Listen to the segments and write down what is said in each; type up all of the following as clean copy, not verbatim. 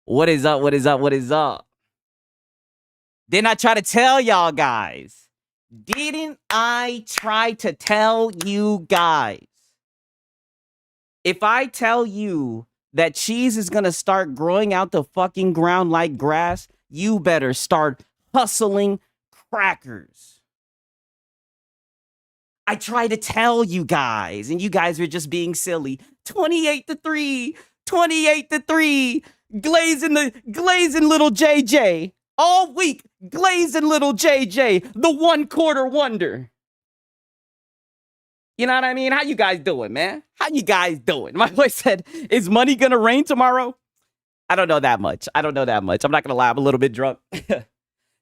What is up? What is up? What is up? Didn't I try to tell y'all guys? Didn't I try to tell you guys? If I tell you that cheese is gonna start growing out the fucking ground like grass, you better start hustling crackers. I try to tell you guys, and you guys are just being silly. 28-3, 28-3, glazing little JJ. All week, glazing little JJ, the 1/4 wonder. You know what I mean? How you guys doing, man? How you guys doing? My boy said, is money gonna rain tomorrow? I don't know that much. I'm not gonna lie, I'm a little bit drunk.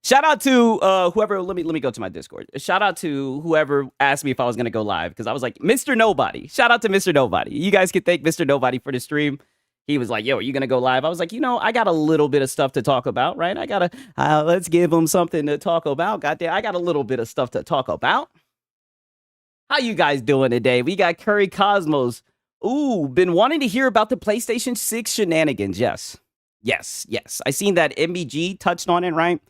Shout out to whoever, let me go to my Discord. Shout out to whoever asked me if I was gonna go live, because I was like, Mr. Nobody. Shout out to Mr. Nobody. You guys can thank Mr. Nobody for the stream. He was like, yo, are you gonna go live? I was like, I got a little bit of stuff to talk about, right? I gotta, let's give him something to talk about. Goddamn, I got a little bit of stuff to talk about. How you guys doing today? We got Curry Cosmos. Ooh, been wanting to hear about the PlayStation 6 shenanigans. Yes. I seen that MBG touched on it, right?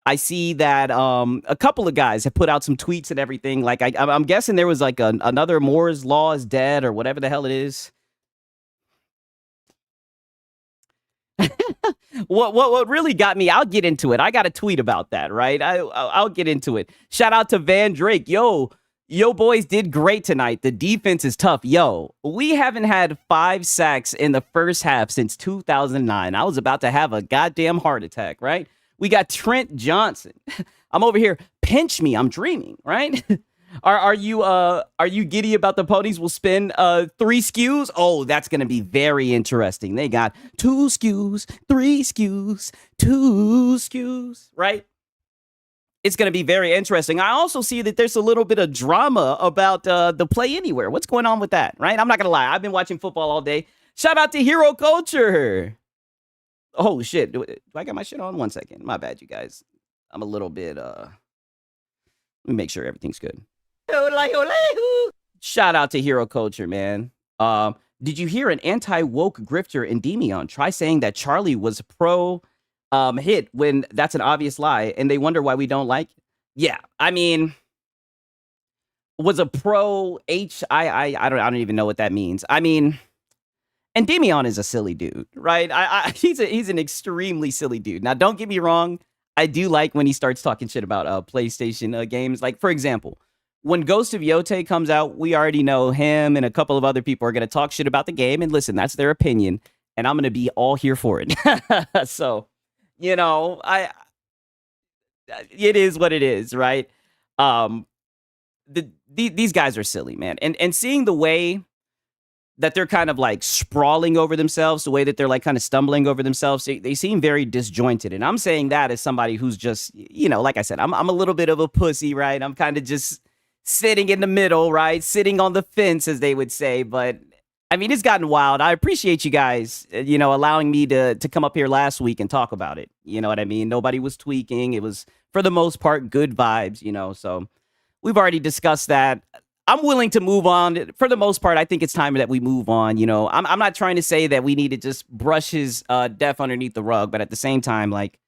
I see that a couple of guys have put out some tweets and everything. Like, I'm guessing there was like another Moore's Law is dead or whatever the hell it is. What really got me, I'll get into it. I got a tweet about that, right? I'll get into it. Shout out to Van Drake. Yo, boys did great tonight. The defense is tough. Yo, we haven't had 5 sacks in the first half since 2009. I was about to have a goddamn heart attack, right? We got Trent Johnson. I'm over here. Pinch me. I'm dreaming, right? Are you giddy about the ponies will spin 3 SKUs? Oh, that's gonna be very interesting. They got 2 SKUs, 3 SKUs, 2 SKUs, right? It's gonna be very interesting. I also see that there's a little bit of drama about the Play Anywhere. What's going on with that, right? I'm not gonna lie. I've been watching football all day. Shout out to Hero Culture. Oh shit. Do I got my shit on? 1 second. My bad, you guys. I'm a little bit let me make sure everything's good. Shout out to Hero Culture, man. Did you hear an anti-woke grifter Endymion try saying that Charlie was pro hit when that's an obvious lie, and they wonder why we don't like? Yeah, I mean, was a pro I don't even know what that means. I mean, Endymion is a silly dude, right? He's an extremely silly dude. Now, don't get me wrong. I do like when he starts talking shit about PlayStation games. Like, for example, when Ghost of Yote comes out, we already know him and a couple of other people are going to talk shit about the game. And listen, that's their opinion. And I'm going to be all here for it. So, it is what it is, right? These guys are silly, man. And seeing the way that they're kind of like sprawling over themselves, the way that they're like kind of stumbling over themselves, they seem very disjointed. And I'm saying that as somebody who's just, like I said, I'm a little bit of a pussy, right? I'm kind of just sitting in the middle, right? Sitting on the fence, as they would say. But I mean, it's gotten wild. I appreciate you guys, allowing me to come up here last week and talk about it. You know what I mean? Nobody was tweaking. It was, for the most part, good vibes, so we've already discussed that. I'm willing to move on. For the most part, I think it's time that we move on. I'm not trying to say that we need to just brush his death underneath the rug, but at the same time, like,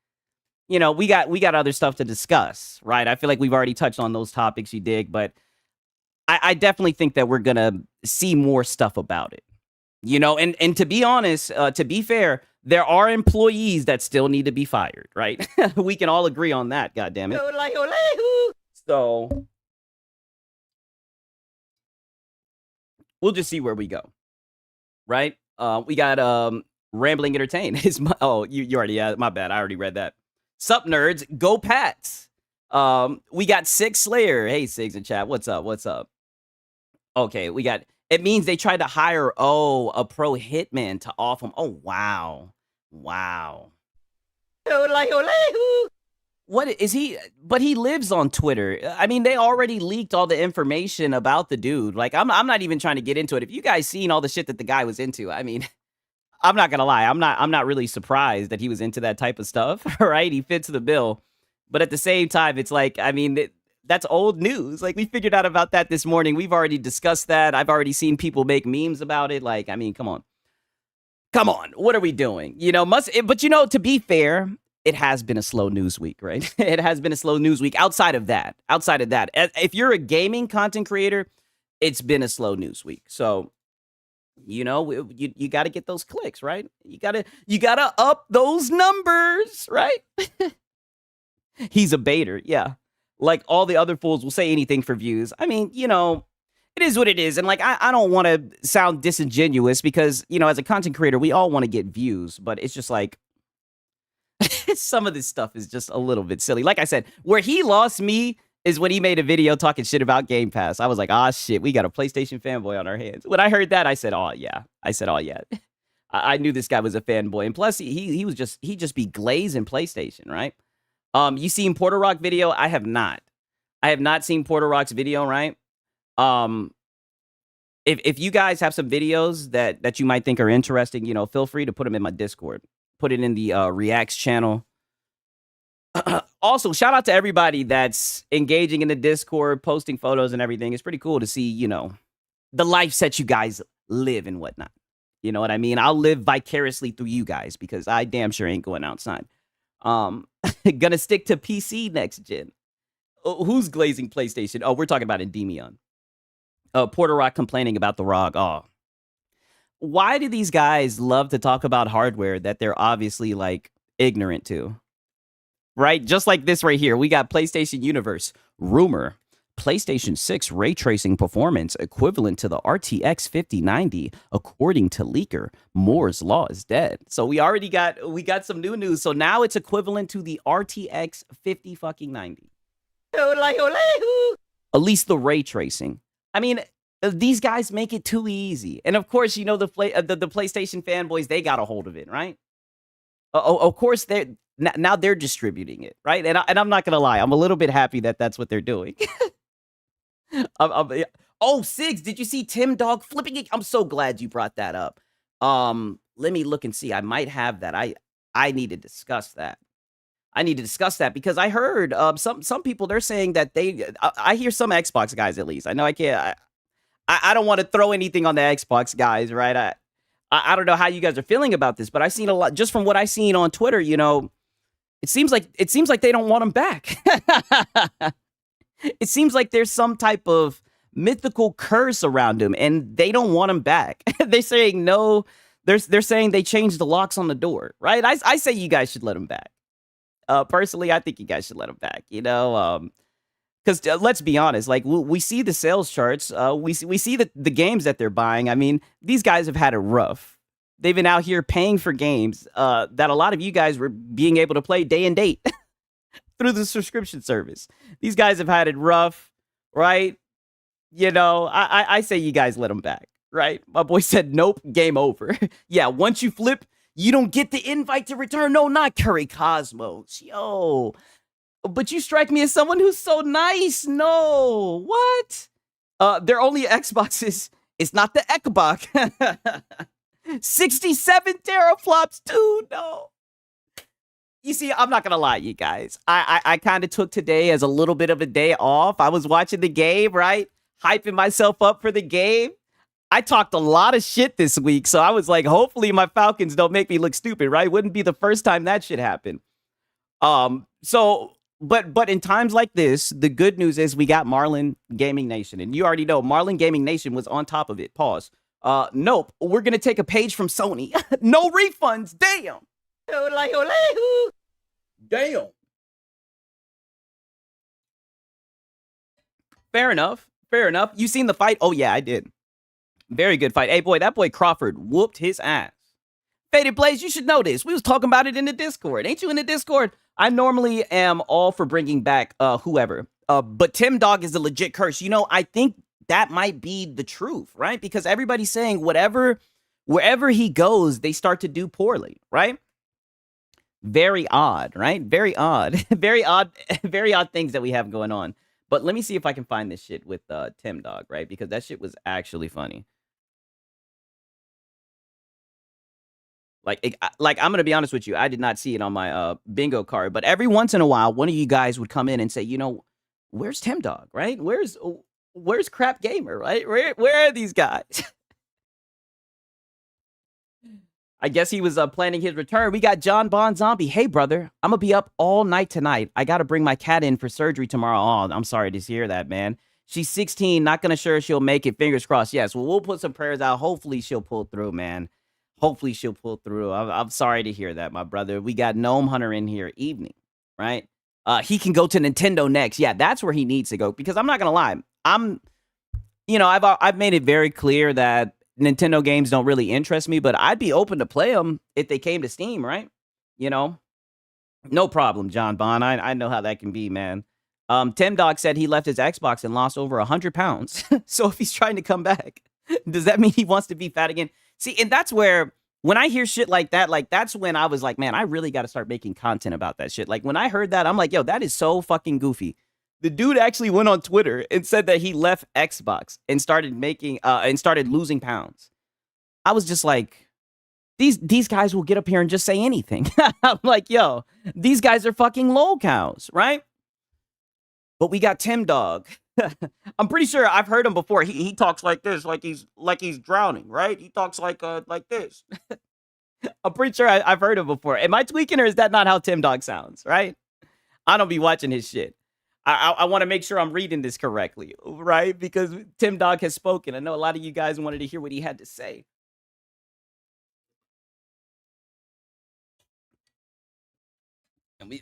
we got other stuff to discuss, right? I feel like we've already touched on those topics, you dig, but I definitely think that we're gonna see more stuff about it, and to be honest, to be fair, there are employees that still need to be fired, right? We can all agree on that, goddammit. So we'll just see where we go, right? We got Rambling Entertain. You already, my bad, I already read that. Sup, nerds, go Pats. We got Six Slayer. Hey, Sigs in chat, what's up? Okay, we got, it means they tried to hire, a pro hitman to off him. Oh, wow. What is he? But he lives on Twitter. I mean, they already leaked all the information about the dude. Like, I'm not even trying to get into it. If you guys seen all the shit that the guy was into, I mean, I'm not gonna lie. I'm not really surprised that he was into that type of stuff. Right? He fits the bill. But at the same time, it's like, I mean, that's old news. Like, we figured out about that this morning. We've already discussed that. I've already seen people make memes about it. Like, I mean, come on. Come on, what are we doing? But to be fair, it has been a slow news week, right? It has been a slow news week. Outside of that, if you're a gaming content creator, it's been a slow news week. So, you got to get those clicks, right? You gotta up those numbers, right? He's a baiter, yeah. Like all the other fools will say anything for views. I mean, it is what it is. And like, I don't want to sound disingenuous because, as a content creator, we all want to get views, but it's just like, some of this stuff is just a little bit silly. Like I said, where he lost me is when he made a video talking shit about Game Pass. I was like, shit, we got a PlayStation fanboy on our hands. When I heard that, I said, oh yeah. I knew this guy was a fanboy. And plus he just be glazing PlayStation, right? You seen Porter Rock video? I have not seen Porter Rock's video, right? If you guys have some videos that you might think are interesting, feel free to put them in my Discord. Put it in the Reacts channel. Also, shout out to everybody that's engaging in the Discord, posting photos and everything. It's pretty cool to see, the life that you guys live and whatnot. You know what I mean? I'll live vicariously through you guys because I damn sure ain't going outside. Gonna stick to PC next gen. Who's glazing PlayStation? Oh, we're talking about Endymion. Porter Rock complaining about the ROG. Oh, why do these guys love to talk about hardware that they're obviously like ignorant to? Right? Just like this right here. We got PlayStation Universe. Rumor. PlayStation 6 ray tracing performance equivalent to the RTX 5090 according to leaker. Moore's law is dead. So we got some new news. So now it's equivalent to the RTX 5090. At least the ray tracing. I mean, these guys make it too easy. And of course, the PlayStation fanboys, they got a hold of it, right? Of course, now they're distributing it, right? And I'm not going to lie. I'm a little bit happy that that's what they're doing. Sigs, did you see Tim Dog flipping it? I'm so glad you brought that up. Let me look and see. I might have that. I need to discuss that. Because I heard some people, they're saying that I hear some Xbox guys at least. I know I can't. I don't want to throw anything on the Xbox guys, right? I don't know how you guys are feeling about this, but I've seen a lot just from what I've seen on Twitter. It seems like they don't want them back. It seems like there's some type of mythical curse around him, and they don't want him back. They're saying no. They're saying they changed the locks on the door, right? I say you guys should let him back. Personally, I think you guys should let him back. Because let's be honest, like we see the sales charts, we see the games that they're buying. I mean, these guys have had it rough. They've been out here paying for games that a lot of you guys were being able to play day and date through the subscription service. These guys have had it rough, right? I say you guys let them back, right? My boy said, nope, game over. Yeah, once you flip, you don't get the invite to return. No, not Curry Cosmos. Yo. But you strike me as someone who's so nice. No. What? Their only Xboxes is not the Xbox. 67 teraflops, too. No. You see, I'm not going to lie, you guys. I kind of took today as a little bit of a day off. I was watching the game, right? Hyping myself up for the game. I talked a lot of shit this week, so I was like, hopefully my Falcons don't make me look stupid, right? Wouldn't be the first time that shit happened. But in times like this, the good news is we got Marlin Gaming Nation. And you already know Marlin Gaming Nation was on top of it. Pause. Nope. We're going to take a page from Sony. No refunds. Damn. Damn. Fair enough. You seen the fight? Oh, yeah, I did. Very good fight. Hey, boy, that boy Crawford whooped his ass. Faded Blaze, you should know this. We was talking about it in the Discord. Ain't you in the Discord? I normally am all for bringing back whoever. But Tim Dog is a legit curse. I think that might be the truth, right? Because everybody's saying wherever he goes, they start to do poorly, right? Very odd, right? Very odd. Very odd things that we have going on. But let me see if I can find this shit with Tim Dog, right? Because that shit was actually funny. Like I'm going to be honest with you. I did not see it on my bingo card. But every once in a while, one of you guys would come in and say, where's Tim Dog, right? Where's Crap Gamer, right? Where are these guys? I guess he was planning his return. We got John Bon Zombie. Hey, brother, I'm going to be up all night tonight. I got to bring my cat in for surgery tomorrow. Oh, I'm sorry to hear that, man. She's 16. Not going to sure she'll make it. Fingers crossed. Yes, well, we'll put some prayers out. Hopefully, she'll pull through, man. Hopefully, she'll pull through. I'm sorry to hear that, my brother. We got Gnome Hunter in here. Evening, right? He can go to Nintendo next. Yeah, that's where he needs to go. Because I'm not going to lie. I've made it very clear that Nintendo games don't really interest me, but I'd be open to play them if they came to Steam, right? You know, no problem, John Bon. I know how that can be, man. Tim Dog said he left his Xbox and lost over 100 pounds. So if he's trying to come back, does that mean he wants to be fat again? See, and that's where, when I hear shit like that, like, that's when I was like, man, I really got to start making content about that shit. Like, when I heard that, I'm like, yo, that is so fucking goofy. The dude actually went on Twitter and said that he left Xbox and started losing pounds. I was just like, these guys will get up here and just say anything. I'm like, yo, these guys are fucking lol cows, right? But we got Tim Dog. I'm pretty sure I've heard him before. He talks like this, like he's drowning, right? He talks like this. I'm pretty sure I've heard him before. Am I tweaking, or is that not how Tim Dog sounds, right? I don't be watching his shit. I want to make sure I'm reading this correctly, right? Because Tim Dog has spoken. I know a lot of you guys wanted to hear what he had to say. And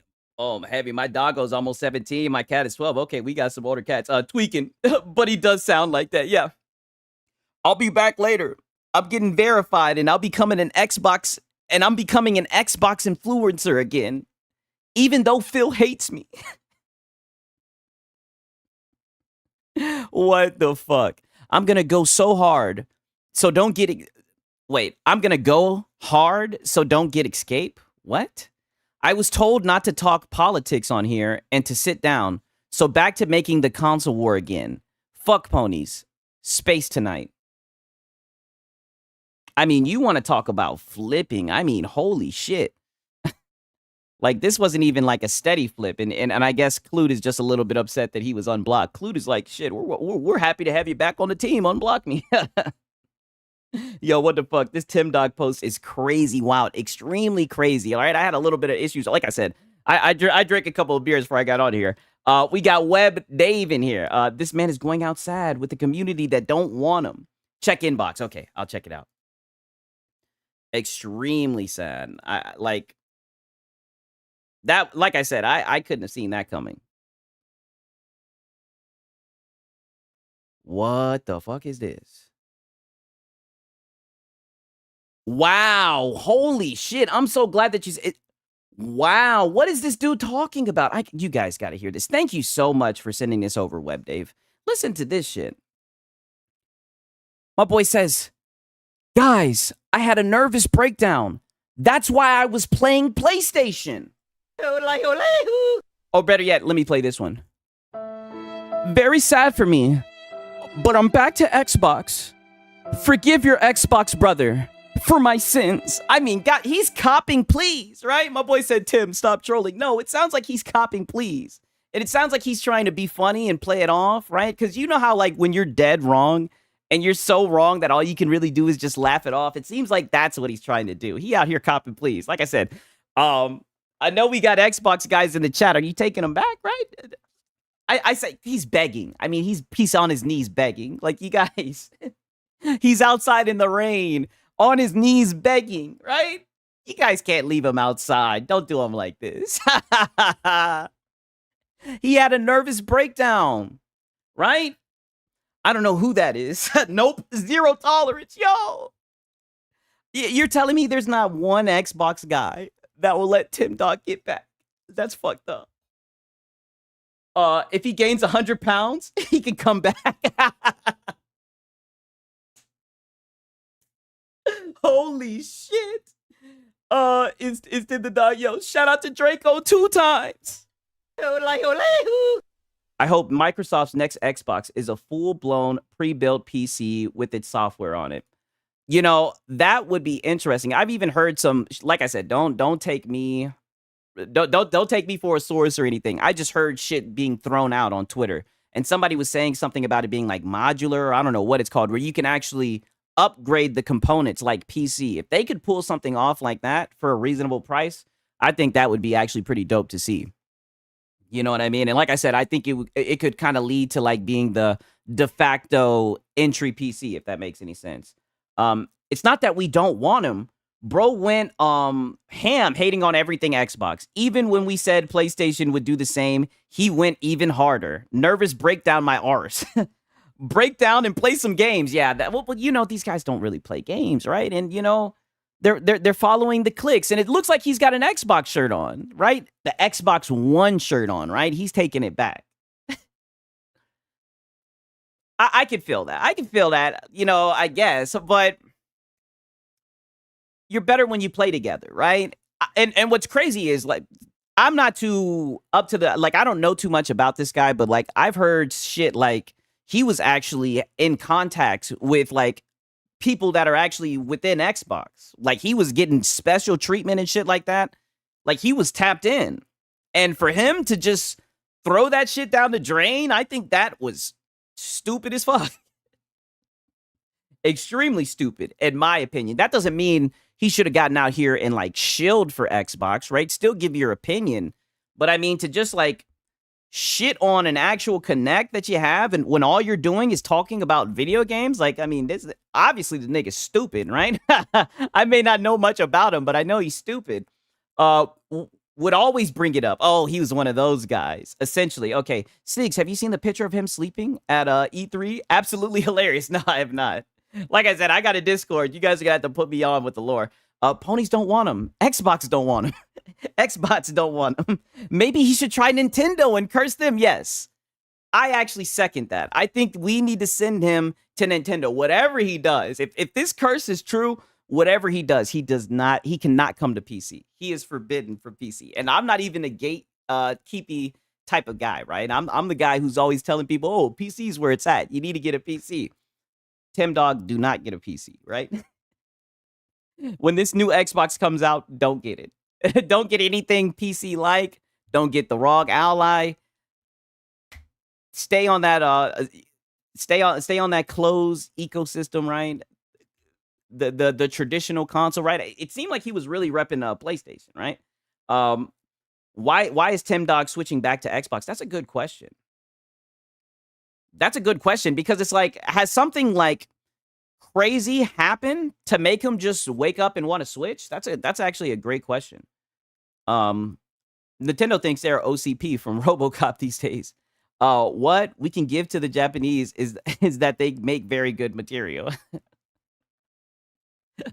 heavy. My doggo's almost 17. My cat is 12. Okay, we got some older cats. Tweaking, but he does sound like that. Yeah. I'll be back later. I'm getting verified, and I'm becoming an Xbox influencer again, even though Phil hates me. What the fuck? I'm gonna go so hard, so don't get. Wait, I'm gonna go hard, so don't get escape. What? I was told not to talk politics on here and to sit down. So back to making the console war again. Fuck ponies. Space tonight. I mean, you want to talk about flipping? I mean, holy shit. Like, this wasn't even like a steady flip. And I guess Clute is just a little bit upset that he was unblocked. Clute is like, shit, we're happy to have you back on the team. Unblock me. Yo, what the fuck? This Tim Dog post is crazy, wild, extremely crazy. All right, I had a little bit of issues. Like I said, I drank a couple of beers before I got on here. We got Web Dave in here. This man is going out sad with the community that don't want him. Check inbox. Okay, I'll check it out. Extremely sad. Like I said, I couldn't have seen that coming. What the fuck is this? Wow. Holy shit. I'm so glad that wow. What is this dude talking about? You guys got to hear this. Thank you so much for sending this over, Web Dave. Listen to this shit. My boy says, guys, I had a nervous breakdown. That's why I was playing PlayStation. Oh, better yet, let me play this one. Very sad for me, but I'm back to Xbox. Forgive your Xbox brother for my sins. I mean, God, he's copping please, right? My boy said, Tim, stop trolling. No, it sounds like he's copping please. And it sounds like he's trying to be funny and play it off, right? Because you know how, like, when you're dead wrong and you're so wrong that all you can really do is just laugh it off. It seems like that's what he's trying to do. He out here copping please. Like I said, I know we got Xbox guys in the chat. Are you taking them back, right? I say he's begging. I mean, he's on his knees begging. Like, you guys, he's outside in the rain on his knees begging, right? You guys can't leave him outside. Don't do him like this. He had a nervous breakdown, right? I don't know who that is. Nope. Zero tolerance. Yo. You're telling me there's not one Xbox guy that will let Tim Dog get back? That's fucked up. If he gains 100 pounds, he can come back. Holy shit. Is Tim the Dog? Yo, shout out to Draco 2 times. I hope Microsoft's next Xbox is a full-blown pre-built PC with its software on it. You know, that would be interesting. I've even heard some, like I said, don't take me take me for a source or anything. I just heard shit being thrown out on Twitter, and somebody was saying something about it being like modular, or I don't know what it's called, where you can actually upgrade the components like PC. If they could pull something off like that for a reasonable price, I think that would be actually pretty dope to see. You know what I mean? And like I said, I think it could kind of lead to like being the de facto entry PC, if that makes any sense. It's not that we don't want him. Bro went ham hating on everything Xbox. Even when we said PlayStation would do the same, he went even harder. Nervous breakdown my arse. Break down and play some games. Yeah, well, you know, these guys don't really play games, right? And you know, they're following the clicks, and it looks like he's got an Xbox shirt on, right? The Xbox One shirt on, right? He's taking it back. I could feel that. I can feel that, you know, I guess, but you're better when you play together, right? And what's crazy is like I'm not too up to the like I don't know too much about this guy, but like I've heard shit like he was actually in contact with like people that are actually within Xbox. Like he was getting special treatment and shit like that. Like he was tapped in. And for him to just throw that shit down the drain, I think that was stupid as fuck. Extremely stupid, in my opinion. That doesn't mean he should have gotten out here and like shilled for Xbox, right? Still give your opinion. But I mean, to just like shit on an actual connect that you have, and when all you're doing is talking about video games, like, I mean, this obviously the nigga's stupid, right? I may not know much about him, but I know he's stupid. Would always bring it up. Oh, he was one of those guys, essentially. Okay, Sneaks, have you seen the picture of him sleeping at E3? Absolutely hilarious. No, I have not. Like I said, I got a Discord. You guys are gonna have to put me on with the lore. Ponies don't want him. Xbox don't want him. Xbox don't want him. Maybe he should try Nintendo and curse them. Yes. I actually second that. I think we need to send him to Nintendo. Whatever he does, if this curse is true, whatever he does, he cannot come to PC. He is forbidden for PC. And I'm not even a gatekeepy type of guy, right? I'm the guy who's always telling people, oh, PC is where it's at. You need to get a PC. Tim Dog, do not get a PC, right? When this new Xbox comes out, don't get it. Don't get anything PC-like. Don't get the ROG Ally. Stay on that stay on that closed ecosystem, right? The traditional console, right? It seemed like he was really repping PlayStation, right? Why is Tim Dog switching back to Xbox? That's a good question. That's a good question because it's like, has something like crazy happened to make him just wake up and want to switch? That's actually a great question. Nintendo thinks they're OCP from RoboCop these days. What we can give to the Japanese is that they make very good material.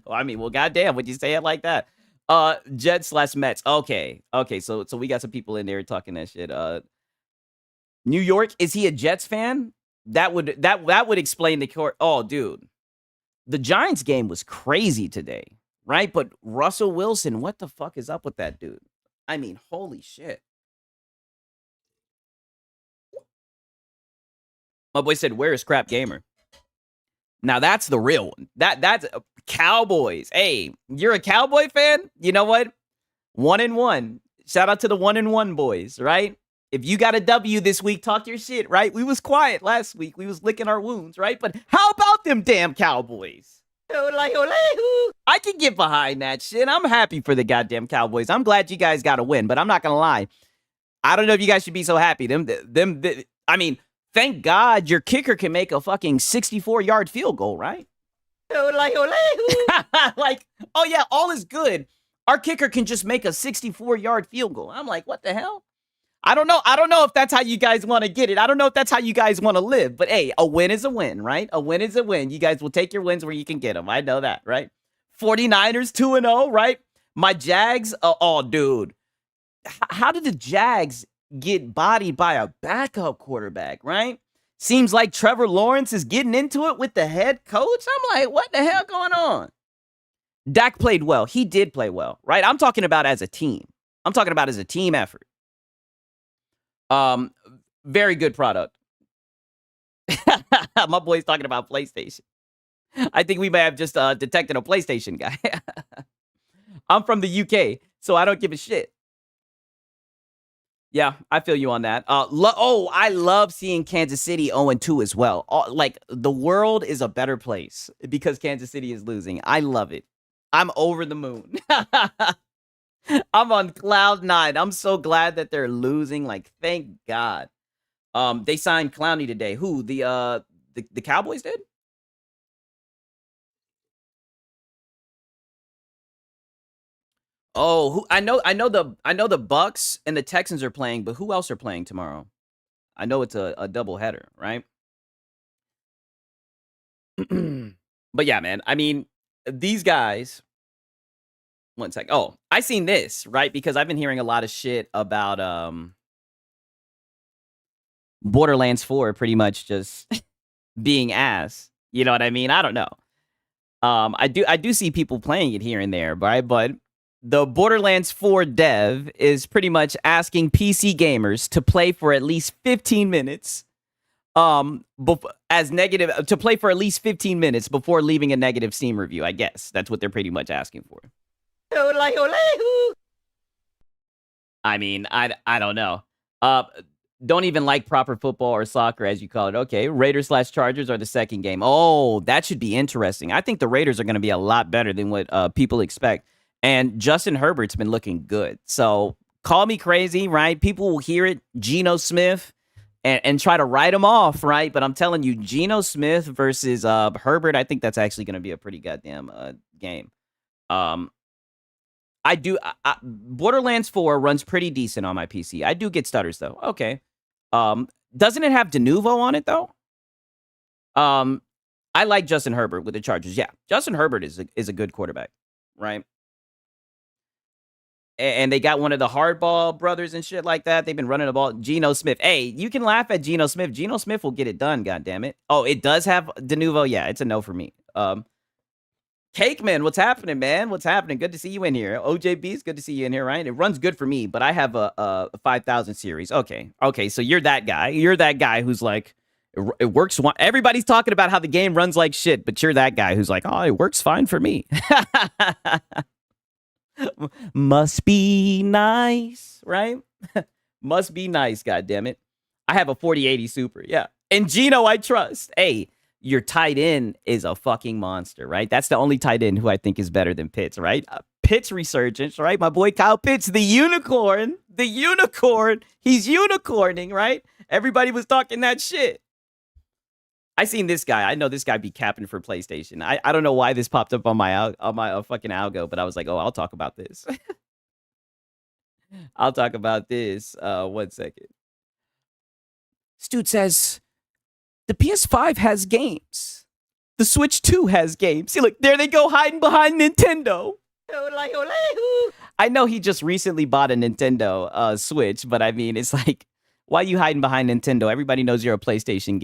Well, I mean, well, goddamn, would you say it like that? Jets/Mets. Okay, so we got some people in there talking that shit. New York, is he a Jets fan? That would explain the court. Oh, dude, the Giants game was crazy today, right? But Russell Wilson, what the fuck is up with that dude? I mean, holy shit. My boy said, "Where is Crap Gamer?" Now that's the real one. That's Cowboys. Hey, you're a Cowboy fan? You know what? 1-1. Shout out to the 1-1 boys, right? If you got a W this week, talk your shit, right? We was quiet last week. We was licking our wounds, right? But how about them damn Cowboys? I can get behind that shit. I'm happy for the goddamn Cowboys. I'm glad you guys got a win, but I'm not gonna lie. I don't know if you guys should be so happy. I mean, thank God your kicker can make a fucking 64-yard field goal, right? Like, oh yeah, all is good. Our kicker can just make a 64-yard field goal. I'm like, what the hell? I don't know if that's how you guys want to get it. I don't know if that's how you guys want to live. But hey, a win is a win, right? A win is a win. You guys will take your wins where you can get them. I know that, right? 49ers 2-0, right? My Jags, oh, dude. How did the Jags get bodied by a backup quarterback, right? Seems like Trevor Lawrence is getting into it with the head coach. I'm like, what the hell going on? Dak played well. He did play well, right? I'm talking about as a team. I'm talking about as a team effort. Very good product. My boy's talking about PlayStation. I think we may have just detected a PlayStation guy. I'm from the UK, so I don't give a shit. Yeah, I feel you on that. I love seeing Kansas City 0-2 as well. Like the world is a better place because Kansas City is losing. I love it. I'm over the moon. I'm on cloud nine. I'm so glad that they're losing. Like, thank God. They signed Clowney today. Who? The Cowboys did? Oh, who I know the Bucks and the Texans are playing, but who else are playing tomorrow? I know it's a double header, right? But yeah, man. I mean, these guys. One sec. Oh, I seen this, right? Because I've been hearing a lot of shit about Borderlands 4 pretty much just being ass. You know what I mean? I don't know. I do see people playing it here and there, right? But the Borderlands 4 dev is pretty much asking PC gamers to play for at least 15 minutes. As negative to play for at least 15 minutes before leaving a negative Steam review. I guess that's what they're pretty much asking for. I mean, I don't know. Don't even like proper football or soccer, as you call it. Okay, Raiders/Chargers are the second game. Oh, that should be interesting. I think the Raiders are going to be a lot better than what people expect. And Justin Herbert's been looking good. So call me crazy, right? People will hear it, Geno Smith, and try to write him off, right? But I'm telling you, Geno Smith versus Herbert, I think that's actually going to be a pretty goddamn game. Borderlands 4 runs pretty decent on my PC. I do get stutters though. Okay. Doesn't it have Denuvo on it though? I like Justin Herbert with the Chargers. Yeah, Justin Herbert is a good quarterback, right? And they got one of the hardball brothers and shit like that. They've been running the ball. Geno Smith. Hey, you can laugh at Geno Smith. Geno Smith will get it done, goddammit. Oh, it does have Denuvo? Yeah, it's a no for me. Cake Man, what's happening, man? What's happening? Good to see you in here. OJB, it's good to see you in here, right? It runs good for me, but I have a 5000 series. Okay, so you're that guy. You're that guy who's like, it works. Everybody's talking about how the game runs like shit, but you're that guy who's like, oh, it works fine for me. Must be nice, right? Must be nice, goddammit. I have a 4080 Super, yeah. And Gino, I trust. Hey, your tight end is a fucking monster, right? That's the only tight end who I think is better than Pitts, right? Pitts resurgence, right? My boy Kyle Pitts, the unicorn. He's unicorning, right? Everybody was talking that shit. I seen this guy. I know this guy be capping for PlayStation. I don't know why this popped up on my fucking algo, but I was like, oh, I'll talk about this. I'll talk about this. 1 second. Dude says the PS5 has games. The Switch 2 has games. See, look, there they go hiding behind Nintendo. I know he just recently bought a Nintendo Switch, but I mean, it's like, why are you hiding behind Nintendo? Everybody knows you're a PlayStation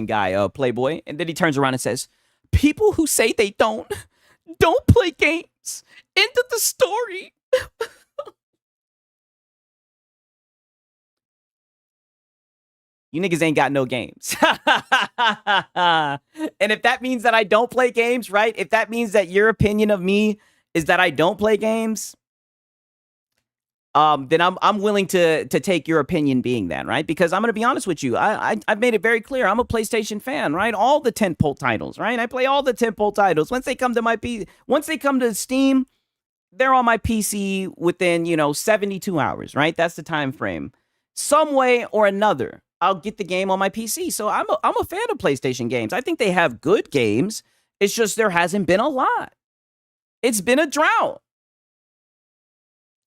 guy, Playboy. And then he turns around and says, people who say they don't play games. End of the story. You niggas ain't got no games. And if that means that I don't play games, right? If that means that your opinion of me is that I don't play games, then I'm willing to take your opinion being that, right? Because I'm gonna be honest with you, I've made it very clear I'm a PlayStation fan, right? All the tentpole titles, right? I play all the tentpole titles. Once they come to Steam, they're on my PC within 72 hours, right? That's the time frame. Some way or another, I'll get the game on my PC. So I'm a fan of PlayStation games. I think they have good games. It's just there hasn't been a lot. It's been a drought.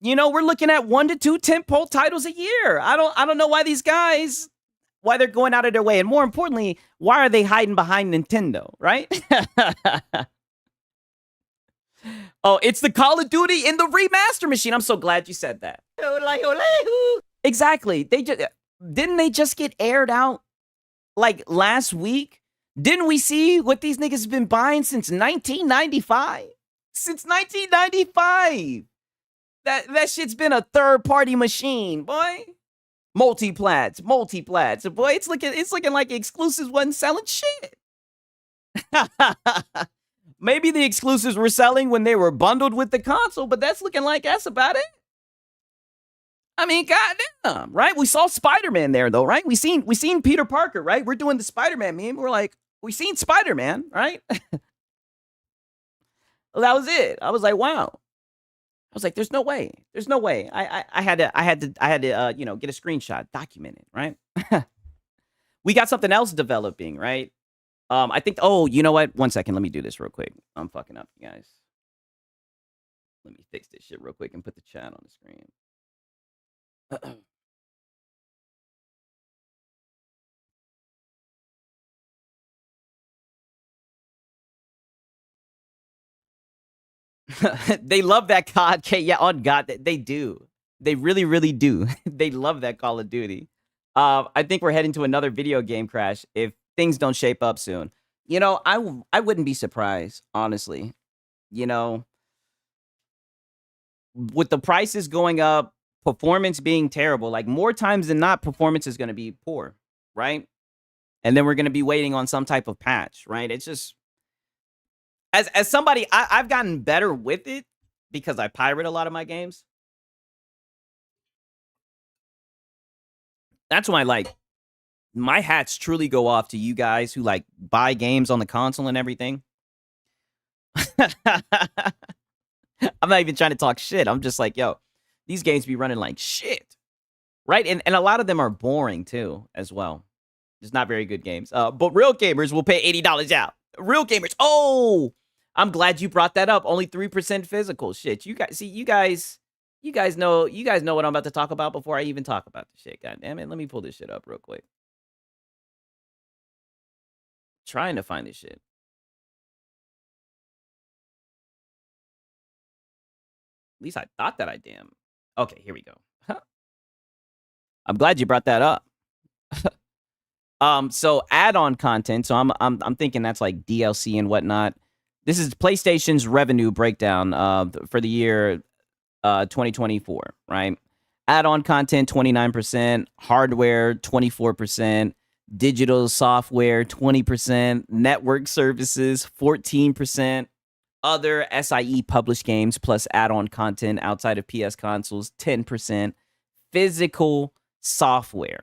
We're looking at 1 to 2 tentpole titles a year. I don't know why these guys, why they're going out of their way. And more importantly, why are they hiding behind Nintendo, right? Oh, it's the Call of Duty in the remaster machine. I'm so glad you said that. Exactly. Didn't they just get aired out like last week? Didn't we see what these niggas have been buying since 1995? Since 1995. That shit's been a third-party machine, boy. Multiplats. Boy, it's looking like exclusives wasn't selling shit. Maybe the exclusives were selling when they were bundled with the console, but that's looking like that's about it. I mean, goddamn, right? We saw Spider-Man there, though, right? We seen Peter Parker, right? We're doing the Spider-Man meme. We're like, we seen Spider-Man, right? Well, that was it. I was like, wow. I was like, there's no way. There's no way. I had to get a screenshot, document it, right? We got something else developing, right? I think. Oh, you know what? 1 second. Let me do this real quick. I'm fucking up, you guys. Let me fix this shit real quick and put the chat on the screen. They love that COD. Yeah, on God, they do. They really, really do. They love that Call of Duty. I think we're heading to another video game crash if things don't shape up soon. You know, I wouldn't be surprised, honestly. You know, with the prices going up, performance being terrible, like more times than not, performance is going to be poor, right? And then we're going to be waiting on some type of patch, right? It's just as somebody, I've gotten better with it because I pirate a lot of my games. That's why, like, my hats truly go off to you guys who like buy games on the console and everything. I'm not even trying to talk shit. I'm just like, yo, these games be running like shit, right? And a lot of them are boring too, as well. Just not very good games. But real gamers will pay $80 out. Real gamers. Oh, I'm glad you brought that up. Only 3% physical. Shit, you guys see, you guys know what I'm about to talk about before I even talk about the shit. God damn it. Let me pull this shit up real quick. Trying to find this shit. At least I thought that I damn. Okay, here we go. I'm glad you brought that up. So add-on content. So I'm thinking that's like DLC and whatnot. This is PlayStation's revenue breakdown for the year 2024, right? Add-on content 29%, hardware 24%, digital software 20%, network services 14%, other SIE published games plus add-on content outside of PS consoles 10%, physical software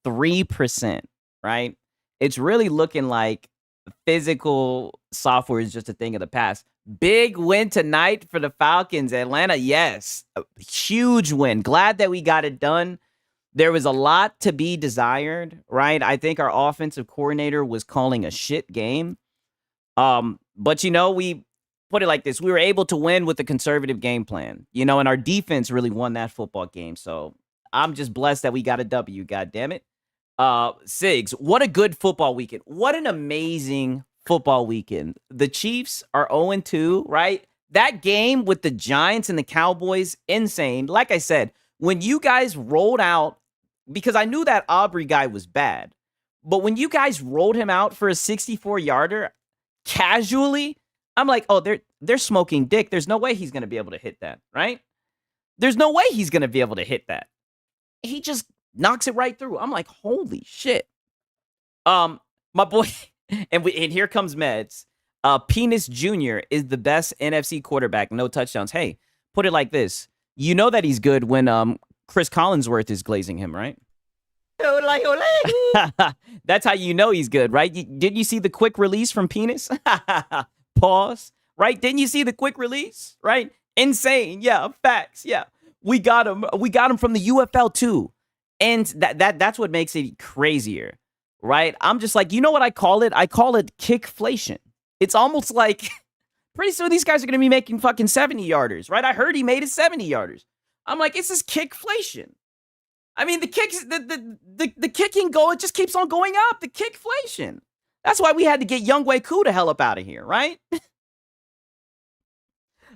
3%, right? It's really looking like physical software is just a thing of the past. Big win tonight for the Falcons. Atlanta, yes. A huge win. Glad that we got it done. There was a lot to be desired, right? I think our offensive coordinator was calling a shit game. But we put it like this. We were able to win with a conservative game plan, and our defense really won that football game. So I'm just blessed that we got a W, God damn it. Sigs, what a good football weekend. What an amazing football weekend. The Chiefs are 0-2, right? That game with the Giants and the Cowboys, insane. Like I said, when you guys rolled out, because I knew that Aubrey guy was bad, but when you guys rolled him out for a 64-yarder casually, I'm like, oh, they're smoking dick. There's no way he's going to be able to hit that, right? There's no way he's going to be able to hit that. He just knocks it right through. I'm like, holy shit. My boy, and here comes Meds. Penis Jr. is the best NFC quarterback, no touchdowns. Hey, put it like this. You know that he's good when Chris Collinsworth is glazing him, right? That's how you know he's good, right? Didn't you see the quick release from Penis? Pause. Right? Didn't you see the quick release? Right? Insane. Yeah, facts. Yeah. We got him. We got him from the UFL too. And that's what makes it crazier, right? I'm just like, you know what I call it? I call it kickflation. It's almost like pretty soon these guys are going to be making fucking 70-yarders, right? I heard he made it 70-yarders. I'm like, it's just kickflation. I mean, the kicks, the kicking goal, it just keeps on going up. The kickflation. That's why we had to get Younghoe Koo to hell up out of here, right?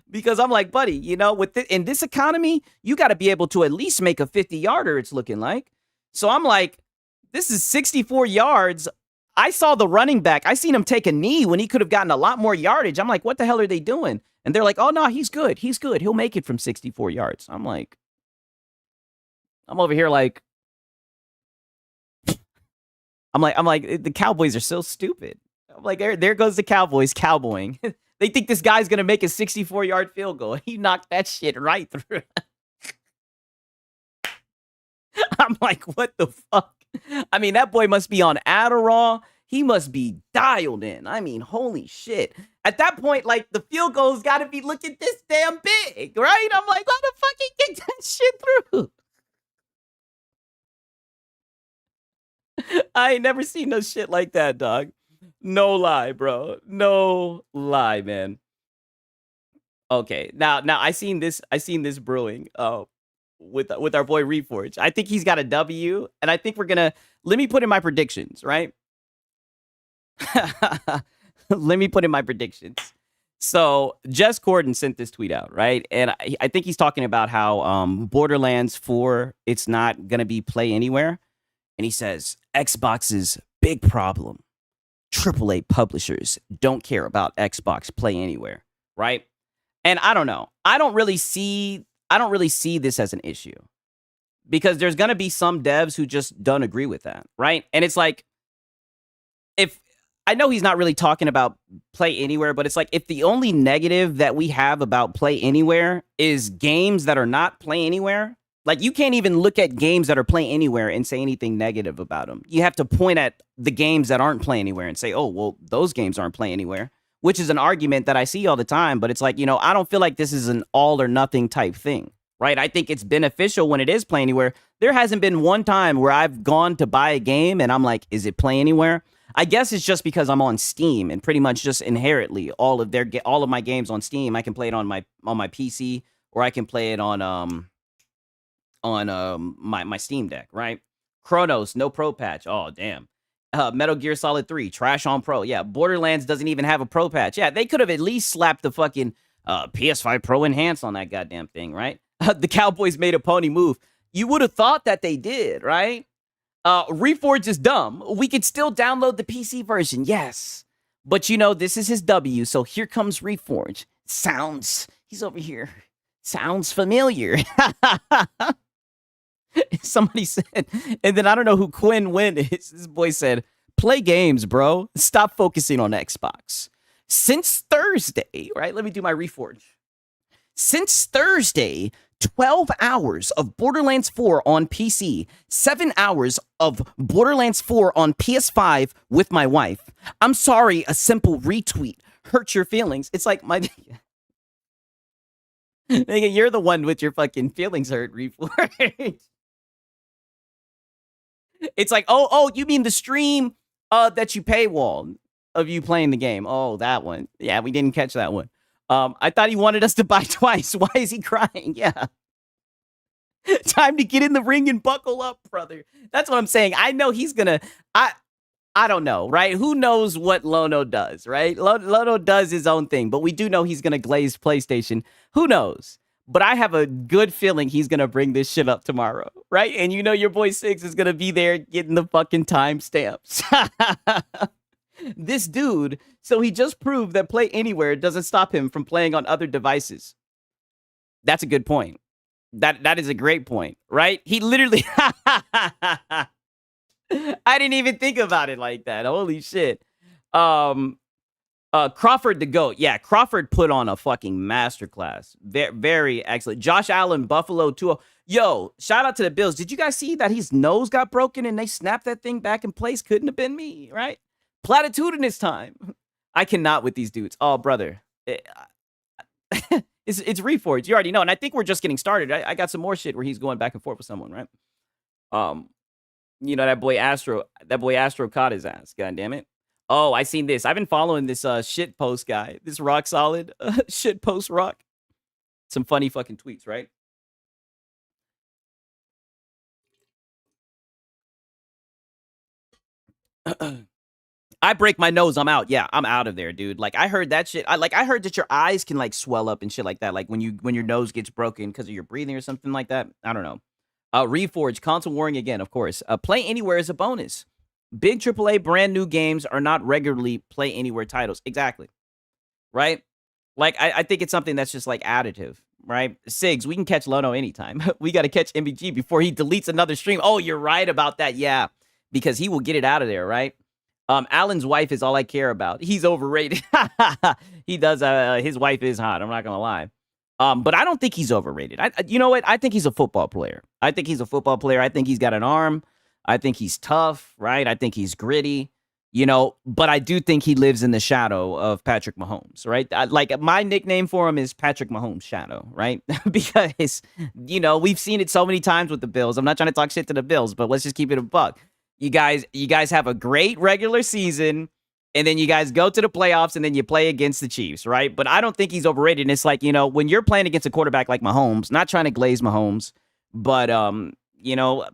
Because I'm like, buddy, in this economy, you got to be able to at least make a 50-yarder, it's looking like. So I'm like, this is 64 yards. I saw the running back. I seen him take a knee when he could have gotten a lot more yardage. I'm like, what the hell are they doing? And they're like, oh, no, he's good. He's good. He'll make it from 64 yards. I'm like, I'm over here like, I'm like, the Cowboys are so stupid. I'm like, there goes the Cowboys cowboying. They think this guy's going to make a 64-yard field goal. He knocked that shit right through. I'm like, what the fuck? I mean, that boy must be on Adderall. He must be dialed in. I mean, holy shit. At that point, like, the field goal's got to be looking this damn big, right? I'm like, how the fuck he get that shit through? I ain't never seen no shit like that, dog. No lie, bro. No lie, man. Okay, now I seen this brewing with our boy Reforge. I think he's got a W, and I think we're gonna let me put in my predictions, right? Let me put in my predictions. So Jess Corden sent this tweet out, right? And I think he's talking about how Borderlands 4, it's not gonna be play anywhere. And he says, Xbox's big problem. AAA publishers don't care about Xbox Play Anywhere, right? And I don't know. I don't really see this as an issue because there's going to be some devs who just don't agree with that, right? And it's like, if I know he's not really talking about Play Anywhere, but it's like, if the only negative that we have about Play Anywhere is games that are not Play Anywhere, like, you can't even look at games that are Play Anywhere and say anything negative about them. You have to point at the games that aren't Play Anywhere and say, oh, well, those games aren't Play Anywhere, which is an argument that I see all the time. But it's like, I don't feel like this is an all or nothing type thing, right? I think it's beneficial when it is Play Anywhere. There hasn't been one time where I've gone to buy a game and I'm like, is it Play Anywhere? I guess it's just because I'm on Steam and pretty much just inherently all of my games on Steam, I can play it on my PC, or I can play it on my Steam Deck, right? Chronos, no pro patch. Oh, damn. Metal Gear Solid 3, trash on pro. Yeah, Borderlands doesn't even have a pro patch. Yeah, they could have at least slapped the fucking PS5 Pro Enhance on that goddamn thing, right? The Cowboys made a pony move. You would have thought that they did, right? Reforge is dumb. We could still download the PC version, yes. But this is his W, so here comes Reforge. He's over here. Sounds familiar. Somebody said, and then I don't know who Quinn Wynn is. This boy said, play games, bro. Stop focusing on Xbox. Since Thursday, right? Let me do my Reforge. Since Thursday, 12 hours of Borderlands 4 on PC, 7 hours of Borderlands 4 on PS5 with my wife. I'm sorry, a simple retweet hurt your feelings. It's like my... Nigga, you're the one with your fucking feelings hurt, Reforge. It's like, oh, you mean the stream that you paywall of you playing the game? Oh, that one. Yeah, we didn't catch that one. I thought he wanted us to buy twice. Why is he crying? Yeah. Time to get in the ring and buckle up, brother. That's what I'm saying. I know he's gonna. I don't know, right? Who knows what Lono does, right? Lono does his own thing, but we do know he's gonna glaze PlayStation. Who knows? But I have a good feeling he's going to bring this shit up tomorrow, right? And your boy Six is going to be there getting the fucking timestamps. This dude, so he just proved that Play Anywhere doesn't stop him from playing on other devices. That's a good point. That is a great point, right? He literally... I didn't even think about it like that. Holy shit. Crawford the GOAT. Yeah, Crawford put on a fucking masterclass. Very, very excellent. Josh Allen, Buffalo 2-0. Yo, shout out to the Bills. Did you guys see that his nose got broken and they snapped that thing back in place? Couldn't have been me, right? Platitudinous time. I cannot with these dudes. Oh, brother. It's Reforge. You already know. And I think we're just getting started. I got some more shit where he's going back and forth with someone, right? That boy Astro caught his ass. God damn it. Oh, I seen this. I've been following this shit post guy. This rock solid shit post rock. Some funny fucking tweets, right? I break my nose, I'm out. Yeah, I'm out of there, dude. Like, I heard that shit. I heard that your eyes can like swell up and shit like that. Like when your nose gets broken because of your breathing or something like that. I don't know. Reforge, console warring again, of course. Play Anywhere is a bonus. Big AAA brand new games are not regularly Play Anywhere titles. Exactly. Right? Like, I think it's something that's just like additive, right? Sigs, we can catch Lono anytime. We got to catch MBG before he deletes another stream. Oh, you're right about that. Yeah. Because he will get it out of there, right? Alan's wife is all I care about. He's overrated. He does. His wife is hot. I'm not going to lie. But I don't think he's overrated. You know what? I think he's a football player. I think he's a football player. I think he's got an arm. I think he's tough, right? I think he's gritty, but I do think he lives in the shadow of Patrick Mahomes, right? Like my nickname for him is Patrick Mahomes Shadow, right? Because, we've seen it so many times with the Bills. I'm not trying to talk shit to the Bills, but let's just keep it a buck. You guys have a great regular season, and then you guys go to the playoffs, and then you play against the Chiefs, right? But I don't think he's overrated. And it's like, when you're playing against a quarterback like Mahomes, not trying to glaze Mahomes, but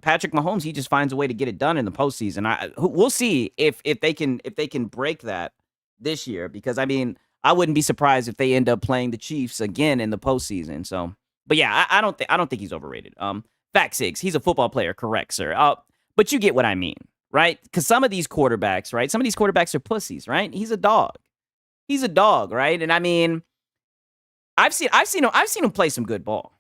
Patrick Mahomes, he just finds a way to get it done in the postseason. We'll see if they can break that this year, because I wouldn't be surprised if they end up playing the Chiefs again in the postseason. So, but yeah, I don't think he's overrated. Fact 6, he's a football player, correct, sir. But you get what I mean, right? Because some of these quarterbacks, right? Some of these quarterbacks are pussies, right? He's a dog. He's a dog, right? And I've seen him play some good ball.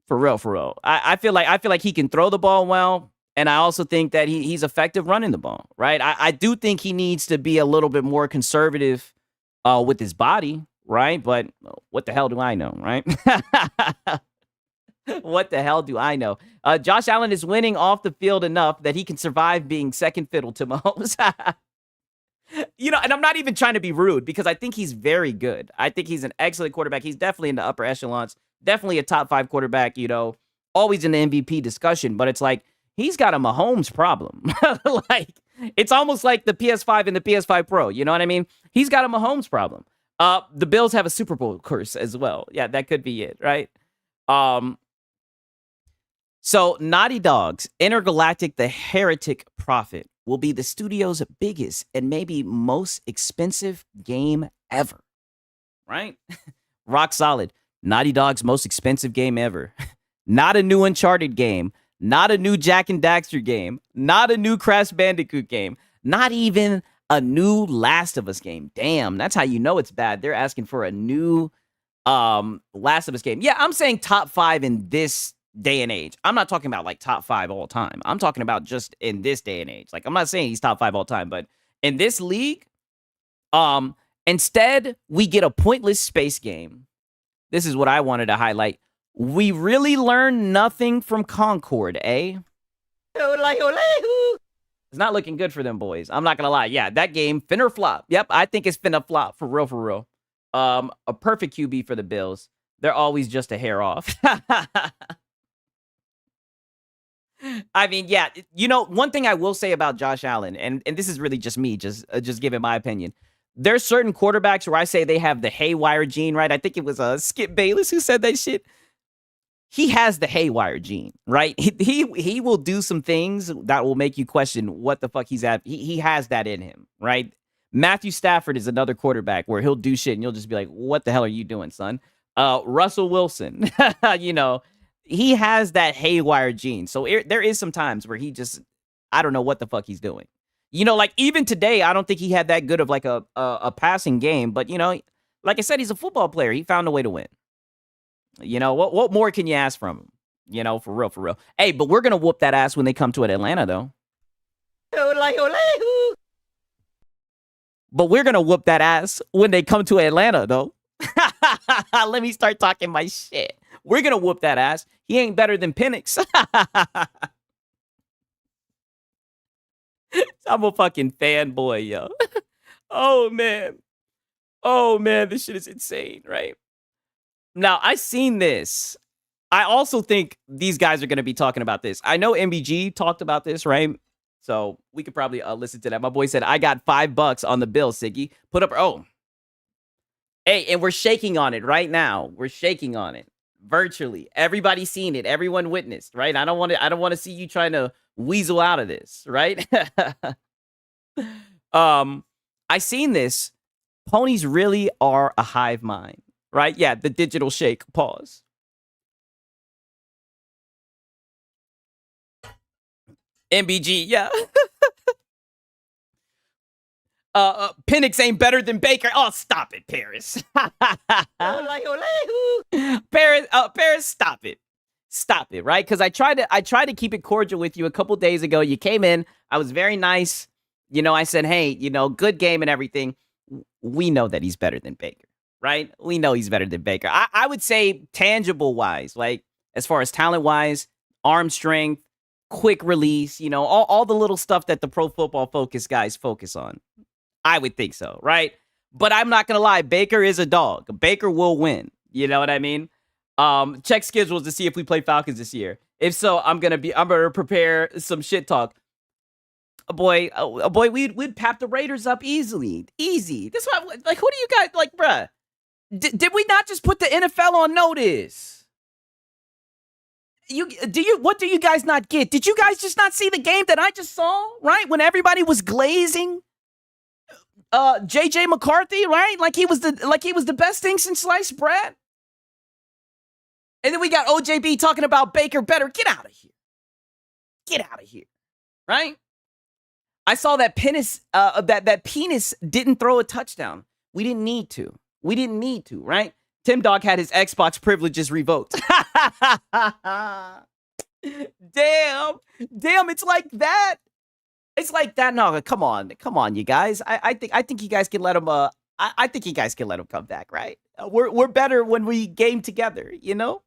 For real. I feel like he can throw the ball well, and I also think that he's effective running the ball, right? I do think he needs to be a little bit more conservative with his body, right? But what the hell do I know, right? What the hell do I know? Josh Allen is winning off the field enough that he can survive being second fiddle to Mahomes. And I'm not even trying to be rude, because I think he's very good. I think he's an excellent quarterback. He's definitely in the upper echelons. Definitely a top 5 quarterback, always in the MVP discussion. But it's like, he's got a Mahomes problem. Like, it's almost like the PS5 and the PS5 Pro. You know what I mean? He's got a Mahomes problem. The Bills have a Super Bowl curse as well. Yeah, that could be it, right? So Naughty Dog's Intergalactic the Heretic Prophet will be the studio's biggest and maybe most expensive game ever, right? Rock solid. Naughty Dog's most expensive game ever. Not a new Uncharted game. Not a new Jak and Daxter game. Not a new Crash Bandicoot game. Not even a new Last of Us game. Damn, that's how you know it's bad. They're asking for a new Last of Us game. Yeah, I'm saying top 5 in this day and age. I'm not talking about like top 5 all time. I'm talking about just in this day and age. Like, I'm not saying he's top 5 all time, but in this league, instead we get a pointless space game. This is what I wanted to highlight. We really learned nothing from Concord, eh? It's not looking good for them boys. I'm not gonna lie. Yeah, that game finna flop. Yep, I think it's finna flop for real. A perfect QB for the Bills. They're always just a hair off. Yeah, one thing I will say about Josh Allen, and this is really just me, just giving my opinion. There's certain quarterbacks where I say they have the haywire gene, right? I think it was Skip Bayless who said that shit. He has the haywire gene, right? He will do some things that will make you question what the fuck he's at. He has that in him, right? Matthew Stafford is another quarterback where he'll do shit and you'll just be like, what the hell are you doing, son? Russell Wilson, he has that haywire gene. So there is some times where he just, I don't know what the fuck he's doing. Like even today, I don't think he had that good of like a passing game. But, like I said, he's a football player. He found a way to win. What more can you ask from him? For real. Hey, but we're going to whoop that ass when they come to Atlanta, though. But we're going to whoop that ass when they come to Atlanta, though. Let me start talking my shit. We're going to whoop that ass. He ain't better than Penix. I'm a fucking fanboy, yo. Oh, man, this shit is insane, right? Now, I seen this. I also think these guys are going to be talking about this. I know MBG talked about this, right? So we could probably listen to that. My boy said, I got $5 on the bill, Siggy. Put up. Oh. Hey, and we're shaking on it right now. We're shaking on it virtually. Everybody's seen it. Everyone witnessed, right? I don't want to see you trying to weasel out of this, right? I seen this. Ponies really are a hive mind, right? Yeah, the digital shake. Pause. MBG, yeah. Penix ain't better than Baker. Oh, stop it, Paris. Paris, stop it. Stop it, right? Because I tried to keep it cordial with you a couple days ago. You came in. I was very nice. I said, hey, good game and everything. We know that he's better than Baker. right? We know he's better than Baker. I would say tangible wise, like as far as talent wise, arm strength, quick release, you know, all the little stuff that the Pro Football Focus guys focus on. I would think so, right? But I'm not gonna lie, Baker is a dog. Baker will win. You know what I mean? Check schedules to see if we play Falcons this year. If so, I'm gonna prepare some shit talk. Boy, we'd pap the Raiders up easily, easy. This why, like, who do you guys like, bruh? Did we not just put the NFL on notice? What do you guys not get? Did you guys just not see the game that I just saw? Right when everybody was glazing, JJ McCarthy, right? Like he was the best thing since sliced bread. And then we got OJB talking about Baker better. Get out of here. Get out of here. Right? I saw that penis didn't throw a touchdown. We didn't need to. Right? Tim Dog had his Xbox privileges revoked. Damn, it's like that. It's like that. No, come on, you guys. I think you guys can let him. I think you guys can let him come back, right? We're better when we game together, you know.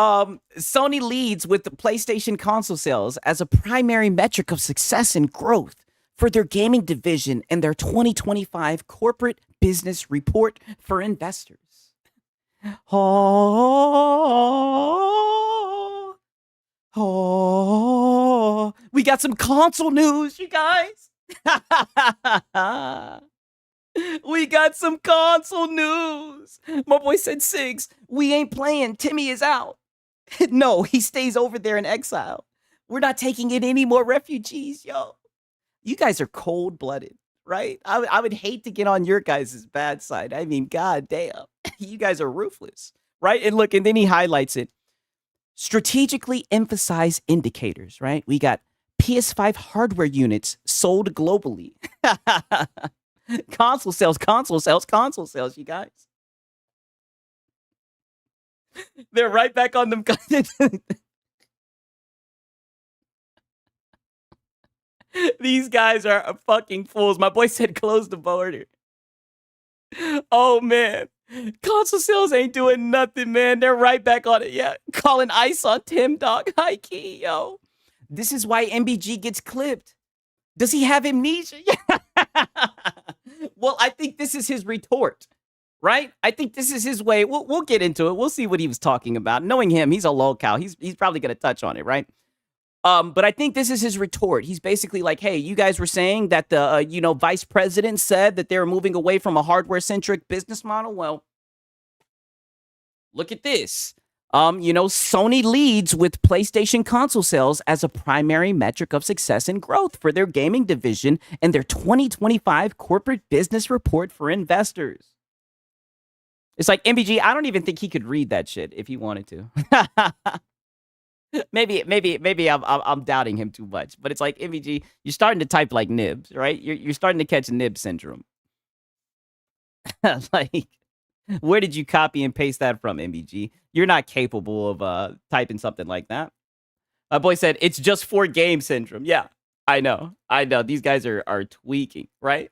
Sony leads with the PlayStation console sales as a primary metric of success and growth for their gaming division and their 2025 corporate business report for investors. We got some console news, you guys. We got some console news. My boy said, Sigs, we ain't playing. Timmy is out. No, he stays over there in exile. We're not taking in any more refugees, yo. You guys are cold-blooded, right? I would hate to get on your guys' bad side. I mean, god damn. You guys are ruthless, right? And look, and then he highlights it. Strategically emphasize indicators, right? We got PS5 hardware units sold globally. Console sales, you guys. They're right back on them. These guys are fucking fools. My boy said close the border. Oh, man. Console sales ain't doing nothing, man. They're right back on it. Yeah, calling ice on Tim, dog. High key, yo. This is why MBG gets clipped. Does he have amnesia? Well, I think this is his retort, right? I think this is his way. We'll get into it. We'll see what he was talking about. Knowing him, he's a lolcow. He's probably going to touch on it, right? But I think this is his retort. He's basically like, hey, you guys were saying that the, vice president said that they're moving away from a hardware-centric business model. Well, look at this. Sony leads with PlayStation console sales as a primary metric of success and growth for their gaming division and their 2025 corporate business report for investors. It's like, MBG, I don't even think he could read that shit if he wanted to. Maybe I'm doubting him too much, but it's like, MVG, you're starting to type like nibs, right? You're starting to catch nib syndrome. Like, where did you copy and paste that from, MVG? You're not capable of typing something like that. My boy said it's just for game syndrome. Yeah, I know. These guys are tweaking, right?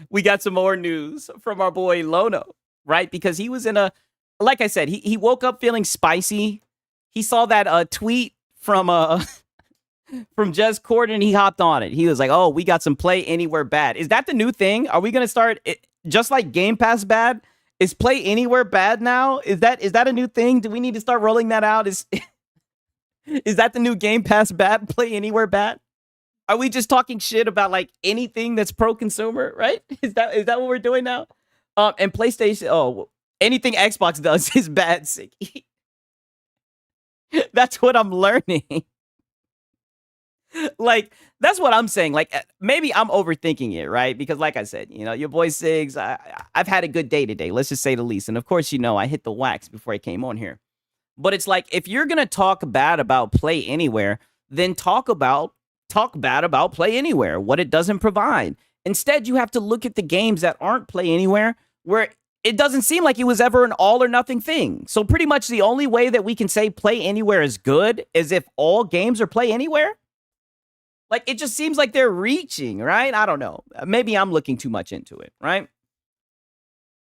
We got some more news from our boy Lono, right? Because he was in a, like I said, he woke up feeling spicy. He saw that tweet from Jez Corden and he hopped on it. He was like, oh, we got some Play Anywhere bad. Is that the new thing? Are we going to start it, just like Game Pass bad? Is Play Anywhere bad now? Is that a new thing? Do we need to start rolling that out? Is that the new Game Pass bad? Play Anywhere bad? Are we just talking shit about like anything that's pro-consumer, right? Is that what we're doing now? And PlayStation, anything Xbox does is bad, Sicky. That's what I'm learning. Like, that's what I'm saying. Like, maybe I'm overthinking it, right? Because like I said, your boy Sigs, I've had a good day today. Let's just say the least. And of course, I hit the wax before I came on here. But it's like, if you're going to talk bad about Play Anywhere, then talk bad about Play Anywhere, what it doesn't provide. Instead, you have to look at the games that aren't Play Anywhere, where it doesn't seem like it was ever an all or nothing thing. So pretty much the only way that we can say Play Anywhere is good is if all games are Play Anywhere. Like, it just seems like they're reaching, right? I don't know. Maybe I'm looking too much into it, right?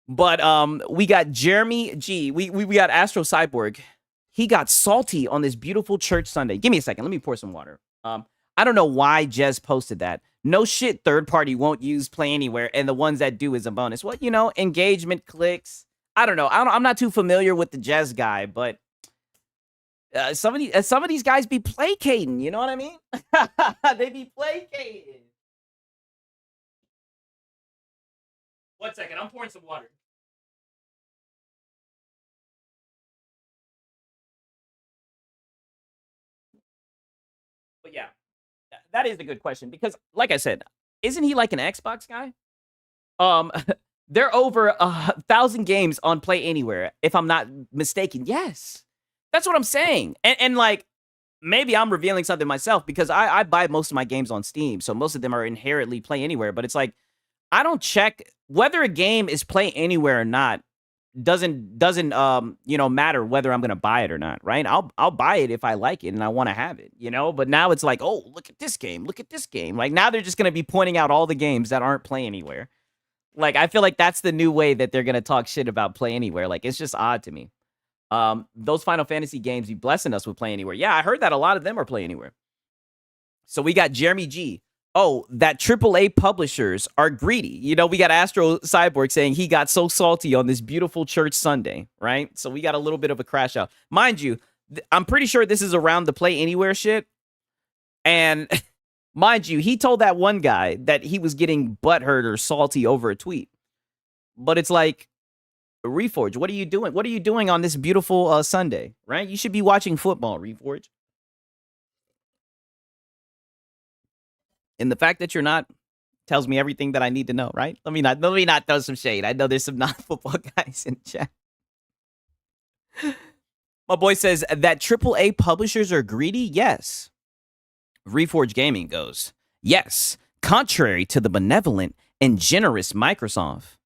But we got Jeremy G. We got Astro Cyborg. He got salty on this beautiful church Sunday. Give me a second. Let me pour some water. I don't know why Jez posted that. No shit, third party won't use Play Anywhere, and the ones that do is a bonus. Well, you know, engagement clicks. I don't know. I'm not too familiar with the Jez guy, but some of these guys be placating. You know what I mean? They be placating. 1 second. I'm pouring some water. But yeah, that is a good question because, like I said, isn't he like an Xbox guy? Um, there are over 1,000 games on Play Anywhere, if I'm not mistaken. Yes, that's what I'm saying. And like, maybe I'm revealing something myself because I buy most of my games on Steam, so most of them are inherently Play Anywhere. But it's like I don't check whether a game is Play Anywhere or not. Doesn't you know, matter whether I'm gonna buy it or not, right? I'll buy it if I like it and I want to have it, you know. But now it's like, oh, look at this game, look at this game. Like now they're just gonna be pointing out all the games that aren't Play Anywhere. Like I feel like that's the new way that they're gonna talk shit about Play Anywhere. Like it's just odd to me. Those Final Fantasy games be blessing us with Play Anywhere. Yeah, I heard that a lot of them are Play Anywhere. So we got Jeremy G. Oh, that AAA publishers are greedy. You know, we got Astro Cyborg saying he got so salty on this beautiful church Sunday, right? So we got a little bit of a crash out. Mind you, I'm pretty sure this is around the Play Anywhere shit. And mind you, he told that one guy that he was getting butthurt or salty over a tweet. But it's like, Reforge, what are you doing? What are you doing on this beautiful Sunday, right? You should be watching football, Reforge. And the fact that you're not tells me everything that I need to know, right? Let me not throw some shade. I know there's some non-football guys in chat. My boy says that AAA publishers are greedy. Yes. Reforge Gaming goes, yes, contrary to the benevolent and generous Microsoft.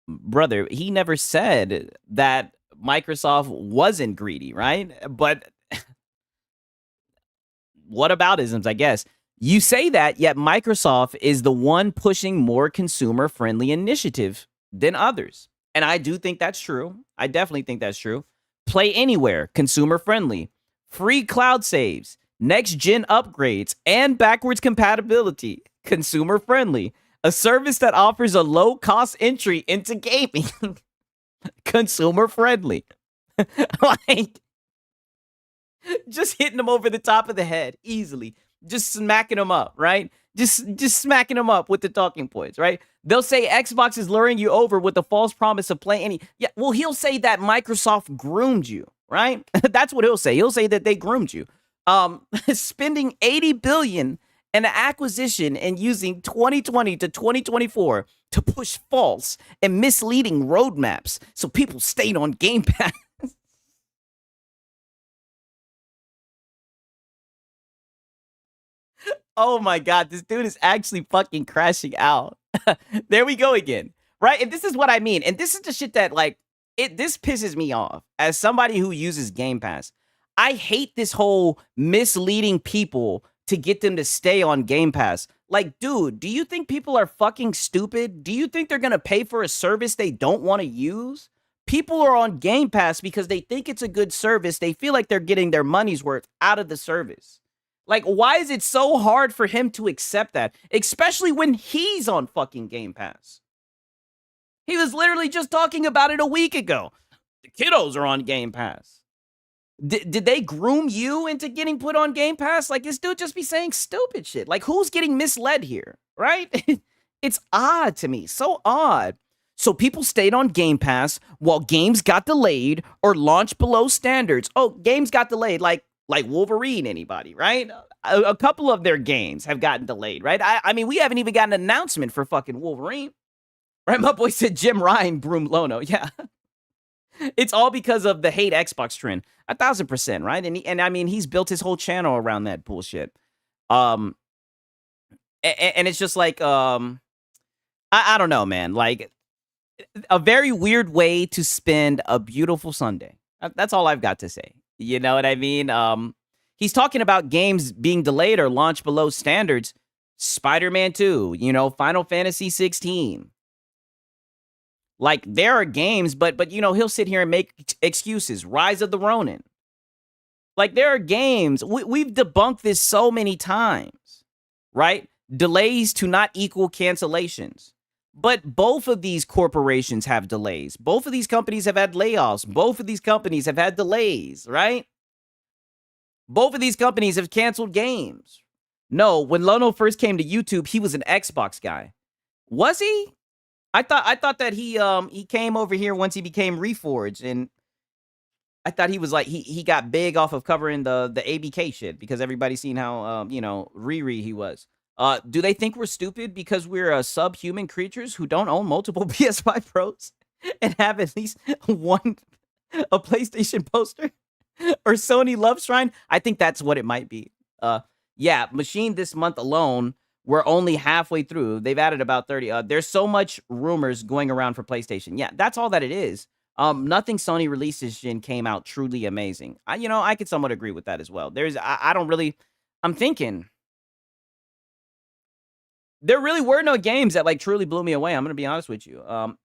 Brother, he never said that Microsoft wasn't greedy, right? But what about isms, I guess? You say that, yet Microsoft is the one pushing more consumer-friendly initiative than others. And I do think that's true. I definitely think that's true. Play Anywhere, consumer-friendly. Free cloud saves, next-gen upgrades, and backwards compatibility, consumer-friendly. A service that offers a low-cost entry into gaming, consumer-friendly. Like, just hitting them over the top of the head easily, just smacking them up, right? Just smacking them up with the talking points, right? They'll say Xbox is luring you over with the false promise of Play Any. Yeah, well, he'll say that Microsoft groomed you, right? That's what he'll say. He'll say that they groomed you. Spending $80 billion in an acquisition and using 2020 to 2024 to push false and misleading roadmaps so people stayed on Game Pass. Oh my God, this dude is actually fucking crashing out. There we go again, right? And this is what I mean. And this is the shit that, like, this pisses me off as somebody who uses Game Pass. I hate this whole misleading people to get them to stay on Game Pass. Like, dude, do you think people are fucking stupid? Do you think they're gonna pay for a service they don't want to use? People are on Game Pass because they think it's a good service. They feel like they're getting their money's worth out of the service. Like, why is it so hard for him to accept that? Especially when he's on fucking Game Pass. He was literally just talking about it a week ago. The kiddos are on Game Pass. Did they groom you into getting put on Game Pass? Like, this dude just be saying stupid shit. Like, who's getting misled here, right? It's odd to me. So odd. So people stayed on Game Pass while games got delayed or launched below standards. Oh, games got delayed. Like Wolverine, anybody, right? A couple of their games have gotten delayed, right? I mean, we haven't even gotten an announcement for fucking Wolverine, right? My boy said Jim Ryan broomed Lono. Yeah. It's all because of the hate Xbox trend. 1,000%, right? And I mean, he's built his whole channel around that bullshit. And it's just like, I don't know, man. Like, a very weird way to spend a beautiful Sunday. That's all I've got to say. You know what I mean? He's talking about games being delayed or launched below standards. Spider-Man 2, you know, Final Fantasy 16. Like there are games, but you know, he'll sit here and make excuses. Rise of the Ronin. Like there are games. We've debunked this so many times, right? Delays to not equal cancellations. But both of these corporations have delays. Both of these companies have had layoffs. Both of these companies have had delays, right? Both of these companies have canceled games. No, when Lono first came to YouTube, he was an Xbox guy. Was he? I thought that he came over here once he became Reforge, and I thought he was like he got big off of covering the ABK shit because everybody's seen how you know, Riri he was. Do they think we're stupid because we're subhuman creatures who don't own multiple PS5 Pros and have at least one a PlayStation poster or Sony Love Shrine? I think that's what it might be. Yeah, Machine this month alone, we're only halfway through. They've added about 30. There's so much rumors going around for PlayStation. Yeah, that's all that it is. Nothing Sony releases Jin came out truly amazing. You know, I could somewhat agree with that as well. I don't really, I'm thinking, there really were no games that like truly blew me away. I'm gonna be honest with you.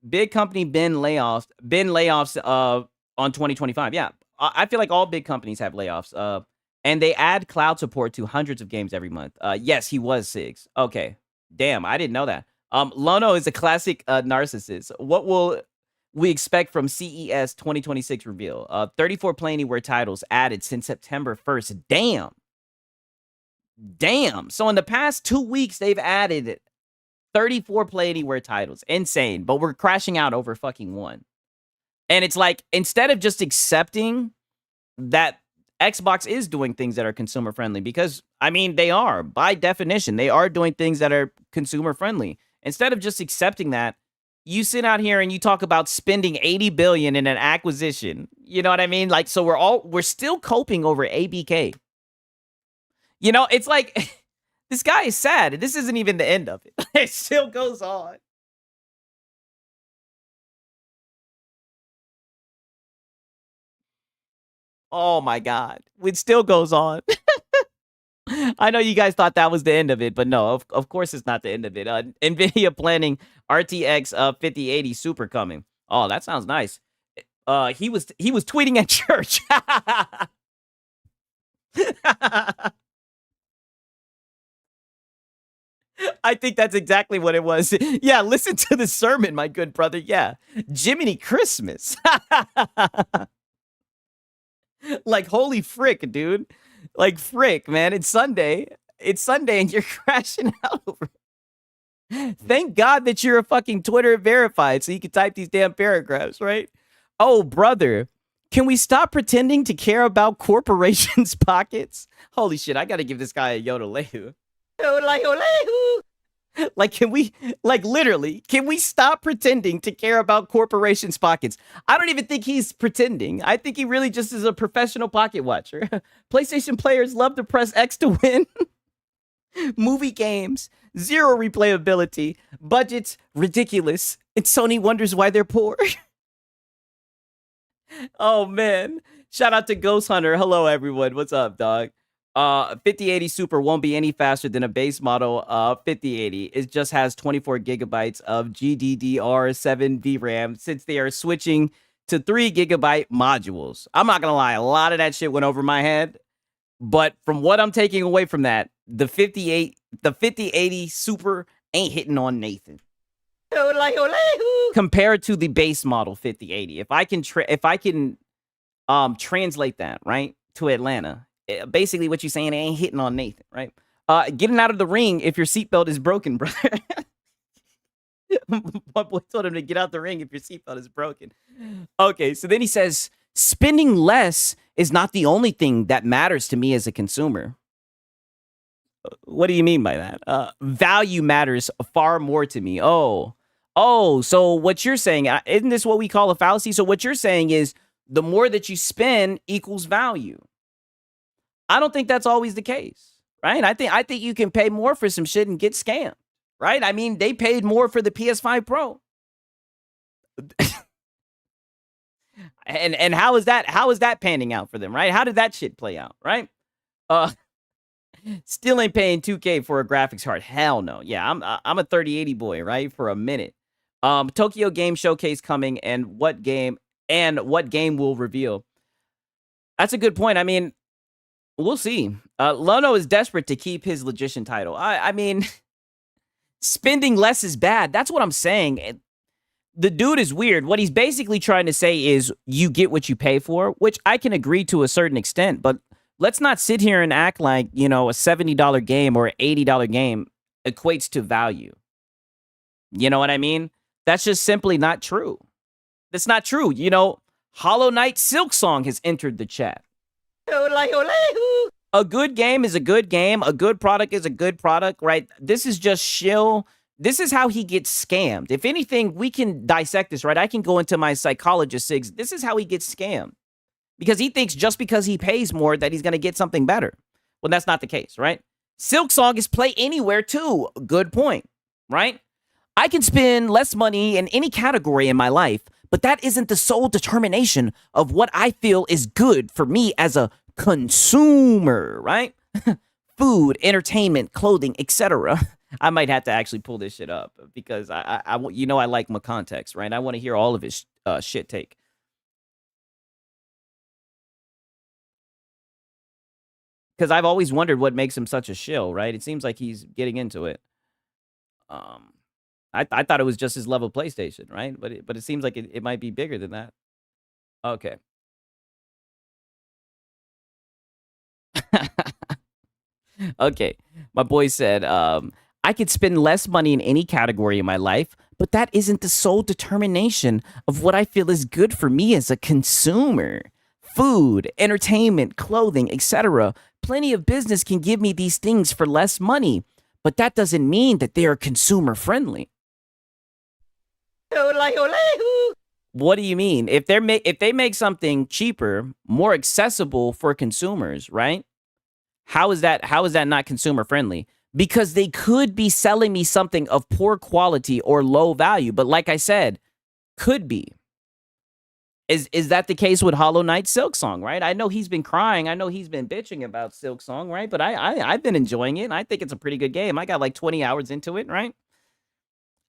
Big company bin layoffs on 2025. Yeah, I feel like all big companies have layoffs. And they add cloud support to hundreds of games every month. Yes, he was Sigs. Okay, damn, I didn't know that. Lono is a classic narcissist. What will we expect from CES 2026 reveal? 34 Play Anywhere titles added since September 1st. Damn. So in the past 2 weeks, they've added 34 Play Anywhere titles. Insane. But we're crashing out over fucking one. And it's like, instead of just accepting that Xbox is doing things that are consumer friendly, because, I mean, they are. By definition, they are doing things that are consumer friendly. Instead of just accepting that, you sit out here and you talk about spending 80 billion in an acquisition. You know what I mean? Like, so we're still coping over ABK. You know, it's like, this guy is sad. This isn't even the end of it. It still goes on. Oh my God. It still goes on. I know you guys thought that was the end of it, but no, of course it's not the end of it. NVIDIA planning RTX 5080 Super coming. Oh, that sounds nice. He was tweeting at church. I think that's exactly what it was. Yeah, listen to the sermon, my good brother. Yeah. Jiminy Christmas. Like, holy frick, dude. Like, frick, man. It's Sunday. It's Sunday and you're crashing out over it. Thank God that you're a fucking Twitter verified so you can type these damn paragraphs, right? Oh, brother. Can we stop pretending to care about corporations' pockets? Holy shit, I gotta give this guy a Yodeleu. Like, can we, like, literally, can we stop pretending to care about corporations' pockets? I don't even think he's pretending. I think he really just is a professional pocket watcher. PlayStation players love to press X to win. Movie games, zero replayability, budgets, ridiculous, and Sony wonders why they're poor. Oh, man. Shout out to Ghost Hunter. Hello, everyone. What's up, dog? 5080 Super won't be any faster than a base model 5080. It just has 24 gigabytes of GDDR7 VRAM since they are switching to 3 gigabyte modules. I'm not gonna lie, a lot of that shit went over my head, but from what I'm taking away from that, the 5080 Super ain't hitting on Nathan compared to the base model 5080. If I can translate that right to Atlanta. Basically, what you're saying, it ain't hitting on Nathan, right? Getting out of the ring if your seatbelt is broken, brother. My boy told him to get out the ring if your seatbelt is broken. Okay, so then he says, spending less is not the only thing that matters to me as a consumer. What do you mean by that? Value matters far more to me. Oh, so what you're saying, isn't this what we call a fallacy? So what you're saying is the more that you spend equals value. I don't think that's always the case, right? I think you can pay more for some shit and get scammed, right? I mean, they paid more for the PS5 Pro. and how is that panning out for them, right? How did that shit play out, right? Still ain't paying 2K for a graphics card. Hell no. Yeah, I'm a 3080 boy, right? For a minute. Tokyo Game Showcase coming, and what game will reveal? That's a good point. I mean, we'll see. Lono is desperate to keep his Logician title. I mean, spending less is bad. That's what I'm saying. The dude is weird. What he's basically trying to say is you get what you pay for, which I can agree to a certain extent, but let's not sit here and act like, you know, a $70 game or an $80 game equates to value. You know what I mean? That's just simply not true. That's not true. You know, Hollow Knight Silksong has entered the chat. A good game is a good game. A good product is a good product, right? This is just shill. This is how he gets scammed. If anything, we can dissect this, right? I can go into my psychologist SIGs. This is how he gets scammed. Because he thinks just because he pays more that he's going to get something better. Well, that's not the case, right? Silksong is play anywhere too. Good point, right? I can spend less money in any category in my life, but that isn't the sole determination of what I feel is good for me as a consumer, right? Food, entertainment, clothing, etc. I might have to actually pull this shit up because I you know I like my context, right? I want to hear all of his shit take. Because I've always wondered what makes him such a shill, right? It seems like he's getting into it. I thought it was just his level of PlayStation, right? But it seems like it might be bigger than that. Okay. Okay. My boy said, I could spend less money in any category in my life, but that isn't the sole determination of what I feel is good for me as a consumer. Food, entertainment, clothing, etc. Plenty of business can give me these things for less money, but that doesn't mean that they are consumer friendly. What do you mean? If they make something cheaper, more accessible for consumers, right? How is that not consumer friendly? Because they could be selling me something of poor quality or low value, but like I said, could be. Is that the case with Hollow Knight Silksong, right? I know he's been crying. I know he's been bitching about Silksong, right? But I've been enjoying it, and I think it's a pretty good game. I got like 20 hours into it, right?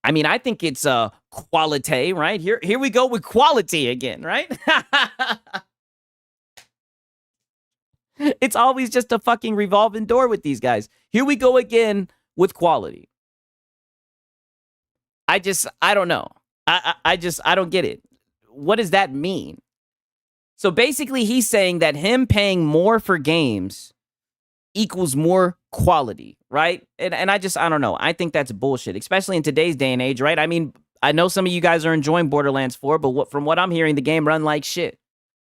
I mean, I think it's quality, right? Here we go with quality again, right? It's always just a fucking revolving door with these guys. Here we go again with quality. I don't know. I don't get it. What does that mean? So basically, he's saying that him paying more for games equals more quality, right? And I don't know. I think that's bullshit, especially in today's day and age, right? I mean, I know some of you guys are enjoying Borderlands 4, but from what I'm hearing, the game run like shit.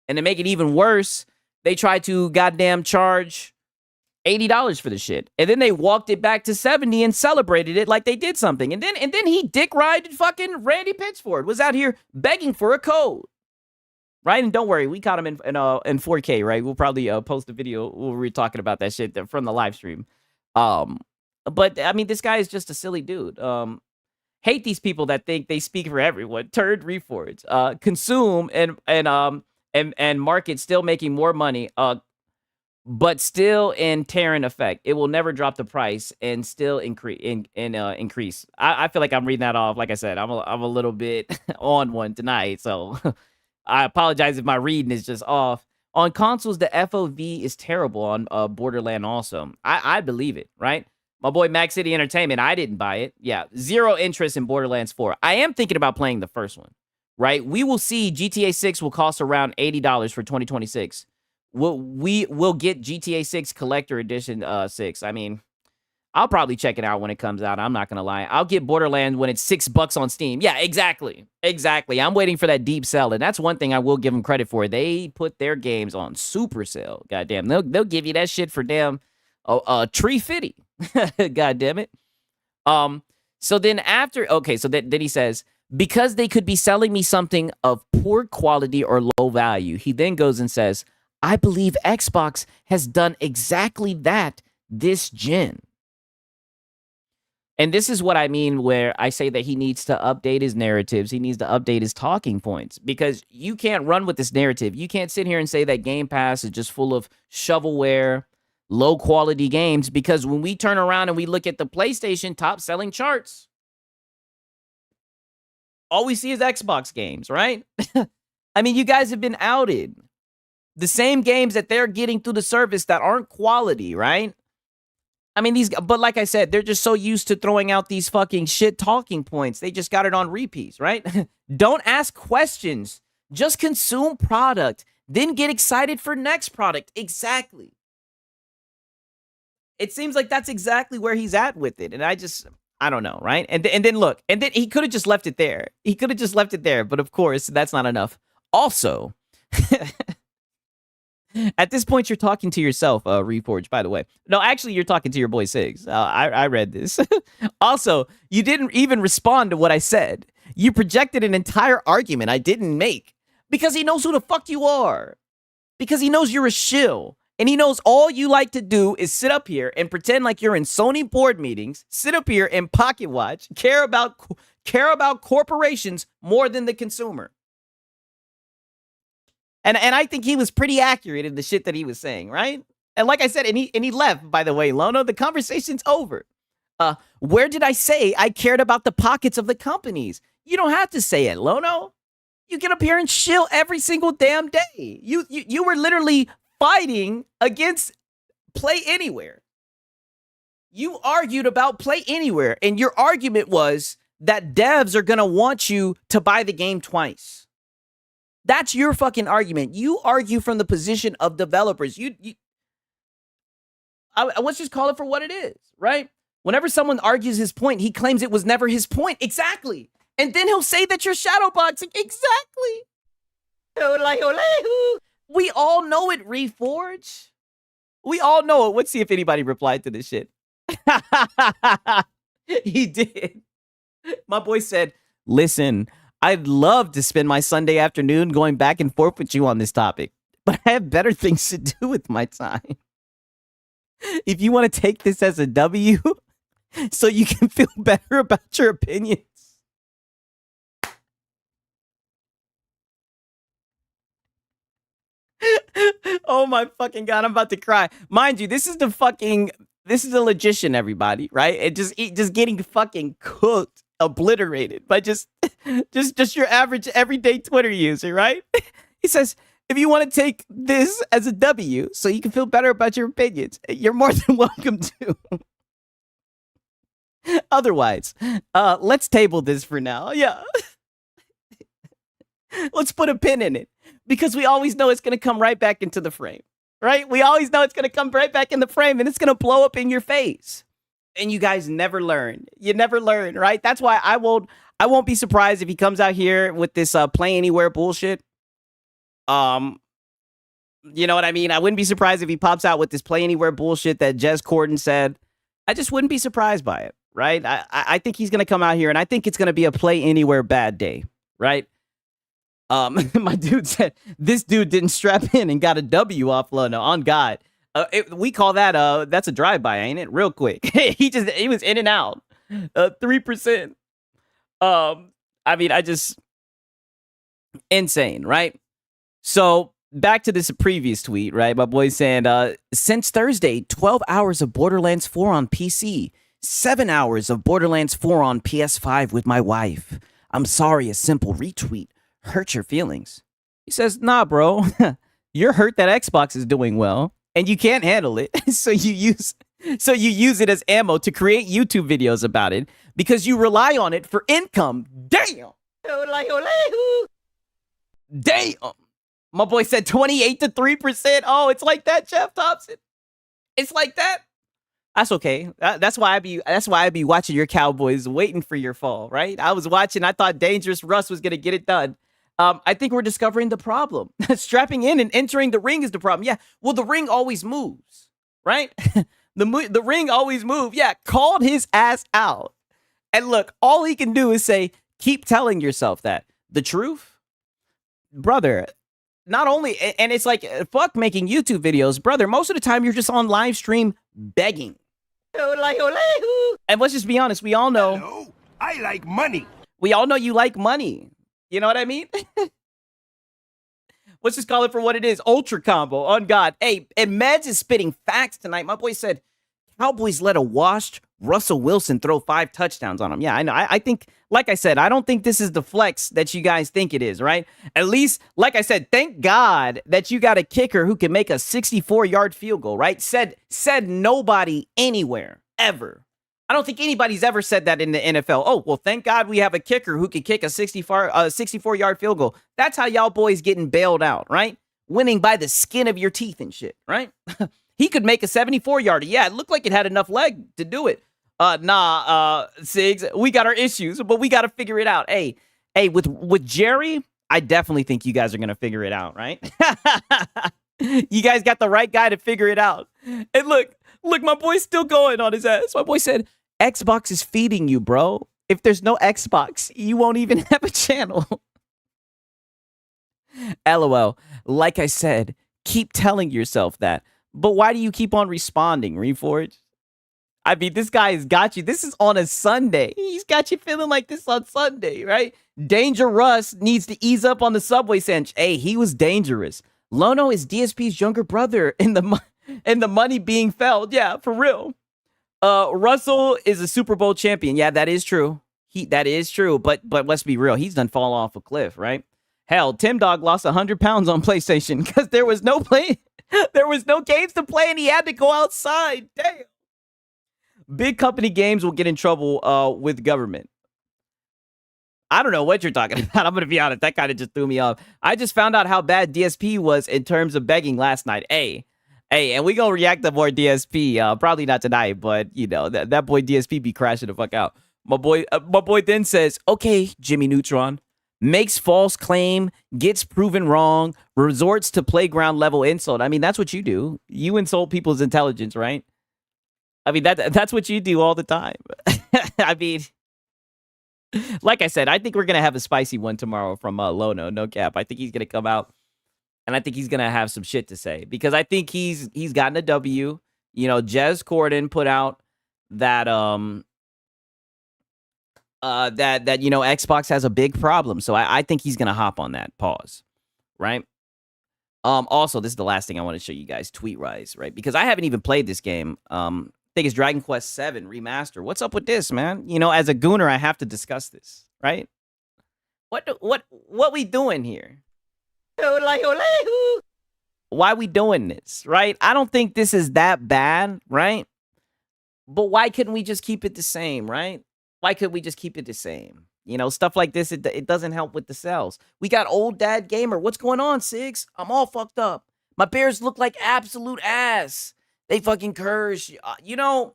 And to make it even worse, they tried to goddamn charge $80 for the shit. And then they walked it back to $70 and celebrated it like they did something. And then he dick rided fucking Randy Pitchford, was out here begging for a code. Right? And don't worry, we caught him in 4K, right? We'll probably post a video where we're talking about that shit from the live stream. But I mean, this guy is just a silly dude. Hate these people that think they speak for everyone. Turd Reforge. Consume and market still making more money. But still in Terran effect, it will never drop the price and still increase. I feel like I'm reading that off. Like I said, I'm a little bit on one tonight, so I apologize if my reading is just off. On consoles, the FOV is terrible on Borderland. Also, I believe it. Right, my boy Max City Entertainment. I didn't buy it. Yeah, zero interest in Borderlands 4. I am thinking about playing the first one. Right, we will see. GTA 6 will cost around $80 for 2026. We'll get GTA 6 Collector Edition 6. I mean, I'll probably check it out when it comes out. I'm not going to lie. I'll get Borderlands when it's $6 on Steam. Yeah, exactly. Exactly. I'm waiting for that deep sell. And that's one thing I will give them credit for. They put their games on super sale. Goddamn. They'll give you that shit for damn tree fitty. God damn it. So then after, okay, so then he says, because they could be selling me something of poor quality or low value, he then goes and says, I believe Xbox has done exactly that this gen. And this is what I mean where I say that he needs to update his narratives. He needs to update his talking points because you can't run with this narrative. You can't sit here and say that Game Pass is just full of shovelware, low quality games, because when we turn around and we look at the PlayStation top selling charts, All we see is Xbox games, right? I mean, you guys have been outed. The same games that they're getting through the service that aren't quality, right? I mean, but like I said, they're just so used to throwing out these fucking shit talking points. They just got it on repeats, right? Don't ask questions. Just consume product. Then get excited for next product. Exactly. It seems like that's exactly where he's at with it. And I don't know, right? And then look, and then he could have just left it there. He could have just left it there. But of course, that's not enough. Also, at this point, you're talking to yourself, Reforge, by the way. No, actually, you're talking to your boy Sigs. I read this. Also, you didn't even respond to what I said. You projected an entire argument I didn't make because he knows who the fuck you are. Because he knows you're a shill. And he knows all you like to do is sit up here and pretend like you're in Sony board meetings, sit up here and pocket watch, care about corporations more than the consumer. And I think he was pretty accurate in the shit that he was saying, right? And like I said, and he left, by the way, Lono, the conversation's over. Where did I say I cared about the pockets of the companies? You don't have to say it, Lono. You get up here and shill every single damn day. You were literally fighting against Play Anywhere. You argued about Play Anywhere, and your argument was that devs are going to want you to buy the game twice. That's your fucking argument. You argue from the position of developers. Let's just call it for what it is, right? Whenever someone argues his point, he claims it was never his point. Exactly. And then he'll say that you're shadowboxing. Exactly. We all know it, Reforge. We all know it. Let's see if anybody replied to this shit. He did. My boy said, listen, I'd love to spend my Sunday afternoon going back and forth with you on this topic, but I have better things to do with my time. If you want to take this as a W so you can feel better about your opinions. Oh my fucking God, I'm about to cry. Mind you, this is a logician, everybody, right? And just getting fucking cooked, obliterated by just your average everyday Twitter user, right? He says, if you want to take this as a W so you can feel better about your opinions, you're more than welcome to. Otherwise, let's table this for now. Yeah. Let's put a pin in it because we always know it's going to come right back into the frame, right? We always know it's going to come right back in the frame and it's going to blow up in your face. And you guys never learn. You never learn, right? That's why I won't be surprised if he comes out here with this Play Anywhere bullshit. You know what I mean? I wouldn't be surprised if he pops out with this Play Anywhere bullshit that Jez Corden said. I just wouldn't be surprised by it, right? I think he's going to come out here and I think it's going to be a Play Anywhere bad day, right? My dude said, this dude didn't strap in and got a W off Lono, on God. We call that, that's a drive-by, ain't it? Real quick. He was in and out. 3%. I mean, insane, right? So back to this previous tweet, right? My boy saying, since Thursday, 12 hours of Borderlands 4 on PC, 7 hours of Borderlands 4 on PS5 with my wife. I'm sorry, a simple retweet hurt your feelings. He says, nah, bro, you're hurt that Xbox is doing well and you can't handle it. So you use it as ammo to create YouTube videos about it because you rely on it for income. Damn. Damn. My boy said 28 to 3%. Oh, it's like that, Jeff Thompson. It's like that. That's okay. That's why I be watching your Cowboys, waiting for your fall, right? I was watching. I thought Dangerous Russ was gonna get it done. I think we're discovering the problem. Strapping in and entering the ring is the problem. Yeah. Well, the ring always moves, right? the ring always moves. Yeah. Called his ass out. And look, all he can do is say, keep telling yourself that. The truth, brother. Not only, and it's like, fuck making YouTube videos, brother. Most of the time, you're just on live stream begging. And let's just be honest. We all know. Hello, I like money. We all know you like money. You know what I mean? Let's just call it for what it is. Ultra combo on God. Hey, and Meds is spitting facts tonight. My boy said, Cowboys let a washed Russell Wilson throw 5 touchdowns on him. Yeah, I know. I think, like I said, I don't think this is the flex that you guys think it is, right? At least, like I said, thank God that you got a kicker who can make a 64-yard field goal, right? Said nobody anywhere, ever. I don't think anybody's ever said that in the NFL. Oh, well, thank God we have a kicker who can kick a 64-yard field goal. That's how y'all boys getting bailed out, right? Winning by the skin of your teeth and shit, right? He could make a 74-yarder. Yeah, it looked like it had enough leg to do it. Sigs, we got our issues, but we got to figure it out. Hey, with Jerry, I definitely think you guys are going to figure it out, right? You guys got the right guy to figure it out. And look, my boy's still going on his ass. My boy said, Xbox is feeding you, bro. If there's no Xbox, you won't even have a channel. LOL. Like I said, keep telling yourself that. But why do you keep on responding, Reforge? I mean, this guy has got you. This is on a Sunday. He's got you feeling like this on Sunday, right? Danger Russ needs to ease up on the subway sandwich. Hey, he was dangerous. Lono is DSP's younger brother in the money being felt. Yeah, for real. Russell is a Super Bowl champion. Yeah, that is true. That is true. But let's be real. He's done fall off a cliff, right? Hell, Tim Dog lost 100 pounds on PlayStation because there was no games to play and he had to go outside. Damn. Big company games will get in trouble with government. I don't know what you're talking about. I'm going to be honest. That kind of just threw me off. I just found out how bad DSP was in terms of begging last night. Hey, and we going to react to more DSP. Probably not tonight, but, you know, that boy DSP be crashing the fuck out. My boy then says, okay, Jimmy Neutron, makes false claim, gets proven wrong, resorts to playground level insult. I mean, that's what you do. You insult people's intelligence, right? I mean, that's what you do all the time. I mean, like I said, I think we're going to have a spicy one tomorrow from Lono, no cap. I think he's going to come out, and I think he's going to have some shit to say. Because I think he's gotten a W. You know, Jez Corden put out that, that you know, Xbox has a big problem. So I think he's going to hop on that. Pause. Right? Also, this is the last thing I want to show you guys, Tweetrise, right? Because I haven't even played this game. I think it's Dragon Quest VII Remaster. What's up with this, man? You know, as a gooner, I have to discuss this, right? What we doing here? Why we doing this, right? I don't think this is that bad, right? But why couldn't we just keep it the same, right? Why could we just keep it the same? You know, stuff like this, it doesn't help with the sales. We got Old Dad Gamer. What's going on, Sigs? I'm all fucked up. My Bears look like absolute ass. They fucking curse. You know,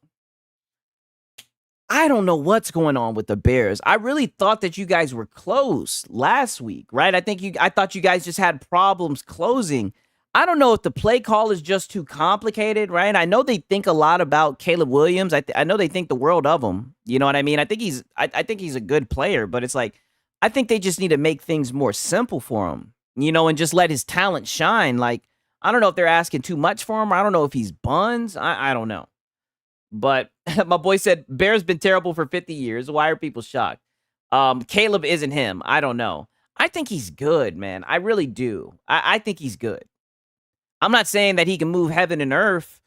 I don't know what's going on with the Bears. I really thought that you guys were close last week, right? I thought you guys just had problems closing. I don't know if the play call is just too complicated, right? I know they think a lot about Caleb Williams. I know they think the world of him. You know what I mean? I think he's a good player, but it's like, I think they just need to make things more simple for him, you know, and just let his talent shine. Like, I don't know if they're asking too much for him. I don't know if he's buns. I don't know. But my boy said, Bear's been terrible for 50 years. Why are people shocked? Caleb isn't him. I don't know. I think he's good, man. I really do. I think he's good. I'm not saying that he can move heaven and earth,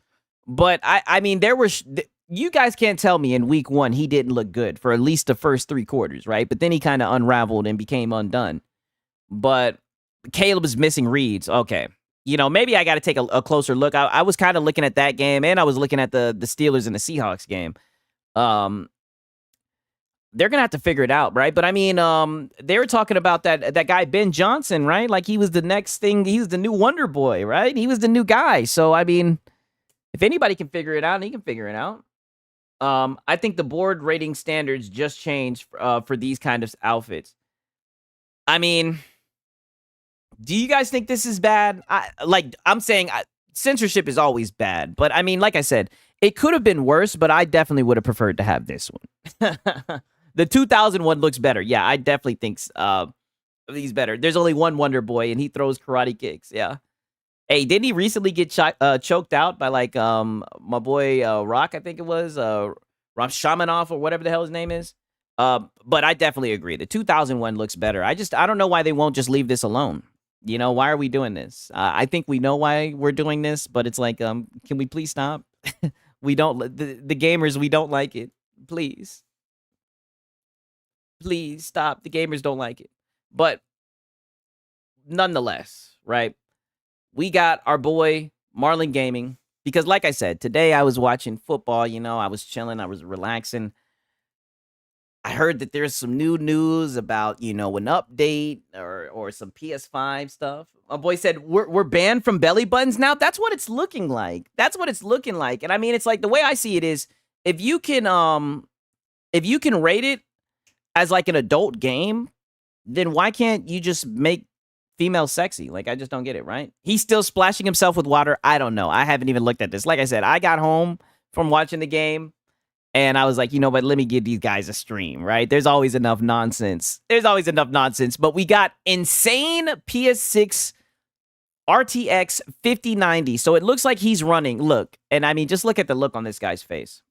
but I mean, you guys can't tell me in week 1 he didn't look good for at least the first 3 quarters, right? But then he kind of unraveled and became undone. But Caleb is missing reads. Okay. You know, maybe I got to take a closer look. I was kind of looking at that game, and I was looking at the Steelers and the Seahawks game. They're going to have to figure it out, right? But I mean, they were talking about that guy, Ben Johnson, right? Like he was the next thing. He was the new Wonder Boy, right? He was the new guy. So, I mean, if anybody can figure it out, he can figure it out. I think the board rating standards just changed for these kind of outfits. I mean, do you guys think this is bad? I'm saying censorship is always bad. But I mean, like I said, it could have been worse, but I definitely would have preferred to have this one. The 2001 looks better. Yeah, I definitely think he's better. There's only one Wonder Boy, and he throws karate kicks. Yeah. Hey, didn't he recently get choked out by like my boy Rock? I think it was Ram Shamanov or whatever the hell his name is. But I definitely agree. The 2001 looks better. I don't know why they won't just leave this alone. You know, why are we doing this? I think we know why we're doing this, but it's like, can we please stop? We don't, the gamers, we don't like it. Please. Please stop. The gamers don't like it. But nonetheless, right? We got our boy Marlon Gaming. Because like I said, today I was watching football, you know, I was chilling, I was relaxing. I heard that there's some new news about, you know, an update or some PS5 stuff. My boy said we're banned from belly buttons now. That's what it's looking like. That's what it's looking like. And I mean, it's like the way I see it is if you can rate it as like an adult game, then why can't you just make female sexy? Like, I just don't get it, right? He's still splashing himself with water. I don't know. I haven't even looked at this. Like I said, I got home from watching the game. And I was like, you know what? Let me give these guys a stream, right? There's always enough nonsense. There's always enough nonsense. But we got insane PS6 RTX 5090. So it looks like he's running. Look. And I mean, just look at the look on this guy's face.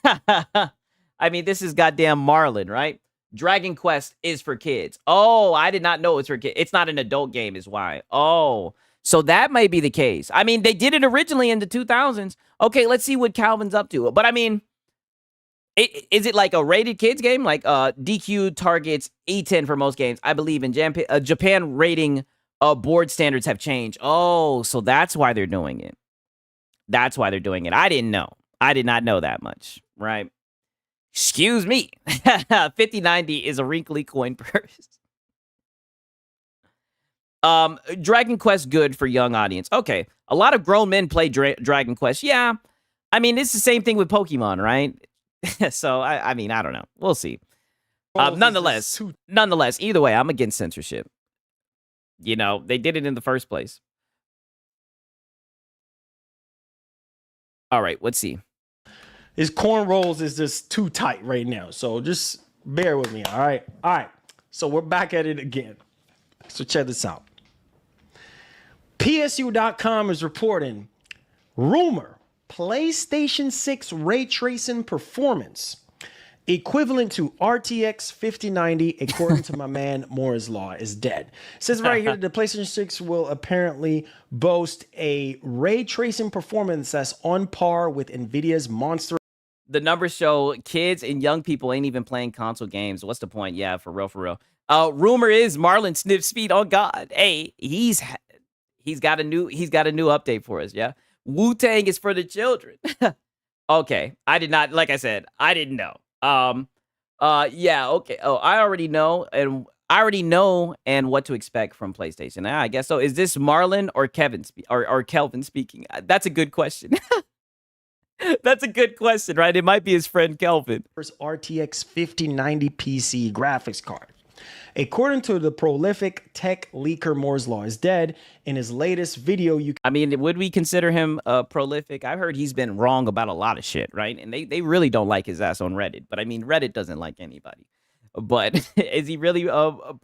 I mean, this is goddamn Marlon, right? Dragon Quest is for kids. Oh, I did not know it's for kids. It's not an adult game is why. Oh, so that may be the case. I mean, they did it originally in the 2000s. Okay, let's see what Calvin's up to. But I mean, is it like a rated kids game? Like DQ targets E10 for most games. I believe in Japan rating board standards have changed. Oh, so that's why they're doing it. That's why they're doing it. I didn't know. I did not know that much, right? Excuse me. 5090 is a wrinkly coin purse. Dragon Quest good for young audience. Okay. A lot of grown men play Dragon Quest. Yeah. I mean, it's the same thing with Pokemon, right? So, I mean, I don't know. We'll see. Nonetheless, either way, I'm against censorship. You know, they did it in the first place. All right, let's see. His cornrows is just too tight right now. So just bear with me, all right? All right, so we're back at it again. So check this out. PSU.com is reporting, rumor, PlayStation 6 ray tracing performance equivalent to RTX 5090, according to my man Moore's Law, is dead. It says right here that the PlayStation 6 will apparently boast a ray tracing performance that's on par with NVIDIA's Monster. The numbers show kids and young people ain't even playing console games. What's the point? Yeah, for real, for real. Rumor is Marlon sniffs feet on God. Hey, he's got a new update for us. Yeah, Wu-Tang is for the children. Okay, I did not. Like I said, I didn't know. Yeah, okay. Oh, I already know, and what to expect from PlayStation. I guess so. Is this Marlon or Kevin or Kelvin speaking? That's a good question. That's a good question, right? It might be his friend Kelvin. RTX 5090 PC graphics card. According to the prolific tech leaker Moore's Law is dead, in his latest video, I mean, would we consider him prolific? I've heard he's been wrong about a lot of shit, right? And they really don't like his ass on Reddit. But I mean, Reddit doesn't like anybody. But is he really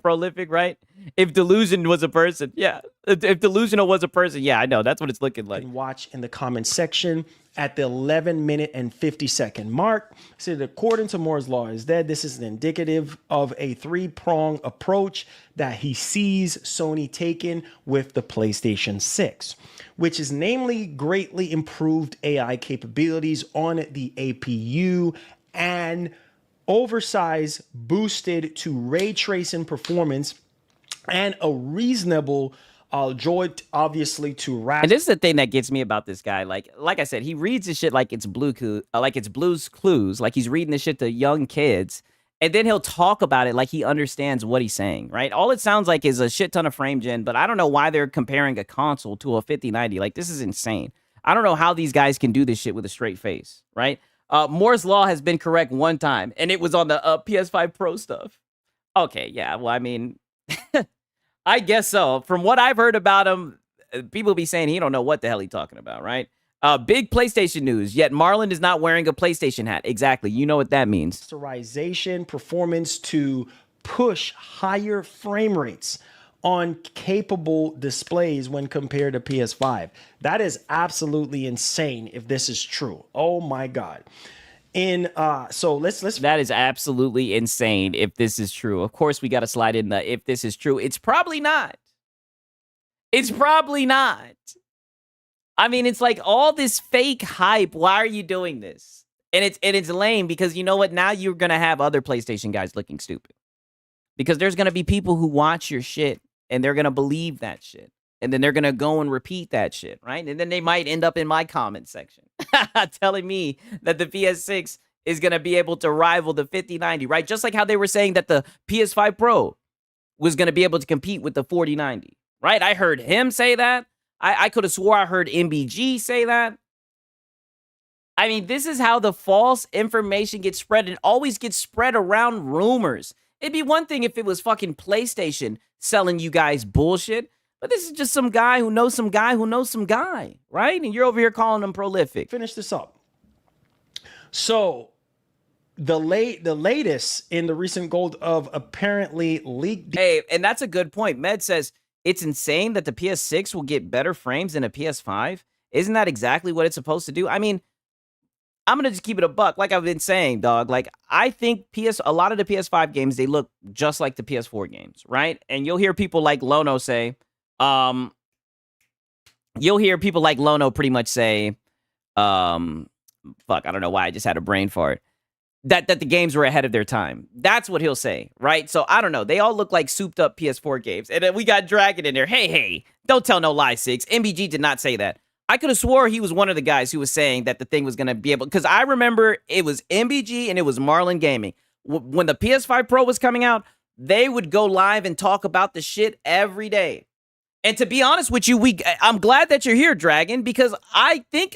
prolific, right? If delusion was a person, yeah. If delusional was a person, yeah, I know. That's what it's looking like. Watch in the comment section at the 11-minute and 50-second mark. Said according to Moore's Law is dead, this is indicative of a three-prong approach that he sees Sony taking with the PlayStation 6, which is namely greatly improved AI capabilities on the APU and oversized boosted to ray tracing performance and a reasonable joint obviously to wrap. And this is the thing that gets me about this guy. Like I said, he reads this shit like it's Blue's Clues, like he's reading this shit to young kids, and then he'll talk about it like he understands what he's saying, right? All it sounds like is a shit ton of frame gen, but I don't know why they're comparing a console to a 5090. Like, this is insane. I don't know how these guys can do this shit with a straight face, right? Moore's Law has been correct one time, and it was on the PS5 Pro stuff. Okay, yeah, well, I mean, I guess so. From what I've heard about him, people be saying he don't know what the hell he's talking about, right? Big PlayStation news, yet Marlon is not wearing a PlayStation hat. Exactly, you know what that means. Masterization performance to push higher frame rates on capable displays when compared to PS5. That is absolutely insane if this is true. Oh my God. So let's that is absolutely insane if this is true. Of course, we got to slide in the if this is true. It's probably not. It's probably not. I mean, it's like all this fake hype. Why are you doing this? And it's lame because you know what? Now you're gonna have other PlayStation guys looking stupid because there's gonna be people who watch your shit and they're gonna believe that shit, and then they're gonna go and repeat that shit, right? And then they might end up in my comment section telling me that the PS6 is gonna be able to rival the 5090, right? Just like how they were saying that the PS5 Pro was gonna be able to compete with the 4090, right? I heard him say that. I could have swore I heard MBG say that. I mean, this is how the false information gets spread. It always gets spread around rumors. It'd be one thing if it was fucking PlayStation selling you guys bullshit, but this is just some guy who knows some guy who knows some guy, right? And you're over here calling him prolific. Finish this up. So the latest in the recent gold of apparently leaked. Hey, and that's a good point. Med says it's insane that the PS6 will get better frames than a PS5. Isn't that exactly what it's supposed to do? I mean, I'm going to just keep it a buck. Like I've been saying, dog, like I think a lot of the PS5 games, they look just like the PS4 games, right? And you'll hear people like Lono say, pretty much say, fuck, I don't know why I just had a brain fart. That the games were ahead of their time. That's what he'll say, right? So I don't know. They all look like souped up PS4 games. And then we got Dragon in there. Hey, don't tell no lie, Six. MBG did not say that. I could have swore he was one of the guys who was saying that the thing was going to be able, because I remember it was MBG and it was Marlon Gaming. When the PS5 Pro was coming out, they would go live and talk about the shit every day. And to be honest with you, I'm glad that you're here, Dragon, because I think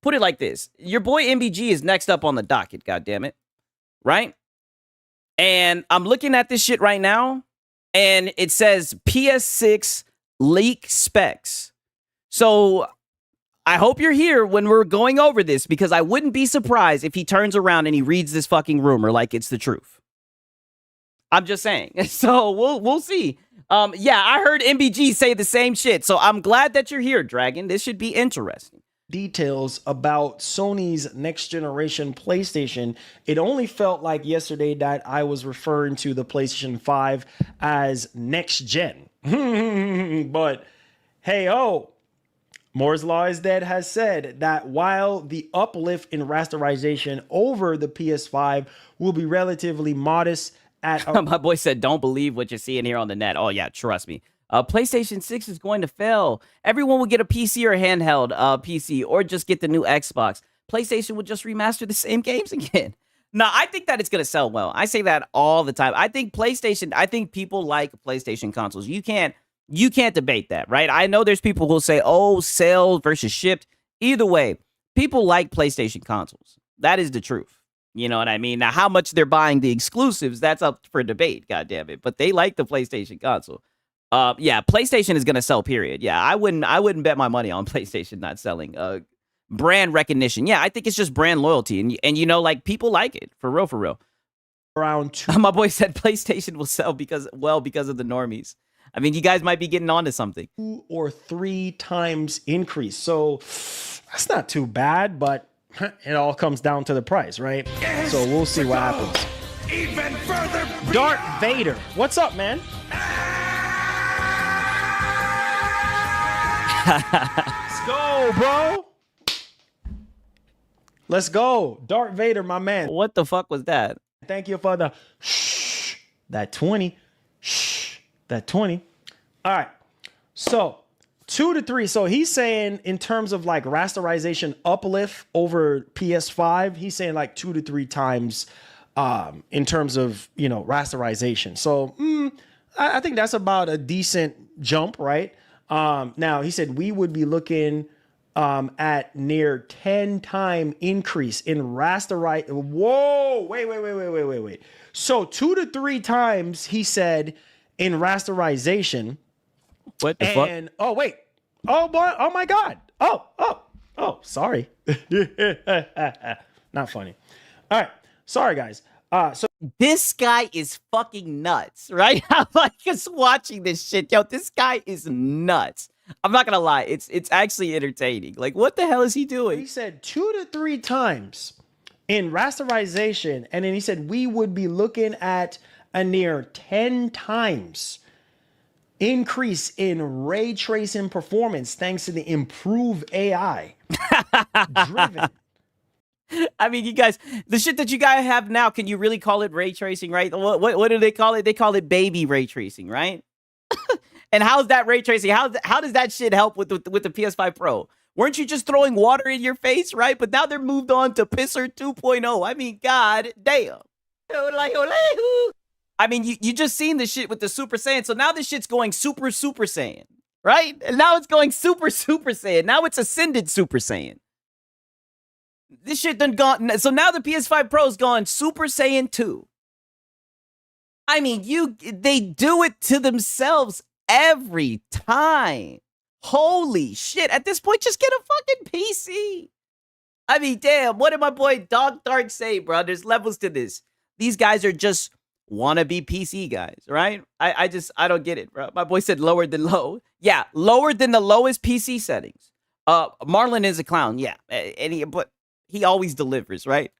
put it like this. Your boy MBG is next up on the docket, goddammit. Right? And I'm looking at this shit right now, and it says PS6 leak specs. So I hope you're here when we're going over this, because I wouldn't be surprised if he turns around and he reads this fucking rumor like it's the truth. I'm just saying. So we'll see. Yeah, I heard MBG say the same shit. So I'm glad that you're here, Dragon. This should be interesting. Details about Sony's next generation PlayStation. It only felt like yesterday that I was referring to the PlayStation 5 as next gen. But hey, Moore's Law is Dead has said that while the uplift in rasterization over the PS5 will be relatively modest at my boy said, don't believe what you're seeing here on the net. Oh yeah, trust me. PlayStation 6 is going to fail. Everyone will get a PC or a handheld PC, or just get the new Xbox. PlayStation will just remaster the same games again. No, I think that it's going to sell well. I say that all the time. I think people like PlayStation consoles. You can't debate that, right? I know there's people who'll say, oh, sales versus shipped. Either way, people like PlayStation consoles. That is the truth. You know what I mean? Now, how much they're buying the exclusives, that's up for debate, goddammit. But they like the PlayStation console. Yeah, PlayStation is going to sell, period. Yeah, I wouldn't bet my money on PlayStation not selling. Brand recognition. Yeah, I think it's just brand loyalty. And you know, like, people like it. For real. around 2 My boy said PlayStation will sell because of the normies. I mean, you guys might be getting onto something. or 3 times increase. So that's not too bad, but it all comes down to the price, right? So we'll see what happens. Even further. Darth Vader, what's up, man? Let's go, bro. Let's go. Darth Vader, my man. What the fuck was that? Thank you for the that 20. That 20. All right. So 2 to 3. So he's saying in terms of like rasterization uplift over PS5, he's saying like 2 to 3 times in terms of, rasterization. So I think that's about a decent jump, right? Now he said we would be looking at near 10 time increase in rasterize. Whoa, wait. So 2 to 3 times he said in rasterization. What the fuck? Oh wait. Oh boy. Oh my God. Oh, sorry. Not funny. All right. Sorry guys. So this guy is fucking nuts, right? I'm like just watching this shit. Yo, this guy is nuts. I'm not gonna lie, it's actually entertaining. Like, what the hell is he doing? He said 2 to 3 times in rasterization, and then he said we would be looking at a near 10 times increase in ray tracing performance thanks to the improved AI driven. I mean, you guys, the shit that you guys have now, can you really call it ray tracing, right? What do they call it? They call it baby ray tracing, right? And how's that ray tracing? How does that shit help with the PS5 Pro? Weren't you just throwing water in your face, right? But now they're moved on to Pisser 2.0. I mean, god damn. I mean, you just seen this shit with the Super Saiyan, so now this shit's going Super Saiyan, right? And now it's going Super Saiyan. Now it's Ascended Super Saiyan. This shit done gone. So now the PS5 Pro's gone Super Saiyan 2. I mean, they do it to themselves every time. Holy shit. At this point, just get a fucking PC. I mean, damn, what did my boy Dog Dark say, bro? There's levels to this. These guys are just wannabe PC guys, right? I don't get it, bro. My boy said lower than low. Yeah, lower than the lowest PC settings. Marlon is a clown, yeah. But he always delivers, right?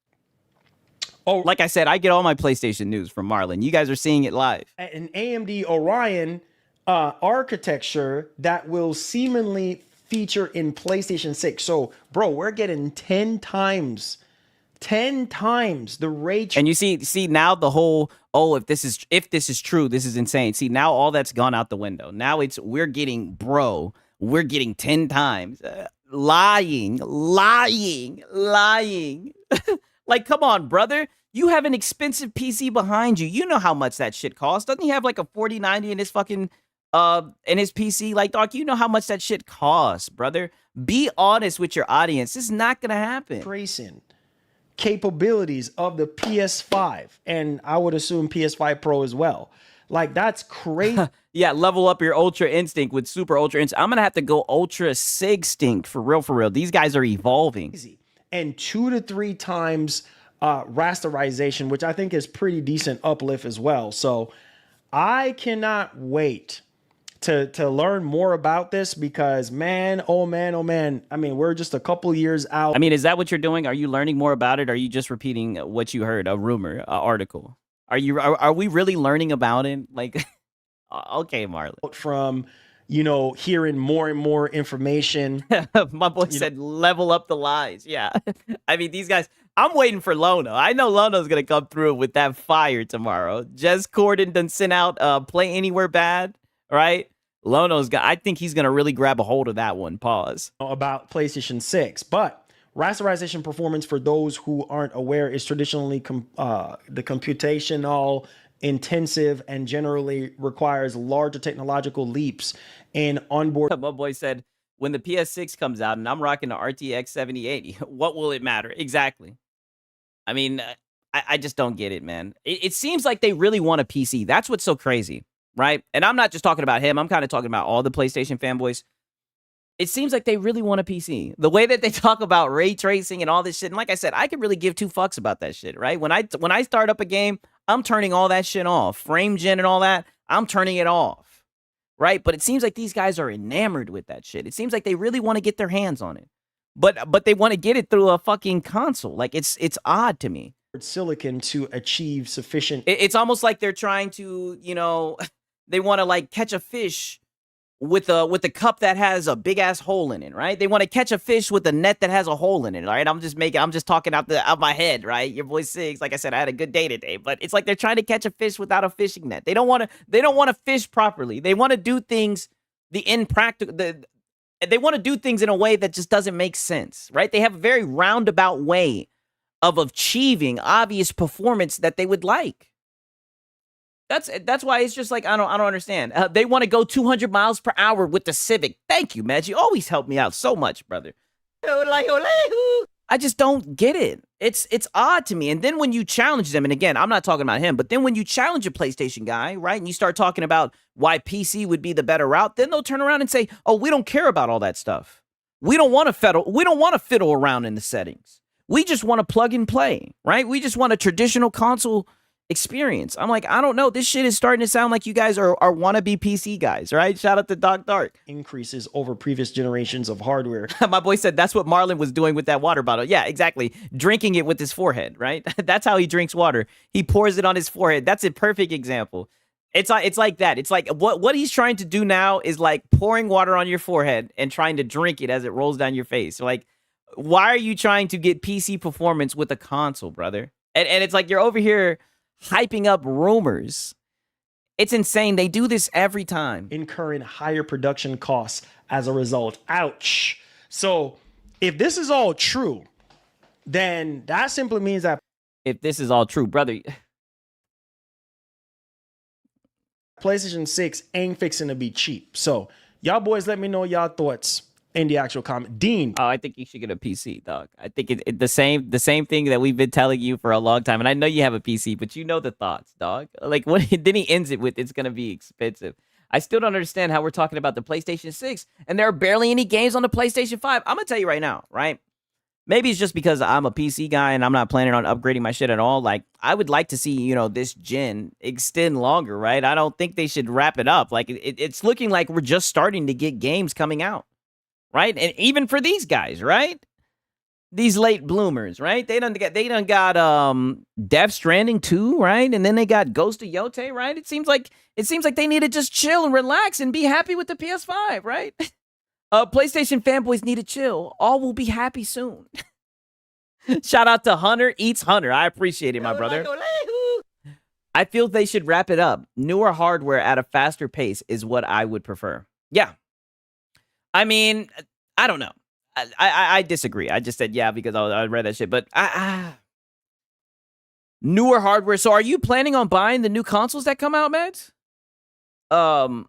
Oh, like I said, I get all my PlayStation news from Marlon. You guys are seeing it live. An AMD Orion architecture that will seemingly feature in PlayStation 6. So, bro, we're getting 10 times the rate. And you see now the whole, oh, if this is true, this is insane. See, now all that's gone out the window. Now we're getting 10 times. Lying. Like, come on, brother. You have an expensive PC behind you. You know how much that shit costs. Doesn't he have like a 4090 in his fucking in his PC? Like, dog, you know how much that shit costs, brother. Be honest with your audience. This is not gonna happen. Tracing capabilities of the PS5, and I would assume PS5 Pro as well. Like, that's crazy. Yeah, level up your Ultra Instinct with Super Ultra Instinct. I'm gonna have to go Ultra Sig-Stink for real. These guys are evolving. And 2 to 3 times rasterization, which I think is pretty decent uplift as well. So I cannot wait to learn more about this because, man, oh man. I mean, we're just a couple years out. I mean, is that what you're doing? Are you learning more about it? Or are you just repeating what you heard, a rumor, an article? Are we really learning about it? Like, okay, Marlon. From, hearing more and more information. My boy said, level up the lies. Yeah. I mean, these guys, I'm waiting for Lono. I know Lono's going to come through with that fire tomorrow. Jez Corden done sent out Play Anywhere Bad, right? I think he's going to really grab a hold of that one. Pause. About PlayStation 6. But rasterization performance, for those who aren't aware, is traditionally the computational intensive and generally requires larger technological leaps in onboard. My boy said, when the PS6 comes out and I'm rocking the RTX 7080, what will it matter? Exactly. I mean, I just don't get it, man. It seems like they really want a PC. That's what's so crazy, right? And I'm not just talking about him. I'm kind of talking about all the PlayStation fanboys. It seems like they really want a PC. The way that they talk about ray tracing and all this shit. And like I said, I could really give two fucks about that shit, right? When I start up a game, I'm turning all that shit off. Frame gen and all that, I'm turning it off, right? But it seems like these guys are enamored with that shit. It seems like they really want to get their hands on it. But they want to get it through a fucking console. Like, it's odd to me. Silicon to achieve sufficient. It's almost like they're trying to, they want to like catch a fish with a cup that has a big ass hole in it, right? They want to catch a fish with a net that has a hole in it, right? I'm just talking out my head, right? Your boy Sigs, like I said, I had a good day today, but it's like they're trying to catch a fish without a fishing net. They don't want to fish properly. They want to do things they want to do things in a way that just doesn't make sense, right? They have a very roundabout way of achieving obvious performance that they would like. That's why it's just like, I don't understand. They want to go 200 miles per hour with the Civic. Thank you, man. You always help me out so much, brother. I just don't get it. It's odd to me. And then when you challenge them, and again, I'm not talking about him, but then when you challenge a PlayStation guy, right, and you start talking about why PC would be the better route, then they'll turn around and say, "Oh, we don't care about all that stuff. We don't want to fiddle around in the settings. We just want to plug and play, right? We just want a traditional console experience." I'm like, I don't know. This shit is starting to sound like you guys are wannabe PC guys, right? Shout out to Doc Dark. Increases over previous generations of hardware. My boy said that's what Marlon was doing with that water bottle. Yeah, exactly. Drinking it with his forehead, right? That's how he drinks water. He pours it on his forehead. That's a perfect example. It's like that. It's like what he's trying to do now is like pouring water on your forehead and trying to drink it as it rolls down your face. Like, why are you trying to get PC performance with a console, brother? And it's like you're over here hyping up rumors. It's insane. They do this every time. Incurring higher production costs as a result. Ouch. So if this is all true, then that simply means that If this is all true, brother. PlayStation 6 ain't fixing to be cheap. So y'all boys, let me know y'all thoughts in the actual comment. Dean. Oh, I think you should get a PC, dog. I think the same thing that we've been telling you for a long time. And I know you have a PC, but you know the thoughts, dog. Like, what then he ends it with, it's going to be expensive. I still don't understand how we're talking about the PlayStation 6 and there are barely any games on the PlayStation 5. I'm going to tell you right now, right? Maybe it's just because I'm a PC guy and I'm not planning on upgrading my shit at all. Like, I would like to see, you know, this gen extend longer, right? I don't think they should wrap it up. Like, it's looking like we're just starting to get games coming out, right? And even for these guys, right? These late bloomers, right? They done got Death Stranding 2, right? And then they got Ghost of Yote, right? It seems like they need to just chill and relax and be happy with the PS5, right? PlayStation fanboys need to chill. All will be happy soon. Shout out to Hunter Eats Hunter. I appreciate it, my brother. I feel they should wrap it up. Newer hardware at a faster pace is what I would prefer. Yeah. I mean, I don't know. I disagree. I just said yeah because I read that shit. But newer hardware. So are you planning on buying the new consoles that come out, Mads? I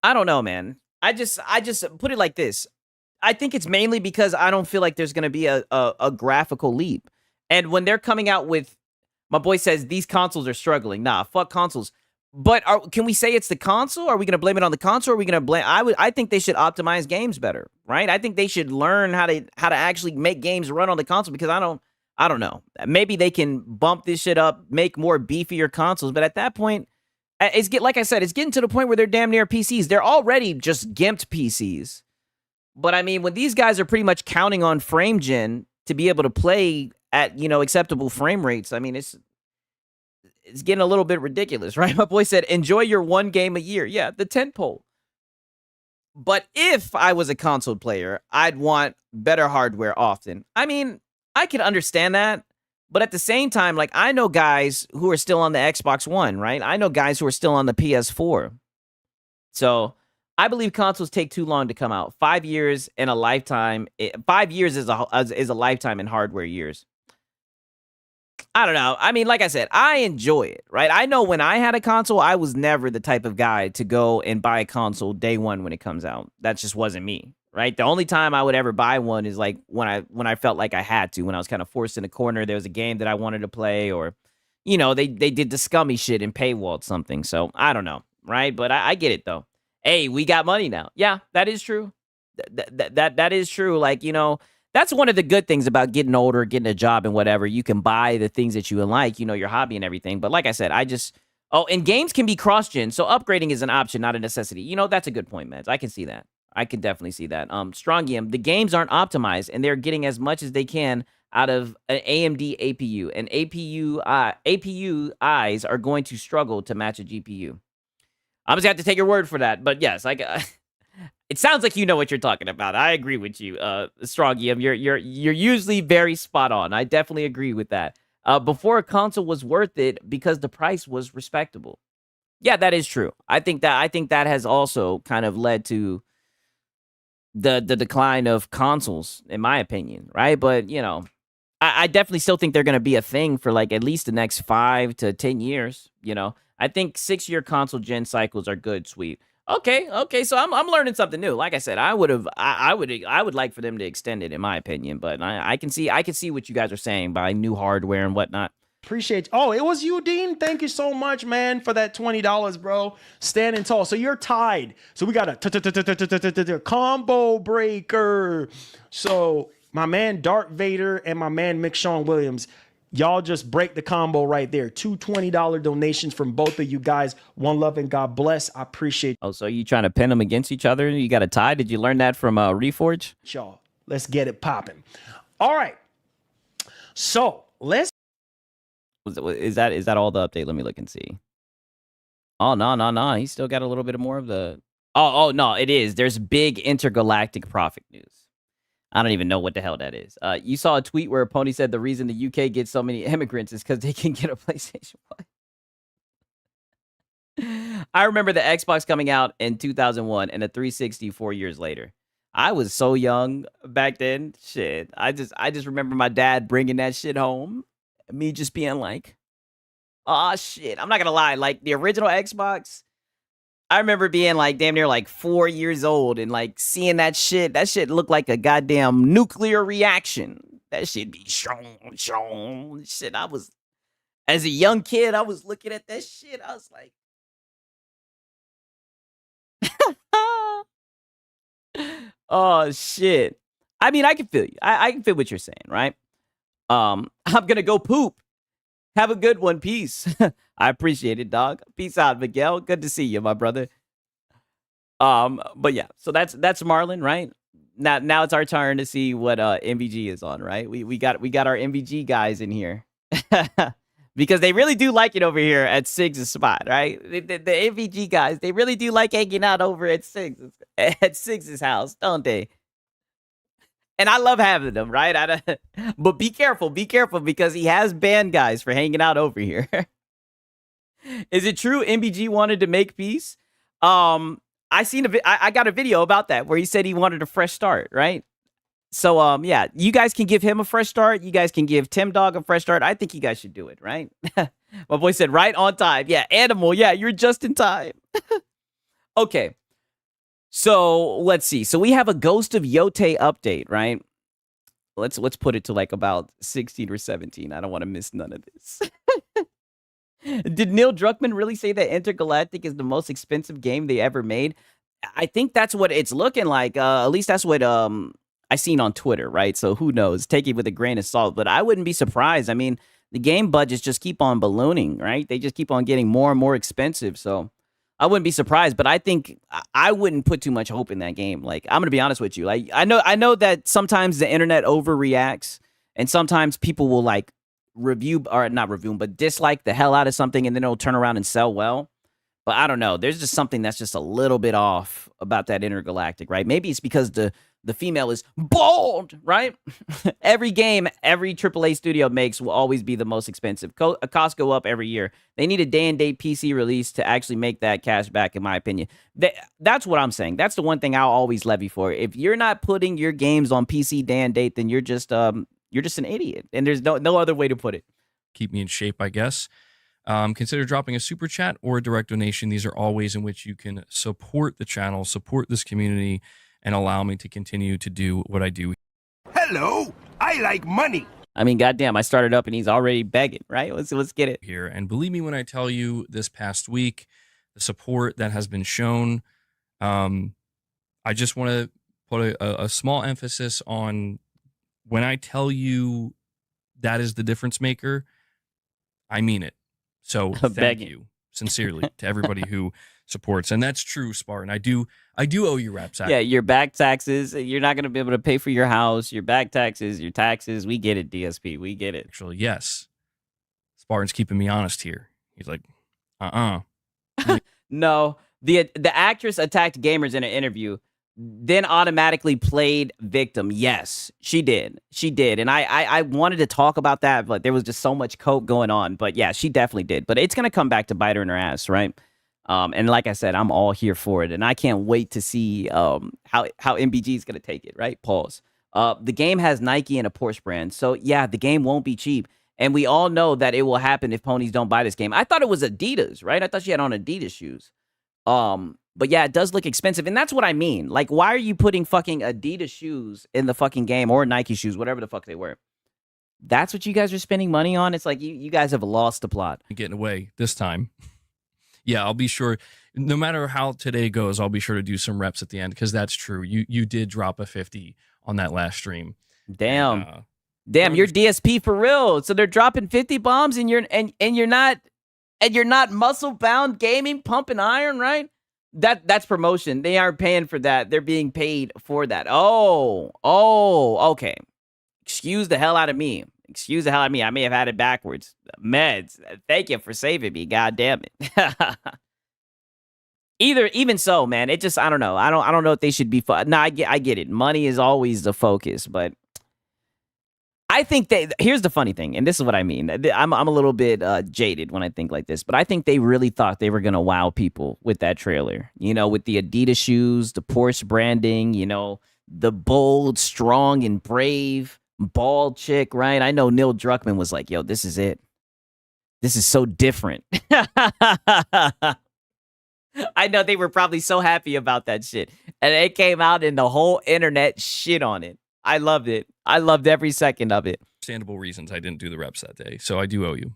don't know, man. I just put it like this. I think it's mainly because I don't feel like there's going to be a graphical leap. And when they're coming out with, my boy says these consoles are struggling. Nah, fuck consoles. But can we say it's the console? Are we going to blame it on the console? Or are we going to blame? I think they should optimize games better, right? I think they should learn how to actually make games run on the console because I don't know. Maybe they can bump this shit up, make more beefier consoles. But at that point, like I said, it's getting to the point where they're damn near PCs. They're already just gimped PCs. But I mean, when these guys are pretty much counting on frame gen to be able to play at, you know, acceptable frame rates, I mean, it's getting a little bit ridiculous, right? My boy said, enjoy your one game a year. Yeah, the tentpole. But if I was a console player, I'd want better hardware often. I mean, I can understand that. But at the same time, like, I know guys who are still on the Xbox One, right? I know guys who are still on the PS4. So I believe consoles take too long to come out. 5 years in a lifetime. 5 years is a lifetime in hardware years. I don't know. I mean, like I said, I enjoy it, right? I know when I had a console, I was never the type of guy to go and buy a console day one when it comes out. That just wasn't me. Right. The only time I would ever buy one is like when I felt like I had to, when I was kind of forced in a corner. There was a game that I wanted to play, or, you know, they did the scummy shit and paywalled something. So I don't know. Right. But I get it, though. Hey, we got money now. Yeah, that is true. That is true. Like, you know, that's one of the good things about getting older, getting a job and whatever. You can buy the things that you like, you know, your hobby and everything. But like I said, and games can be cross-gen. So upgrading is an option, not a necessity. You know, that's a good point, Mads. I can see that. I can definitely see that. Strongium, the games aren't optimized, and they're getting as much as they can out of an AMD APU. And APU eyes are going to struggle to match a GPU. I'm just going to have to take your word for that. But yes, it sounds like you know what you're talking about. I agree with you, Strongium. You're usually very spot on. I definitely agree with that. Before a console was worth it because the price was respectable. Yeah, that is true. I think that has also kind of led to the decline of consoles, in my opinion, right? But, you know, I definitely still think they're going to be a thing for like at least the next 5 to 10 years, you know? I think 6-year console gen cycles are good, sweet. Okay, so I'm learning something new. Like I said, I would like for them to extend it, in my opinion, but I can see what you guys are saying by new hardware and whatnot. Appreciate you. Oh, it was you, Dean. Thank you so much, man, for that $20, bro. Standing tall. So you're tied. So we got a combo breaker. So my man Darth Vader and my man McShawn Williams, y'all just break the combo right there. 2 $20 donations from both of you guys. One love and God bless. I appreciate. Oh, so you trying to pin them against each other? You got a tie? Did you learn that from Reforge? Y'all, let's get it popping. All right. So let's. Is that all the update? Let me look and see. Oh, no. He's still got a little bit more of the. Oh, no, it is. There's big intergalactic profit news. I don't even know what the hell that is. You saw a tweet where Pony said the reason the UK gets so many immigrants is because they can get a PlayStation 1. I remember the Xbox coming out in 2001 and the 360 4 years later. I was so young back then. Shit, I just remember my dad bringing that shit home. Me just being like, "Oh shit!" I'm not gonna lie. Like the original Xbox, I remember being like damn near like 4 years old and like seeing that shit. That shit looked like a goddamn nuclear reaction. That shit be shong. Shit, I was as a young kid, I was looking at that shit. I was like, oh shit. I mean, I can feel you. I can feel what you're saying, right? I'm gonna go poop. Have a good one. Peace. I appreciate it, dog. Peace out, Miguel. Good to see you, my brother. But yeah, so that's Marlon, right? Now it's our turn to see what MVG is on, right? We got our MVG guys in here. Because they really do like it over here at Sig's spot, right? The MVG guys, they really do like hanging out over at Sig's house, don't they? And I love having them, right? But be careful because he has banned guys for hanging out over here. Is it true MBG wanted to make peace? I got a video about that where he said he wanted a fresh start, right? So yeah, you guys can give him a fresh start. You guys can give Tim Dog a fresh start. I think you guys should do it, right? My boy said right on time. Yeah, Animal. Yeah, you're just in time. Okay. So let's see. So we have a Ghost of Yote update, right? Let's put it to like about 16 or 17. I don't want to miss none of this. Did Neil Druckmann really say that Intergalactic is the most expensive game they ever made? I think that's what it's looking like. At least that's what I seen on Twitter, right? So who knows? Take it with a grain of salt, but I wouldn't be surprised. I mean, the game budgets just keep on ballooning, right? They just keep on getting more and more expensive. So I wouldn't be surprised, but I think I wouldn't put too much hope in that game. Like, I'm gonna be honest with you. Like, I know that sometimes the internet overreacts, and sometimes people will like review or not review, but dislike the hell out of something, and then it'll turn around and sell well. But I don't know. There's just something that's just a little bit off about that Intergalactic, right? Maybe it's because the female is bald, right? Every game, every AAA studio makes will always be the most expensive. Costs go up every year. They need a day-and-date PC release to actually make that cash back, in my opinion. That's what I'm saying. That's the one thing I'll always levy for. If you're not putting your games on PC day-and-date, then you're just an idiot. And there's no other way to put it. Keep me in shape, I guess. Consider dropping a super chat or a direct donation. These are all ways in which you can support the channel, support this community, and allow me to continue to do what I do. Hello, I like money. I mean, goddamn, I started up and he's already begging, right? Let's get it here. And believe me when I tell you, this past week, the support that has been shown, I just want to put a small emphasis on when I tell you that is the difference maker, I mean it. So thank you sincerely to everybody who supports. And that's true, Spartan. I do owe you raps. Yeah, your back taxes. You're not going to be able to pay for your house, your back taxes, your taxes. We get it, DSP. We get it. Actually, yes. Spartan's keeping me honest here. He's like, No, the actress attacked gamers in an interview, then automatically played victim. Yes, she did. And I wanted to talk about that, but there was just so much coke going on. But yeah, she definitely did. But it's going to come back to bite her in her ass, right? And like I said, I'm all here for it. And I can't wait to see how MBG is going to take it, right? Pause. The game has Nike and a Porsche brand. So yeah, the game won't be cheap. And we all know that it will happen if ponies don't buy this game. I thought it was Adidas, right? I thought she had on Adidas shoes. But yeah, it does look expensive. And that's what I mean. Like, why are you putting fucking Adidas shoes in the fucking game or Nike shoes, whatever the fuck they were? That's what you guys are spending money on? It's like you guys have lost the plot. Getting away this time. Yeah, I'll be sure. No matter how today goes, I'll be sure to do some reps at the end because that's true. You did drop a 50 on that last stream. Damn. Damn, you're DSP for real. So they're dropping 50 bombs and you're not muscle bound gaming, pumping iron, right? That's promotion. They aren't paying for that. They're being paid for that. Oh, okay. Excuse the hell out of me. I may have had it backwards. Meds. Thank you for saving me. God damn it. Even so, man, it just I don't know. I don't know if they should be. No, I get it. Money is always the focus, but I think here's the funny thing, and this is what I mean. I'm a little bit jaded when I think like this, but I think they really thought they were gonna wow people with that trailer. You know, with the Adidas shoes, the Porsche branding. You know, the bold, strong, and brave bald chick. Right? I know Neil Druckmann was like, "Yo, this is it. This is so different." I know they were probably so happy about that shit. And it came out and the whole internet shit on it. I loved it. I loved every second of it. Understandable reasons I didn't do the reps that day. So I do owe you.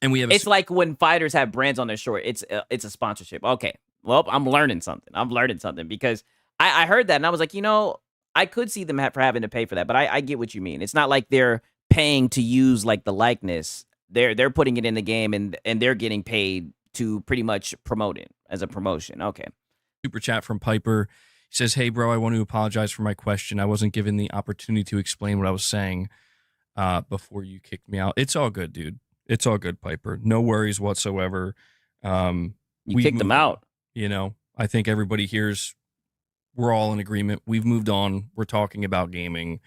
And we have It's like when fighters have brands on their short. It's a sponsorship. Okay. Well, I'm learning something. Because I heard that and I was like, you know, I could see them for having to pay for that, but I get what you mean. It's not like they're paying to use like the likeness. They're putting it in the game and they're getting paid to pretty much promote it as a promotion. Okay. Super chat from Piper. He says, "Hey, bro, I want to apologize for my question. I wasn't given the opportunity to explain what I was saying before you kicked me out." It's all good, dude. It's all good, Piper. No worries whatsoever. You kicked them out. You know, I think everybody here's, we're all in agreement. We've moved on. We're talking about gaming.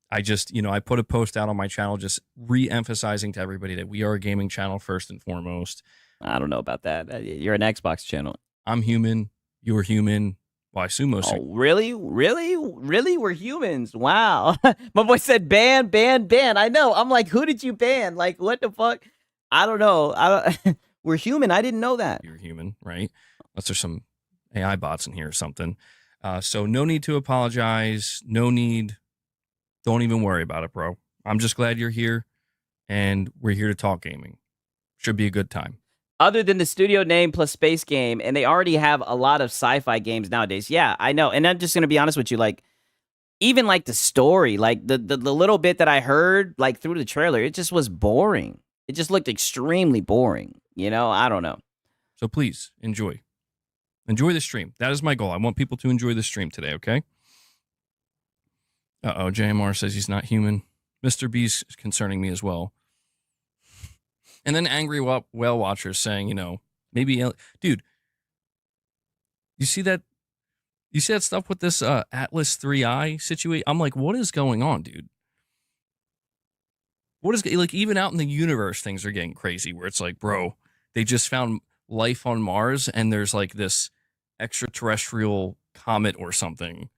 I just, you know, I put a post out on my channel just re-emphasizing to everybody that we are a gaming channel first and foremost. I don't know about that. You're an Xbox channel. I'm human. You're human. Well, I assume most. Oh, really? We're humans. Wow. My boy said ban. I know. I'm like, who did you ban? Like, what the fuck? I don't know. We're human. I didn't know that. You're human, right? Unless there's some AI bots in here or something. So no need to apologize. No need. Don't even worry about it, bro. I'm just glad you're here, and we're here to talk gaming. Should be a good time. Other than the studio name plus space game, and they already have a lot of sci-fi games nowadays. Yeah, I know. And I'm just gonna be honest with you, like, even like the story, like the little bit that I heard, like through the trailer, it just was boring. It just looked extremely boring. You know, I don't know. So please enjoy the stream. That is my goal. I want people to enjoy the stream today. Okay. JMR says he's not human. Mr. B's concerning me as well. And then angry whale watchers saying, you know, maybe, dude, you see that stuff with this Atlas 3i situation? I'm like, what is going on, dude? What is, like, even out in the universe, things are getting crazy where it's like, bro, they just found life on Mars and there's like this extraterrestrial comet or something.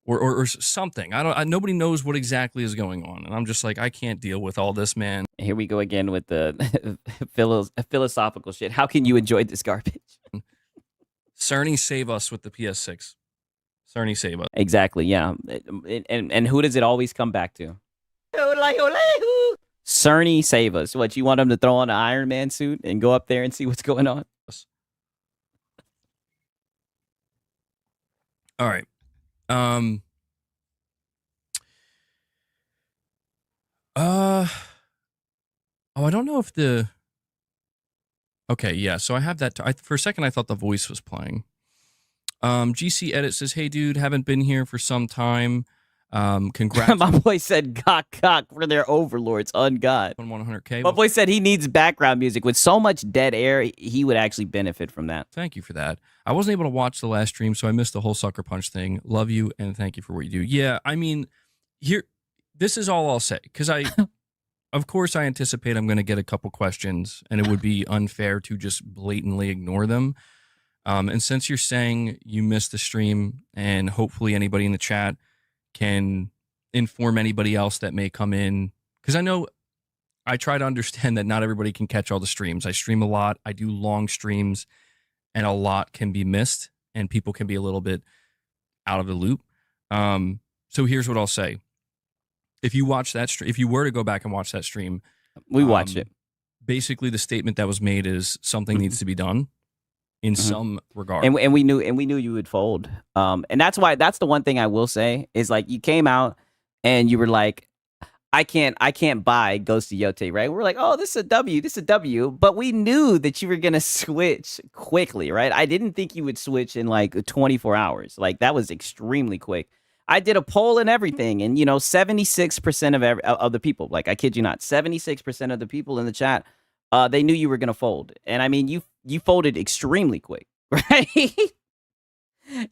Or something. Nobody knows what exactly is going on. And I'm just like, I can't deal with all this, man. Here we go again with the philosophical shit. How can you enjoy this garbage? Sony save us with the PS6. Sony save us. Exactly, yeah. And who does it always come back to? Sony save us. What, you want him to throw on an Iron Man suit and go up there and see what's going on? All right. I don't know if okay, yeah, so I have that. For a second, I thought the voice was playing. GC Edit says, "Hey, dude, haven't been here for some time. Congrats." My boy said, "Cock for their overlords on God." On 100K. My boy said he needs background music. With so much dead air, he would actually benefit from that. Thank you for that. I wasn't able to watch the last stream, so I missed the whole Sucker Punch thing. Love you, and thank you for what you do. Yeah, I mean, this is all I'll say, because of course, I anticipate I'm going to get a couple questions, and it would be unfair to just blatantly ignore them. And since you're saying you missed the stream, and hopefully anybody in the chat can inform anybody else that may come in, because I know I try to understand that not everybody can catch all the streams. I stream a lot. I do long streams, and a lot can be missed, and people can be a little bit out of the loop. So here's what I'll say. If you watch that stream, if you were to go back and watch that stream, we watched it. Basically, the statement that was made is something needs to be done in some regard. And we knew you would fold. And that's the one thing I will say is, like, you came out and you were like, I can't buy Ghost of Yote, right? We're like, oh, this is a W. But we knew that you were gonna switch quickly, right? I didn't think you would switch in like 24 hours. Like, that was extremely quick. I did a poll and everything, and 76% of the people, like, I kid you not, 76% of the people in the chat they knew you were gonna fold. And I mean, you folded extremely quick, right?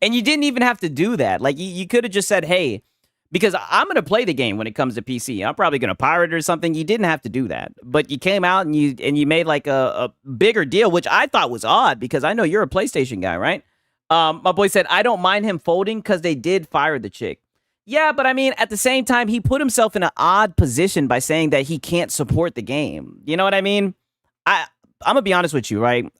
And you didn't even have to do that. Like you could have just said, hey, because I'm gonna play the game when it comes to PC. I'm probably gonna pirate it or something. You didn't have to do that, but you came out and you made like a bigger deal, which I thought was odd because I know you're a PlayStation guy, right? My boy said I don't mind him folding because they did fire the chick. Yeah, but I mean, at the same time, he put himself in an odd position by saying that he can't support the game. You know what I mean? I'm gonna be honest with you, right?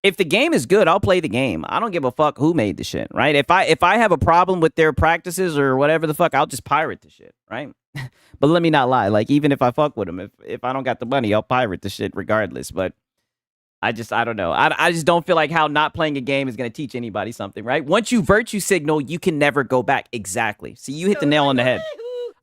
If the game is good, I'll play the game. I don't give a fuck who made the shit, right? If I have a problem with their practices or whatever the fuck, I'll just pirate the shit, right? But let me not lie. Like, even if I fuck with them, if I don't got the money, I'll pirate the shit regardless. But I don't know. I just don't feel like how not playing a game is going to teach anybody something, right? Once you virtue signal, you can never go back. Exactly. See, you hit the nail on the head.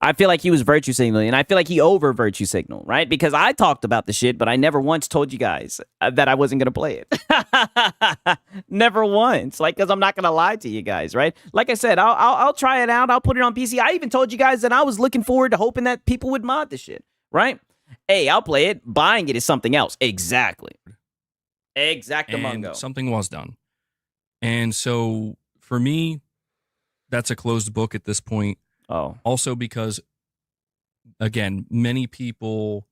I feel like he was virtue signaling, and I feel like he over virtue signaled, right? Because I talked about the shit, but I never once told you guys that I wasn't going to play it. Never once. Like, because I'm not going to lie to you guys, right? Like I said, I'll try it out. I'll put it on PC. I even told you guys that I was looking forward to hoping that people would mod the shit, right? Hey, I'll play it. Buying it is something else. Exactly. Exactamungo. And something was done. And so, for me, that's a closed book at this point. Oh. Also because, again, many people...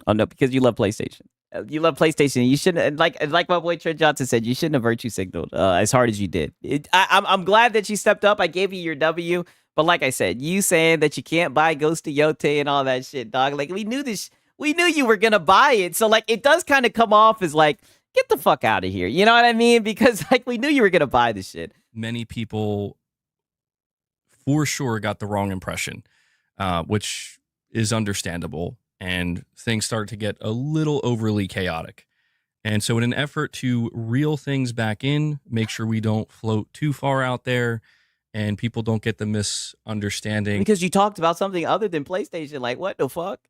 Oh, no, because you love PlayStation. You love PlayStation. You shouldn't, like my boy Trent Johnson said, you shouldn't have virtue signaled as hard as you did. I'm glad that you stepped up. I gave you your W. But like I said, you saying that you can't buy Ghost of Yote and all that shit, dog. Like, we knew this. We knew you were going to buy it. So, like, it does kind of come off as like, get the fuck out of here. You know what I mean? Because, like, we knew you were going to buy this shit. Many people... for sure got the wrong impression, which is understandable, and things start to get a little overly chaotic. And so in an effort to reel things back in, make sure we don't float too far out there and people don't get the misunderstanding. Because you talked about something other than PlayStation, like, what the fuck?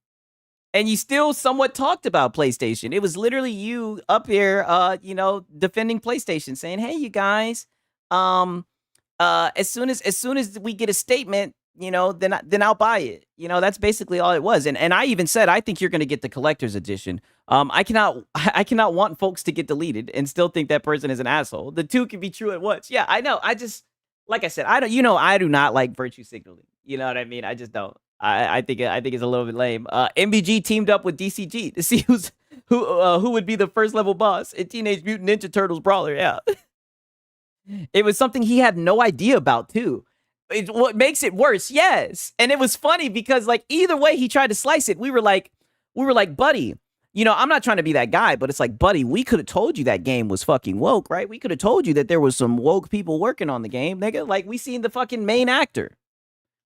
And you still somewhat talked about PlayStation. It was literally you up here, defending PlayStation, saying, hey, you guys, as soon as we get a statement, then I'll buy it. That's basically all it was. And I even said, I think you're going to get the collector's edition. I cannot want folks to get deleted and still think that person is an asshole. The two can be true at once. Yeah, I know. I just, like I said, I do not like virtue signaling. You know what I mean? I just don't. I think it's a little bit lame. MBG teamed up with DCG to see who would be the first level boss in Teenage Mutant Ninja Turtles Brawler. Yeah. It was something he had no idea about, too. What makes it worse, yes. And it was funny because, like, either way he tried to slice it, we were like, buddy, I'm not trying to be that guy, but it's like, buddy, we could have told you that game was fucking woke, right? We could have told you that there was some woke people working on the game, nigga. Like, we seen the fucking main actor.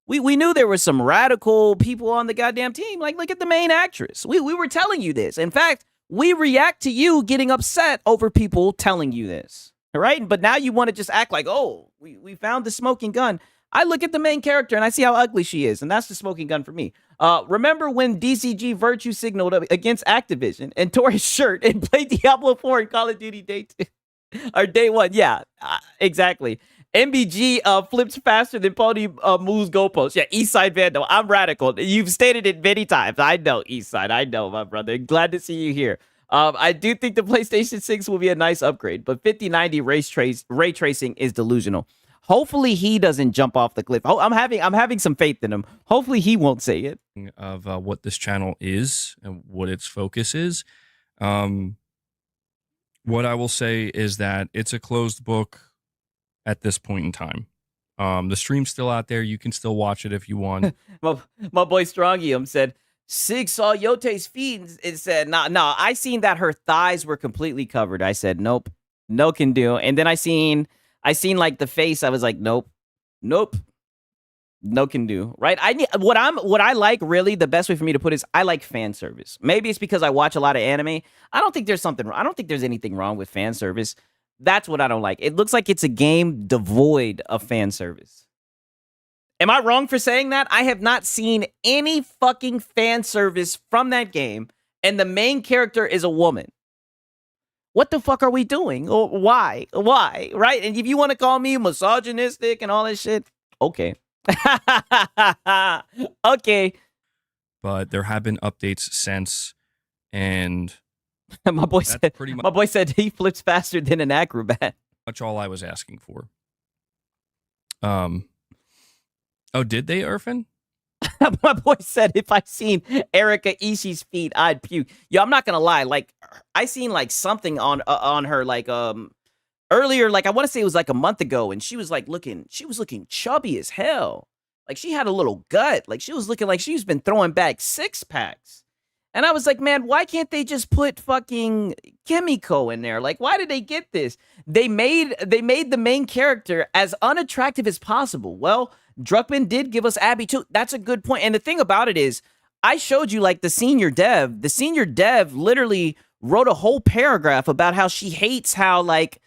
We knew there were some radical people on the goddamn team. Like, look at the main actress. We were telling you this. In fact, we react to you getting upset over people telling you this. Right? But now you want to just act like, oh, we found the smoking gun. I look at the main character and I see how ugly she is, and that's the smoking gun for me. Remember when DCG virtue signaled against Activision and tore his shirt and played Diablo 4 and Call of Duty Day 2? Or Day 1? Yeah, exactly. MBG flips faster than Pony moves goalposts. Yeah, Eastside Vandal. I'm radical. You've stated it many times. I know, Eastside. I know, my brother. Glad to see you here. I do think the PlayStation 6 will be a nice upgrade, but 5090 ray tracing is delusional. Hopefully he doesn't jump off the cliff. I'm having some faith in him. Hopefully he won't say it. Of what this channel is and what its focus is. What I will say is that it's a closed book at this point in time. The stream's still out there. You can still watch it if you want. my boy Strongium said, Sig saw Yote's feet and said, nah, I seen that her thighs were completely covered. I said, nope, no can do. And then I seen like the face. I was like, nope, no can do. Right? What I like really, the best way for me to put it is I like fan service. Maybe it's because I watch a lot of anime. I don't think there's anything wrong with fan service. That's what I don't like. It looks like it's a game devoid of fan service. Am I wrong for saying that? I have not seen any fucking fan service from that game, and the main character is a woman. What the fuck are we doing? Or why? Right? And if you want to call me misogynistic and all this shit, okay. Okay. But there have been updates since, and my boy That's said. pretty My boy said he flips faster than an acrobat. much all I was asking for. Oh, did they, Irfan? My boy said if I seen Erika Ishii's feet, I'd puke. Yo, I'm not gonna lie. Like, I seen like something on her like earlier. Like, I want to say it was like a month ago, and she was looking chubby as hell. Like, she had a little gut. Like, she was looking like she's been throwing back 6-packs. And I was like, man, why can't they just put fucking Kimiko in there? Like, why did they get this? They made the main character as unattractive as possible. Well, Druckmann did give us Abby too. That's a good point. And the thing about it is, I showed you like the senior dev. The senior dev literally wrote a whole paragraph about how she hates how like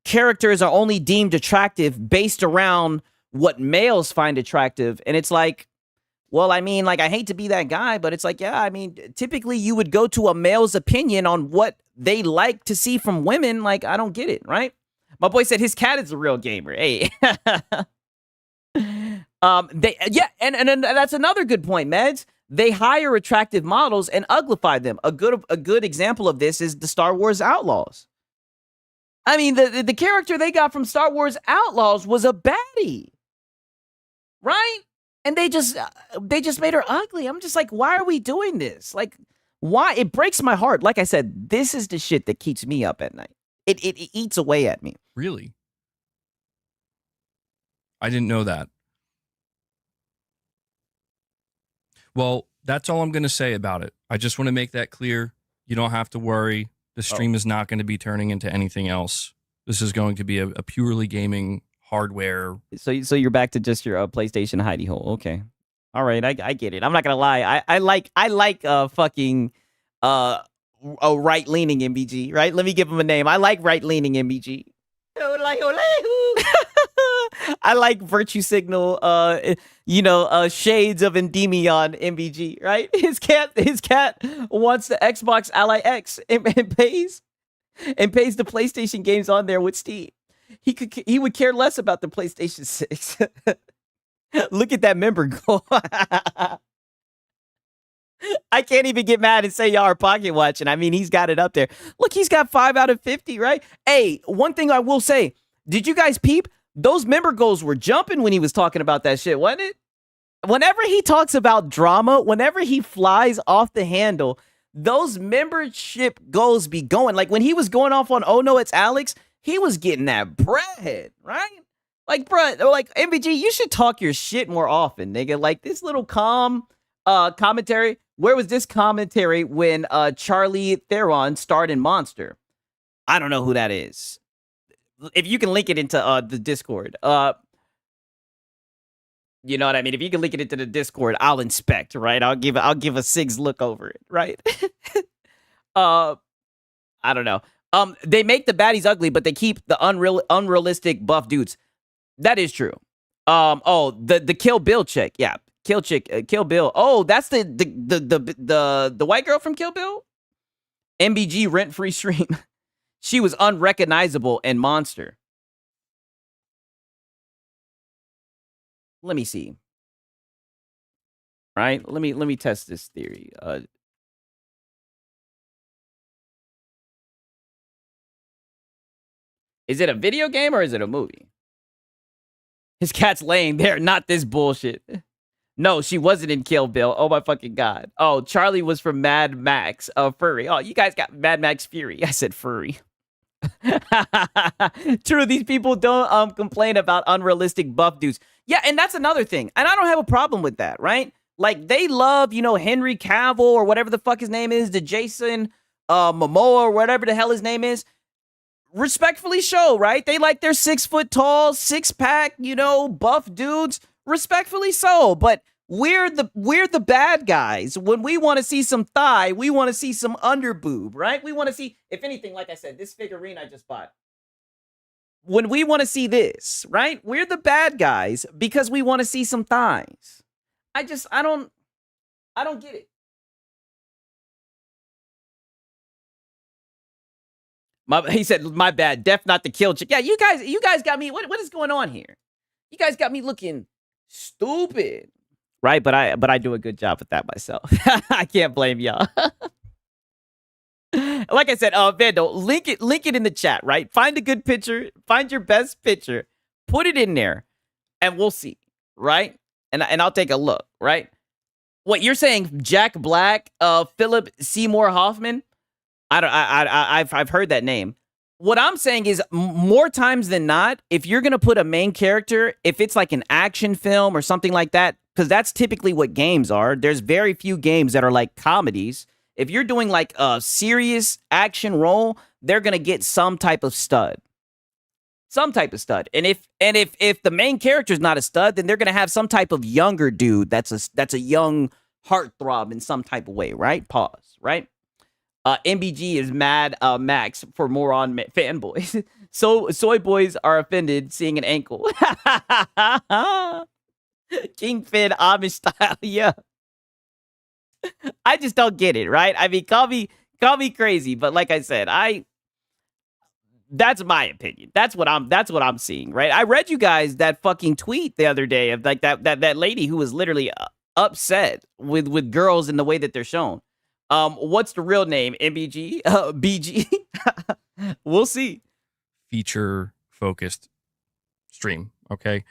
characters are only deemed attractive based around what males find attractive. And it's like, well, I mean, like, I hate to be that guy, but it's like, yeah, I mean, typically you would go to a male's opinion on what they like to see from women. Like, I don't get it, right? My boy said his cat is a real gamer. Hey. And that's another good point, Meds. They hire attractive models and uglify them. A good example of this is the Star Wars Outlaws. I mean, the character they got from Star Wars Outlaws was a baddie, right? And they just made her ugly. I'm just like, why are we doing this? Like, why? It breaks my heart. Like I said, this is the shit that keeps me up at night. It eats away at me. Really? I didn't know that. Well, that's all I'm going to say about it. I just want to make that clear. You don't have to worry. The stream is not going to be turning into anything else. This is going to be a purely gaming hardware. So you're back to just your PlayStation hidey hole. Okay. All right. I get it. I'm not going to lie. I like fucking a right-leaning MBG, right? Let me give him a name. I like right-leaning MBG. I like Virtue Signal, shades of Endymion MBG, right? His cat wants the Xbox Ally X and pays the PlayStation games on there with Steam. He would care less about the PlayStation 6. Look at that member go. I can't even get mad and say y'all are pocket watching. I mean, he's got it up there. Look, he's got 5 out of 50, right? Hey, one thing I will say, did you guys peep? Those member goals were jumping when he was talking about that shit, wasn't it? Whenever he talks about drama, whenever he flies off the handle, those membership goals be going. Like when he was going off on Oh No, It's Alex, he was getting that bread, right? Like, bruh, like MBG, you should talk your shit more often, nigga. Like this little calm commentary. Where was this commentary when Charlie Theron starred in Monster? I don't know who that is. If you can link it into the Discord, you know what I mean? If you can link it into the Discord, I'll inspect, right? I'll give a SIG's look over it, right? I don't know. They make the baddies ugly, but they keep the unrealistic buff dudes. That is true. The Kill Bill chick, yeah, Kill Bill. Oh, that's the white girl from Kill Bill. MBG rent-free stream. She was unrecognizable in Monster. Let me see. Right? Let me test this theory. Is it a video game or is it a movie? His cat's laying there, not this bullshit. No, she wasn't in Kill Bill. Oh my fucking god. Oh, Charlie was from Mad Max. Furry. Oh, you guys got Mad Max Fury. I said furry. True, these people don't complain about unrealistic buff dudes. Yeah, and that's another thing. And I don't have a problem with that, right? Like they love, Henry Cavill or whatever the fuck his name is, the Jason Momoa or whatever the hell his name is. Respectfully show, right? They like their 6 foot tall, 6-pack, buff dudes. Respectfully so, but we're the bad guys. When we want to see some thigh, we want to see some underboob, right? We want to see, if anything, like I said, this figurine I just bought. When we want to see this, right? We're the bad guys because we want to see some thighs. I don't get it. He said, my bad, Def not the kill chick. Yeah, you guys got me, what is going on here? You guys got me looking stupid. Right, but I do a good job at that myself. I can't blame y'all. Like I said, Vando, link it in the chat, right? Find a good picture, find your best picture, put it in there, and we'll see, right? And I'll take a look, right? What you're saying, Jack Black, Philip Seymour Hoffman? I've heard that name. What I'm saying is, more times than not, if you're gonna put a main character, if it's like an action film or something like that, because that's typically what games are. There's very few games that are like comedies. If you're doing like a serious action role, they're gonna get some type of stud. Some type of stud. And if the main character is not a stud, then they're gonna have some type of younger dude that's a young heartthrob in some type of way, right? Pause, right? MBG is mad Max for more on fanboys. So soy boys are offended seeing an ankle. Kingpin Amish style, yeah. I just don't get it, right? I mean, call me crazy, but like I said, that's my opinion. That's what I'm seeing, right? I read you guys that fucking tweet the other day of like that lady who was literally upset with girls in the way that they're shown. What's the real name? MBG? BG? We'll see. Feature focused stream, okay?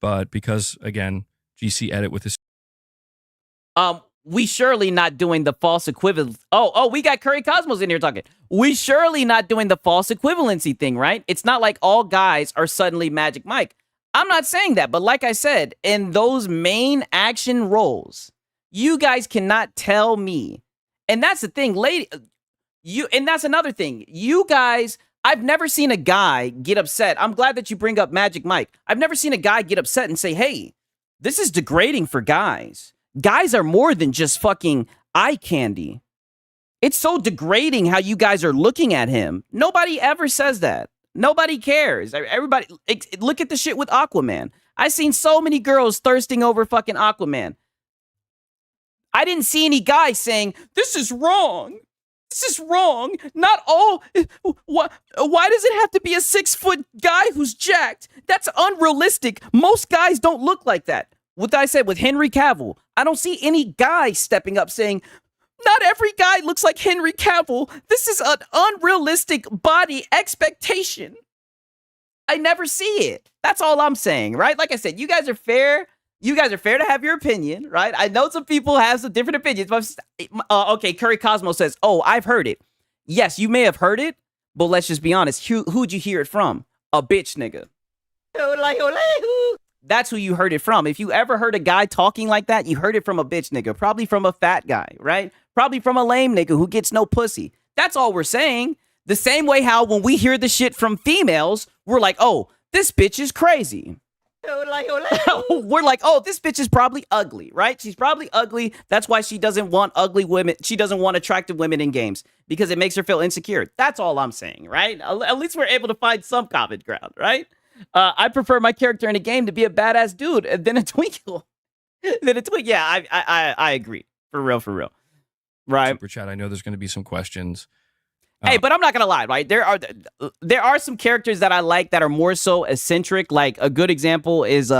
But because again, GC edit with his we surely not doing the false equivalent. Oh, we got Curry Cosmos in here talking. We surely not doing the false equivalency thing, right? It's not like all guys are suddenly Magic Mike. I'm not saying that, but like I said, in those main action roles, you guys cannot tell me. And that's the thing, lady. And that's another thing. You guys, I've never seen a guy get upset. I'm glad that you bring up Magic Mike. I've never seen a guy get upset and say, hey, this is degrading for guys. Guys are more than just fucking eye candy. It's so degrading how you guys are looking at him. Nobody ever says that. Nobody cares. Everybody, look at the shit with Aquaman. I've seen so many girls thirsting over fucking Aquaman. I didn't see any guys saying, this is wrong. This is wrong. Not all. Why does it have to be a 6-foot guy who's jacked? That's unrealistic. Most guys don't look like that. What I said with Henry Cavill, I don't see any guy stepping up saying, not every guy looks like Henry Cavill. This is an unrealistic body expectation. I never see it. That's all I'm saying, right? Like I said, you guys are fair. You guys are fair to have your opinion, right? I know some people have some different opinions, but okay, Curry Cosmo says, oh, I've heard it. Yes, you may have heard it, but let's just be honest. Who'd you hear it from? A bitch nigga. That's who you heard it from. If you ever heard a guy talking like that, you heard it from a bitch nigga. Probably from a fat guy, right? Probably from a lame nigga who gets no pussy. That's all we're saying. The same way how when we hear the shit from females, we're like, oh, this bitch is crazy. We're like, oh, this bitch is probably ugly, right? She's probably ugly. That's why she doesn't want ugly women. She doesn't want attractive women in games because it makes her feel insecure. That's all I'm saying, right? At least we're able to find some common ground, right? I prefer my character in a game to be a badass dude than a twinkle. Yeah, I agree. For real. Right. Super chat. I know there's going to be some questions. Hey, but I'm not gonna lie, right? There are some characters that I like that are more so eccentric. Like a good example is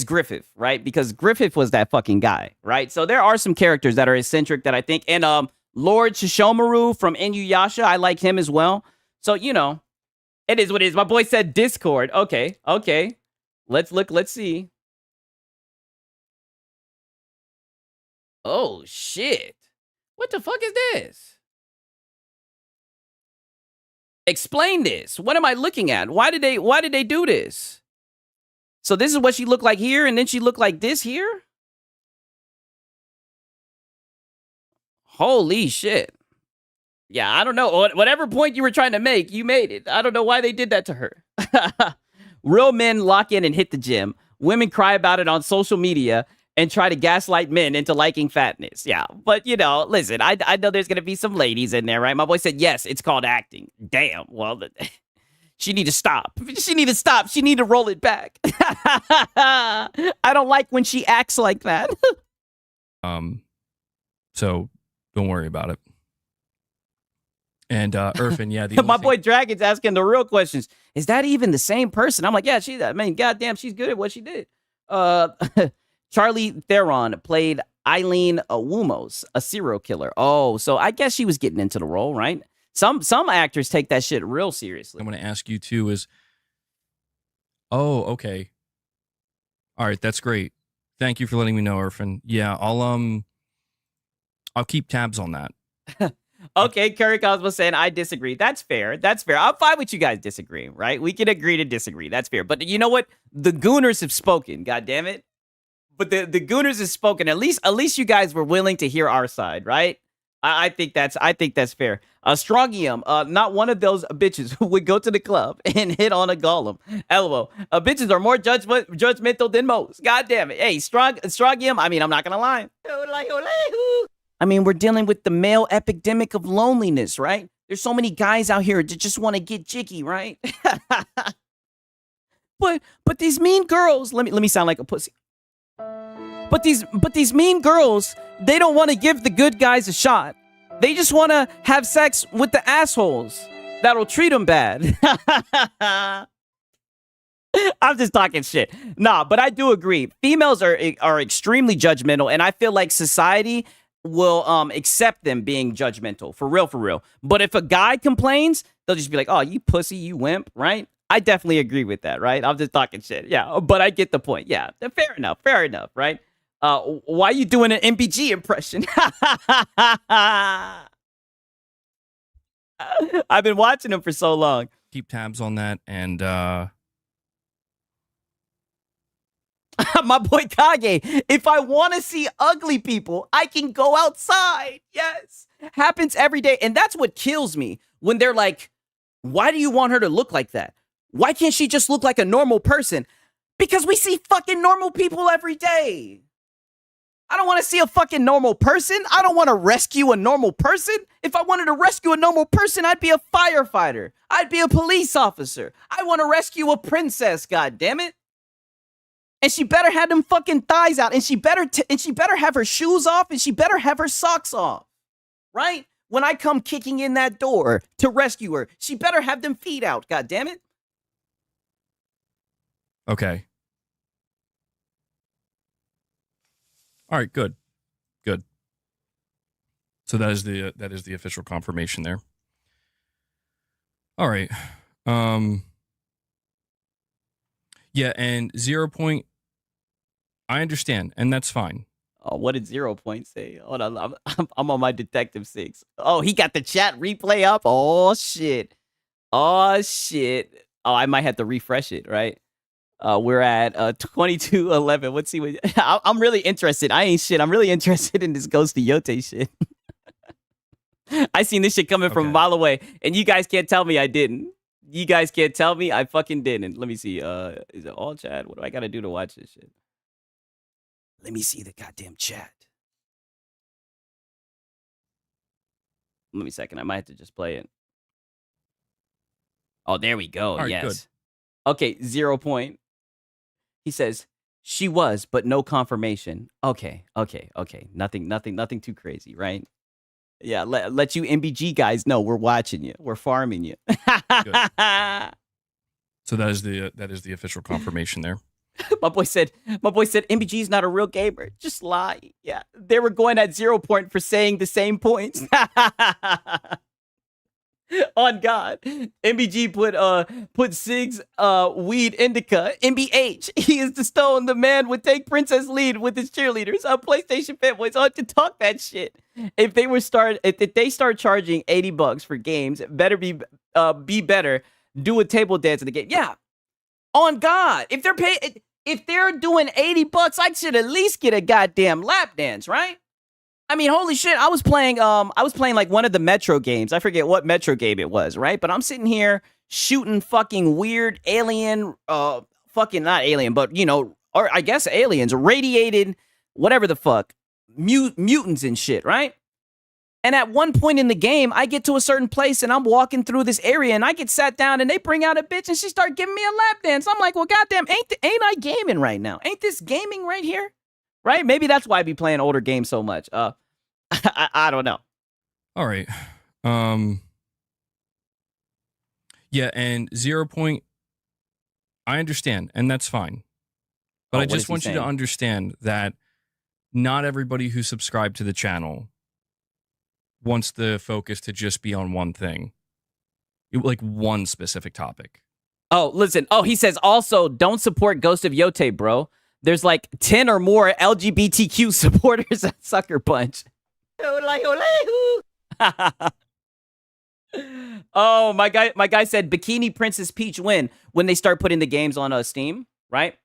Griffith, right? Because Griffith was that fucking guy, right? So there are some characters that are eccentric that I think, and Lord Shishomaru from Inuyasha, I like him as well. So you know, it is what it is. My boy said Discord. Okay. Let's look. Let's see. Oh shit! What the fuck is this? Explain this. What am I looking at? Why did they do this? So this is what she looked like here, and then she looked like this here? Holy shit. Yeah, I don't know. Whatever point you were trying to make, you made it. I don't know why they did that to her. Real men lock in and hit the gym. Women cry about it on social media and try to gaslight men into liking fatness. Yeah, but you know, listen, I know there's going to be some ladies in there, right? My boy said, yes, it's called acting. Damn, well, she need to stop. She need to stop. She need to roll it back. I don't like when she acts like that. So don't worry about it. And Irfan, yeah. My boy Dragon's asking the real questions. Is that even the same person? I'm like, yeah, goddamn, she's good at what she did. Charlie Theron played Eileen Wumos, a serial killer. Oh, so I guess she was getting into the role, right? Some actors take that shit real seriously. I'm going to ask you too is, oh, okay. All right, that's great. Thank you for letting me know, Irfan. Yeah, I'll keep tabs on that. Okay, Curry Cosmo saying I disagree. That's fair. That's fair. I'm fine with you guys disagreeing, right? We can agree to disagree. That's fair. But you know what? The Gooners have spoken. God damn it! But the Gooners have spoken. At least you guys were willing to hear our side, right? I think that's fair. Strongium, not one of those bitches who would go to the club and hit on a golem. LOL. Bitches are more judgmental than most. God damn it. Hey, Strongium. I mean, I'm not gonna lie. I mean, we're dealing with the male epidemic of loneliness, right? There's so many guys out here that just want to get jiggy, right? but these mean girls. Let me sound like a pussy. But these mean girls, they don't want to give the good guys a shot. They just want to have sex with the assholes that'll treat them bad. I'm just talking shit. Nah, but I do agree. Females are extremely judgmental, and I feel like society will accept them being judgmental. For real, for real. But if a guy complains, they'll just be like, oh, you pussy, you wimp, right? I definitely agree with that, right? I'm just talking shit. Yeah, but I get the point. Yeah, fair enough, right? Why are you doing an MBG impression? I've been watching him for so long. Keep tabs on that, and my boy Kage, if I want to see ugly people, I can go outside. Yes. Happens every day. And that's what kills me when they're like, why do you want her to look like that? Why can't she just look like a normal person? Because we see fucking normal people every day. I don't want to see a fucking normal person. I don't want to rescue a normal person. If I wanted to rescue a normal person, I'd be a firefighter. I'd be a police officer. I want to rescue a princess, god damn it. And she better have them fucking thighs out, and she better have her shoes off, and she better have her socks off, right? When I come kicking in that door to rescue her, she better have them feet out. God damn it! Okay. All right. Good. So that is the official confirmation there. All right. Yeah, and 0 Point. I understand, and that's fine. Oh, what did 0 Point say? Hold on, I'm on my Detective 6. Oh, he got the chat replay up. Oh shit. Oh, I might have to refresh it, right? We're at 22:11. Let's see what I'm really interested. I ain't shit. I'm really interested in this Ghost of Yote shit. I seen this shit coming from a mile away, and you guys can't tell me I didn't. You guys can't tell me I fucking didn't. Let me see. Is it all chat? What do I gotta do to watch this shit? Let me see the goddamn chat. Let me a second. I might have to just play it. Oh, there we go. Right, yes. Good. Okay, 0 Point. He says, she was, but no confirmation. Okay. Nothing too crazy, right? Yeah, let you MBG guys know we're watching you. We're farming you. So that is the official confirmation there. My boy said MBG is not a real gamer. Just lie. Yeah, they were going at 0 Point for saying the same points. On God, MBG put Sig's weed indica. MBH, he is the stone. The man would take Princess lead with his cheerleaders. PlayStation fanboys ought to talk that shit. If they start charging $80 for games, better be better. Do a table dance in the game. Yeah, on God, if they're doing $80, I should at least get a goddamn lap dance, right? I mean, holy shit, I was playing like one of the Metro games. I forget what Metro game it was, right? But I'm sitting here shooting fucking weird alien, fucking not alien, but or I guess aliens, radiated, whatever the fuck, mutants and shit, right? And at one point in the game, I get to a certain place and I'm walking through this area and I get sat down and they bring out a bitch and she start giving me a lap dance. I'm like, well, goddamn, ain't I gaming right now? Ain't this gaming right here? Right? Maybe that's why I be playing older games so much. I don't know. All right. Yeah, and 0 Point. I understand, and that's fine. But I just want you to understand that not everybody who subscribed to the channel wants the focus to just be on one thing, like one specific topic. Oh, listen. Oh, he says also don't support Ghost of Yote, bro. There's like 10 or more LGBTQ supporters at Sucker Punch. Oh, my guy said Bikini Princess Peach win when they start putting the games on Steam, right?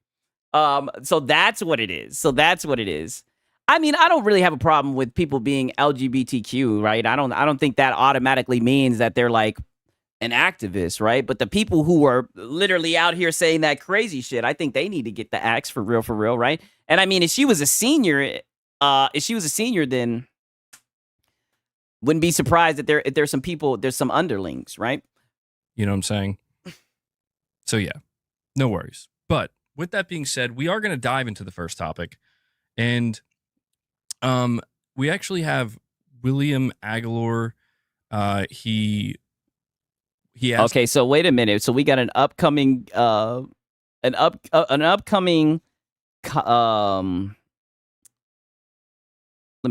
So that's what it is. I mean, I don't really have a problem with people being LGBTQ, right? I don't think that automatically means that they're like an activist, right? But the people who are literally out here saying that crazy shit, I think they need to get the axe for real, right? And I mean, if she was a senior, then wouldn't be surprised that there's some people, there's some underlings, right? You know what I'm saying? So yeah, no worries. But with that being said, we are going to dive into the first topic, and we actually have William Aguilar. He asked, okay, so wait a minute. So we got an upcoming let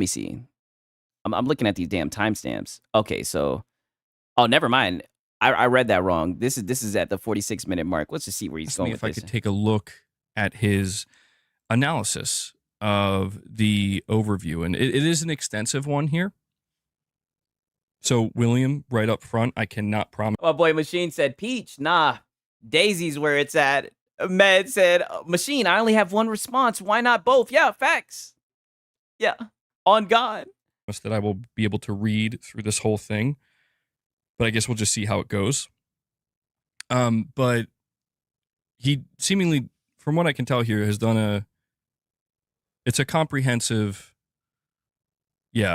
me see. I'm looking at these damn timestamps. Okay, so never mind. I read that wrong. This is at the 46-minute mark. Let's just see where he's going with if this. I could take a look at his analysis of the overview, and it is an extensive one here. So, William, right up front, I cannot promise. Oh boy, Machine said Peach. Nah, Daisy's where it's at. Med said Machine. I only have one response. Why not both? Yeah, facts. Yeah, on God. That I will be able to read through this whole thing, but I guess we'll just see how it goes. But he seemingly, from what I can tell here, has done it's a comprehensive,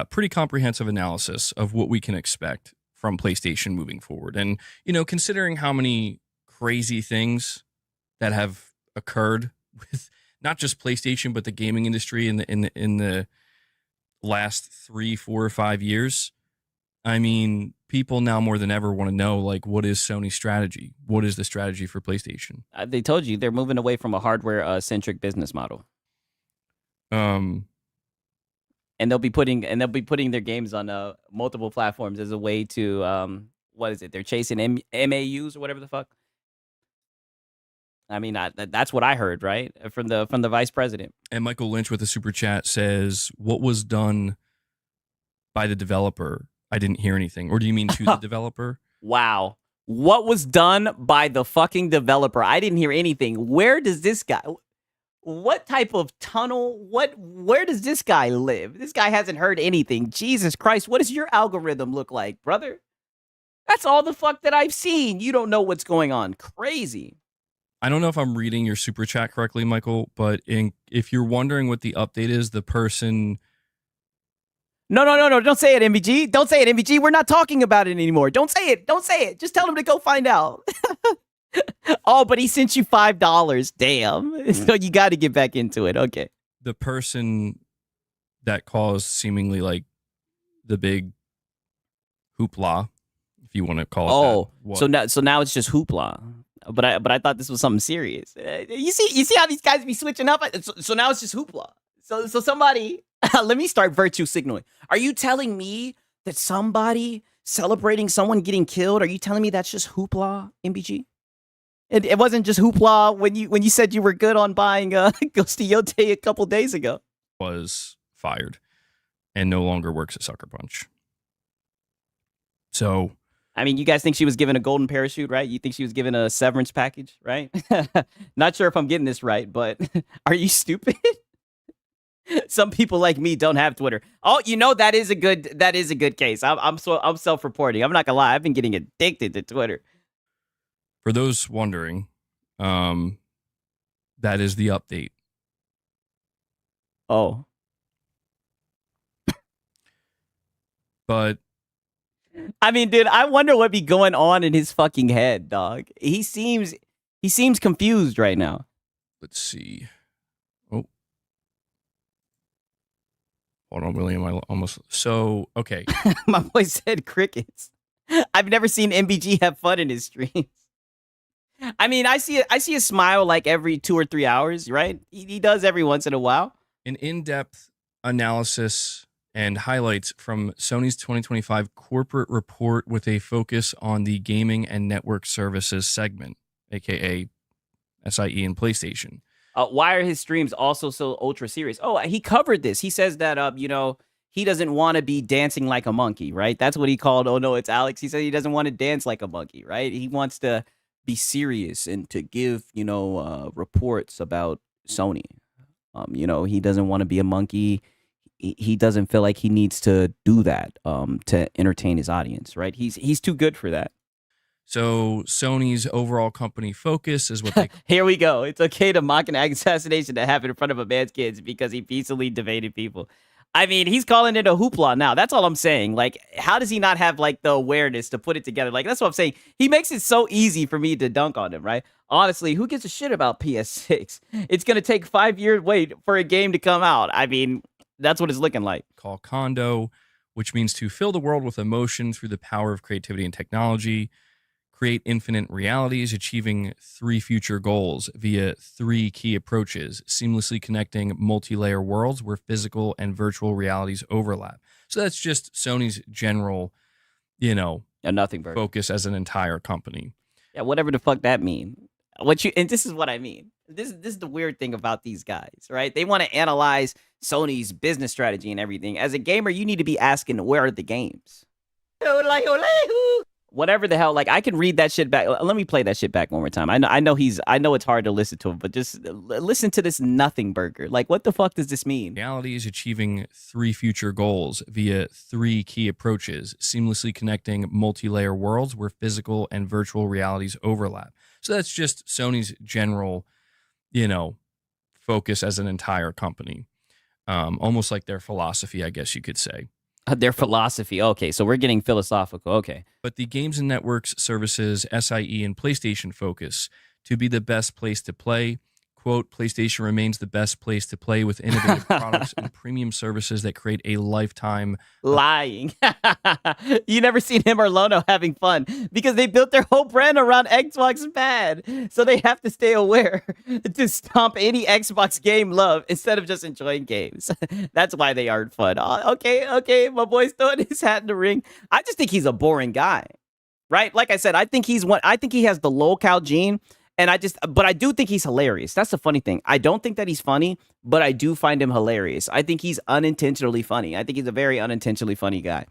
pretty comprehensive analysis of what we can expect from PlayStation moving forward. And, you know, considering how many crazy things that have occurred with not just PlayStation, but the gaming industry in the last 3, 4, or 5 years, I mean, people now more than ever want to know, like, what is Sony's strategy? What is the strategy for PlayStation? They told you they're moving away from a hardware centric business model. And they'll be putting their games on multiple platforms as a way to what is it? They're chasing MAUs or whatever the fuck. I mean, that's what I heard, right, from the vice president. And Michael Lynch with a super chat says, "What was done by the developer? I didn't hear anything." Or do you mean to the developer? Wow, what was done by the fucking developer? I didn't hear anything. Where does this guy? What type of tunnel? Where does this guy live? This guy hasn't heard anything. Jesus Christ, what does your algorithm look like, brother? That's all the fuck that I've seen. You don't know what's going on. Crazy. I don't know if I'm reading your super chat correctly, Michael, but if you're wondering what the update is, the person... No. Don't say it, MVG. Don't say it, MVG. We're not talking about it anymore. Don't say it. Don't say it. Just tell him to go find out. Oh, but he sent you $5. Damn. So you got to get back into it. Okay. The person that caused seemingly like the big hoopla, if you want to call it that. So now it's just hoopla. But I thought this was something serious. You see how these guys be switching up? So now it's just hoopla. So somebody, let me start virtue signaling. Are you telling me that somebody celebrating someone getting killed? Are you telling me that's just hoopla, MBG? It wasn't just hoopla when you said you were good on buying Ghost of Yote a couple days ago. Was fired and no longer works at Sucker Punch. So, I mean, you guys think she was given a golden parachute, right? You think she was given a severance package, right? Not sure if I'm getting this right, but are you stupid? Some people like me don't have Twitter. Oh, you know, that is a good case. I'm self-reporting. I'm not gonna lie. I've been getting addicted to Twitter. For those wondering, that is the update. Oh. But I mean, dude, I wonder what be going on in his fucking head, dog. He seems confused right now. Let's see. Oh. Hold on, William. I almost... So, okay. My boy said crickets. I've never seen MBG have fun in his streams. I mean, I see a smile like every 2 or 3 hours, right? He does every once in a while. An in-depth analysis and highlights from Sony's 2025 corporate report with a focus on the gaming and network services segment, aka SIE and PlayStation. Why are his streams also so ultra serious? Oh, he covered this. He says that, he doesn't want to be dancing like a monkey, right? That's what he called. Oh no, it's Alex. He said he doesn't want to dance like a monkey, right? He wants to be serious and to give, reports about Sony. He doesn't want to be a monkey. He doesn't feel like he needs to do that to entertain his audience, right? He's too good for that. So Sony's overall company focus is what they Here we go. It's okay to mock an assassination that happened in front of a man's kids because he peacefully debated people. I mean, he's calling it a hoopla now. That's all I'm saying. Like, how does he not have like the awareness to put it together? Like, that's what I'm saying. He makes it so easy for me to dunk on him, right? Honestly, who gives a shit about PS6? It's going to take 5 years wait for a game to come out. I mean, that's what it's looking like. call Kondo, which means to fill the world with emotion through the power of creativity and technology, create infinite realities, achieving 3 future goals via 3 key approaches, seamlessly connecting multi-layer worlds where physical and virtual realities overlap. So that's just Sony's general, Nothing burger. focus as an entire company. Yeah, whatever the fuck that mean. And this is what I mean. This is the weird thing about these guys, right? They want to analyze Sony's business strategy and everything. As a gamer, you need to be asking, where are the games? Whatever the hell, like I can read that shit back. Let me play that shit back one more time. I know it's hard to listen to him, but just listen to this nothing burger. Like, what the fuck does this mean? Reality is achieving 3 future goals via 3 key approaches, seamlessly connecting multi-layer worlds where physical and virtual realities overlap. So that's just Sony's general, focus as an entire company. Almost like their philosophy, I guess you could say. Their philosophy. Okay, so we're getting philosophical. Okay. But the games and networks services, SIE and PlayStation focus to be the best place to play. Quote, PlayStation remains the best place to play with innovative products and premium services that create a lifetime. Lying. You never seen him or Lono having fun because they built their whole brand around Xbox bad. So they have to stay aware to stomp any Xbox game love instead of just enjoying games. That's why they aren't fun. Okay. My boy's throwing his hat in the ring. I just think he's a boring guy, right? Like I said, I think he has the lolcow gene. But I do think he's hilarious. That's the funny thing. I don't think that he's funny, but I do find him hilarious. I think he's unintentionally funny. I think he's a very unintentionally funny guy.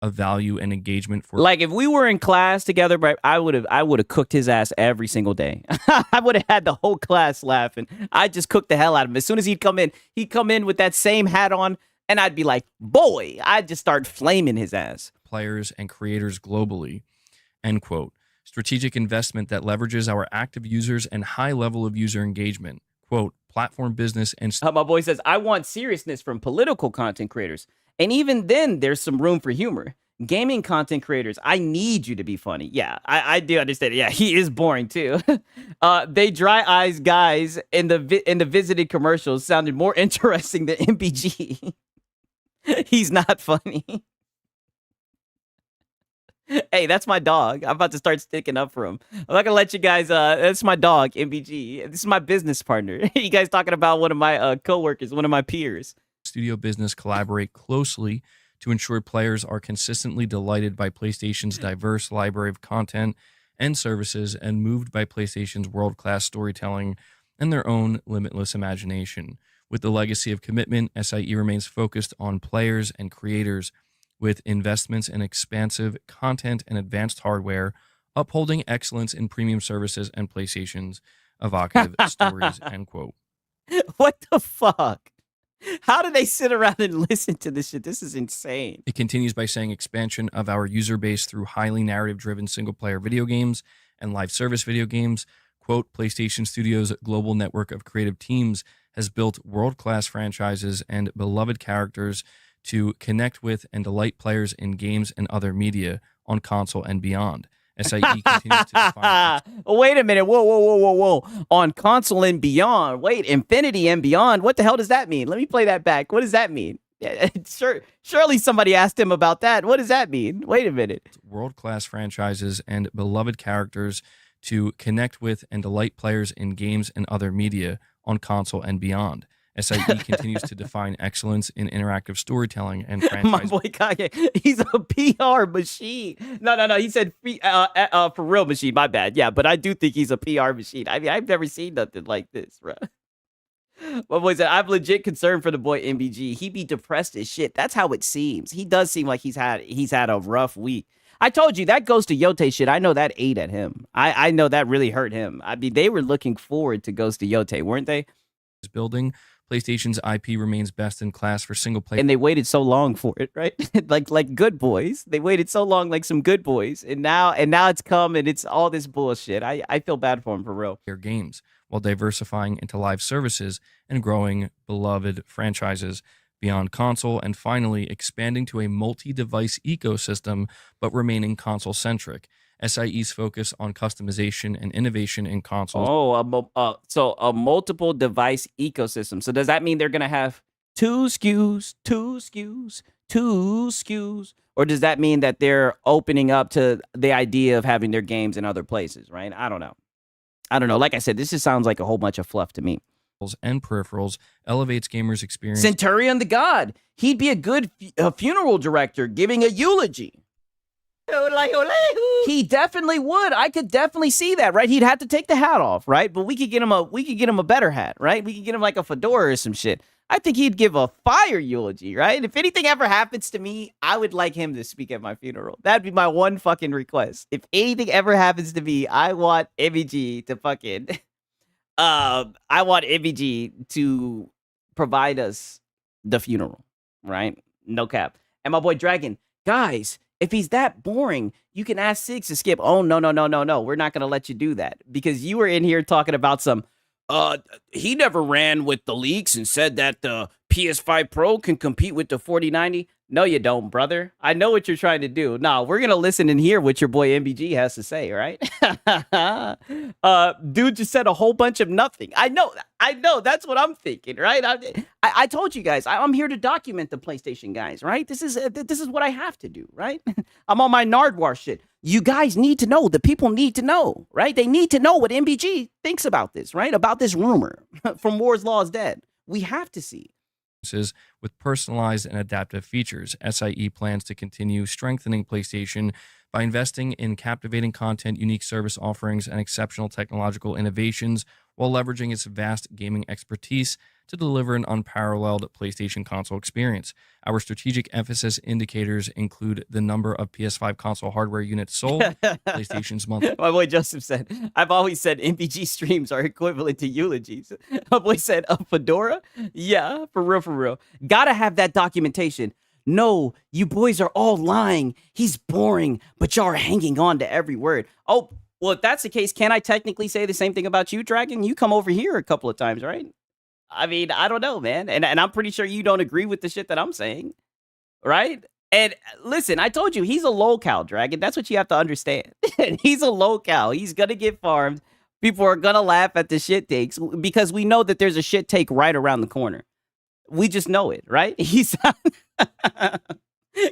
A value and engagement for like if we were in class together, I would have cooked his ass every single day. I would have had the whole class laughing. I just cooked the hell out of him. As soon as he'd come in with that same hat on, and I'd be like, boy, I'd just start flaming his ass. Players and creators globally, end quote. Strategic investment that leverages our active users and high level of user engagement. Quote, platform business and... My boy says, I want seriousness from political content creators. And even then, there's some room for humor. Gaming content creators, I need you to be funny. Yeah, I do understand. Yeah, he is boring too. They dry eyes guys in the visited commercials sounded more interesting than MPG. He's not funny. Hey, that's my dog. I'm about to start sticking up for him. I'm not gonna let you guys. That's my dog, MBG. This is my business partner. You guys talking about one of my coworkers, one of my peers. Studio business collaborate closely to ensure players are consistently delighted by PlayStation's diverse library of content and services and moved by PlayStation's world-class storytelling and their own limitless imagination. With the legacy of commitment, SIE remains focused on players and creators with investments in expansive content and advanced hardware, upholding excellence in premium services and PlayStation's evocative stories, end quote. What the fuck? How do they sit around and listen to this shit? This is insane. It continues by saying expansion of our user base through highly narrative-driven single-player video games and live service video games. Quote, PlayStation Studios' global network of creative teams has built world-class franchises and beloved characters to connect with and delight players in games and other media on console and beyond. SIE continues to define... Wait a minute. Whoa. On console and beyond. Wait, Infinity and beyond. What the hell does that mean? Let me play that back. What does that mean? Surely somebody asked him about that. What does that mean? Wait a minute. World-class franchises and beloved characters to connect with and delight players in games and other media on console and beyond. SIE continues to define excellence in interactive storytelling and My franchise boy Kanye, he's a PR machine. No. He said for real machine. My bad. Yeah, but I do think he's a PR machine. I mean, I've never seen nothing like this, bro. My boy said, I'm legit concerned for the boy MBG. He be depressed as shit. That's how it seems. He does seem like he's had a rough week. I told you that Ghost of Yote shit. I know that ate at him. I know that really hurt him. I mean, they were looking forward to Ghost of Yote, weren't they? building. PlayStation's IP remains best in class for single player. And they waited so long for it, right? like good boys. They waited so long, like some good boys, and now it's come and it's all this bullshit. I feel bad for him for real. Games while diversifying into live services and growing beloved franchises beyond console, and finally expanding to a multi-device ecosystem but remaining console-centric. SIE's focus on customization and innovation in consoles. Oh, so a multiple device ecosystem. So does that mean they're gonna have two SKUs, or does that mean that they're opening up to the idea of having their games in other places? Right? I don't know. Like I said, this just sounds like a whole bunch of fluff to me. And peripherals elevates gamers' experience. Centurion the God. He'd be a good funeral director giving a eulogy. He definitely would. I could definitely see that, right? He'd have to take the hat off, right? But we could get him a better hat, right? We could get him like a fedora or some shit. I think he'd give a fire eulogy, right? If anything ever happens to me, I would like him to speak at my funeral. That'd be my one fucking request. If anything ever happens to me, I want MEG to fucking I want MEG to provide us the funeral, right? No cap. And my boy Dragon, guys, if he's that boring, you can ask Sigs to skip. Oh, no. We're not going to let you do that because you were in here talking about some, he never ran with the leaks and said that the PS5 Pro can compete with the 4090. No, you don't, brother. I know what you're trying to do. Nah, we're going to listen and hear what your boy MBG has to say, right? Dude just said a whole bunch of nothing. I know. That's what I'm thinking, right? I told you guys, I'm here to document the PlayStation guys, right? This is what I have to do, right? I'm on my Nardwar shit. You guys need to know. The people need to know, right? They need to know what MBG thinks about this, right? About this rumor from Moore's Law is dead. We have to see. With personalized and adaptive features, SIE plans to continue strengthening PlayStation by investing in captivating content, unique service offerings, and exceptional technological innovations, while leveraging its vast gaming expertise to deliver an unparalleled PlayStation console experience. Our strategic emphasis indicators include the number of PS5 console hardware units sold, PlayStation's monthly. My boy Joseph said, I've always said MPG streams are equivalent to eulogies. My boy said, a fedora? Yeah, for real. Gotta have that documentation. No, you boys are all lying. He's boring, but y'all are hanging on to every word. Oh, well, if that's the case, can I technically say the same thing about you, Dragon? You come over here a couple of times, right? I mean, I don't know, man. And I'm pretty sure you don't agree with the shit that I'm saying, right? And listen, I told you, he's a locale, Dragon. That's what you have to understand. He's a locale. He's going to get farmed. People are going to laugh at the shit takes because we know that there's a shit take right around the corner. We just know it, right? He's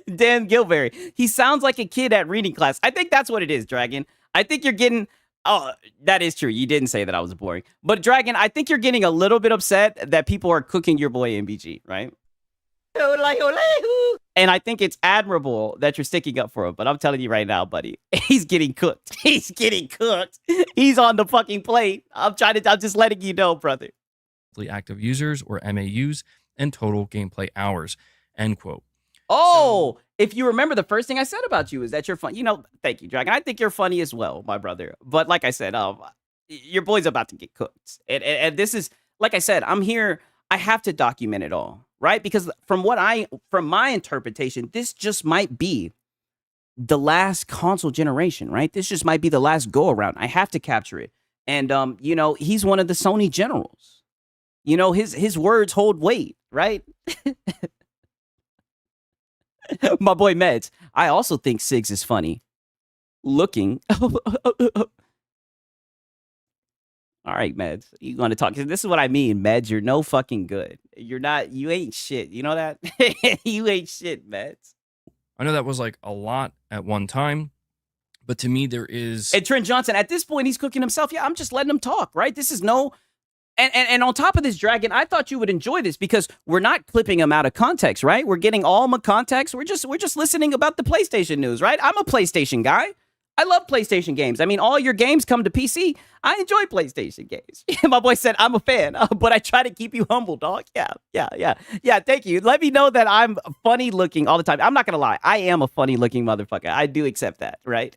Dan Gilberry. He sounds like a kid at reading class. I think that's what it is, Dragon. I think you're getting... Oh, that is true. You didn't say that I was boring. But Dragon, I think you're getting a little bit upset that people are cooking your boy MBG, right? And I think it's admirable that you're sticking up for him. But I'm telling you right now, buddy, he's getting cooked. He's getting cooked. He's on the fucking plate. I'm just letting you know, brother. Active users or MAUs and total gameplay hours, end quote. Oh, if you remember, the first thing I said about you is that you're fun. You know, thank you, Dragon. I think you're funny as well, my brother. But like I said, your boy's about to get cooked. And this is, like I said, I'm here. I have to document it all, right? Because from my interpretation, this just might be the last console generation, right? This just might be the last go around. I have to capture it. And, you know, he's one of the Sony generals. You know, his words hold weight, right? My boy Meds. I also think Sigs is funny. Looking. All right, Meds. You going to talk? This is what I mean, Meds. You're no fucking good. You ain't shit. You know that? You ain't shit, Meds. I know that was like a lot at one time, but to me, there is. And Trent Johnson, at this point, he's cooking himself. Yeah, I'm just letting him talk, right? This is no. And on top of this, Dragon, I thought you would enjoy this because we're not clipping them out of context, right? We're getting all my context. We're just listening about the PlayStation news, right? I'm a PlayStation guy. I love PlayStation games. I mean, all your games come to PC. I enjoy PlayStation games. My boy said, I'm a fan, but I try to keep you humble, dog. Yeah. Thank you. Let me know that I'm funny looking all the time. I'm not going to lie. I am a funny looking motherfucker. I do accept that, right?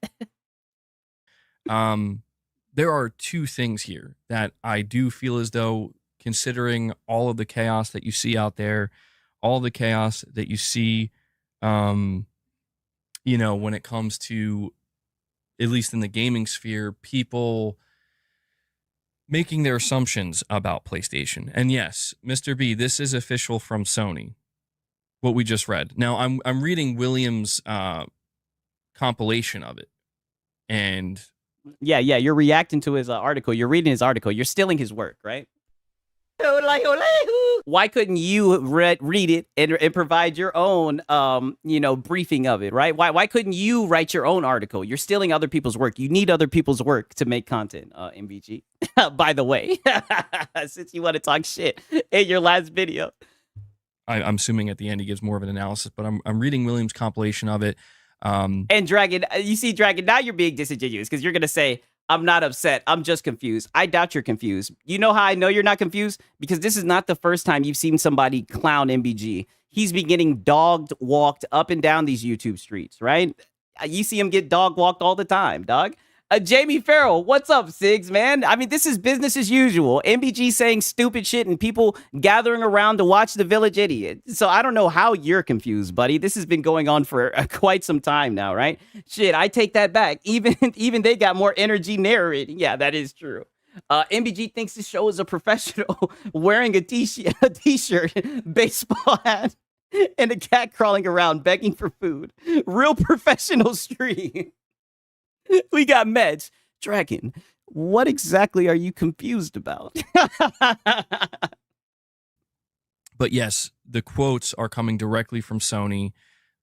There are two things here that I do feel as though, considering all of the chaos that you see out there, all the chaos that you see, when it comes to, at least in the gaming sphere, people making their assumptions about PlayStation. And yes, Mr. B, this is official from Sony, what we just read. Now, I'm reading Williams' compilation of it, and yeah, you're reacting to his article. You're reading his article. You're stealing his work, right? Why couldn't you read it and provide your own, briefing of it, right? Why couldn't you write your own article? You're stealing other people's work. You need other people's work to make content, MVG. By the way, since you want to talk shit in your last video. I'm assuming at the end he gives more of an analysis, but I'm reading Williams' compilation of it. And Dragon, you see, Dragon, now you're being disingenuous because you're going to say, I'm not upset. I'm just confused. I doubt you're confused. You know how I know you're not confused? Because this is not the first time you've seen somebody clown MBG. He's been getting dog walked up and down these YouTube streets, right? You see him get dog walked all the time, dog. Jamie Farrell, what's up, Sigs, man? I mean, this is business as usual. MBG saying stupid shit and people gathering around to watch the Village Idiot. So I don't know how you're confused, buddy. This has been going on for quite some time now, right? Shit, I take that back. Even they got more energy narrating. Yeah, that is true. MBG thinks this show is a professional wearing a t-shirt, baseball hat, and a cat crawling around begging for food. Real professional stream. We got meds. Dragon, what exactly are you confused about? But yes, the quotes are coming directly from Sony.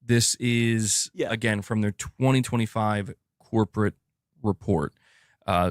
This is, again, from their 2025 corporate report.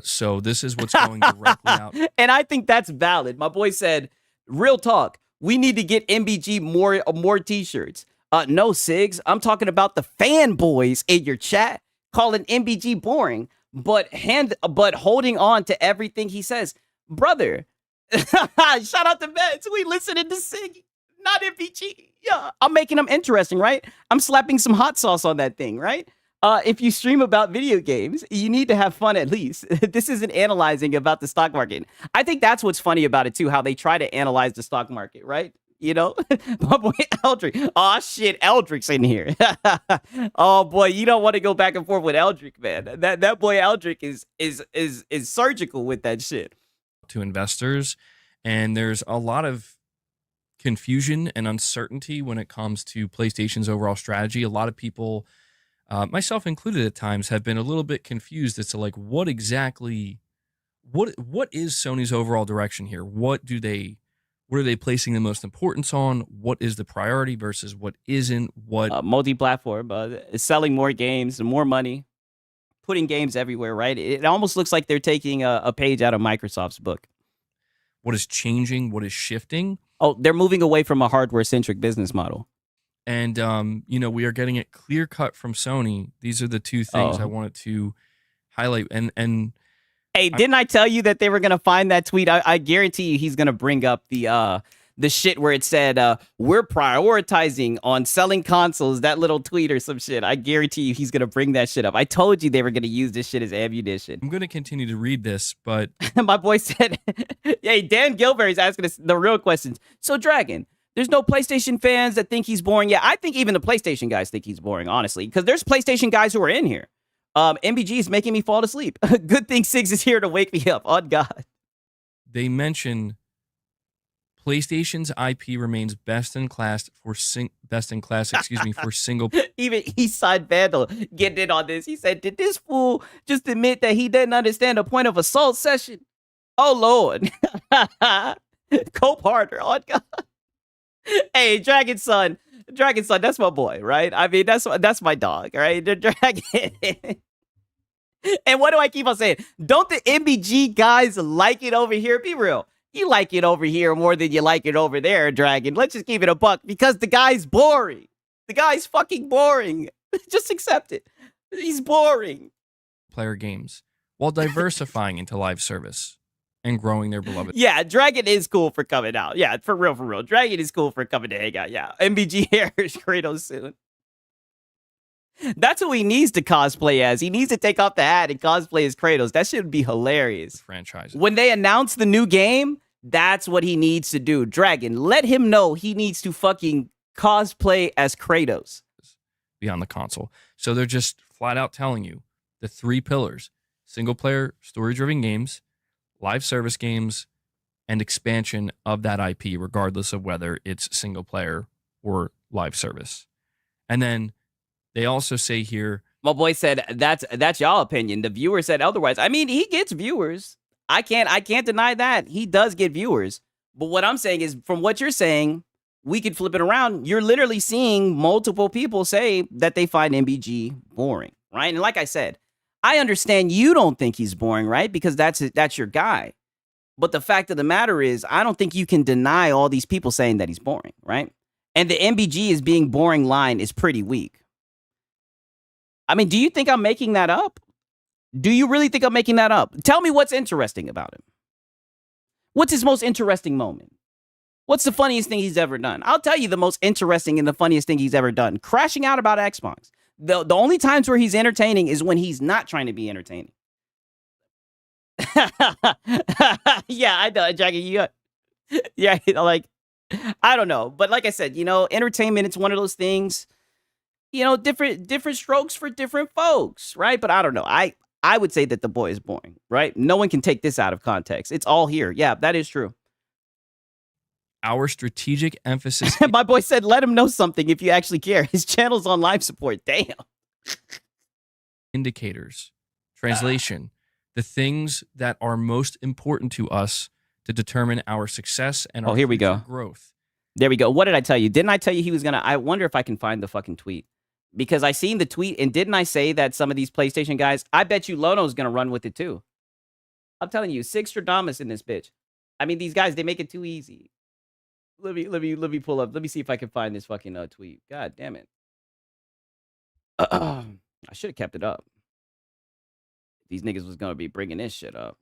So this is what's going directly out. And I think that's valid. My boy said, real talk, we need to get MBG more t-shirts. No, Sigs, I'm talking about the fanboys in your chat. Calling MBG boring, but holding on to everything he says. Brother, shout out to Meds. We listening to Sig, not MBG. Yeah, I'm making them interesting, right? I'm slapping some hot sauce on that thing, right? If you stream about video games, you need to have fun at least. This isn't analyzing about the stock market. I think that's what's funny about it too, how they try to analyze the stock market, right? You know, my boy Eldrick. Oh shit, Eldrick's in here. Oh boy, you don't want to go back and forth with Eldrick, man. That boy Eldrick is surgical with that shit. To investors, and there's a lot of confusion and uncertainty when it comes to PlayStation's overall strategy. A lot of people, myself included at times, have been a little bit confused as to like what is Sony's overall direction here? What are they placing the most importance on? What is the priority versus what isn't? What multi-platform, selling more games and more money, putting games everywhere, right? It almost looks like they're taking a page out of Microsoft's book. What is changing? What is shifting? Oh, they're moving away from a hardware-centric business model. And, we are getting it clear-cut from Sony. These are the two things I wanted to highlight. And hey, didn't I tell you that they were going to find that tweet? I guarantee you he's going to bring up the shit where it said, we're prioritizing on selling consoles, that little tweet or some shit. I guarantee you he's going to bring that shit up. I told you they were going to use this shit as ammunition. I'm going to continue to read this, but... My boy said, hey, Dan Gilbert's asking us the real questions. So, Dragon, there's no PlayStation fans that think he's boring. Yeah, I think even the PlayStation guys think he's boring, honestly, because there's PlayStation guys who are in here. MBG is making me fall asleep. Good thing Sigs is here to wake me up. On God. They mention PlayStation's IP remains best in class, for single. Even Eastside Vandal getting in on this. He said, "Did this fool just admit that he didn't understand the point of assault session?" Oh Lord, cope harder. On God. Hey, Dragon Son, that's my boy, right? I mean, that's my dog, right? The Dragon. And what do I keep on saying? Don't the MBG guys like it over here? Be real. You like it over here more than you like it over there, Dragon. Let's just keep it a buck because the guy's boring. The guy's fucking boring. Just accept it. He's boring. Player games while diversifying into live service and growing their beloved. Yeah, Dragon is cool for coming out. Yeah, for real, for real. Dragon is cool for coming to hang out. Yeah, MBG hair is Kratos soon. That's who he needs to cosplay as. He needs to take off the hat and cosplay as Kratos. That should be hilarious. Franchise. When they announce the new game, that's what he needs to do. Dragon, let him know he needs to fucking cosplay as Kratos. Beyond the console. So they're just flat out telling you the 3 pillars: single player, story driven games, live service games, and expansion of that IP, regardless of whether it's single player or live service. And then they also say here, my boy said that's y'all opinion. The viewer said otherwise. I mean, he gets viewers. I can't deny that. He does get viewers. But what I'm saying is, from what you're saying, we could flip it around. You're literally seeing multiple people say that they find MBG boring, right? And like I said, I understand you don't think he's boring, right? Because that's your guy. But the fact of the matter is, I don't think you can deny all these people saying that he's boring, right? And the MBG is being boring line is pretty weak. I mean, do you think I'm making that up? Do you really think I'm making that up? Tell me what's interesting about him. What's his most interesting moment? What's the funniest thing he's ever done? I'll tell you the most interesting and the funniest thing he's ever done. Crashing out about Xbox. The only times where he's entertaining is when he's not trying to be entertaining. Yeah, I know, Jackie. Yeah, like, I don't know. But like I said, entertainment, it's one of those things, different strokes for different folks, right? But I don't know. I would say that the boy is boring, right? No one can take this out of context. It's all here. Yeah, that is true. Our strategic emphasis. My boy said, let him know something if you actually care. His channel's on live support. Damn. Indicators. Translation. The things that are most important to us to determine our success and our here we go. Growth. There we go. What did I tell you? Didn't I tell you he was going to... I wonder if I can find the fucking tweet. Because I seen the tweet, and didn't I say that some of these PlayStation guys... I bet you Lono's going to run with it too. I'm telling you, Six Stradamus in this bitch. I mean, these guys, they make it too easy. Let me pull up. Let me see if I can find this fucking tweet. God damn it. I should have kept it up. These niggas was gonna be bringing this shit up.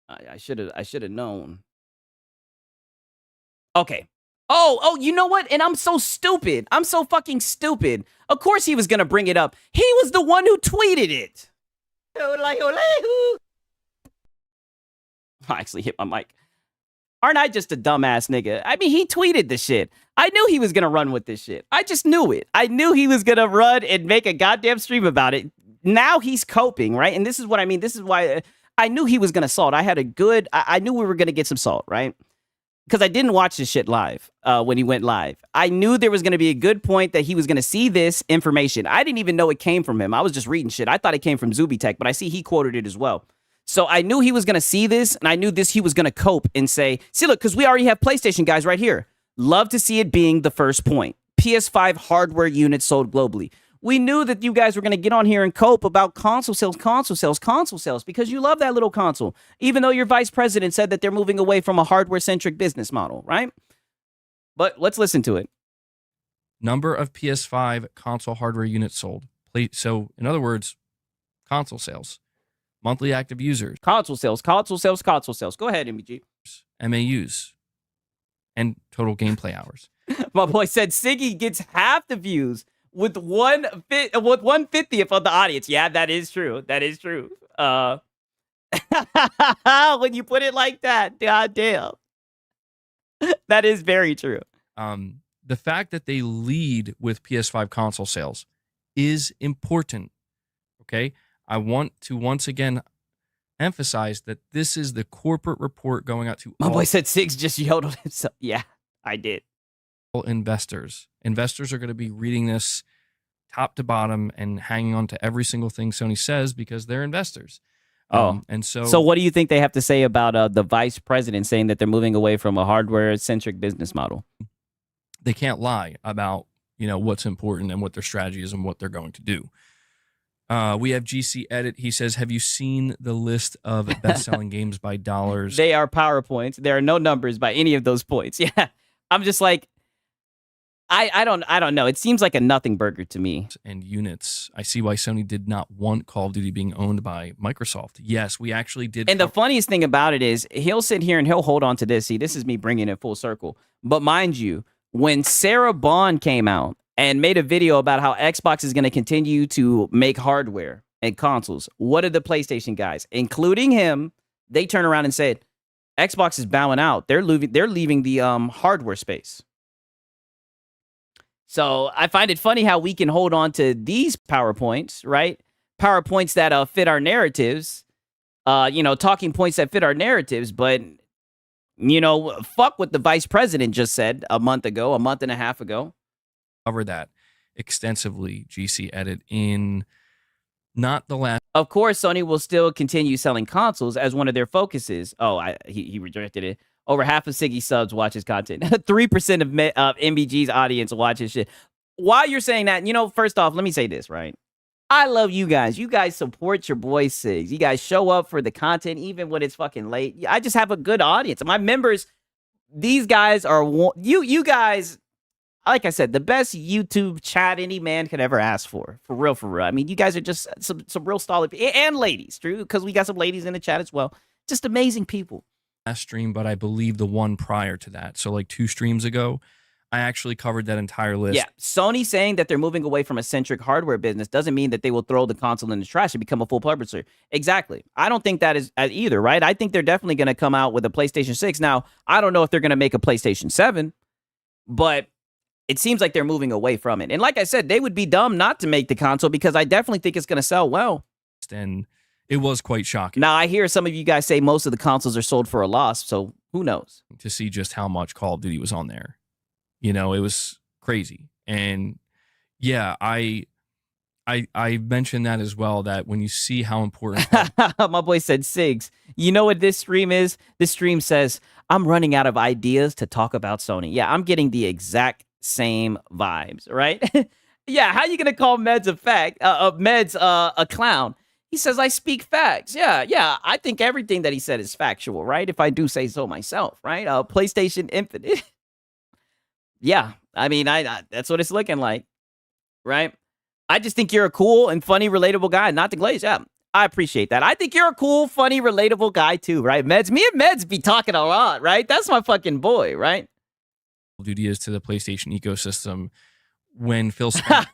I should have known. Okay. Oh, you know what? And I'm so stupid. I'm so fucking stupid. Of course he was gonna bring it up. He was the one who tweeted it. I actually hit my mic. Aren't I just a dumbass nigga? I mean, he tweeted the shit. I knew he was going to run with this shit. I just knew it. I knew he was going to run and make a goddamn stream about it. Now he's coping, right? And this is what I mean. This is why I knew he was going to salt. I knew we were going to get some salt, right? Because I didn't watch this shit live when he went live. I knew there was going to be a good point that he was going to see this information. I didn't even know it came from him. I was just reading shit. I thought it came from Zubitech, but I see he quoted it as well. So I knew he was going to see this, and I knew he was going to cope and say, see, look, because we already have PlayStation guys right here. Love to see it being the first point. PS5 hardware units sold globally. We knew that you guys were going to get on here and cope about console sales, because you love that little console, even though your vice president said that they're moving away from a hardware-centric business model, right? But let's listen to it. Number of PS5 console hardware units sold. So, in other words, console sales. Monthly active users. Console sales. Go ahead, MBG. MAUs. And total gameplay hours. My boy said Siggy gets half the views with 1/50th of the audience. Yeah, that is true. When you put it like that, goddamn. That is very true. The fact that they lead with PS5 console sales is important. Okay? I want to once again emphasize that this is the corporate report going out to my boy said Six just yodeled himself. Yeah, I did. All investors. Investors are going to be reading this top to bottom and hanging on to every single thing Sony says because they're investors. And so what do you think they have to say about the vice president saying that they're moving away from a hardware-centric business model? They can't lie about what's important and what their strategy is and what they're going to do. We have GC Edit. He says, have you seen the list of best-selling games by dollars? They are PowerPoints. There are no numbers by any of those points. Yeah. I'm just like, I don't know. It seems like a nothing burger to me. And units. I see why Sony did not want Call of Duty being owned by Microsoft. Yes, we actually did. And the funniest thing about it is he'll sit here and he'll hold on to this. See, this is me bringing it full circle. But mind you, when Sarah Bond came out and made a video about how Xbox is going to continue to make hardware and consoles, what did the PlayStation guys, including him, they turn around and said, Xbox is bowing out. They're leaving the hardware space. So I find it funny how we can hold on to these PowerPoints, right? PowerPoints that fit our narratives, talking points that fit our narratives, but, fuck what the vice president just said a month and a half ago. Cover that extensively, GC Edit, in not the last. Of course, Sony will still continue selling consoles as one of their focuses. Oh, he rejected it. Over half of Siggy subs watches content. 3% of MBG's audience watches shit. While you're saying that, first off, let me say this, right? I love you guys. You guys support your boy Sigs. You guys show up for the content even when it's fucking late. I just have a good audience. My members, these guys are, you guys, like I said, the best YouTube chat any man could ever ask for. For real, for real. I mean, you guys are just some real solid, and ladies, true, because we got some ladies in the chat as well. Just amazing people. Last stream, but I believe the one prior to that. So like 2 streams ago, I actually covered that entire list. Yeah, Sony saying that they're moving away from a centric hardware business doesn't mean that they will throw the console in the trash and become a full publisher. Exactly. I don't think that is either, right? I think they're definitely going to come out with a PlayStation 6. Now, I don't know if they're going to make a PlayStation 7, but it seems like they're moving away from it. And like I said, they would be dumb not to make the console because I definitely think it's going to sell well. And it was quite shocking. Now, I hear some of you guys say most of the consoles are sold for a loss, so who knows? To see just how much Call of Duty was on there. It was crazy. And yeah, I mentioned that as well, that when you see how important my boy said, Sigs, you know what this stream is? This stream says, I'm running out of ideas to talk about Sony. Yeah, I'm getting the exact same vibes, right? Yeah, how you gonna call Meds a clown? He says, I speak facts. Yeah, I think everything that he said is factual, right? If I do say so myself, right? PlayStation Infinite. Yeah, I mean, I that's what it's looking like, right? I just think you're a cool and funny, relatable guy, not to glaze. Yeah, I appreciate that. I think you're a cool, funny, relatable guy too, right? Me and Meds be talking a lot, right? That's my fucking boy, right? Call of Duty is to the PlayStation ecosystem. When Phil Spencer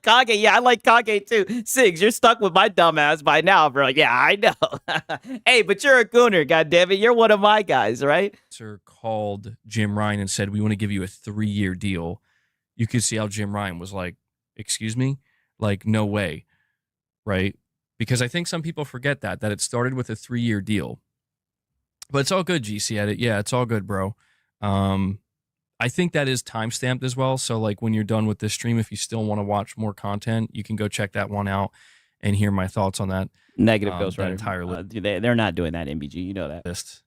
Kage, yeah, I like Kage too. Sigs, you're stuck with my dumbass by now, bro. Yeah, I know. Hey, but you're a gooner, goddammit. You're one of my guys, right? Sir called Jim Ryan and said, we want to give you a 3-year deal. You could see how Jim Ryan was like, excuse me? Like, no way, right? Because I think some people forget that it started with a 3-year deal. But it's all good, GC Edit. Yeah, it's all good, bro. I think that is timestamped as well. So like when you're done with this stream, if you still want to watch more content, you can go check that one out and hear my thoughts on that. Negative Ghost Rider. Entire list. They're not doing that, MBG. You know that.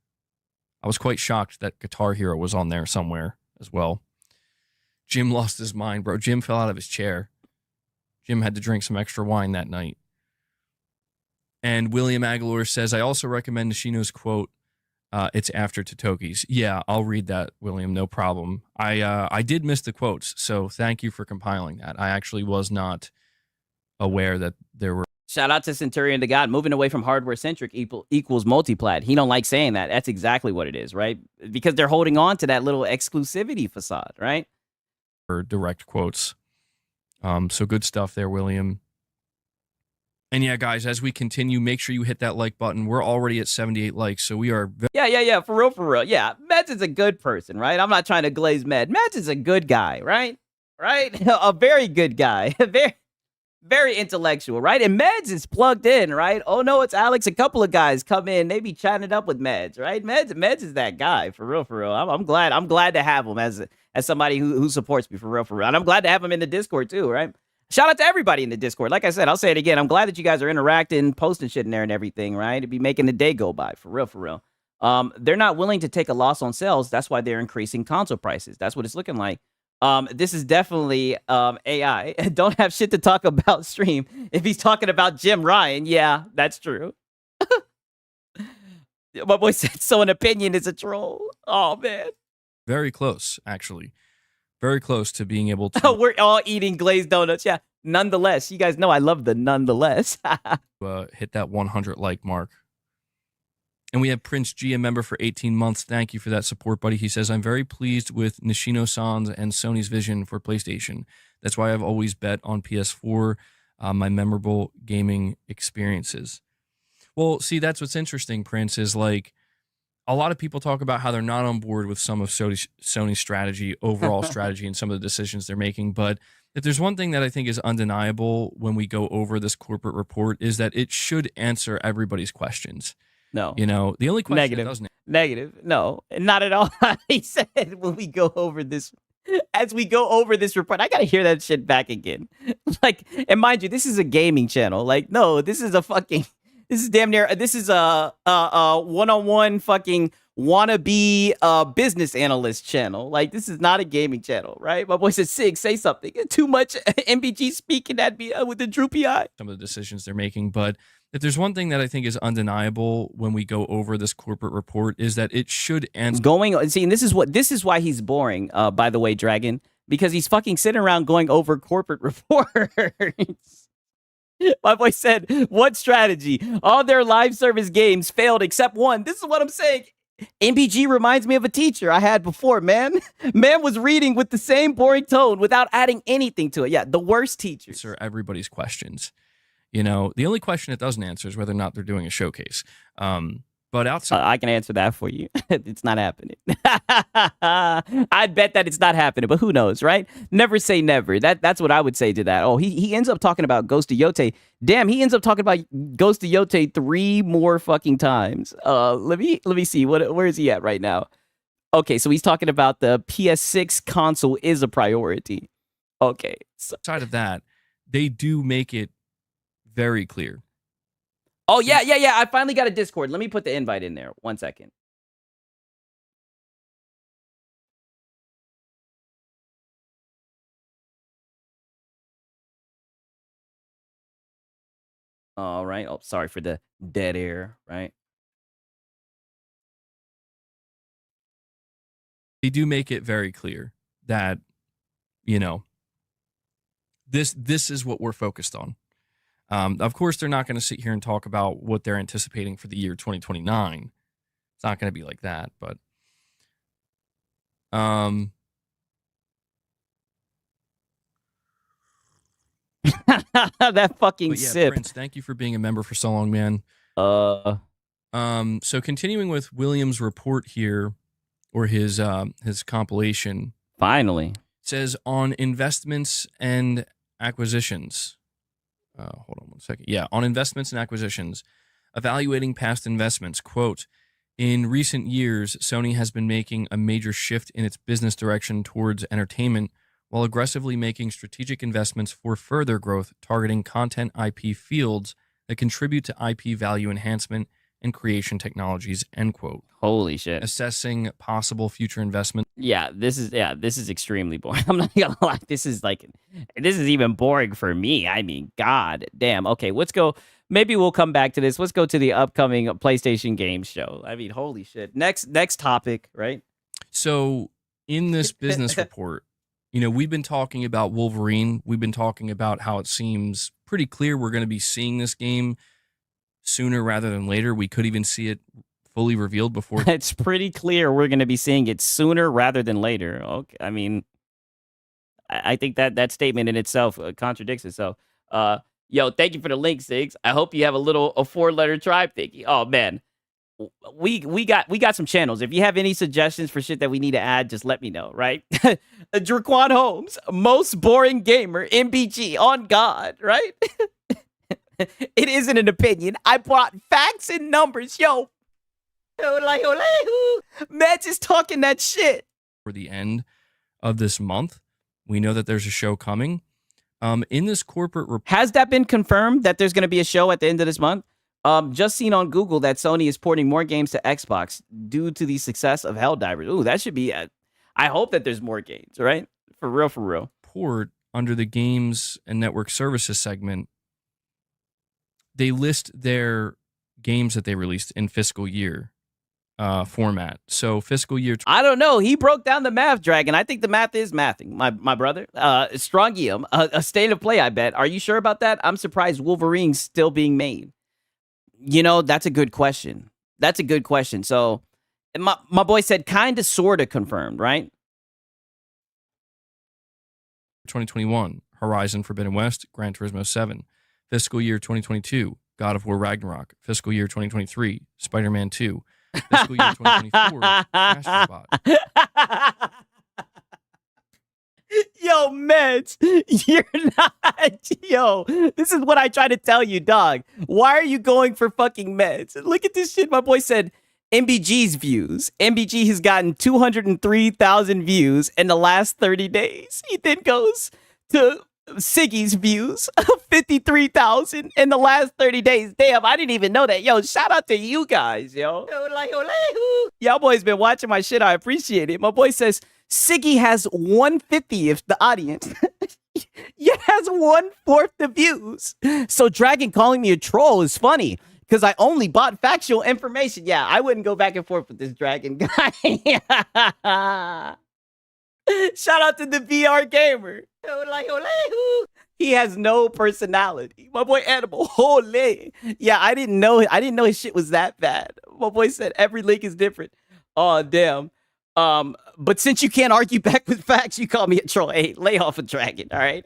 I was quite shocked that Guitar Hero was on there somewhere as well. Jim lost his mind, bro. Jim fell out of his chair. Jim had to drink some extra wine that night. And William Aguilar says, I also recommend Nishino's quote, it's after Totoki's. Yeah, I'll read that, William. No problem. I did miss the quotes, so thank you for compiling that. I actually was not aware that there were. Shout out to Centurion to God. Moving away from hardware-centric equals multiplat. He don't like saying that. That's exactly what it is, right? Because they're holding on to that little exclusivity facade, right? Or direct quotes. So good stuff there, William. And yeah, guys, as we continue, make sure you hit that like button. We're already at 78 likes, so we are. Yeah, for real. Yeah, Meds is a good person, right? I'm not trying to glaze Med. Meds is a good guy, right? A very good guy. Very intellectual, right? And Meds is plugged in, right? Oh no, it's Alex. A couple of guys come in, they be chatting it up with Meds, right? Meds is that guy, for real. I'm glad to have him as somebody who supports me, for real. And I'm glad to have him in the Discord too, right? Shout out to everybody in the Discord. Like I said, I'll say it again. I'm glad that you guys are interacting, posting shit in there and everything, right? It'd be making the day go by, for real. They're not willing to take a loss on sales. That's why they're increasing console prices. That's what it's looking like. This is definitely AI. Don't have shit to talk about stream. If he's talking about Jim Ryan, yeah, that's true. My boy said, so an opinion is a troll. Oh, man. Very close, actually. Very close to being able to We're all eating glazed donuts. Yeah. Nonetheless, you guys know I love the nonetheless. hit that 100 like mark. And we have Prince G, a member for 18 months. Thank you for that support, buddy. He says, I'm very pleased with Nishino-san's and Sony's vision for PlayStation. That's why I've always bet on PS4, my memorable gaming experiences. Well, see, that's what's interesting, Prince, is like a lot of people talk about how they're not on board with some of Sony's strategy, overall strategy, and some of the decisions they're making. But if there's one thing that I think is undeniable when we go over this corporate report is that it should answer everybody's questions. No. You know, the only question Negative. it doesn't Negative. No, not at all. He said when we go over this, as we go over this report, I got to hear that shit back again. Like, and mind you, this is a gaming channel. Like, no, this is a fucking, this is damn near, this is a one-on-one fucking wannabe business analyst channel. Like, this is not a gaming channel, right? My boy said, Sig, say something. Too much MBG speaking at me with the droopy eye. some of the decisions they're making. But if there's one thing that I think is undeniable when we go over this corporate report is that it should answer See, and this is why he's boring, by the way, Dragon, because he's fucking sitting around going over corporate reports. My boy said, what strategy? All their live service games failed except one. This is what I'm saying. MBG reminds me of a teacher I had before, man. Man was reading with the same boring tone without adding anything to it. Yeah, the worst teachers. answer everybody's questions. You know, the only question it doesn't answer is whether or not they're doing a showcase. But outside, I can answer that for you. It's not happening. I'd bet that it's not happening, but who knows, right? Never say never. That's what I would say to that. Oh, he ends up talking about Ghost of Yote. Damn, he ends up talking about Ghost of Yote 3 more fucking times. Let me see. Where is he at right now? Okay, so he's talking about the PS6 console is a priority. Okay. So, outside of that, they do make it very clear. oh, yeah. I finally got a Discord. Let me put the invite in there. 1 second. All right. Oh, sorry for the dead air, right? They do make it very clear that, you know, this is what we're focused on. Of course, they're not going to sit here and talk about what they're anticipating for the year 2029. It's not going to be like that, but That fucking but yeah, sip. Prince, thank you for being a member for so long, man. So continuing with William's report here, or his compilation, Finally. says on investments and acquisitions. Hold on 1 second. Yeah, on investments and acquisitions, evaluating past investments. Quote, in recent years, Sony has been making a major shift in its business direction towards entertainment while aggressively making strategic investments for further growth, targeting content IP fields that contribute to IP value enhancement and creation technologies, end quote. Holy shit. Assessing possible future investment. Yeah, this is extremely boring. I'm not gonna lie. This is even boring for me. I mean, god damn. Okay, let's go. Maybe we'll come back to this. Let's go to the upcoming PlayStation Games show. I mean, holy shit. Next topic, right? So in this business report, you know, we've been talking about Wolverine. We've been talking about how it seems pretty clear we're going to be seeing this game sooner rather than later. We could even see it fully revealed before. It's pretty clear we're going to be seeing it sooner rather than later. Okay, I mean, I think that statement in itself contradicts itself. Yo, thank you for the link, Sigs. I hope you have a 4-letter tribe thingy. Oh man, we got some channels. If you have any suggestions for shit that we need to add, just let me know. Right? Draquan Holmes, most boring gamer, MBG on God. Right? It isn't an opinion. I brought facts and numbers. Yo, man, just talking that shit. For the end of this month, we know that there's a show coming. In this corporate report, has that been confirmed that there's going to be a show at the end of this month? Just seen on Google that Sony is porting more games to Xbox due to the success of Helldivers. Ooh, that should be. I hope that there's more games, right? For real, for real. Report under the games and network services segment, they list their games that they released in fiscal year format. So fiscal year. I don't know. He broke down the math, Dragon. I think the math is mathing. My brother. Strongium. A state of play, I bet. Are you sure about that? I'm surprised Wolverine's still being made. You know, that's a good question. That's a good question. So my boy said kind of sort of confirmed, right? 2021, Horizon Forbidden West, Gran Turismo 7. Fiscal year 2022, God of War Ragnarok. Fiscal year 2023, Spider-Man 2. Fiscal year 2024, Astrobot. Yo, Meds, you're not. Yo, this is what I try to tell you, dog. Why are you going for fucking Meds? Look at this shit. My boy said MBG's views. MBG has gotten 203,000 views in the last 30 days. He then goes to Siggy's views, 53,000 in the last 30 days. Damn, I didn't even know that. Yo, shout out to you guys, yo. Y'all boys been watching my shit. I appreciate it. My boy says Siggy has 1/50th the audience. Yet has 1/4 the views. So Dragon calling me a troll is funny because I only bought factual information. Yeah, I wouldn't go back and forth with this Dragon guy. Shout out to the VR gamer. He has no personality. My boy Animal. Holy. Yeah, I didn't know his shit was that bad. My boy said every link is different. Oh, damn. But since you can't argue back with facts, you call me a troll. Hey, lay off a Dragon. All right.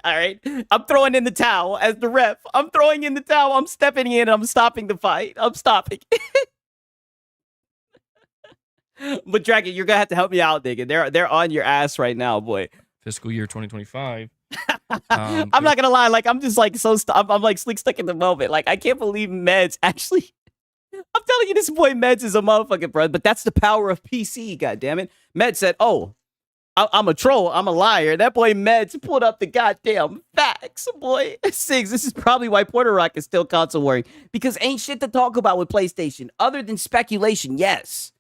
I'm throwing in the towel as the ref. I'm throwing in the towel. I'm stepping in. I'm stopping the fight. I'm stopping. But Dragon, you're gonna have to help me out, nigga. They're on your ass right now, boy. Fiscal year 2025. I'm not gonna lie, like I'm just like I'm like sleek stuck in the moment. Like I can't believe Meds actually. I'm telling you, this boy Meds is a motherfucking bro. But that's the power of PC. God damn it. Meds said, "Oh, I'm a troll. I'm a liar." That boy Meds pulled up the goddamn facts, boy. Sigs, this is probably why Porter Rock is still console warring because ain't shit to talk about with PlayStation other than speculation. Yes.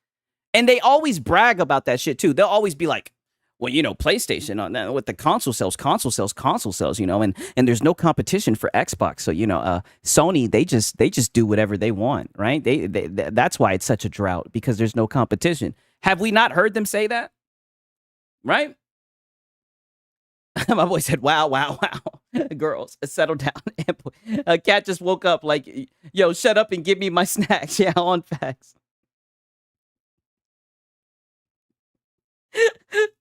And they always brag about that shit too. They'll always be like, well, you know, PlayStation on that with the console sales, you know, and there's no competition for Xbox. So, you know, Sony, they just do whatever they want, right? That's why it's such a drought because there's no competition. Have we not heard them say that? Right? My boy said, wow. Girls, settle down. Cat just woke up like, yo, shut up and give me my snacks. Yeah, on facts.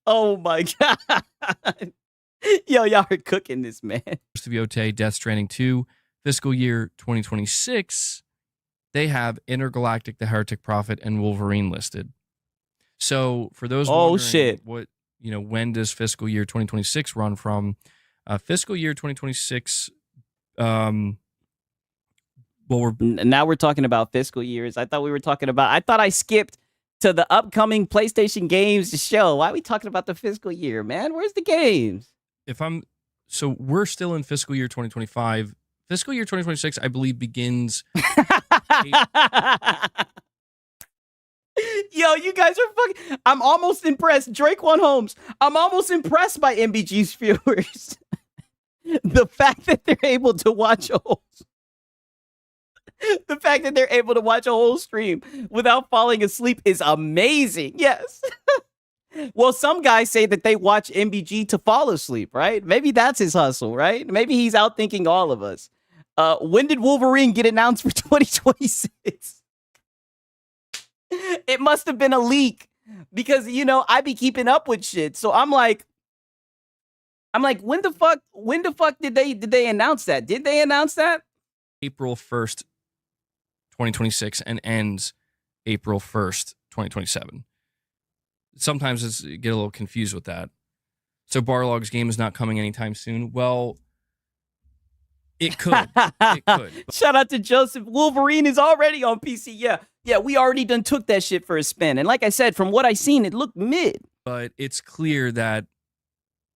Oh my god. Yo, y'all are cooking this, man. First of Yote, Death Stranding 2, fiscal year 2026, they have Intergalactic, The Heretic Prophet, and Wolverine listed. So for those shit, what, you know, when does fiscal year 2026 run from? Fiscal year 2026, well, now we're talking about fiscal years. I thought I skipped to the upcoming PlayStation games show. Why are we talking about the fiscal year, man? Where's the games? So we're still in fiscal year 2025. Fiscal year 2026, I believe, begins. Yo, you guys are fucking. I'm almost impressed. Drake One Holmes. I'm almost impressed by MBG's viewers. The fact that they're able to watch a whole. The fact that they're able to watch a whole stream without falling asleep is amazing. Yes. Well, some guys say that they watch MBG to fall asleep, right? Maybe that's his hustle, right? Maybe he's outthinking all of us. When did Wolverine get announced for 2026? It must have been a leak because, you know, I be keeping up with shit. So I'm like, when the fuck did they announce that? Did they announce that? April 1st, 2026 and ends April 1st, 2027. Sometimes get a little confused with that. So Barlog's game is not coming anytime soon. Well, it could. It could. Shout out to Joseph. Wolverine is already on PC. Yeah, we already done took that shit for a spin. And like I said, from what I seen, it looked mid. But it's clear that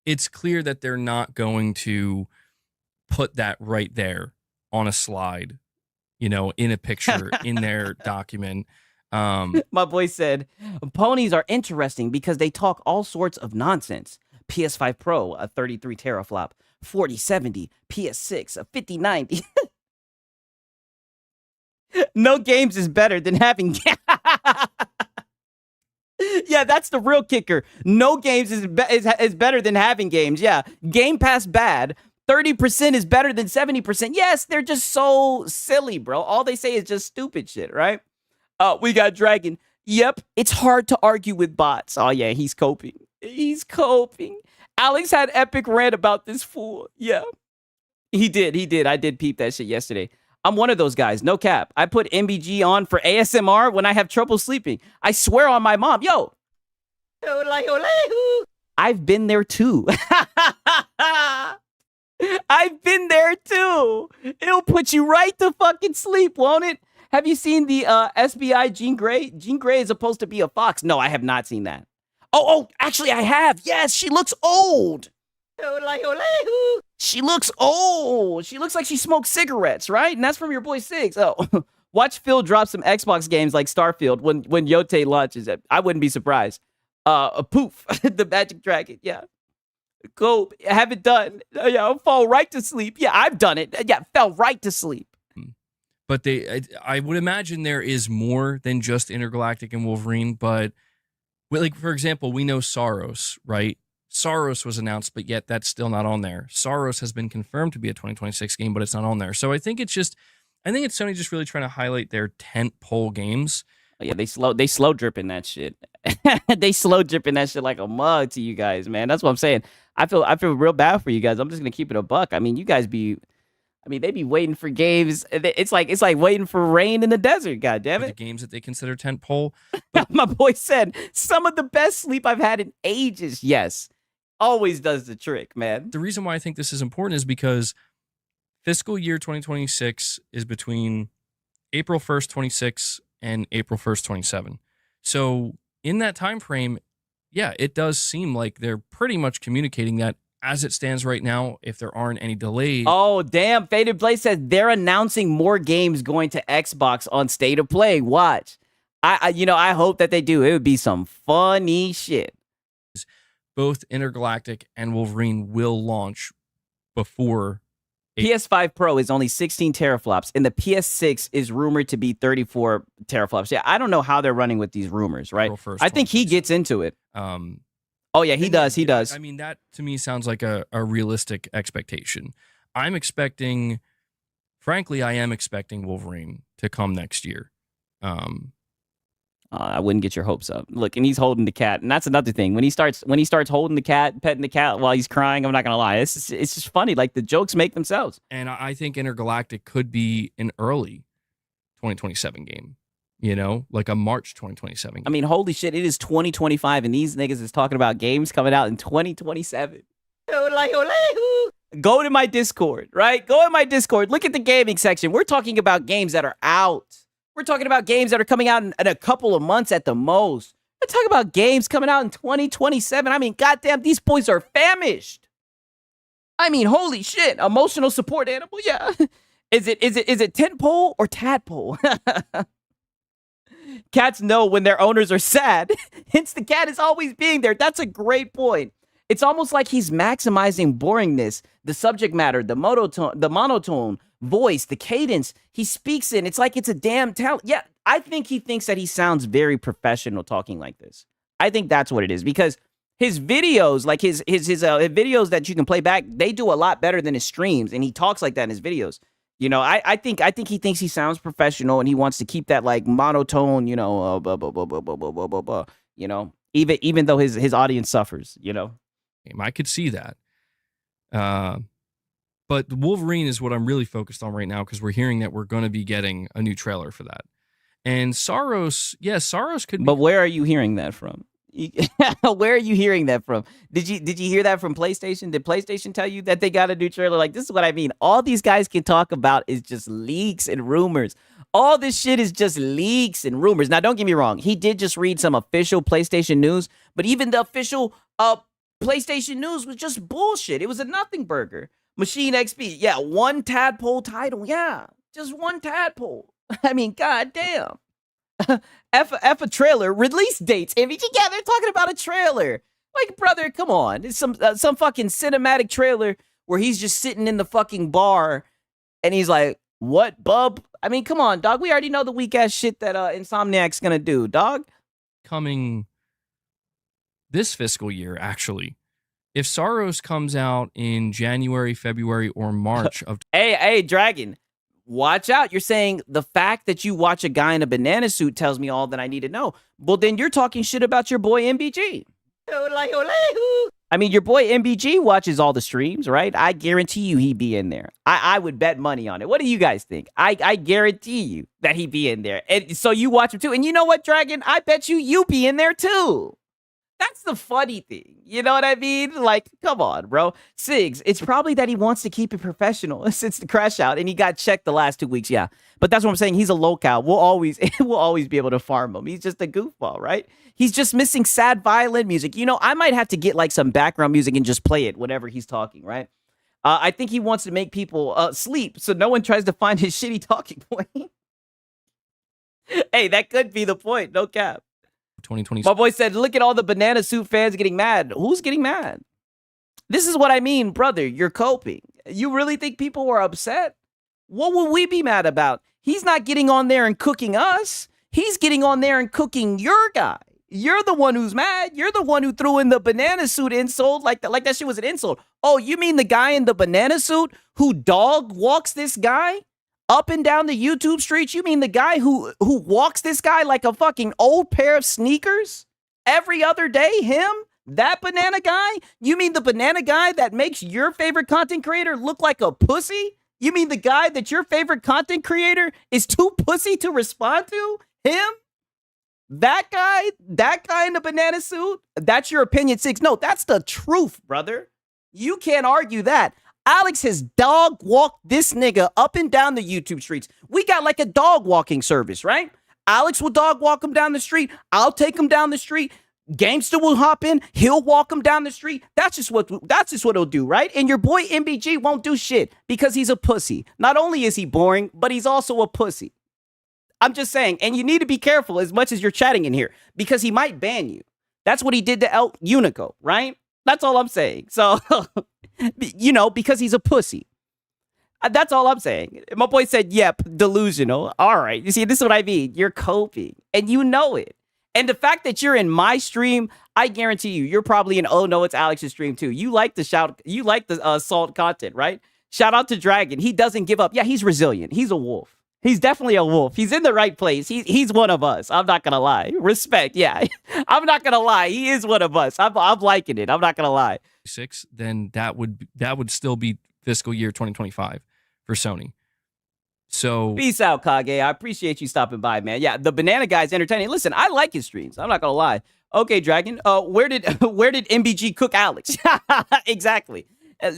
they're not going to put that right there on a slide, you know, in a picture, in their document. My boy said, ponies are interesting because they talk all sorts of nonsense. PS5 Pro, a 33 teraflop, 4070, PS6, a 5090. No games is better than having. Yeah, that's the real kicker. No games is better than having games. Yeah, Game Pass bad. 30% is better than 70%. Yes, they're just so silly, bro. All they say is just stupid shit, right? We got Dragon. Yep, it's hard to argue with bots. Oh, yeah, he's coping. He's coping. Alex had epic rant about this fool. Yeah, he did. I did peep that shit yesterday. I'm one of those guys, no cap. I put MBG on for ASMR when I have trouble sleeping. I swear on my mom. Yo. I've been there too. I've been there too. It'll put you right to fucking sleep, won't it? Have you seen the SBI Jean Grey? Jean Grey is supposed to be a fox. No, I have not seen that. Oh, actually I have. Yes, she looks old. She looks old. She looks like she smokes cigarettes, right? And that's from your boy Six. Oh, watch Phil drop some Xbox games like Starfield when Yote launches it. I wouldn't be surprised. Poof, the Magic Dragon. Yeah, go have it done. Yeah, I'll fall right to sleep. Yeah, I've done it. Yeah, fell right to sleep. But I would imagine there is more than just Intergalactic and Wolverine. But like for example, we know Saros, right? Saros was announced, but yet that's still not on there. Saros has been confirmed to be a 2026 game, but it's not on there. So I think it's Sony just really trying to highlight their tent pole games. Oh, yeah, they slow dripping that shit. They slow dripping that shit like a mug to you guys, man. That's what I'm saying. I feel real bad for you guys. I'm just gonna keep it a buck. I mean, you guys they be waiting for games. It's like waiting for rain in the desert. God damn it! The games that they consider tent pole. My boy said some of the best sleep I've had in ages. Yes. Always does the trick, man. The reason why I think this is important is because fiscal year 2026 is between April 1st, 26 and April 1st, 27. So in that time frame, yeah, it does seem like they're pretty much communicating that as it stands right now, if there aren't any delays. Oh, damn. Faded Play says they're announcing more games going to Xbox on State of Play. Watch. I hope that they do. It would be some funny shit. Both Intergalactic and Wolverine will launch before. PS5 Pro is only 16 teraflops, and the PS6 is rumored to be 34 teraflops. Yeah, I don't know how they're running with these rumors, right? I think he gets into it. Oh, yeah, he does. He does. I mean, that to me sounds like a realistic expectation. Frankly, I am expecting Wolverine to come next year. I wouldn't get your hopes up. Look, and he's holding the cat, and that's another thing. When he starts holding the cat, petting the cat while he's crying, I'm not gonna lie, it's just funny. Like the jokes make themselves. And I think Intergalactic could be an early 2027 game. You know, like a March 2027 game. I mean, holy shit, it is 2025, and these niggas is talking about games coming out in 2027. Go to my Discord, right? Go in my Discord. Look at the gaming section. We're talking about games that are out. We're talking about games that are coming out in a couple of months at the most. We're talking about games coming out in 2027. I mean, goddamn, these boys are famished. I mean, holy shit. Emotional support animal, yeah. Is it tentpole or tadpole? Cats know when their owners are sad. Hence, the cat is always being there. That's a great point. It's almost like he's maximizing boringness, the subject matter, the monotone voice, the cadence he speaks in. It's like it's a damn talent. Yeah, I think he thinks that he sounds very professional talking like this. I think that's what it is, because his videos, like his videos that you can play back, they do a lot better than his streams, and he talks like that in his videos. You know, I think he thinks he sounds professional, and he wants to keep that like monotone, you know, you know, even though his audience suffers, you know. I could see that. But Wolverine is what I'm really focused on right now, because we're hearing that we're going to be getting a new trailer for that. And Saros, yeah, Saros could be. But where are you hearing that from? Where are you hearing that from? Did you hear that from PlayStation? Did PlayStation tell you that they got a new trailer? Like, this is what I mean. All these guys can talk about is just leaks and rumors. All this shit is just leaks and rumors. Now, don't get me wrong. He did just read some official PlayStation news, but even the official PlayStation news was just bullshit. It was a nothing burger. Machine XP, yeah, one tadpole title, yeah, just one tadpole. I mean, goddamn. F a trailer, release dates. I mean, yeah, they're talking about a trailer. Like, brother, come on. It's some fucking cinematic trailer where he's just sitting in the fucking bar and he's like, what, bub? I mean, come on, dog. We already know the weak ass shit that Insomniac's gonna do, dog. Coming this fiscal year, actually. If Saros comes out in January, February, or March of Hey, Dragon, watch out. You're saying the fact that you watch a guy in a banana suit tells me all that I need to know. Well, then you're talking shit about your boy MBG. I mean, your boy MBG watches all the streams, right? I guarantee you he'd be in there. I would bet money on it. What do you guys think? I guarantee you that he'd be in there. And so you watch him too. And you know what, Dragon? I bet you be in there too. That's the funny thing. You know what I mean? Like, come on, bro. Sigs, it's probably that he wants to keep it professional since the crash out, and he got checked the last 2 weeks. Yeah. But that's what I'm saying. He's a locale. We'll always be able to farm him. He's just a goofball, right? He's just missing sad violin music. You know, I might have to get like some background music and just play it whenever he's talking, right? I think he wants to make people sleep so no one tries to find his shitty talking point. Hey, that could be the point. No cap. 2020. My boy said, look at all the banana suit fans getting mad. Who's getting mad? This is what I mean, brother. You're coping. You really think people were upset? What would we be mad about? He's not getting on there and cooking us. He's getting on there and cooking your guy. You're the one who's mad. You're the one who threw in the banana suit insult like that shit was an insult. Oh, you mean the guy in the banana suit who dog walks this guy up and down the YouTube streets? You mean the guy who walks this guy like a fucking old pair of sneakers every other day? Him? That banana guy? You mean the banana guy that makes your favorite content creator look like a pussy? You mean the guy that your favorite content creator is too pussy to respond to? Him? That guy in the banana suit? That's your opinion, Six. No, that's the truth, brother. You can't argue that. Alex has dog walked this nigga up and down the YouTube streets. We got like a dog walking service, right? Alex will dog walk him down the street. I'll take him down the street. Gangster will hop in. He'll walk him down the street. That's just what he'll do, right? And your boy MBG won't do shit because he's a pussy. Not only is he boring, but he's also a pussy. I'm just saying, and you need to be careful as much as you're chatting in here because he might ban you. That's what he did to El Unico, right? That's all I'm saying. So, you know, because he's a pussy. That's all I'm saying. My boy said, yep, delusional. All right. You see, this is what I mean. You're coping, and you know it. And the fact that you're in my stream, I guarantee you're probably in, oh, no, it's Alex's stream, too. You like the assault content, right? Shout out to Dragon. He doesn't give up. Yeah, he's resilient. He's a wolf. He's definitely a wolf. He's in the right place. He's one of us. I'm not going to lie. Respect. Yeah, I'm not going to lie. He is one of us. I'm liking it. I'm not going to lie. Then that would still be fiscal year 2025 for Sony. So peace out, Kage. I appreciate you stopping by, man. Yeah, the banana guy's entertaining. Listen, I like his streams. I'm not going to lie. Okay, Dragon. Where did MBG cook Alex? Exactly.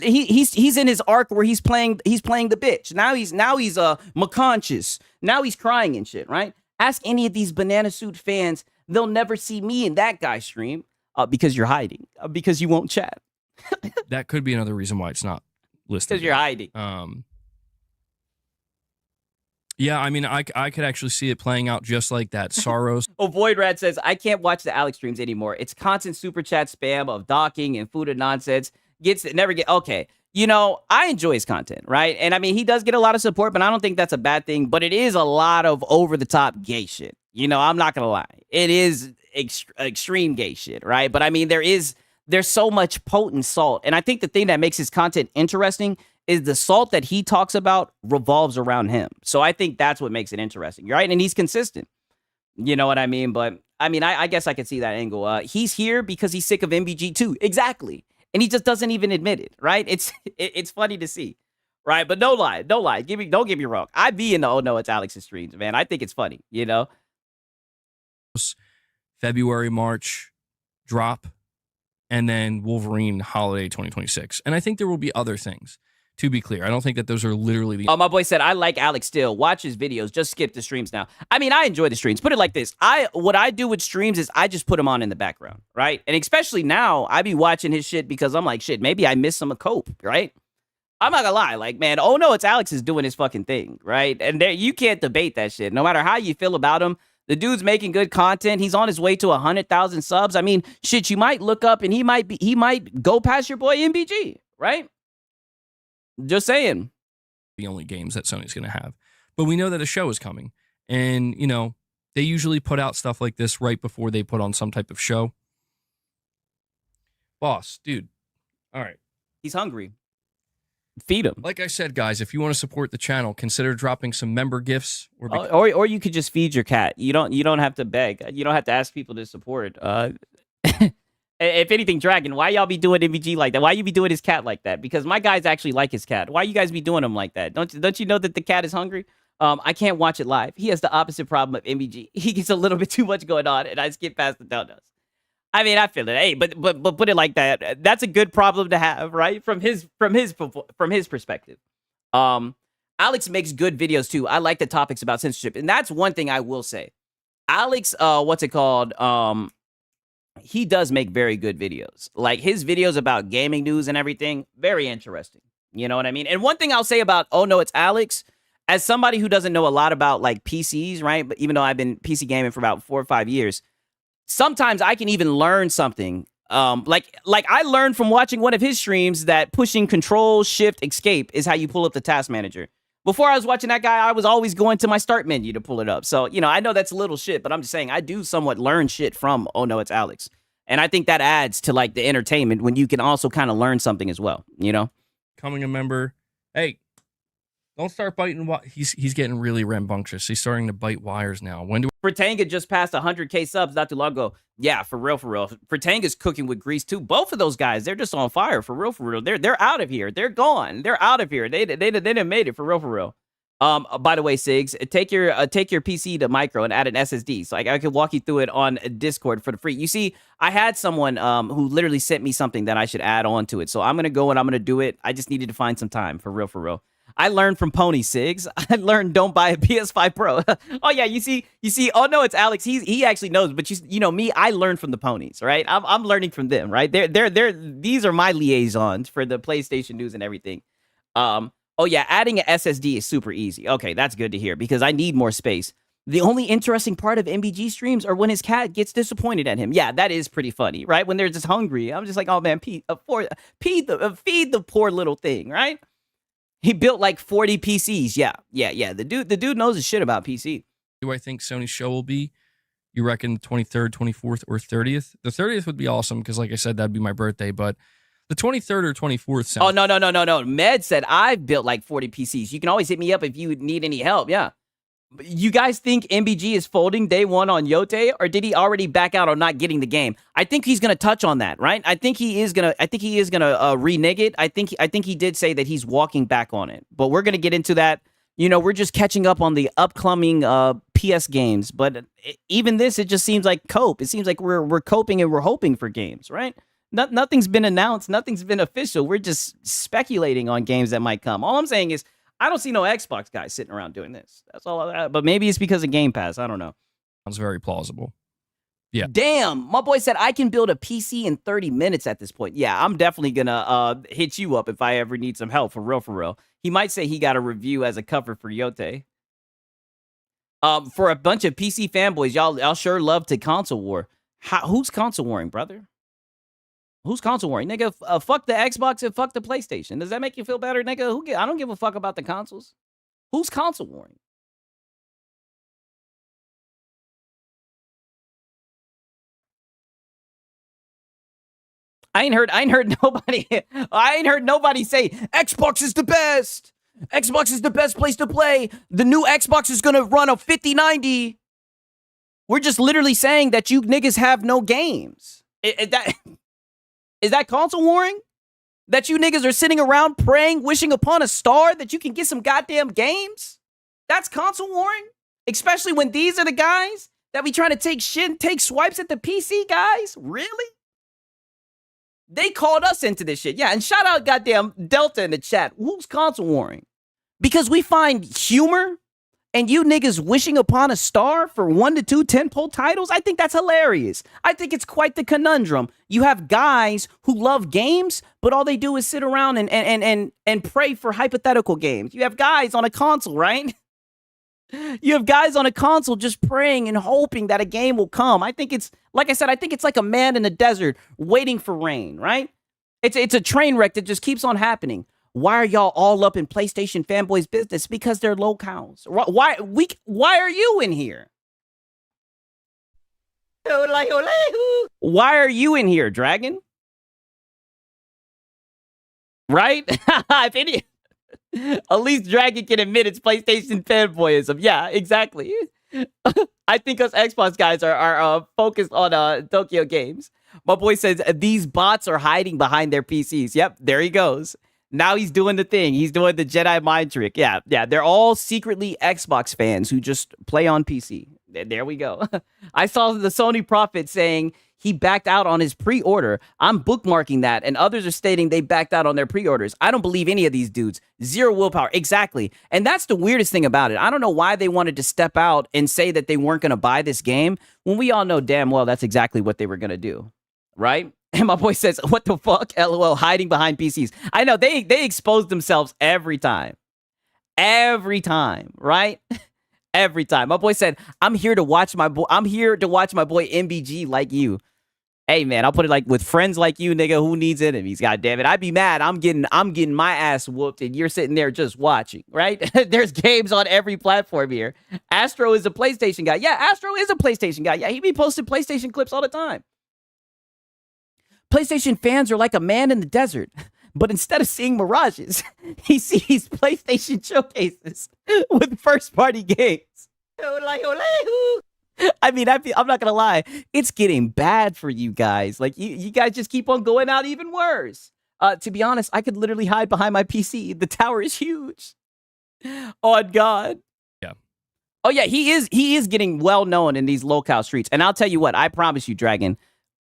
He's in his arc where he's playing the bitch. Now he's McConscious. Now he's crying and shit, right? Ask any of these banana suit fans, they'll never see me in that guy's stream because you're hiding, because you won't chat. That could be another reason why it's not listed. Because you're hiding. Yeah, I mean, I could actually see it playing out just like that. Saros. Oh, Void Rat says, I can't watch the Alex streams anymore. It's constant super chat spam of docking and food and nonsense. Okay. You know, I enjoy his content, right? And I mean, he does get a lot of support, but I don't think that's a bad thing. But it is a lot of over-the-top gay shit. You know, I'm not going to lie. It is extreme gay shit, right? But I mean, there's so much potent salt. And I think the thing that makes his content interesting is the salt that he talks about revolves around him. So I think that's what makes it interesting, right? And he's consistent. You know what I mean? But I mean, I guess I could see that angle. He's here because he's sick of MBG too. Exactly. And he just doesn't even admit it, right? It's funny to see, right? But no lie. Don't get me wrong. I be in the, oh no, it's Alex's streams, man. I think it's funny, you know? February, March drop, and then Wolverine holiday 2026. And I think there will be other things. To be clear, I don't think that those are literally the... Oh, my boy said, I like Alex still. Watch his videos. Just skip the streams now. I mean, I enjoy the streams. Put it like this. What I do with streams is I just put them on in the background, right? And especially now, I be watching his shit because I'm like, shit, maybe I miss some of Cope, right? I'm not gonna lie. Like, man, oh no, it's Alex is doing his fucking thing, right? And there, you can't debate that shit. No matter how you feel about him, The dude's making good content. He's on his way to 100,000 subs. I mean, shit, you might look up and he might go past your boy MBG, right? Just saying. The only games that Sony's going to have. But we know that a show is coming. And, you know, they usually put out stuff like this right before they put on some type of show. Boss, dude. All right. He's hungry. Feed him. Like I said, guys, if you want to support the channel, consider dropping some member gifts. Or you could just feed your cat. You don't have to beg. You don't have to ask people to support. If anything, Dragon, why y'all be doing MVG like that? Why you be doing his cat like that? Because my guys actually like his cat. Why you guys be doing him like that? Don't you know that the cat is hungry? I can't watch it live. He has the opposite problem of MVG. He gets a little bit too much going on, and I skip past the donuts. I mean, I feel it. Hey, but put it like that. That's a good problem to have, right? From his perspective. Alex makes good videos too. I like the topics about censorship, and that's one thing I will say. Alex, what's it called? He does make very good videos. Like his videos about gaming news and everything, very interesting. You know what I mean? And one thing I'll say about Oh No, It's Alex, as somebody who doesn't know a lot about like PCs, right? But even though I've been PC gaming for about 4 or 5 years, sometimes I can even learn something. Like I learned from watching one of his streams that pushing Control Shift Escape is how you pull up the task manager. Before I was watching that guy, I was always going to my start menu to pull it up. So, you know, I know that's a little shit, but I'm just saying I do somewhat learn shit from Oh No, It's Alex. And I think that adds to like the entertainment when you can also kind of learn something as well, you know? Becoming a member. Hey, don't start biting. He's getting really rambunctious. He's starting to bite wires now. When do Fratanga just passed 100K subs not too long ago. Yeah, for real, for real. Fratanga's cooking with grease too. Both of those guys, they're just on fire, for real, for real. They're out of here. They're gone. They're out of here. They didn't made it, for real, for real. By the way, Sigs, take your PC to micro and add an SSD. So I can walk you through it on Discord for the free. You see, I had someone who literally sent me something that I should add on to it. So I'm gonna go and I'm gonna do it. I just needed to find some time, for real, for real. I learned from Pony, Sigs. I learned don't buy a PS5 Pro. Oh yeah, you see. Oh no, it's Alex. He actually knows, but you know me. I learned from the ponies, right? I'm learning from them, right? These are my liaisons for the PlayStation news and everything. Oh yeah, adding an SSD is super easy. Okay, that's good to hear because I need more space. The only interesting part of MBG streams are when his cat gets disappointed at him. Yeah, that is pretty funny, right? When they're just hungry, I'm just like, oh man, feed the poor little thing, right? He built like 40 PCs. Yeah. The dude knows his shit about PC. do I think Sony's show will be? You reckon 23rd, 24th, or 30th? The 30th would be awesome because, like I said, that'd be my birthday. But the 23rd or 24th sounds... Oh, no. Med said I've built like 40 PCs. You can always hit me up if you need any help. Yeah. You guys think MBG is folding day one on Yote, or did he already back out on not getting the game? I think he's gonna touch on that, right? I think he is gonna renege it. I think he did say that he's walking back on it, but we're gonna get into that. You know, we're just catching up on the upcoming PS games, but even this, it just seems like cope. It seems like we're coping and we're hoping for games, right? Nothing's been announced, nothing's been official. We're just speculating on games that might come. All I'm saying is, I don't see no Xbox guys sitting around doing this. That's all. But maybe it's because of Game Pass. I don't know. Sounds very plausible. Yeah. Damn, my boy said I can build a PC in 30 minutes at this point. Yeah, I'm definitely gonna hit you up if I ever need some help. For real. He might say he got a review as a cover for Yote. For a bunch of PC fanboys, y'all sure love to console war. Who's console warring, brother? Who's console warring? Nigga, fuck the Xbox and fuck the PlayStation. Does that make you feel better, nigga? I don't give a fuck about the consoles. Who's console warring? I ain't heard nobody say Xbox is the best. Xbox is the best place to play. The new Xbox is gonna run a 5090. We're just literally saying that you niggas have no games. Is that console warring? That you niggas are sitting around praying, wishing upon a star that you can get some goddamn games? That's console warring? Especially when these are the guys that be trying to take swipes at the PC guys? Really? They called us into this shit. Yeah, and shout out goddamn Delta in the chat. Who's console warring? Because we find humor and you niggas wishing upon a star for 1 to 2 tentpole titles? I think that's hilarious. I think it's quite the conundrum. You have guys who love games, but all they do is sit around and pray for hypothetical games. You have guys on a console, right? You have guys on a console just praying and hoping that a game will come. I think it's, like I said, I think it's like a man in the desert waiting for rain, right? It's a train wreck that just keeps on happening. Why are y'all all up in PlayStation fanboys business? Because they're locals. Why are you in here? Why are you in here, Dragon? Right? If any, at least Dragon can admit it's PlayStation fanboyism. Yeah, exactly. I think us Xbox guys are focused on Tokyo games. My boy says these bots are hiding behind their PCs. Yep, there he goes. Now he's doing the thing. He's doing the Jedi mind trick. Yeah. They're all secretly Xbox fans who just play on PC. There we go. I saw the Sony prophet saying he backed out on his pre-order. I'm bookmarking that, and others are stating they backed out on their pre-orders. I don't believe any of these dudes. Zero willpower. Exactly. And that's the weirdest thing about it. I don't know why they wanted to step out and say that they weren't going to buy this game when we all know damn well that's exactly what they were going to do. Right? And my boy says, what the fuck? LOL, hiding behind PCs. I know, they expose themselves every time. Every time, right? Every time. My boy said, I'm here to watch my boy MBG like you. Hey man, I'll put it like with friends like you, nigga, who needs enemies? God damn it. I'd be mad. I'm getting my ass whooped and you're sitting there just watching, right? There's games on every platform here. Astro is a PlayStation guy. Yeah, Astro is a PlayStation guy. Yeah, he be posting PlayStation clips all the time. PlayStation fans are like a man in the desert, but instead of seeing mirages, he sees PlayStation showcases with first-party games. I mean, I'm not gonna lie, it's getting bad for you guys. Like you guys just keep on going out even worse. To be honest, I could literally hide behind my PC. The tower is huge. Oh God. Yeah. Oh yeah, he is getting well known in these locale streets. And I'll tell you what, I promise you, Dragon.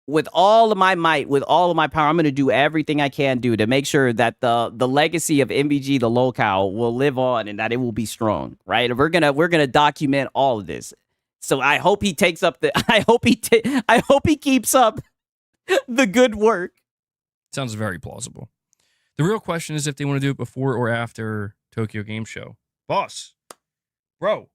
With all of my might, with all of my power, I'm going to do everything I can do to make sure that the legacy of MVG, the locale, will live on and that it will be strong, right? We're gonna document all of this. So I hope he takes up I hope he keeps up the good work. Sounds very plausible. The real question is if they want to do it before or after Tokyo Game Show. Boss, bro.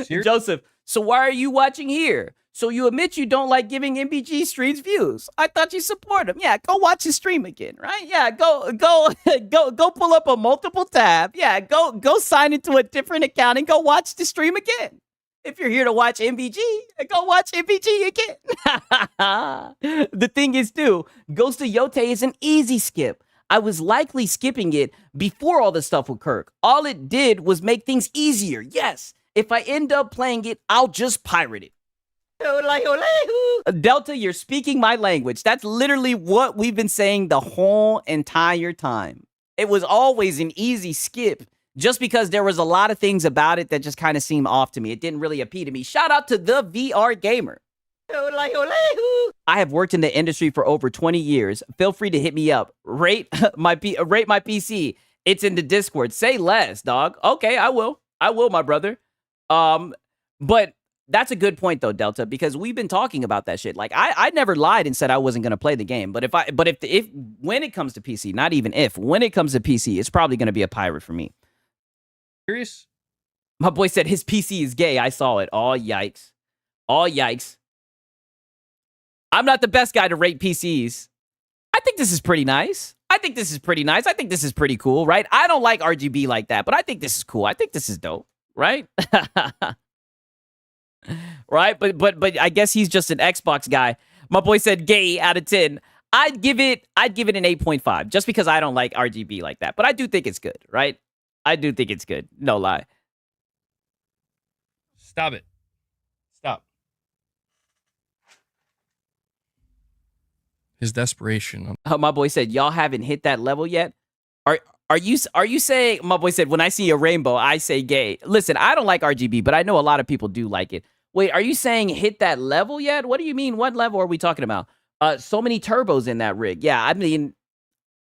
Joseph, so why are you watching here? So you admit you don't like giving MBG streams views. I thought you support him. Yeah, go watch his stream again, right? Yeah, go pull up a multiple tab. Yeah, go sign into a different account and go watch the stream again. If you're here to watch MBG, go watch MBG again. The thing is, too, Ghost of Yote is an easy skip. I was likely skipping it before all the stuff with Kirk. All it did was make things easier. Yes, if I end up playing it, I'll just pirate it. Delta, you're speaking my language. That's literally what we've been saying the whole entire time. It was always an easy skip just because there was a lot of things about it that just kind of seemed off to me. It didn't really appeal to me. Shout out to the VR gamer. I have worked in the industry for over 20 years. Feel free to hit me up. Rate my PC. It's in the Discord. Say less, dog. Okay, I will, my brother. But that's a good point though, Delta, because we've been talking about that shit. Like I never lied and said I wasn't going to play the game. But if when it comes to PC, not even if, when it comes to PC, it's probably going to be a pirate for me. Serious? My boy said his PC is gay. I saw it. Oh, yikes. Oh, yikes. I'm not the best guy to rate PCs. I think this is pretty nice. I think this is pretty cool, right? I don't like RGB like that, but I think this is cool. I think this is dope, right? Right? But I guess he's just an Xbox guy. My boy said gay out of 10. I'd give it an 8.5 just because I don't like RGB like that. But I do think it's good, right? I do think it's good. No lie. Stop it. Stop. His desperation. My boy said, y'all haven't hit that level yet? Are you saying, my boy said, when I see a rainbow, I say gay. Listen, I don't like RGB, but I know a lot of people do like it. Wait, are you saying hit that level yet? What do you mean? What level are we talking about? So many turbos in that rig. Yeah, I mean,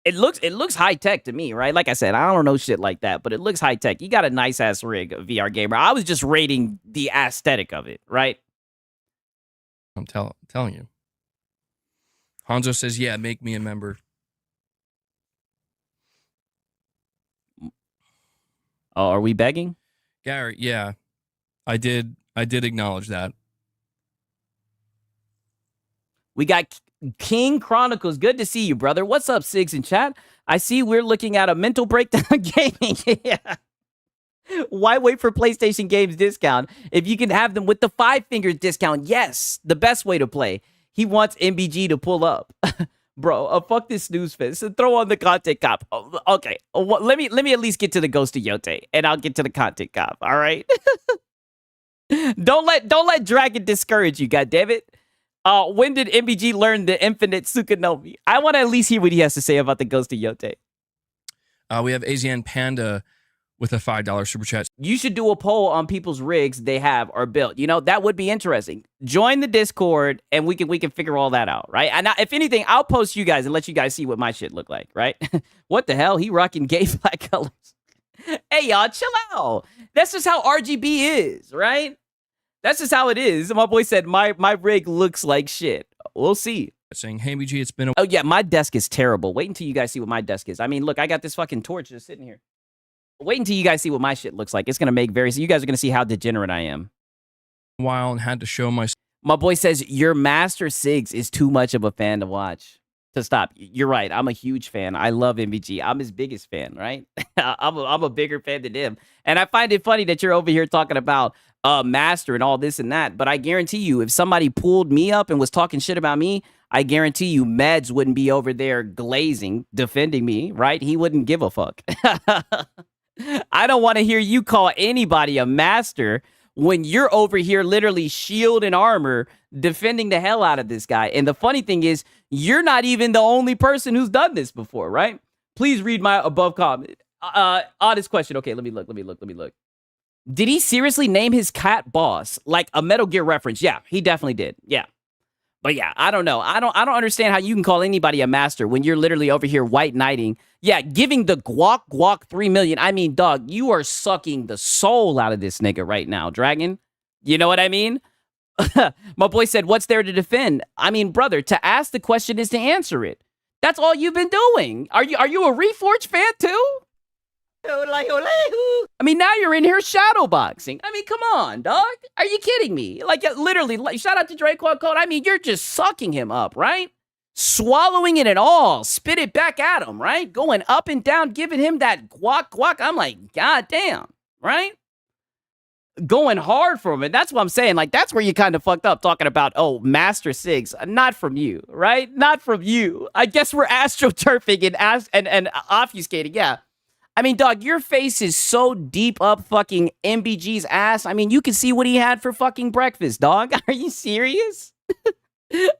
it looks high tech to me, right? Like I said, I don't know shit like that, but it looks high tech. You got a nice ass rig, VR gamer. I was just rating the aesthetic of it, right? I'm telling you. Hanzo says, yeah, make me a member. Oh, are we begging? Garrett, yeah, I did acknowledge that. We got King Chronicles. Good to see you, brother. What's up, Sigs in chat? I see we're looking at a mental breakdown gaming. Yeah. Why wait for PlayStation games discount if you can have them with the 5 fingers discount? Yes, the best way to play. He wants MBG to pull up. Bro, fuck this snooze fest. Throw on the content cop. Oh, okay, let me at least get to the ghost of Yote, and I'll get to the content cop. All right. don't let Dragon discourage you. God damn it. When did MBG learn the infinite Tsukunomi? I want to at least hear what he has to say about the ghost of Yote. We have AZN Panda with a $5 super chat. You should do a poll on people's rigs they have or built. You know, that would be interesting. Join the Discord and we can figure all that out, right? And if anything, I'll post you guys and let you guys see what my shit look like, right? What the hell? He rocking gay black colors. Hey, y'all, chill out. That's just how RGB is, right? That's just how it is. My boy said my rig looks like shit. We'll see. Saying, hey, MBG, it's been a... Oh, yeah, my desk is terrible. Wait until you guys see what my desk is. I mean, look, I got this fucking torch just sitting here. Wait until you guys see what my shit looks like. It's going to make you guys are going to see how degenerate I am. while and had to show my... My boy says, your Master Sigs is too much of a fan to watch. To stop. You're right. I'm a huge fan. I love MVG. I'm his biggest fan, right? I'm a bigger fan than him. And I find it funny that you're over here talking about Master and all this and that. But I guarantee you, if somebody pulled me up and was talking shit about me, I guarantee you Meds wouldn't be over there glazing, defending me, right? He wouldn't give a fuck. I don't want to hear you call anybody a master when you're over here literally shield and armor defending the hell out of this guy. And the funny thing is, you're not even the only person who's done this before, right? Please read my above comment. Honest question. Okay, let me look. Did he seriously name his cat Boss? Like a Metal Gear reference? Yeah, he definitely did. Yeah. But yeah, I don't know. I don't understand how you can call anybody a master when you're literally over here white knighting. Yeah, giving the guac 3 million. I mean, dog, you are sucking the soul out of this nigga right now, Dragon. You know what I mean? My boy said, what's there to defend? I mean, brother, to ask the question is to answer it. That's all you've been doing. Are you a Reforge fan too? I mean, now you're in here shadowboxing. I mean, come on, dog. Are you kidding me? Like, literally, shout out to Drake Code. I mean, you're just sucking him up, right? Swallowing it and all. Spit it back at him, right? Going up and down, giving him that guac. I'm like, God damn, right? Going hard for him. And that's what I'm saying. Like, that's where you kind of fucked up talking about, oh, Master Sigs. Not from you, right? Not from you. I guess we're astroturfing and obfuscating. Yeah. I mean, dog, your face is so deep up fucking MBG's ass. I mean, you can see what he had for fucking breakfast, dog. Are you serious?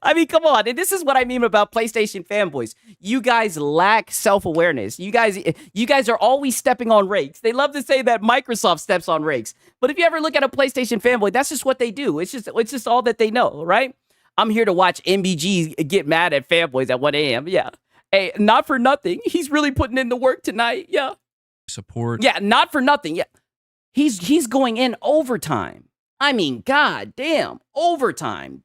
I mean, come on. And this is what I mean about PlayStation fanboys. You guys lack self-awareness. You guys are always stepping on rakes. They love to say that Microsoft steps on rakes. But if you ever look at a PlayStation fanboy, that's just what they do. It's just all that they know, right? I'm here to watch MBG get mad at fanboys at 1 a.m. Yeah. Hey, not for nothing. He's really putting in the work tonight. Yeah. Support. Yeah, not for nothing. Yeah. He's going in overtime. I mean, god damn, overtime.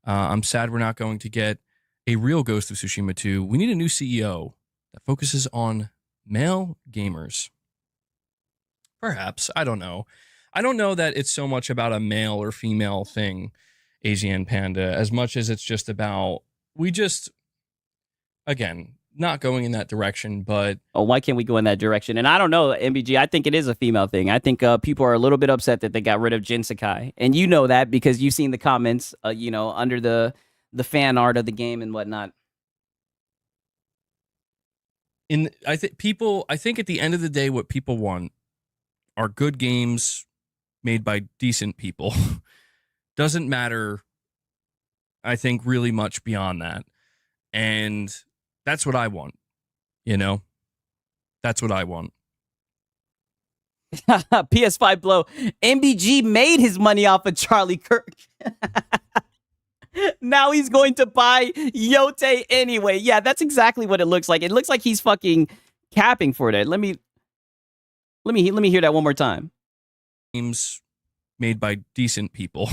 I'm sad we're not going to get a real Ghost of Tsushima 2. We need a new CEO that focuses on male gamers. Perhaps. I don't know. I don't know that it's so much about a male or female thing, AZN Panda, as much as it's just about, again, not going in that direction, but... Oh, why can't we go in that direction? And I don't know, MBG, I think it is a female thing. I think people are a little bit upset that they got rid of Jin Sakai. And you know that because you've seen the comments, under the fan art of the game and whatnot. I think at the end of the day, what people want are good games made by decent people. Doesn't matter, I think, really much beyond that. And... that's what I want, That's what I want. PS5 blow. MBG made his money off of Charlie Kirk. Now he's going to buy Yote anyway. Yeah, that's exactly what it looks like. It looks like he's fucking capping for that. Let me hear that one more time. Games made by decent people.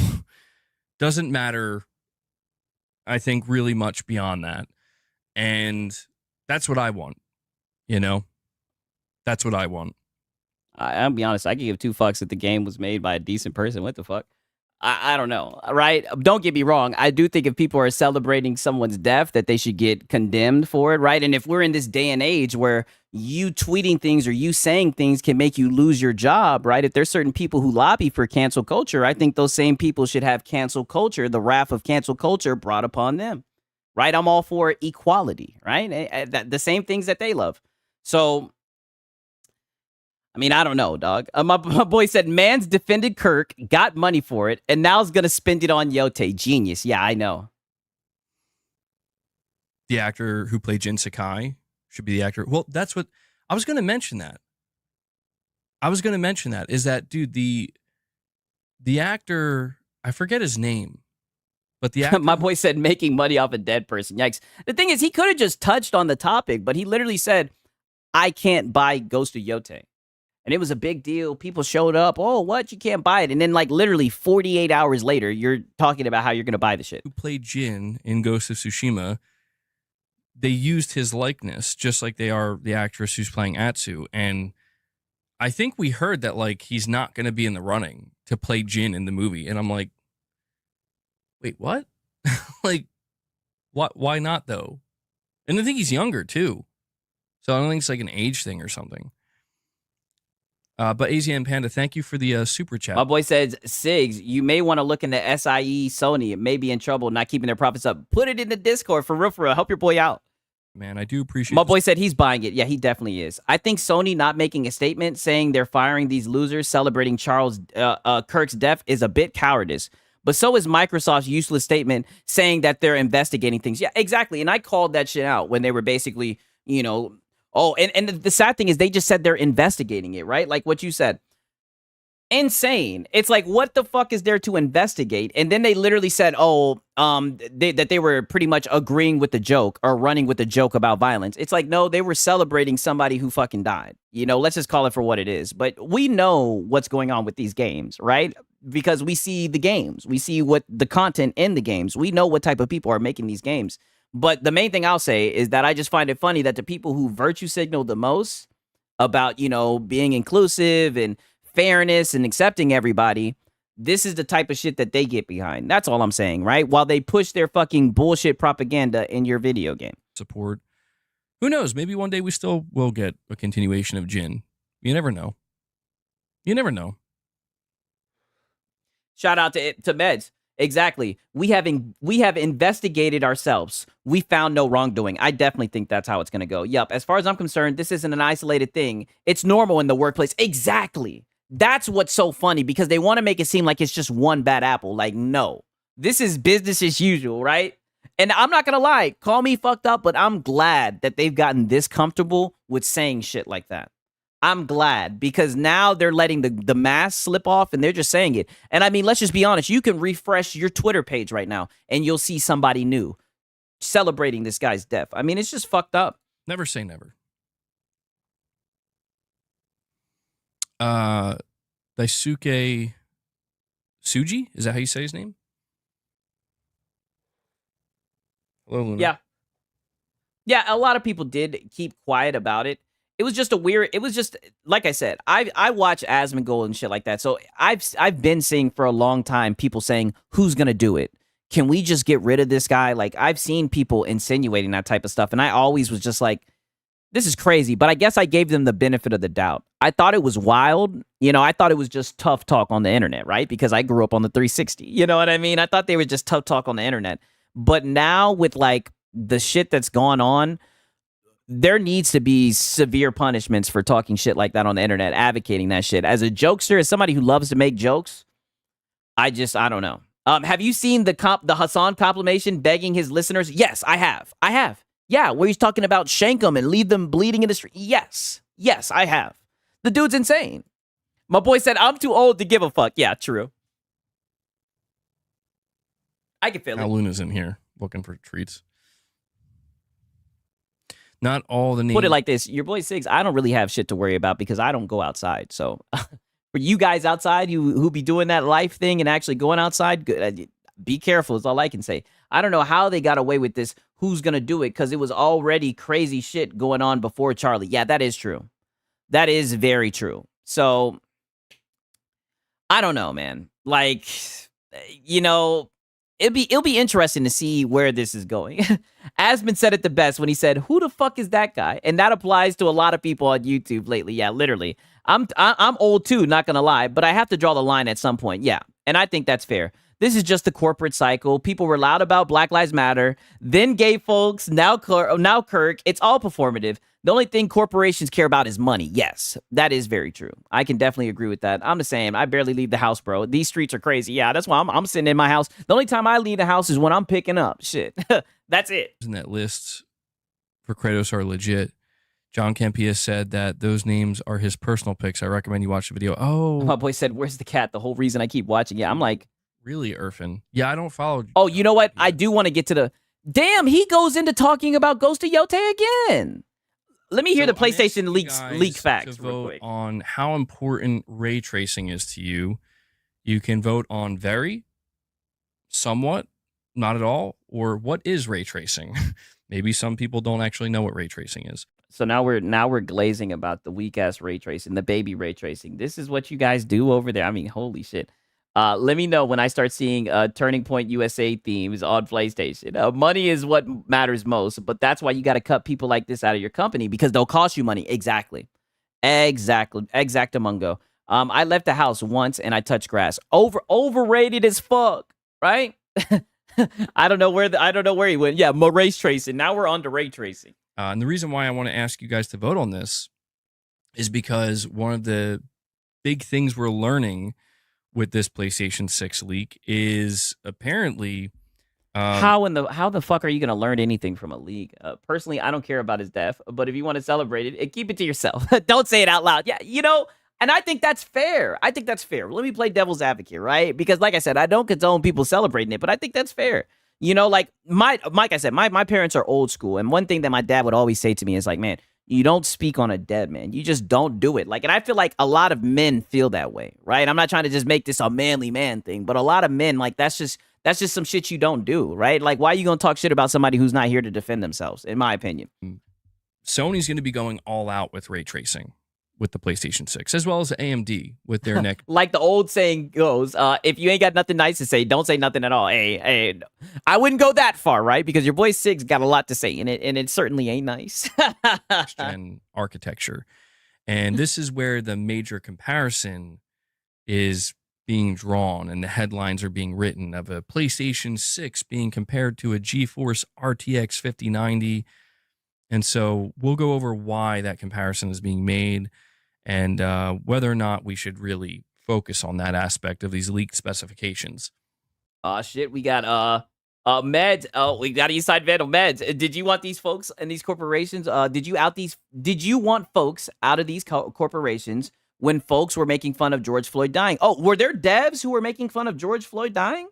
Doesn't matter, I think, really much beyond that. And that's what I want, That's what I want. I'll be honest. I could give two fucks if the game was made by a decent person. What the fuck? I don't know, right? Don't get me wrong. I do think if people are celebrating someone's death, that they should get condemned for it, right? And if we're in this day and age where you tweeting things or you saying things can make you lose your job, right? If there's certain people who lobby for cancel culture, I think those same people should have cancel culture, the wrath of cancel culture brought upon them, right? I'm all for equality, right? The same things that they love. So, I mean, I don't know, dog. My boy said, man's defended Kirk, got money for it, and now is going to spend it on Yote. Genius. Yeah, I know. The actor who played Jin Sakai should be the actor. Well, that's what I was going to mention that. Is that, dude, the actor, I forget his name, but the actor. My boy said making money off a dead person. Yikes. The thing is, he could have just touched on the topic, but he literally said, I can't buy Ghost of Yote. And it was a big deal. People showed up. Oh, what? You can't buy it. And then, like, literally 48 hours later, you're talking about how you're going to buy the shit. Who played Jin in Ghost of Tsushima, they used his likeness, just like they are the actress who's playing Atsu. And I think we heard that, like, he's not going to be in the running to play Jin in the movie. And I'm like, wait, what? Like, why not, though? And I think he's younger, too. So I don't think it's like an age thing or something. But AZN Panda, thank you for the super chat. My boy says, Sigs, you may want to look into SIE Sony. It may be in trouble not keeping their profits up. Put it in the Discord for real. Help your boy out. Man, I do appreciate My boy said he's buying it. Yeah, he definitely is. I think Sony not making a statement saying they're firing these losers celebrating Charles Kirk's death is a bit cowardice. But so is Microsoft's useless statement saying that they're investigating things. Yeah, exactly. And I called that shit out when they were basically, you know, oh, and the sad thing is they just said they're investigating it, right? Like what you said. Insane. It's like, what the fuck is there to investigate? And then they literally said, that they were pretty much agreeing with the joke or running with the joke about violence. It's like, no, they were celebrating somebody who fucking died. You know, let's just call it for what it is. But we know what's going on with these games, right? Because we see the games. We see what the content in the games. We know what type of people are making these games. But the main thing I'll say is that I just find it funny that the people who virtue signal the most about, you know, being inclusive and fairness and accepting everybody, this is the type of shit that they get behind. That's all I'm saying, right? While they push their fucking bullshit propaganda in your video game. Support. Who knows? Maybe one day we still will get a continuation of Jin. You never know. You never know. Shout out to Meds. Exactly. We have investigated ourselves. We found no wrongdoing. I definitely think that's how it's going to go. Yep. As far as I'm concerned, this isn't an isolated thing. It's normal in the workplace. Exactly. That's what's so funny because they want to make it seem like it's just one bad apple. Like, no, this is business as usual, right? And I'm not going to lie, call me fucked up, but I'm glad that they've gotten this comfortable with saying shit like that. I'm glad because now they're letting the mask slip off and they're just saying it. And I mean, let's just be honest. You can refresh your Twitter page right now and you'll see somebody new celebrating this guy's death. I mean, it's just fucked up. Never say never. Daisuke Tsuji? Is that how you say his name? Hello, Luna. Yeah. Yeah, a lot of people did keep quiet about it. It was just like I said, I watch Asmongold and shit like that. So I've been seeing for a long time people saying, who's going to do it? Can we just get rid of this guy? Like I've seen people insinuating that type of stuff. And I always was just like, this is crazy. But I guess I gave them the benefit of the doubt. I thought it was wild. You know, I thought it was just tough talk on the internet, right? Because I grew up on the 360. You know what I mean? I thought they were just tough talk on the internet. But now with like the shit that's gone on, there needs to be severe punishments for talking shit like that on the internet, advocating that shit. As a jokester, as somebody who loves to make jokes, I don't know. Have you seen the Hassan compilation begging his listeners? Yes, I have. Yeah, where he's talking about shank them and leave them bleeding in the street. Yes, I have. The dude's insane. My boy said, I'm too old to give a fuck. Yeah, true. I can feel it. Luna's in here looking for treats. Not all the names. Put it like this. Your boy Sigs, I don't really have shit to worry about because I don't go outside. So for you guys outside who be doing that life thing and actually going outside, good, be careful is all I can say. I don't know how they got away with this. Who's going to do it? Because it was already crazy shit going on before Charlie. Yeah, that is true. That is very true. So I don't know, man. Like, you know, it'll be interesting to see where this is going. Asman said it the best when he said, "Who the fuck is that guy?" And that applies to a lot of people on YouTube lately. Yeah, literally. I'm old too, not gonna lie, but I have to draw the line at some point. Yeah, and I think that's fair. This is just the corporate cycle. People were loud about Black Lives Matter, then gay folks, now Kirk. It's all performative. The only thing corporations care about is money. Yes, that is very true. I can definitely agree with that. I'm the same. I barely leave the house, bro. These streets are crazy. Yeah, that's why I'm sitting in my house. The only time I leave the house is when I'm picking up shit. That's it. And that list for Kratos are legit. John Campia said that those names are his personal picks. I recommend you watch the video. Oh, My boy said, "Where's the cat?" The whole reason I keep watching. Yeah, I'm like, really, Irfan? Yeah, I don't follow. oh, you know what? I do want to get to the. Damn, he goes into talking about Ghost of Yote again. Let me hear the PlayStation leak facts to real vote quick. on how important ray tracing is to you. You can vote on very, somewhat, not at all, or what is ray tracing. Maybe some people don't actually know what ray tracing is. So now we're glazing about the weak ass ray tracing, the baby ray tracing. This is what you guys do over there. I mean, holy shit. Let me know when I start seeing Turning Point USA themes on PlayStation. Money is what matters most, but that's why you got to cut people like this out of your company because they'll cost you money. Exactly. Exactamungo. I left the house once and I touched grass. Overrated as fuck, right? I don't know where he went. Yeah, ray tracing. Now we're on to ray tracing. And the reason why I want to ask you guys to vote on this is because one of the big things we're learning with this PlayStation 6 leak is apparently how the fuck are you gonna learn anything from a leak? Personally, I don't care about his death, but if you want to celebrate it, keep it to yourself. Don't say it out loud. Yeah, you know, and I think that's fair. Let me play devil's advocate, right? Because like I said, I don't condone people celebrating it, but I think that's fair. You know, like my parents are old school, and one thing that my dad would always say to me is like, man, you don't speak on a dead man. You just don't do it. Like, and I feel like a lot of men feel that way, right? I'm not trying to just make this a manly man thing, but a lot of men, like, that's just some shit you don't do, right? Like, why are you gonna talk shit about somebody who's not here to defend themselves, in my opinion? Sony's going to be going all out with ray tracing with the PlayStation 6, as well as AMD with their neck. Like the old saying goes, if you ain't got nothing nice to say, don't say nothing at all. Hey, I wouldn't go that far, right? Because your boy Sig's got a lot to say in it, and it certainly ain't nice. And architecture. And this is where the major comparison is being drawn and the headlines are being written of a PlayStation 6 being compared to a GeForce RTX 5090. And so we'll go over why that comparison is being made and whether or not we should really focus on that aspect of these leaked specifications. Shit, we got meds. Oh, we got Eastside Vandal meds. Did you want these folks and these corporations? Did you want folks out of these corporations when folks were making fun of George Floyd dying? Oh, were there devs who were making fun of George Floyd dying?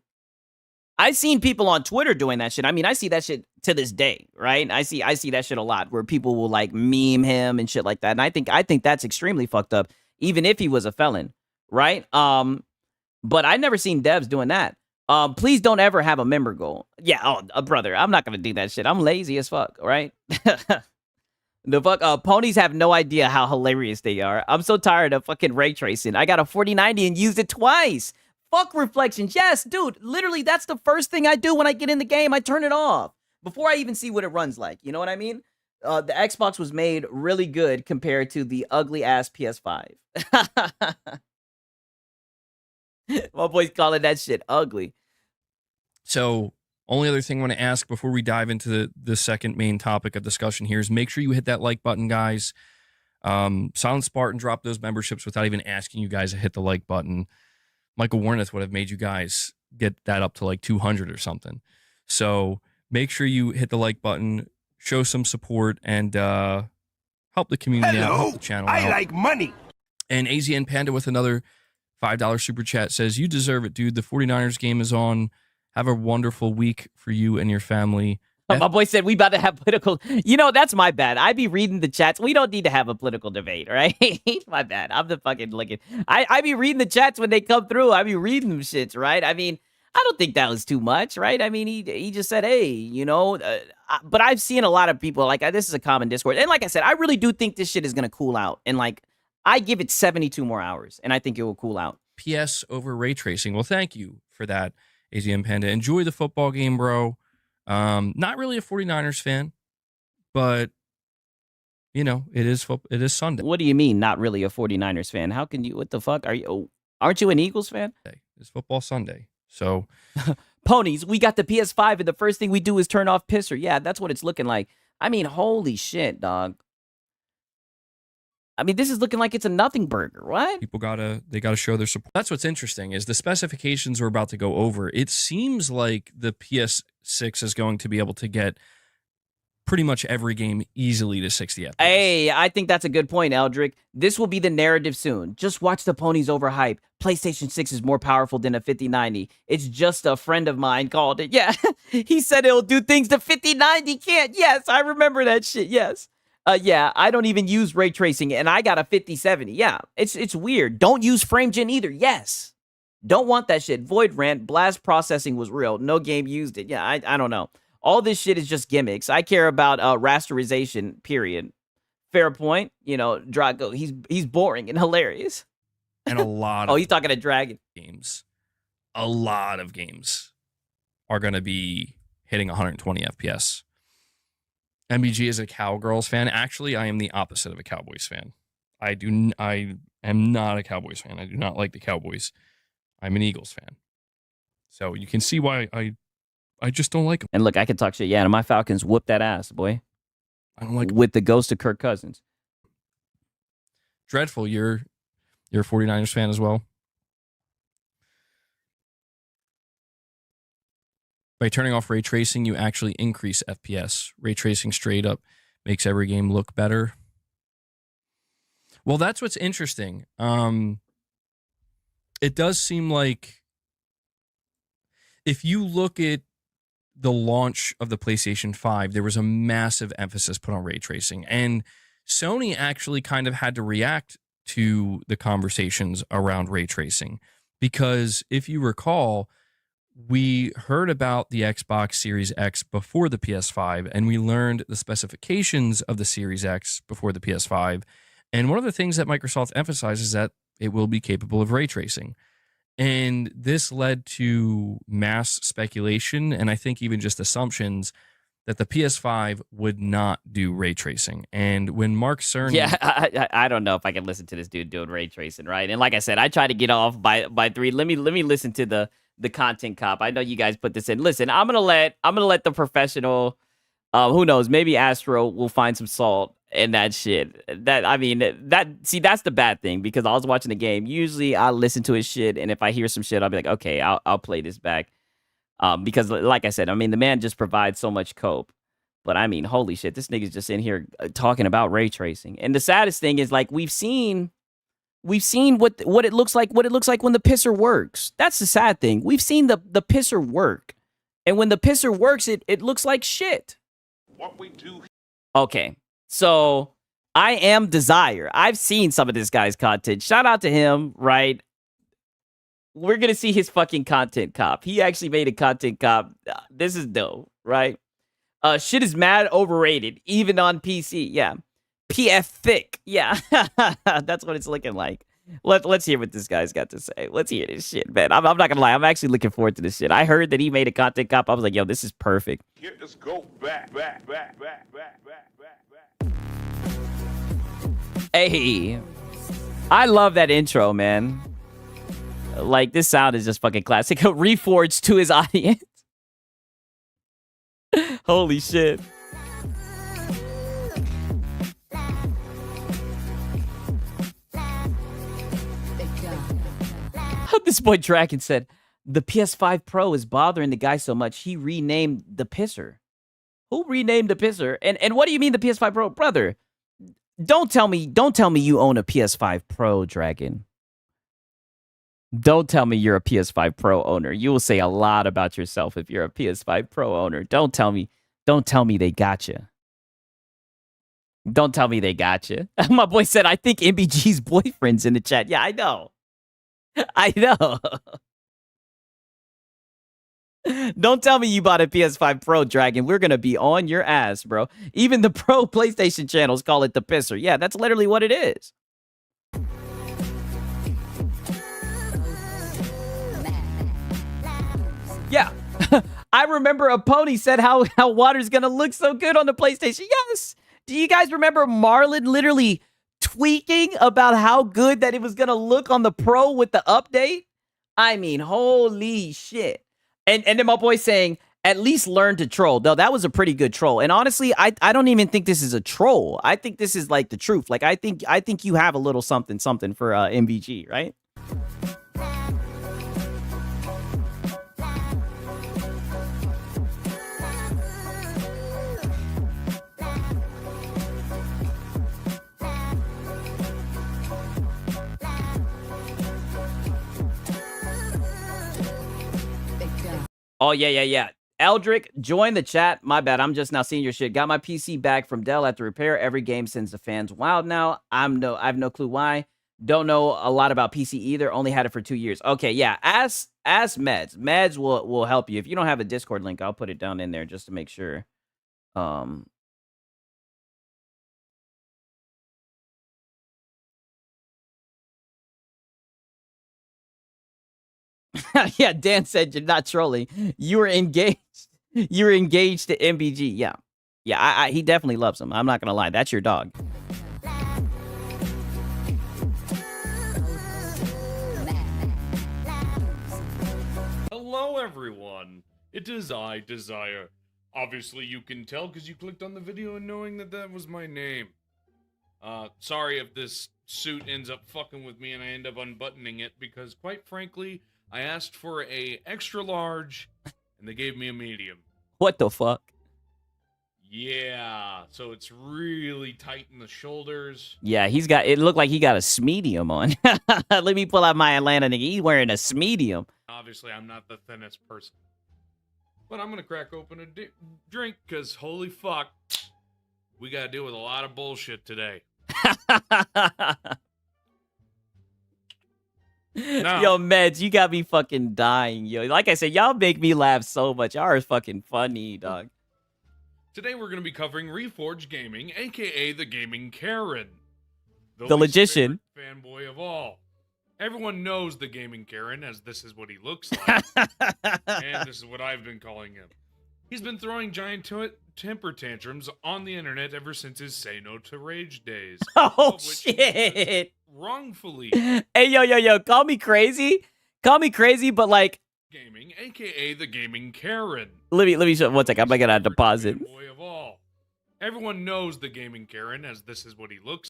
I've seen people on Twitter doing that shit. I mean, I see that shit to this day, right? I see that shit a lot where people will like meme him and shit like that. And I think that's extremely fucked up, even if he was a felon, right? But I never seen devs doing that. Please don't ever have a member goal. Yeah, brother, I'm not gonna do that shit. I'm lazy as fuck, right? The fuck, ponies have no idea how hilarious they are. I'm so tired of fucking ray tracing. I got a 4090 and used it twice. Fuck reflections. Yes, dude, literally, that's the first thing I do when I get in the game. I turn it off before I even see what it runs like. You know what I mean? The Xbox was made really good compared to the ugly ass PS5. My boy's calling that shit ugly. So, only other thing I want to ask before we dive into the second main topic of discussion here is make sure you hit that like button, guys. Silent Spartan dropped those memberships without even asking you guys to hit the like button. Michael Warneth would have made you guys get that up to like 200 or something. So make sure you hit the like button, show some support, and help the community out, help the channel out. I like money. And AZN Panda with another $5 super chat says, you deserve it, dude. The 49ers game is on. Have a wonderful week for you and your family. My boy said we about to have political. You know, that's my bad. I be reading the chats. We don't need to have a political debate, right? My bad. I'm the fucking looking. I be reading the chats when they come through. I be reading them shits, right? I mean, I don't think that was too much, right? I mean, he just said, hey, you know, but I've seen a lot of people like this is a common discourse. And like I said, I really do think this shit is going to cool out in like I give it 72 more hours, and I think it will cool out. PS over ray tracing. Well, thank you for that, AZM Panda. Enjoy the football game, bro. Not really a 49ers fan, but you know, it is Sunday. What do you mean, not really a 49ers fan? How can you, what the fuck? Aren't you an Eagles fan? It's football Sunday. So Ponies, we got the PS5 and the first thing we do is turn off Pisser. Yeah, that's what it's looking like. I mean, holy shit, dog. I mean, this is looking like it's a nothing burger. What? People gotta show their support. That's what's interesting is the specifications we're about to go over. It seems like the PS6 is going to be able to get pretty much every game easily to 60 FPS. Hey, I think that's a good point, Eldrick. This will be the narrative soon. Just watch the ponies overhype. PlayStation 6 is more powerful than a 5090. It's just a friend of mine called it. Yeah, he said it'll do things the 5090 can't. Yes, I remember that shit. Yes. Yeah, I don't even use ray tracing, and I got a 5070. Yeah, it's weird. Don't use frame gen either. Yes. Don't want that shit. Void rant. Blast processing was real. No game used it. Yeah, I don't know. All this shit is just gimmicks. I care about rasterization, period. Fair point. You know, Drago, he's boring and hilarious. And a lot of he's talking to Dragon. Games. A lot of games are going to be hitting 120 FPS. MBG is a Cowgirls fan. Actually, I am the opposite of a Cowboys fan. I am not a Cowboys fan. I do not like the Cowboys. I'm an Eagles fan. So you can see why I just don't like them. And look, I can talk shit. Yeah, and my Falcons whoop that ass, boy. I don't like with the ghost of Kirk Cousins. Dreadful, you're a 49ers fan as well. By turning off ray tracing, you actually increase FPS. Ray tracing straight up makes every game look better. Well, that's what's interesting. It does seem like if you look at the launch of the PlayStation 5, there was a massive emphasis put on ray tracing. And Sony actually kind of had to react to the conversations around ray tracing. Because if you recall, we heard about the Xbox Series X before the PS5, and we learned the specifications of the Series X before the PS5. And one of the things that Microsoft emphasizes is that it will be capable of ray tracing. And this led to mass speculation, and I think even just assumptions, that the PS5 would not do ray tracing. And when Mark Cerny... Yeah, I don't know if I can listen to this dude doing ray tracing, right? And like I said, I try to get off by 3. Let me listen to the content cop. I know you guys put this in. Listen, I'm gonna let the professional, who knows, maybe Astro will find some salt in that shit. That's the bad thing, because I was watching the game. Usually I listen to his shit, and if I hear some shit, I'll be like, okay, I'll play this back. Because like I said, I mean, the man just provides so much cope. But I mean, holy shit, this nigga's just in here talking about ray tracing. And the saddest thing is, like, we've seen what it looks like when the pisser works. That's the sad thing. We've seen the pisser work. And when the pisser works, it looks like shit. What we do. Okay. So I am Desire. I've seen some of this guy's content. Shout out to him, right? We're going to see his fucking content cop. He actually made a content cop. This is dope, right? Shit is mad overrated, even on PC. Yeah. PF thick. Yeah. That's what it's looking like. Let's hear what this guy's got to say. Let's hear this shit, man. I'm not going to lie. I'm actually looking forward to this shit. I heard that he made a content cop. I was like, yo, this is perfect. Here, let's go back. Hey, I love that intro, man. Like, this sound is just fucking classic. Reforged to his audience. Holy shit. This boy Draken said, the PS5 Pro is bothering the guy so much, he renamed the pisser. Who renamed the pisser? And what do you mean the PS5 Pro? Brother, don't tell me you own a PS5 Pro, Dragon. Don't tell me you're a PS5 Pro owner. You will say a lot about yourself if you're a PS5 Pro owner. Don't tell me they got you. Don't tell me they got you. My boy said, I think MBG's boyfriend's in the chat. Yeah, I know. I know. Don't tell me you bought a PS5 Pro, Dragon. We're going to be on your ass, bro. Even the pro PlayStation channels call it the pisser. Yeah, that's literally what it is. Yeah. I remember a pony said how water's gonna look so good on the PlayStation. Yes. Do you guys remember Marlon literally tweaking about how good that it was gonna look on the Pro with the update? I mean, holy shit. And then my boy saying, at least learn to troll. Though that was a pretty good troll. And honestly, I don't even think this is a troll. I think this is like the truth. Like I think you have a little something for MVG, right? Oh, yeah. Eldrick, join the chat. My bad. I'm just now seeing your shit. Got my PC back from Dell after repair. Every game sends the fans wild now. I have no clue why. Don't know a lot about PC either. Only had it for 2 years. Okay, yeah. Ask Meds. Meds will help you. If you don't have a Discord link, I'll put it down in there just to make sure. Yeah, Dan said you're not trolling. You were engaged. You were engaged to MBG. Yeah. Yeah, he definitely loves him. I'm not going to lie. That's your dog. Hello, everyone. It is I, Desire. Obviously, you can tell because you clicked on the video and knowing that that was my name. Sorry if this suit ends up fucking with me and I end up unbuttoning it because, quite frankly, I asked for a extra large and they gave me a medium. What the fuck? Yeah, so it's really tight in the shoulders. Yeah, it looked like he got a medium on. Let me pull out my Atlanta nigga. He's wearing a medium. Obviously, I'm not the thinnest person. But I'm gonna crack open a drink, because holy fuck, we gotta deal with a lot of bullshit today. Now, yo, Meds, you got me fucking dying, yo. Like I said, y'all make me laugh so much. Y'all are fucking funny, dog. Today we're gonna be covering Reforge Gaming, aka the Gaming Karen. The Logician. Fanboy of all. Everyone knows the Gaming Karen, as this is what he looks like. And this is what I've been calling him. He's been throwing giant temper tantrums on the internet ever since his Say No to Rage days. Oh, shit. Wrongfully. Hey, yo, call me crazy. Call me crazy, but like... Gaming, aka the Gaming Karen. Let me show 1 second. I'm gonna deposit. Fanboy of all. Everyone knows the Gaming Karen, as this is what he looks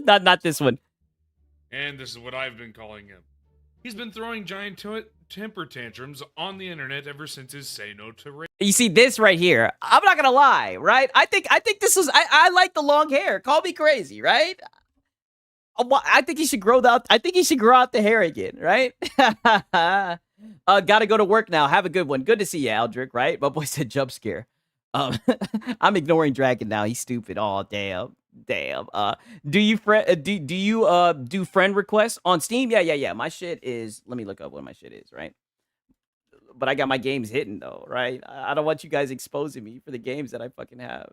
not this one. And this is what I've been calling him. He's been throwing giant temper tantrums on the internet ever since his Say No to Rage. You see this right here? I'm not gonna lie, right? I think this is I like the long hair. Call me crazy, right? I think he should grow out. I think he should grow out the hair again, right? Gotta go to work now. Have a good one. Good to see you, Aldrich. Right? My boy said jump scare. I'm ignoring Dragon now. He's stupid. Oh damn. Do you do friend requests on Steam? Yeah. My shit is. Let me look up what my shit is. Right. But I got my games hidden though. Right. I don't want you guys exposing me for the games that I fucking have.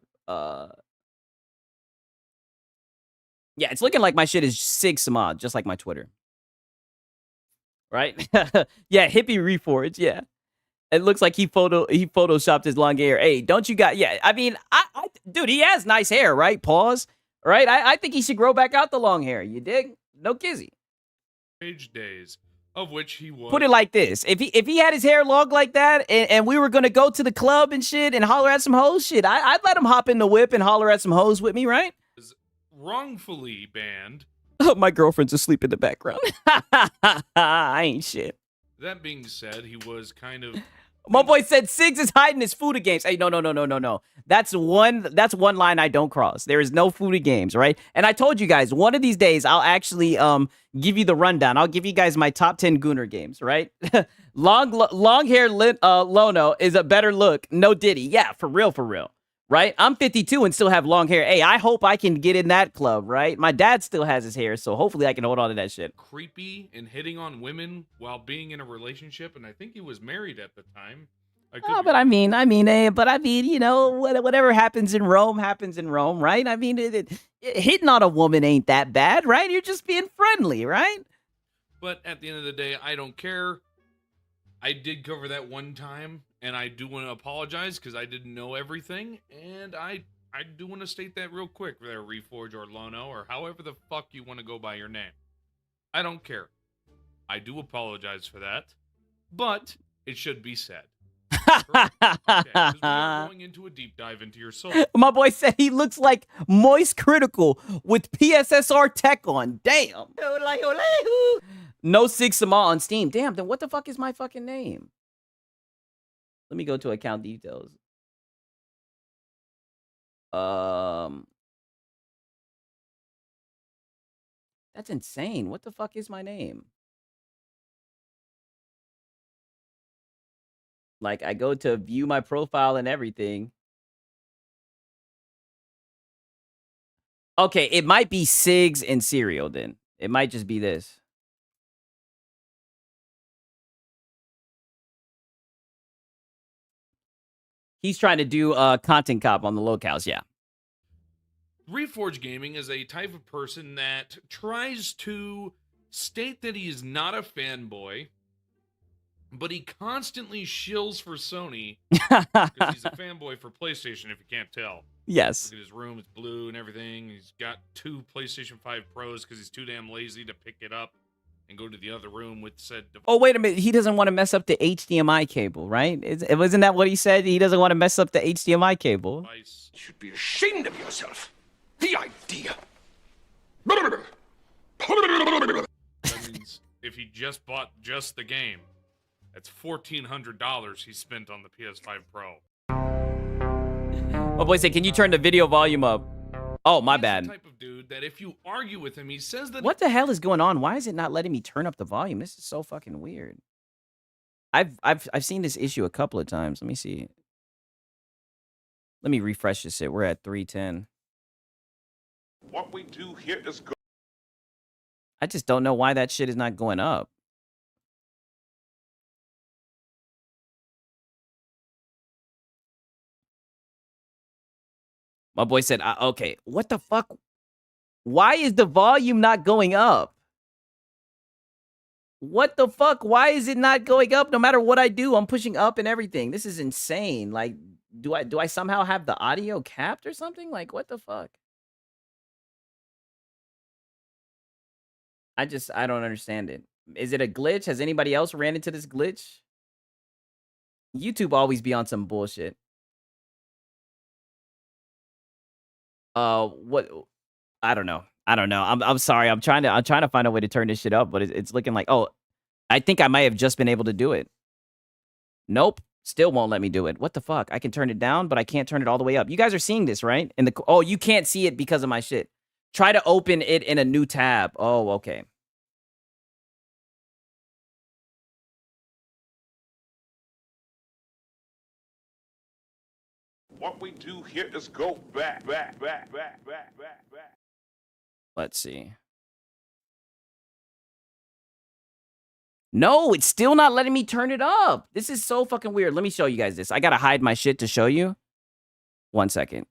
Yeah, it's looking like my shit is Sig Samad, just like my Twitter. Right? Yeah, hippie Reforge, yeah. It looks like he photoshopped his long hair. Hey, don't you got... Yeah, I mean, dude, he has nice hair, right? Pause. Right? I think he should grow back out the long hair. You dig? No kizzy. Rage days, of which he was... Put it like this. If he had his hair long like that and we were going to go to the club and shit and holler at some hoes, shit, I'd let him hop in the whip and holler at some hoes with me, right? Wrongfully banned. Oh, my girlfriend's asleep in the background. I ain't shit. That being said, he was kind of... My boy said Siggs is hiding his foodie games. Hey, no. That's one line I don't cross. There is no foodie games, right? And I told you guys, one of these days, I'll actually give you the rundown. I'll give you guys my top 10 Gooner games, right? long hair Lono is a better look. No Diddy. Yeah, for real. Right? I'm 52 and still have long hair. Hey, I hope I can get in that club, right? My dad still has his hair, so hopefully I can hold on to that shit. Creepy and hitting on women while being in a relationship, and I think he was married at the time. But I mean, you know, whatever happens in Rome, right? I mean, hitting on a woman ain't that bad, right? You're just being friendly, right? But at the end of the day, I don't care. I did cover that one time, and I do want to apologize because I didn't know everything, and I do want to state that real quick there, Reforge or Lono, or however the fuck you want to go by your name. I don't care. I do apologize for that, but it should be said. Okay, because we are going into a deep dive into your soul. My boy said he looks like Moist Critical with PSSR tech on. Damn. No Sig Sama on Steam. Damn, then what the fuck is my fucking name? Let me go to account details. That's insane. What the fuck is my name? Like, I go to view my profile and everything. Okay, it might be Sigs and Cereal then. It might just be this. He's trying to do content cop on the locales, yeah. Reforge Gaming is a type of person that tries to state that he is not a fanboy, but he constantly shills for Sony because he's a fanboy for PlayStation, if you can't tell. Yes. Look at his room, it's blue and everything. He's got 2 PlayStation 5 Pros because he's too damn lazy to pick it up and go to the other room with said device. Oh, wait a minute. He doesn't want to mess up the HDMI cable, right? Wasn't that what he said? He doesn't want to mess up the HDMI cable. You should be ashamed of yourself. The idea. That means if he just bought just the game, that's $1,400 he spent on the PS5 Pro. Oh, boy, say, can you turn the video volume up? Oh, my He's bad. the type of dude that if you argue with him, he says that What the hell is going on? Why is it not letting me turn up the volume? This is so fucking weird. I've seen this issue a couple of times. Let me see. Let me refresh this shit. We're at 310. What we do here is go. I just don't know why that shit is not going up. My boy said, okay, what the fuck? Why is the volume not going up? What the fuck? Why is it not going up? No matter what I do, I'm pushing up and everything. This is insane. Like, do I somehow have the audio capped or something? Like, what the fuck? I don't understand it. Is it a glitch? Has anybody else ran into this glitch? YouTube always be on some bullshit. What? I don't know. I'm sorry. I'm trying to find a way to turn this shit up, but it's looking like, oh, I think I might have just been able to do it. Nope. Still won't let me do it. What the fuck? I can turn it down, but I can't turn it all the way up. You guys are seeing this, right? Oh, you can't see it because of my shit. Try to open it in a new tab. Oh, okay. What we do here is go back. Let's see. No, it's still not letting me turn it up. This is so fucking weird. Let me show you guys this. I gotta hide my shit to show you. 1 second.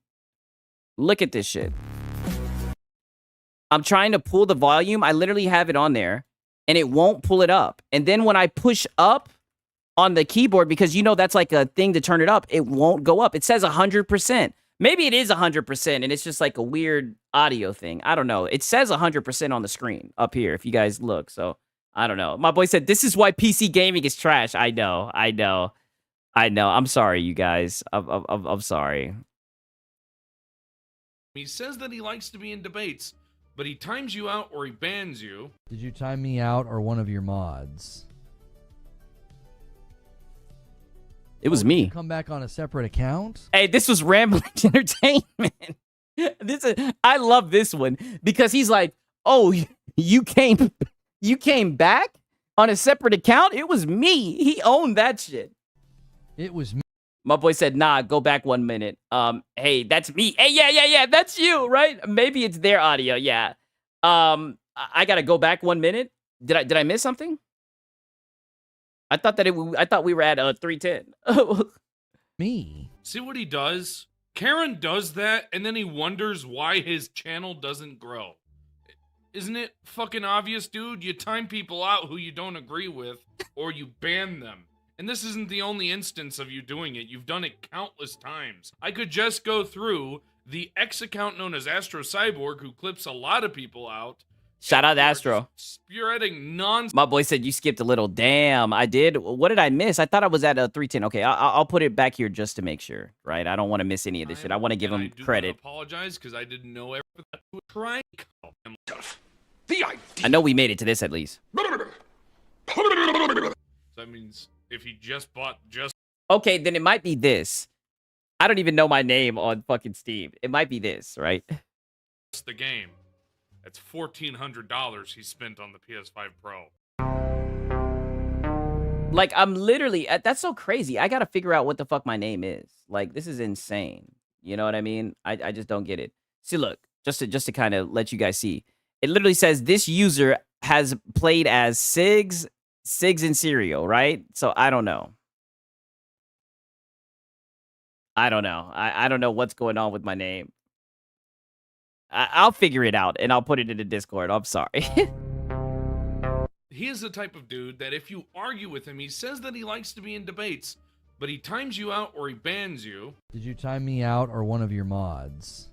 Look at this shit. I'm trying to pull the volume. I literally have it on there, and it won't pull it up. And then when I push up on the keyboard, because you know that's like a thing to turn it up, it won't go up. It says 100%. Maybe it is 100%, and it's just like a weird audio thing. I don't know. It says 100% on the screen up here, if you guys look. So, I don't know. My boy said, this is why PC gaming is trash. I know. I'm sorry, you guys. I'm sorry. he says that he likes to be in debates, but he times you out or he bans you. Did you time me out or one of your mods? It was me. Come back on a separate account? Hey, this was Rambling Entertainment. I love this one because he's like, "Oh, you came back on a separate account? It was me. He owned that shit." It was me. My boy said, "Nah, go back 1 minute. Hey, that's me. Hey, yeah, that's you, right? Maybe it's their audio. Yeah. I gotta go back 1 minute. Did I miss something? I thought we were at 310. Me. See what he does? Karen does that, and then he wonders why his channel doesn't grow. Isn't it fucking obvious, dude? You time people out who you don't agree with, or you ban them. And this isn't the only instance of you doing it. You've done it countless times. I could just go through the X account known as Astro Cyborg, who clips a lot of people out. Shout out who are Astro. just spearheading nonsense. My boy said you skipped a little. Damn, I did. What did I miss? I thought I was at a 310. Okay, I'll put it back here just to make sure, right? I don't want to miss any of this shit. I want to give him credit. I apologize because I didn't know everything. Try himself. The idea. I know we made it to this at least. So that means if he just bought just Okay, then it might be this. I don't even know my name on fucking Steam. It might be this, right? the game, that's $1,400 he spent on the PS5 Pro. Like, I'm literally, that's so crazy. I got to figure out what the fuck my name is. Like, this is insane. You know what I mean? I just don't get it. See, look, just to kind of let you guys see. It literally says this user has played as Sigs and Cereal, right? So I don't know. I don't know. I don't know what's going on with my name. I'll figure it out, and I'll put it in the Discord. I'm sorry. He is the type of dude that if you argue with him, he says that he likes to be in debates, but he times you out or he bans you. Did you time me out or one of your mods?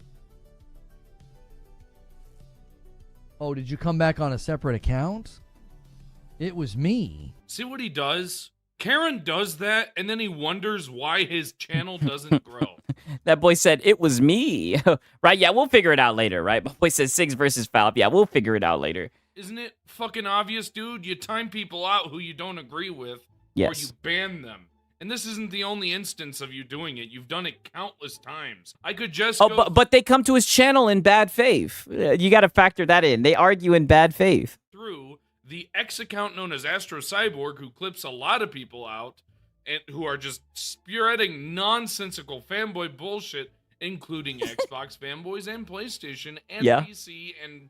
Oh, did you come back on a separate account? It was me. See what he does? Karen does that, and then he wonders why his channel doesn't grow. That boy said, it was me. Right? Yeah, we'll figure it out later, right? My boy says Sigs versus Falp. Yeah, we'll figure it out later. Isn't it fucking obvious, dude? You time people out who you don't agree with, Yes. or you ban them. And this isn't the only instance of you doing it. You've done it countless times. I could just go but they come to his channel in bad faith. You got to factor that in. They argue in bad faith. through the X account known as Astro Cyborg, who clips a lot of people out, and who are just spearheading nonsensical fanboy bullshit, including Xbox fanboys and PlayStation and Yeah. PC and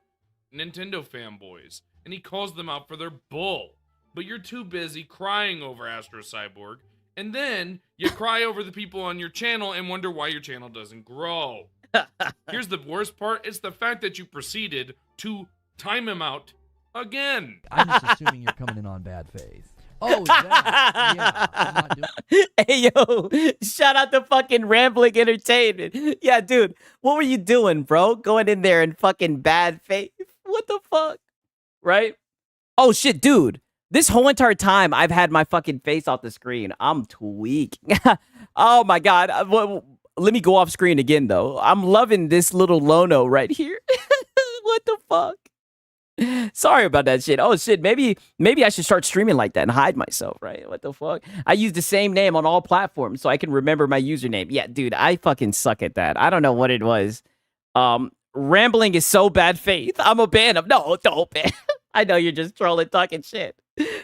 Nintendo fanboys. And he calls them out for their bull. But you're too busy crying over Astro Cyborg, and then you cry over the people on your channel and wonder why your channel doesn't grow. Here's the worst part. It's the fact that you proceeded to time him out again. I'm just assuming you're coming in on bad faith. Oh, that. Yeah, I'm not doing Hey, yo, shout out to fucking Rambling Entertainment. Yeah, dude, what were you doing, bro? Going in there in fucking bad faith? What the fuck? Right? Oh, shit, dude. This whole entire time, I've had my fucking face off the screen. I'm tweaking. Oh, my God. Let me go off screen again, though. I'm loving this little Lono right here. What the fuck? Sorry about that shit. Oh, shit. Maybe I should start streaming like that and hide myself, right? What the fuck? I use the same name on all platforms so I can remember my username. Yeah, dude, I fucking suck at that. I don't know what it was. Rambling is so bad faith. I'm a ban him. No, don't ban. I know you're just trolling, talking shit.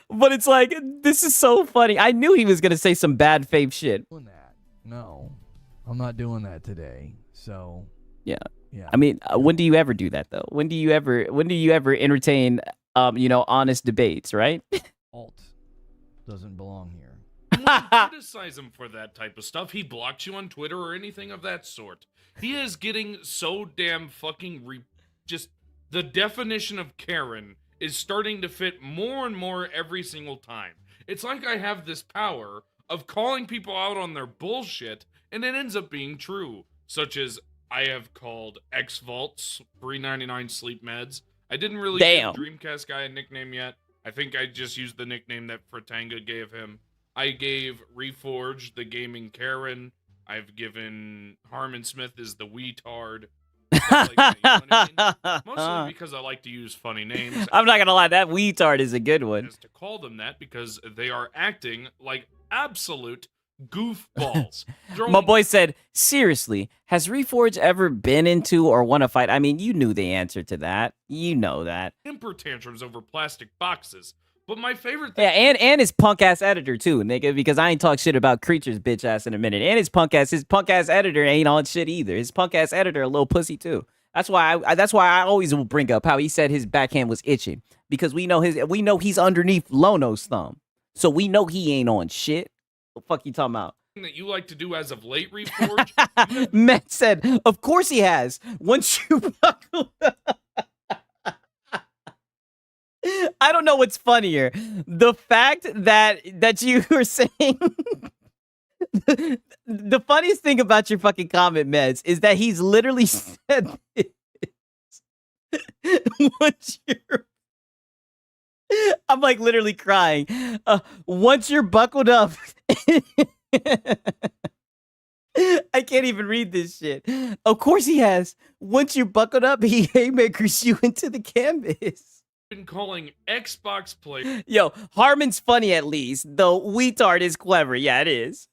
But it's like, this is so funny. I knew he was going to say some bad faith shit. that. No, I'm not doing that today. So, Yeah. yeah. I mean, when do you ever do that, though? When do you ever entertain, honest debates, right? Alt doesn't belong here. You won't criticize him for that type of stuff. He blocked you on Twitter or anything of that sort. He is getting so damn fucking just the definition of Karen is starting to fit more and more every single time. It's like I have this power of calling people out on their bullshit, and it ends up being true. Such as, I have called X Vaults $3.99 sleep meds. I didn't really give Dreamcast guy a nickname yet. I think I just used the nickname that Fratanga gave him. I gave Reforge the gaming Karen. I've given Harmon Smith as the Weetard. Stuff like that, you know what I mean? Mostly because I like to use funny names. I'm not gonna lie, that Weetard is a good one. Is to call them that because they are acting like absolute goofballs. My boy said, seriously, has Reforge ever been into or won a fight? I mean, you knew the answer to that. You know that. Temper tantrums over plastic boxes. But my favorite thing... Yeah, and his punk-ass editor, too, nigga, because I ain't talk shit about Creature's bitch-ass in a minute. And his punk-ass editor ain't on shit either. His punk-ass editor a little pussy, too. That's why I always will bring up how he said his backhand was itching. Because we know he's underneath Lono's thumb. So we know he ain't on shit. What the fuck you talking about? That you like to do as of late, Reforge? Matt said, of course he has. Once you I don't know what's funnier. The fact that you were saying the funniest thing about your fucking comment, Meds, is that he's literally said this. Once you're I'm like literally crying. Once you're buckled up. I can't even read this shit. Of course he has. Once you're buckled up, he haymakers you into the canvas. Been calling Xbox players. Yo, Harmon's funny at least, though Weetard is clever. Yeah, it is.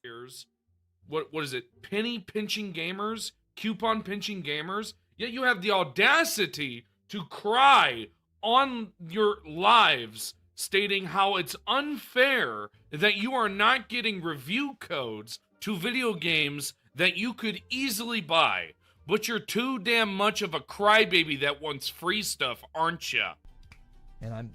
What is it? Penny pinching gamers? Coupon pinching gamers? Yet you have the audacity to cry on your lives stating how it's unfair that you are not getting review codes to video games that you could easily buy. But you're too damn much of a crybaby that wants free stuff, aren't ya? And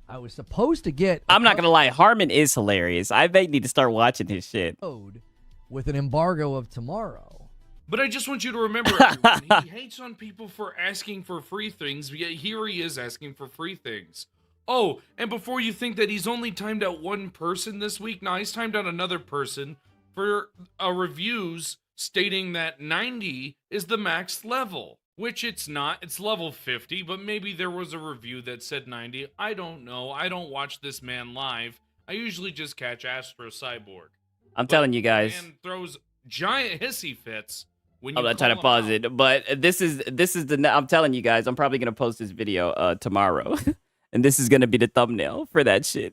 I was supposed to get I'm not gonna lie, Harmon is hilarious. I may need to start watching his shit. code with an embargo of tomorrow. But I just want you to remember, everyone, he hates on people for asking for free things, yet here he is asking for free things. Oh, and before you think that he's only timed out one person this week, now he's timed out another person for reviews stating that 90 is the max level, which it's not. It's level 50, but maybe there was a review that said 90. I don't know. I don't watch this man live. I usually just catch Astro Cyborg. I'm telling you guys. And throws giant hissy fits. When I'm not trying to pause it, but this is the. I'm telling you guys, I'm probably gonna post this video tomorrow, and this is gonna be the thumbnail for that shit.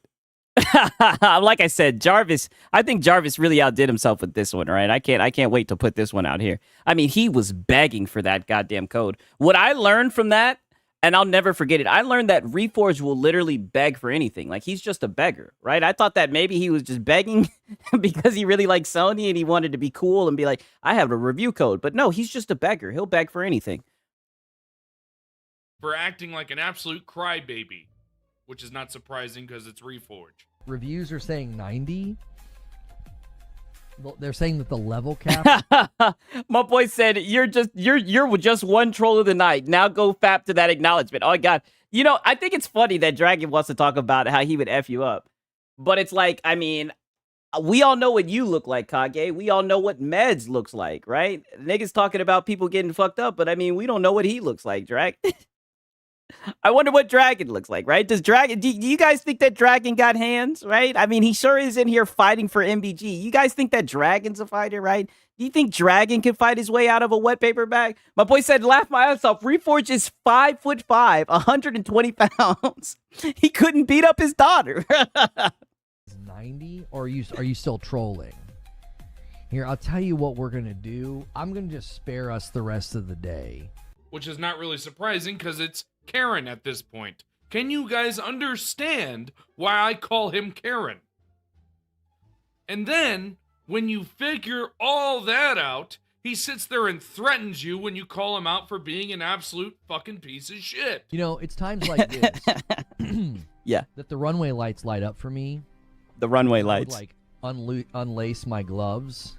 Like I said, Jarvis. I think Jarvis really outdid himself with this one. Right? I can't wait to put this one out here. I mean, he was begging for that goddamn code. What I learned from that, and I'll never forget it. I learned that Reforge will literally beg for anything. Like, he's just a beggar, right? I thought that maybe he was just begging because he really liked Sony and he wanted to be cool and be like, I have a review code. But no, he's just a beggar. He'll beg for anything. For acting like an absolute crybaby, which is not surprising because it's Reforge. Reviews are saying 90. They're saying that the level cap. My boy said, you're just one troll of the night. Now go fap to that acknowledgement. Oh, God. You know, I think it's funny that Dragon wants to talk about how he would F you up. But it's like, I mean, we all know what you look like, Kage. We all know what Meds looks like, right? Niggas talking about people getting fucked up, but I mean, we don't know what he looks like, Drag. I wonder what Dragon looks like, right? Does Dragon, do you guys think that Dragon got hands, right? I mean, he sure is in here fighting for MBG. You guys think that Dragon's a fighter, right? Do you think Dragon can fight his way out of a wet paper bag? My boy said, laugh my ass off. Reforge is 5'5", 120 pounds. He couldn't beat up his daughter. 90, or are you still trolling? Here, I'll tell you what we're gonna do. I'm gonna just spare us the rest of the day. Which is not really surprising because it's Karen at this point. Can you guys understand why I call him Karen? And then, when you figure all that out, he sits there and threatens you when you call him out for being an absolute fucking piece of shit. You know, it's times like this Yeah. that the runway lights light up for me. The runway I would, lights. like unlace my gloves,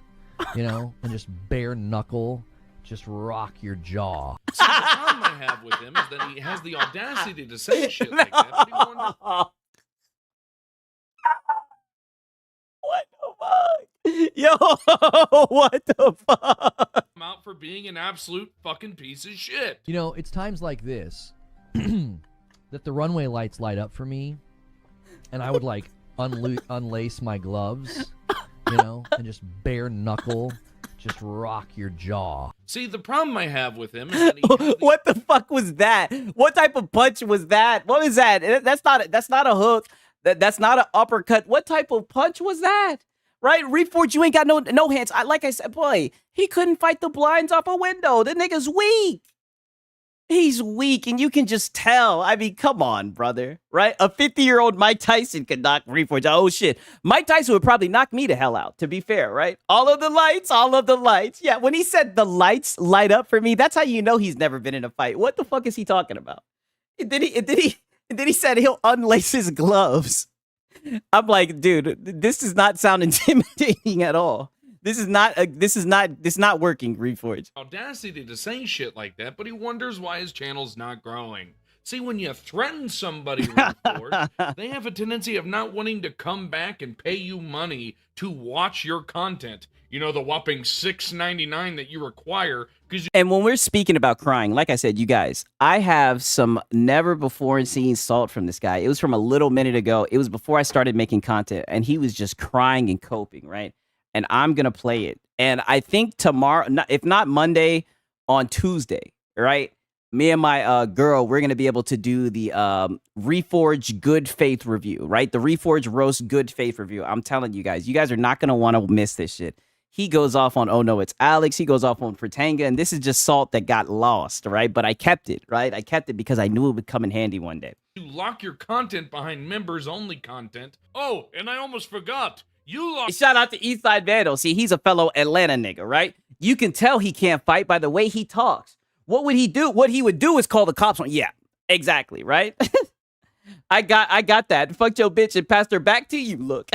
you know, and just bare knuckle, just rock your jaw. See, the problem I have with him is that he has the audacity to say shit like that. But he wonders What the fuck? Yo, what the fuck? him out for being an absolute fucking piece of shit. You know, it's times like this that the runway lights light up for me, and I would like unlace my gloves, you know, and just bare knuckle, just rock your jaw. See, the problem I have with him is that he has the What the fuck was that? What type of punch was that? What was that? That's not a hook. That's not an uppercut. What type of punch was that? Right? Reforge, you ain't got no hands. Like I said, boy, he couldn't fight the blinds off a window. The nigga's weak. He's weak, and you can just tell. I mean, come on, brother. Right? A 50-year-old Mike Tyson could knock Reforge out. Oh, shit. Mike Tyson would probably knock me the hell out, to be fair, right? All of the lights. Yeah, when he said the lights light up for me, that's how you know he's never been in a fight. What the fuck is he talking about? And then he said he'll unlace his gloves. I'm like, dude, this does not sound intimidating at all. This is not working, Reforge. audacity to say shit like that, but he wonders why his channel's not growing. See, when you threaten somebody, Reforge, they have a tendency of not wanting to come back and pay you money to watch your content. You know, the whopping $6.99 that you require. And when we're speaking about crying, like I said, you guys, I have some never before seen salt from this guy. It was from a little minute ago. It was before I started making content, and he was just crying and coping, right? And I'm going to play it. And I think tomorrow, if not Monday, on Tuesday, right? Me and my girl, we're going to be able to do the Reforge Good Faith review, right? The Reforge Roast Good Faith review. I'm telling you guys are not going to want to miss this shit. He goes off on, oh no, it's Alex. He goes off on Fratanga, and this is just salt that got lost, right? But I kept it, right? I kept it because I knew it would come in handy one day. You lock your content behind members-only content. Oh, and I almost forgot. You lock... Shout out to Eastside Vandal. See, he's a fellow Atlanta nigga, right? You can tell he can't fight by the way he talks. What would he do? What he would do is call the cops on. Yeah, exactly, right? I got that. Fuck your bitch and passed her back to you. Look.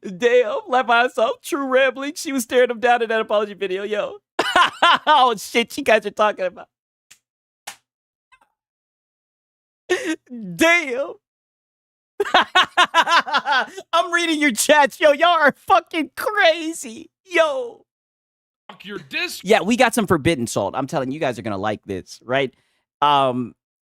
Damn, left by herself. True rambling. She was staring him down in that apology video, yo. Oh shit, you guys are talking about. Damn. I'm reading your chats, yo. Y'all are fucking crazy, yo. Your disc. Yeah, we got some forbidden salt. I'm telling you guys are gonna like this, right?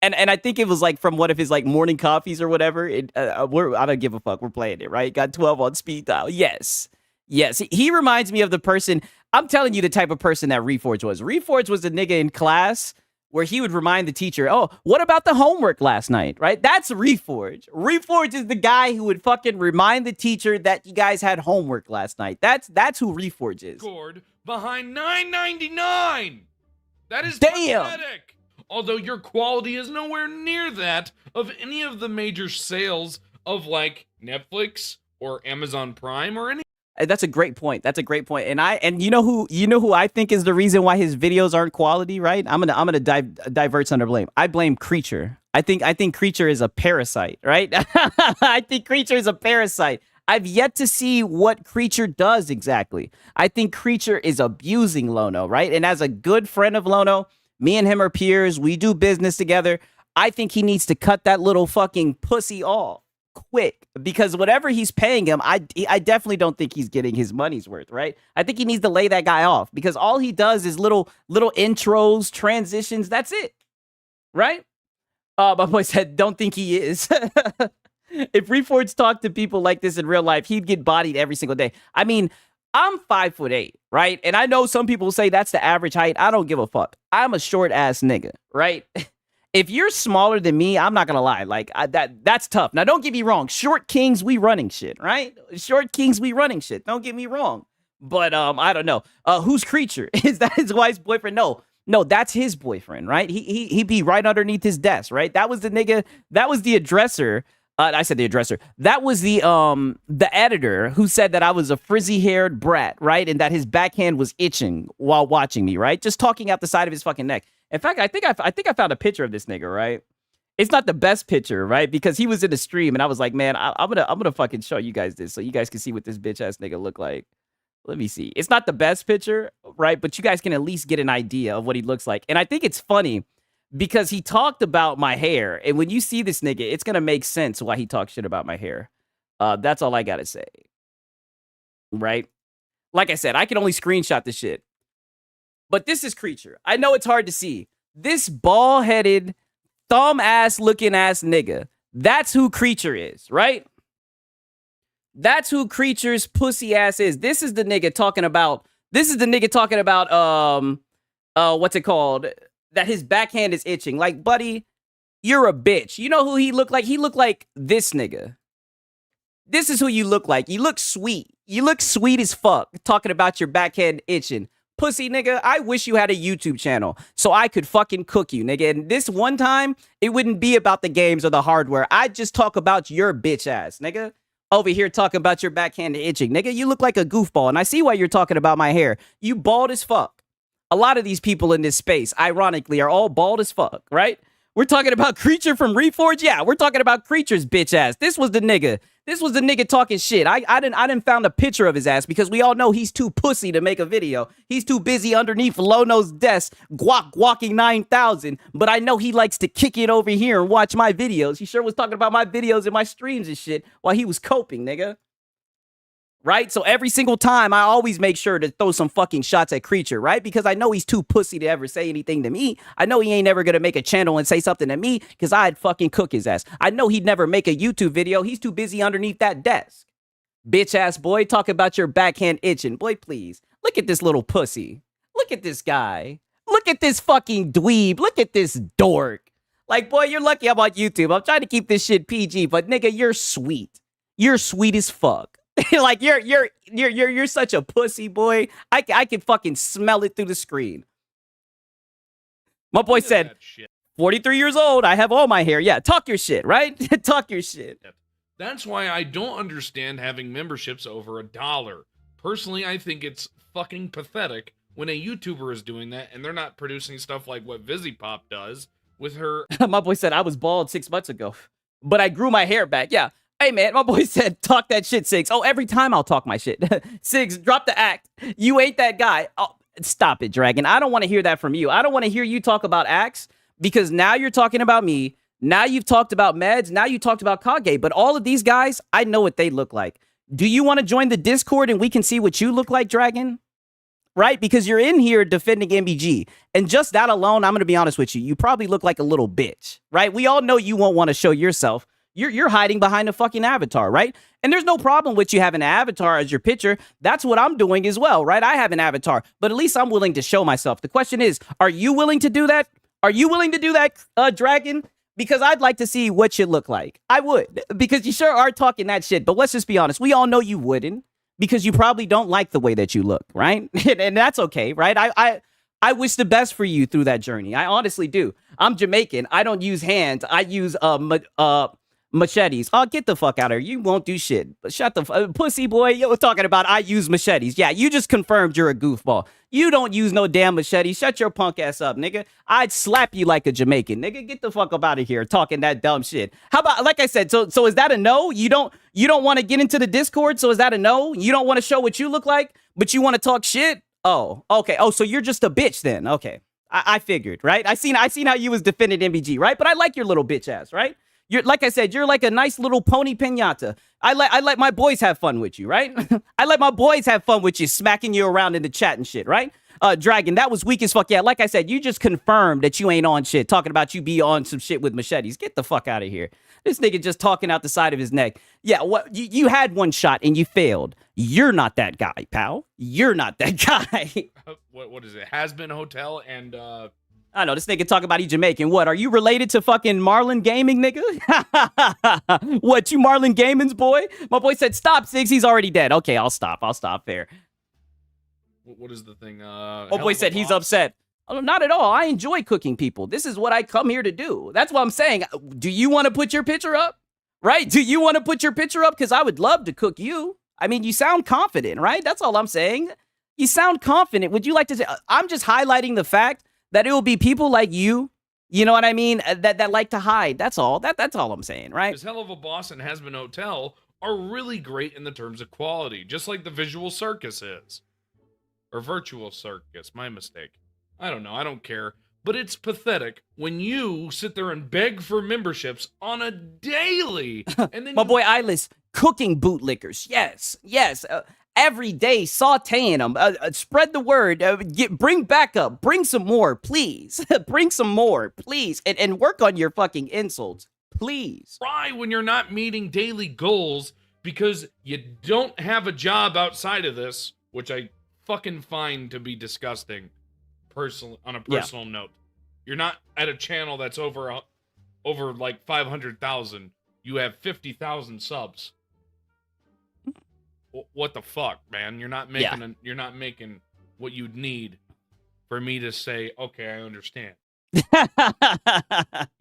And I think it was like from one of his like morning coffees or whatever. I don't give a fuck. We're playing it, right? Got 12 on speed dial. Yes. He reminds me of the person. I'm telling you the type of person that Reforge was. Reforge was a nigga in class where he would remind the teacher, oh, what about the homework last night, right? That's Reforge. Reforge is the guy who would fucking remind the teacher that you guys had homework last night. That's who Reforge is. Scored behind $9.99. That is damn pathetic. Although your quality is nowhere near that of any of the major sales of like Netflix or Amazon Prime or any. That's a great point. And you know who I think is the reason why his videos aren't quality, right? I'm gonna divert under blame. I blame Creature. I think Creature is a parasite, right? I think Creature is a parasite. I've yet to see what Creature does exactly. I think Creature is abusing Lono, right? And as a good friend of Lono, me and him are peers. We do business together. I think he needs to cut that little fucking pussy off quick, because whatever he's paying him, I definitely don't think he's getting his money's worth, right? I think he needs to lay that guy off, because all he does is little intros, transitions. That's it, right? My boy said, don't think he is. If Reforge talked to people like this in real life, he'd get bodied every single day. I mean, I'm 5'8", right? And I know some people say that's the average height. I don't give a fuck. I'm a short ass nigga, right? If you're smaller than me, I'm not gonna lie. Like that's tough. Now, don't get me wrong. Short kings, we running shit, right? Short kings, we running shit. Don't get me wrong. But I don't know. Who's Creature? Is that his wife's boyfriend? No, that's his boyfriend, right? He be right underneath his desk, right? That was the nigga. That was the addresser. I said the addresser. That was the editor who said that I was a frizzy-haired brat, right? And that his backhand was itching while watching me, right? Just talking out the side of his fucking neck. In fact, I think I found a picture of this nigga, right? It's not the best picture, right? Because he was in the stream, and I was like, man, I'm gonna fucking show you guys this so you guys can see what this bitch-ass nigga look like. Let me see. It's not the best picture, right? But you guys can at least get an idea of what he looks like. And I think it's funny because he talked about my hair. And when you see this nigga, it's going to make sense why he talks shit about my hair. That's all I got to say. Right? Like I said, I can only screenshot this shit. But this is Creature. I know it's hard to see. This bald-headed, thumb-ass looking ass nigga. That's who Creature is, right? That's who Creature's pussy ass is. This is the nigga talking about, what's it called? That his backhand is itching. Like, buddy, you're a bitch. You know who he looked like? He looked like this nigga. This is who you look like. You look sweet. You look sweet as fuck talking about your backhand itching. Pussy nigga, I wish you had a YouTube channel so I could fucking cook you, nigga. And this one time, it wouldn't be about the games or the hardware. I'd just talk about your bitch ass, nigga. Over here talking about your backhand itching. Nigga, you look like a goofball. And I see why you're talking about my hair. You bald as fuck. A lot of these people in this space, ironically, are all bald as fuck, right? We're talking about Creature from Reforge? Yeah, we're talking about Creature's bitch ass. This was the nigga This was the nigga talking shit. I didn't found a picture of his ass because we all know he's too pussy to make a video. He's too busy underneath Lono's desk, walking 9,000. But I know he likes to kick it over here and watch my videos. He sure was talking about my videos and my streams and shit while he was coping, nigga. Right? So every single time, I always make sure to throw some fucking shots at Creature, right? Because I know he's too pussy to ever say anything to me. I know he ain't ever gonna make a channel and say something to me because I'd fucking cook his ass. I know he'd never make a YouTube video. He's too busy underneath that desk. Bitch ass boy, talk about your backhand itching. Boy, please. Look at this little pussy. Look at this guy. Look at this fucking dweeb. Look at this dork. Like, boy, you're lucky I'm on YouTube. I'm trying to keep this shit PG, but nigga, you're sweet. You're sweet as fuck. Like you're such a pussy, boy. I can fucking smell it through the screen. My boy said, 43 years old, I have all my hair. Yeah, talk your shit, right? Talk your shit. That's why I don't understand having memberships over $1. Personally, I think it's fucking pathetic when a YouTuber is doing that and they're not producing stuff like what VizzyPop does with her. My boy said I was bald 6 months ago, but I grew my hair back. Yeah. Hey, man, my boy said, talk that shit, Sigs. Oh, every time I'll talk my shit. Sigs, drop the act. You ain't that guy. Oh, stop it, Dragon. I don't want to hear that from you. I don't want to hear you talk about acts because now you're talking about me. Now you've talked about Meds. Now you talked about Kage. But all of these guys, I know what they look like. Do you want to join the Discord and we can see what you look like, Dragon? Right? Because you're in here defending MBG. And just that alone, I'm going to be honest with you. You probably look like a little bitch, right? We all know you won't want to show yourself. You're hiding behind a fucking avatar, right? And there's no problem with you having an avatar as your picture. That's what I'm doing as well, right? I have an avatar, but at least I'm willing to show myself. The question is, are you willing to do that? Are you willing to do that, Dragon? Because I'd like to see what you look like. I would, because you sure are talking that shit. But let's just be honest. We all know you wouldn't because you probably don't like the way that you look, right? And that's okay, right? I wish the best for you through that journey. I honestly do. I'm Jamaican. I don't use hands. I use machetes. Oh, get the fuck out of here. You won't do shit. Shut the pussy boy. You're talking about I use machetes. Yeah, you just confirmed you're a goofball. You don't use no damn machete. Shut your punk ass up, nigga. I'd slap you like a Jamaican. Nigga, get the fuck up out of here talking that dumb shit. How about, like I said, so is that a no? You don't want to get into the Discord? So is that a no? You don't want to show what you look like, but you want to talk shit? Oh, okay. Oh, so you're just a bitch then. Okay. I figured, right? I seen how you was defending MBG, right? But I like your little bitch ass, right? You're, like I said, you're like a nice little pony pinata. I let my boys have fun with you, right? I let my boys have fun with you, smacking you around in the chat and shit, right? Dragon, that was weak as fuck. Yeah, like I said, you just confirmed that you ain't on shit, talking about you be on some shit with machetes. Get the fuck out of here. This nigga just talking out the side of his neck. Yeah, what? You had one shot and you failed. You're not that guy, pal. You're not that guy. What is it? Has Been Hotel and I know, this nigga talk about he Jamaican. What, are you related to fucking Marlon Gaming, nigga? What, you Marlon Gaming's boy? My boy said, stop, Six, he's already dead. Okay, I'll stop, fair. What is the thing? My boy said he's upset. Oh, not at all, I enjoy cooking people. This is what I come here to do. That's what I'm saying. Do you want to put your picture up? Right? Do you want to put your picture up? Because I would love to cook you. I mean, you sound confident, right? That's all I'm saying. You sound confident. Would you like to say, I'm just highlighting the fact that it will be people like you know what I mean, that like to hide. That's all. That's all I'm saying, right? Because Hell of a Boss and Has Been Hotel are really great in the terms of quality, just like the Visual Circus is. Or Virtual Circus, my mistake. I don't know, I don't care. But it's pathetic when you sit there and beg for memberships on a daily. And then my boy Eyeless, cooking bootlickers. Yes. Every day sauteing them. Spread the word. Bring backup. Bring some more, please. Bring some more, please. And work on your fucking insults, please. Try when you're not meeting daily goals because you don't have a job outside of this, which I fucking find to be disgusting. On a personal note, you're not at a channel that's over like 500,000. You have 50,000 subs. What the fuck, man? You're not making you're not making what you'd need for me to say, okay, I understand. You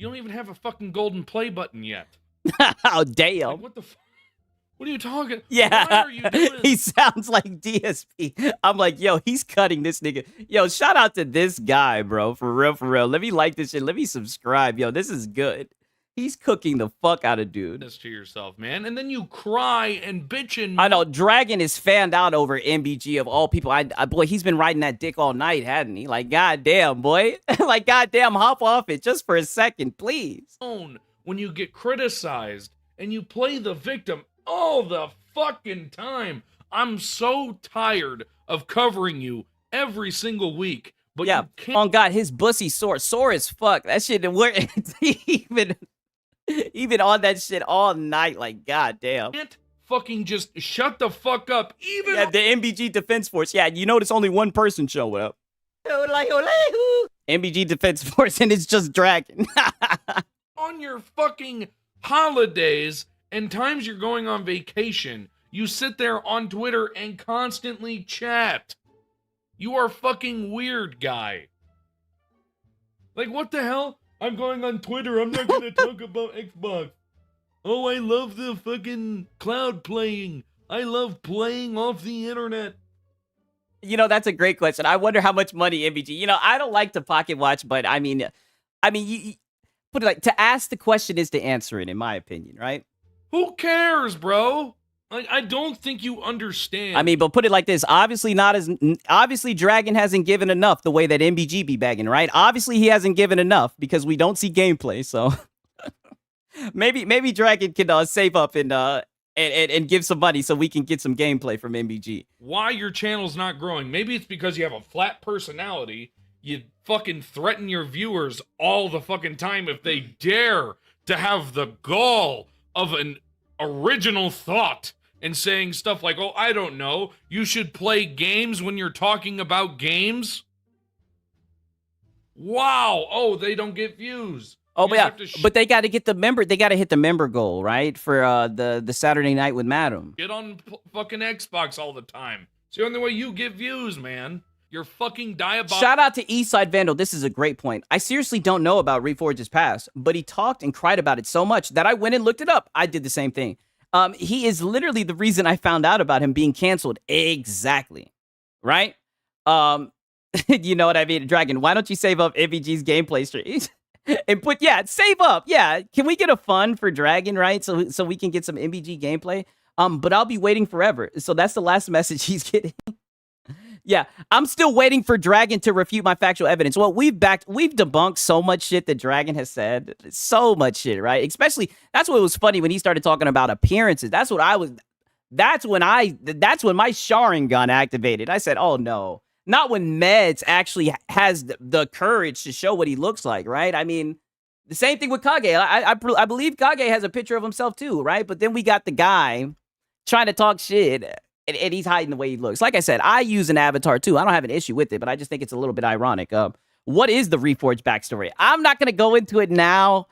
don't even have a fucking golden play button yet. Oh damn! Like, what the? What are you talking? Yeah, why are you doing? He sounds like DSP. I'm like, yo, he's cutting this nigga. Yo, shout out to this guy, bro. For real. Let me like this shit. Let me subscribe. Yo, this is good. He's cooking the fuck out of dude. this to yourself, man, and then you cry and bitch and I know Dragon is fanned out over MBG of all people. Boy, he's been riding that dick all night, hadn't he? Like, goddamn, boy. Like, goddamn, hop off it just for a second, please. when you get criticized and you play the victim all the fucking time. I'm so tired of covering you every single week. But yeah, you can't on God, his bussy sore as fuck. That shit even on that shit all night. Like, goddamn. fucking just shut the fuck up. Even Yeah, the MBG Defense Force. Yeah, you notice only one person showing up. MBG Defense Force, and it's just Dragon. on your fucking holidays and times you're going on vacation, you sit there on Twitter and constantly chat. You are fucking weird, guy. Like, what the hell? I'm going on Twitter. I'm not going to talk about Xbox. Oh, I love the fucking cloud playing. I love playing off the internet. You know, that's a great question. I wonder how much money MBG. You know, I don't like to pocket watch, but I mean, you put it like, to ask the question is to answer it, in my opinion, right? Who cares, bro? Like, I don't think you understand. I mean, but put it like this. Obviously Dragon hasn't given enough the way that MBG be bagging, right? Obviously he hasn't given enough because we don't see gameplay. So maybe Dragon can save up and give some money so we can get some gameplay from MBG. Why your channel's not growing? Maybe it's because you have a flat personality. You fucking threaten your viewers all the fucking time if they dare to have the gall of an original thought and saying stuff like, oh, I don't know, you should play games when you're talking about games. Wow. Oh, they don't get views. Oh, You but yeah, have to but they got to get the member. They got to hit the member goal, right? For the Saturday night with Madam. get on fucking Xbox all the time. It's the only way you get views, man. You're fucking diabolical. Shout out to Eastside Vandal. This is a great point. I seriously don't know about Reforge's past, but he talked and cried about it so much that I went and looked it up. I did the same thing. He is literally the reason I found out about him being canceled. Exactly. Right? You know what I mean? Dragon, why don't you save up MVG's gameplay streams? And save up. Yeah. Can we get a fund for Dragon, right? So we can get some MVG gameplay. But I'll be waiting forever. So that's the last message he's getting. Yeah, I'm still waiting for Dragon to refute my factual evidence. Well, we've debunked so much shit that Dragon has said. So much shit, right? Especially, that's what was funny when he started talking about appearances. That's when my Sharingan activated. I said, oh no. Not when Meds actually has the courage to show what he looks like, right? I mean, the same thing with Kage. I believe Kage has a picture of himself too, right? But then we got the guy trying to talk shit. And he's hiding the way he looks. Like I said, I use an avatar too. I don't have an issue with it, but I just think it's a little bit ironic. What is the Reforge backstory? I'm not going to go into it now.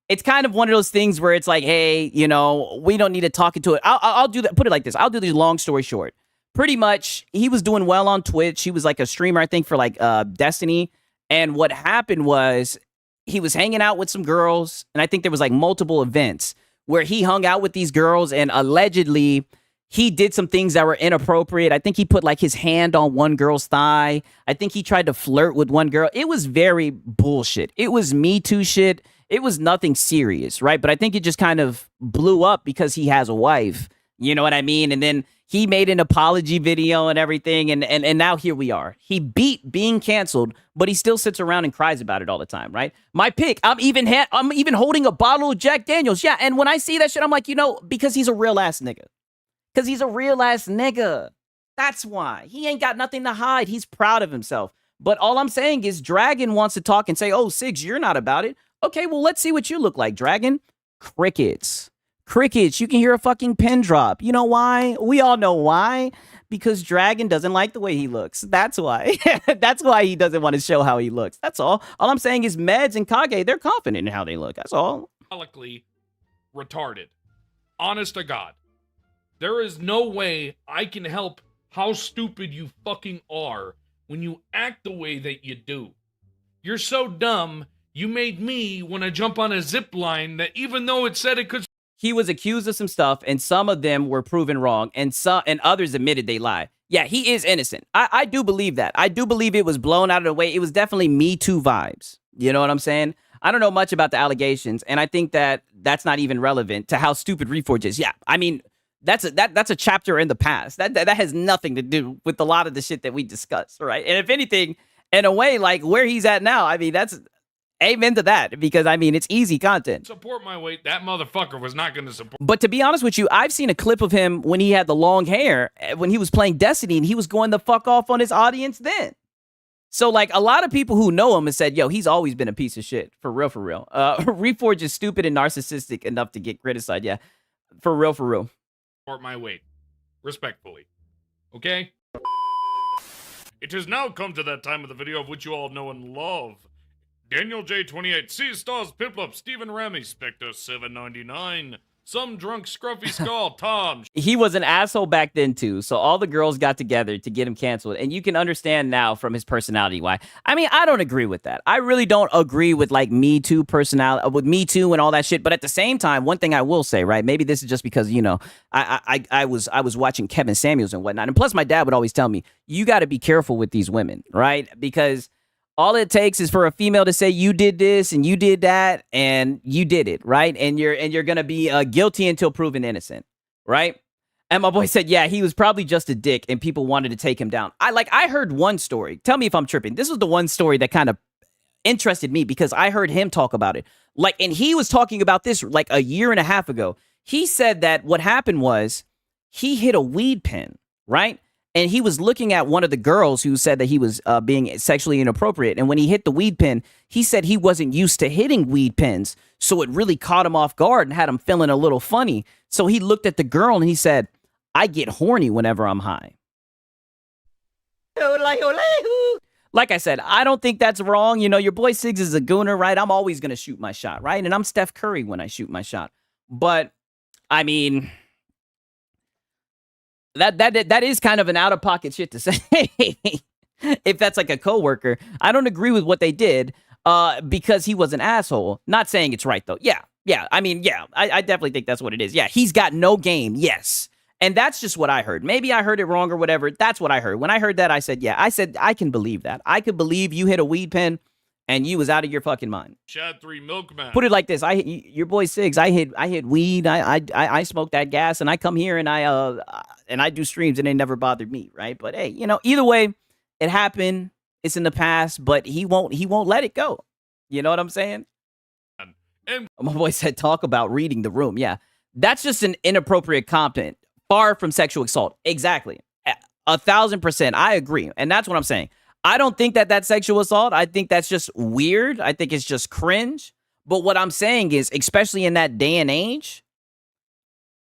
It's kind of one of those things where it's like, hey, you know, we don't need to talk into it. I'll do that. Put it like this. I'll do this long story short. Pretty much, he was doing well on Twitch. He was like a streamer, I think, for like Destiny. And what happened was he was hanging out with some girls. And I think there was like multiple events where he hung out with these girls and allegedly he did some things that were inappropriate. I think he put like his hand on one girl's thigh. I think he tried to flirt with one girl. It was very bullshit. It was Me Too shit. It was nothing serious, right? But I think it just kind of blew up because he has a wife. You know what I mean? And then he made an apology video and everything. And now here we are. He beat being canceled, but he still sits around and cries about it all the time, right? My pick, I'm even holding a bottle of Jack Daniels. Yeah, and when I see that shit, I'm like, you know, because he's a real ass nigga. Because he's a real ass nigga. That's why. He ain't got nothing to hide. He's proud of himself. But all I'm saying is Dragon wants to talk and say, oh, Sigs, you're not about it. Okay, well, let's see what you look like, Dragon. Crickets. Crickets. You can hear a fucking pin drop. You know why? We all know why. Because Dragon doesn't like the way he looks. That's why. That's why he doesn't want to show how he looks. That's all. All I'm saying is Meds and Kage, they're confident in how they look. That's all. Retarded. Honest to God. There is no way I can help how stupid you fucking are when you act the way that you do. You're so dumb, you made me want to jump on a zip line that even though it said it could... He was accused of some stuff, and some of them were proven wrong, and others admitted they lied. Yeah, he is innocent. I do believe that. I do believe it was blown out of the way. It was definitely Me Too vibes. You know what I'm saying? I don't know much about the allegations, and I think that that's not even relevant to how stupid Reforge is. Yeah, I mean, that's a chapter in the past. That has nothing to do with a lot of the shit that we discussed, right? And if anything, in a way, like where he's at now, I mean, that's amen to that, because I mean, it's easy content. Support my weight. That motherfucker was not going to support. But to be honest with you, I've seen a clip of him when he had the long hair, when he was playing Destiny, and he was going the fuck off on his audience then. So, like, a lot of people who know him have said, yo, he's always been a piece of shit. For real, for real. Reforge is stupid and narcissistic enough to get criticized. Yeah, for real, for real. Support my weight. Respectfully. Okay? It has now come to that time of the video of which you all know and love. Daniel J28, C Stars, Piplup, Stephen Remy, Spectre 799, Some Drunk Scruffy Skull, Tom. He was an asshole back then, too. So all the girls got together to get him canceled. And you can understand now from his personality why. I mean, I don't agree with that. I really don't agree with, like, Me Too personality, with Me Too and all that shit. But at the same time, one thing I will say, right? Maybe this is just because, you know, I was watching Kevin Samuels and whatnot. And plus, my dad would always tell me, you got to be careful with these women, right? Because all it takes is for a female to say you did this and you did that and you did it, right? And you're gonna be guilty until proven innocent, right? And my boy said, yeah, he was probably just a dick and people wanted to take him down. I heard one story. Tell me if I'm tripping. This was the one story that kind of interested me because I heard him talk about it. Like, and he was talking about this like a year and a half ago. He said that what happened was he hit a weed pen, right? And he was looking at one of the girls who said that he was being sexually inappropriate. And when he hit the weed pen, he said he wasn't used to hitting weed pens. So it really caught him off guard and had him feeling a little funny. So he looked at the girl and he said, I get horny whenever I'm high. Like I said, I don't think that's wrong. You know, your boy Siggs is a gooner, right? I'm always going to shoot my shot, right? And I'm Steph Curry when I shoot my shot. But, I mean, that is kind of an out-of-pocket shit to say. If that's like a coworker. I don't agree with what they did because he was an asshole. Not saying it's right, though. Yeah. I mean, yeah, I definitely think that's what it is. Yeah, he's got no game. Yes. And that's just what I heard. Maybe I heard it wrong or whatever. That's what I heard. When I heard that, I said, yeah. I said, I can believe that. I could believe you hit a weed pen and you was out of your fucking mind. Chad 3 Milkman. Put it like this. Your boy Siggs, I hit weed. I smoke that gas and I come here and I do streams and they never bothered me, right? But hey, you know, either way, it happened. It's in the past, but he won't let it go. You know what I'm saying? And my boy said, talk about reading the room. Yeah, that's just an inappropriate comment, far from sexual assault. Exactly. 1,000%. I agree. And that's what I'm saying. I don't think that that's sexual assault. I think that's just weird. I think it's just cringe. But what I'm saying is, especially in that day and age,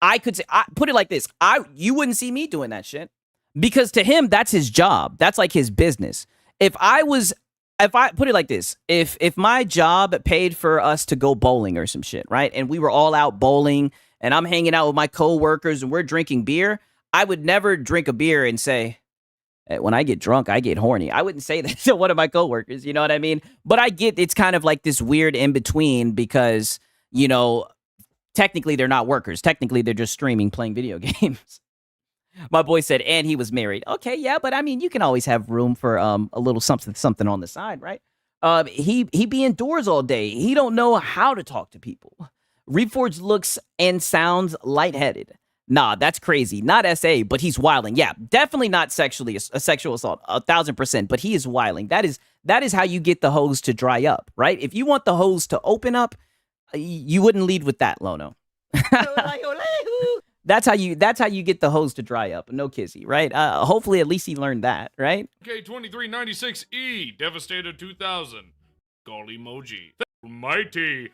I could say, put it like this. You wouldn't see me doing that shit because to him, that's his job. That's like his business. If I put it like this, if my job paid for us to go bowling or some shit, right? And we were all out bowling and I'm hanging out with my coworkers and we're drinking beer, I would never drink a beer and say, when I get drunk, I get horny. I wouldn't say that to one of my coworkers, you know what I mean? But I get it's kind of like this weird in between because, you know, technically they're not workers. Technically they're just streaming, playing video games. My boy said, and he was married. Okay, yeah, but I mean, you can always have room for a little something on the side, right? He be indoors all day. He don't know how to talk to people. Reforge looks and sounds lightheaded. Nah, that's crazy. Not SA, but he's wilding. Yeah, definitely not sexually a sexual assault, 1,000%. But he is wilding. That is how you get the hose to dry up, right? If you want the hose to open up, you wouldn't lead with that, Lono. That's how you get the hose to dry up. No kissy, right? Hopefully, at least he learned that, right? K2396E Devastator 2000 Golly emoji Mighty.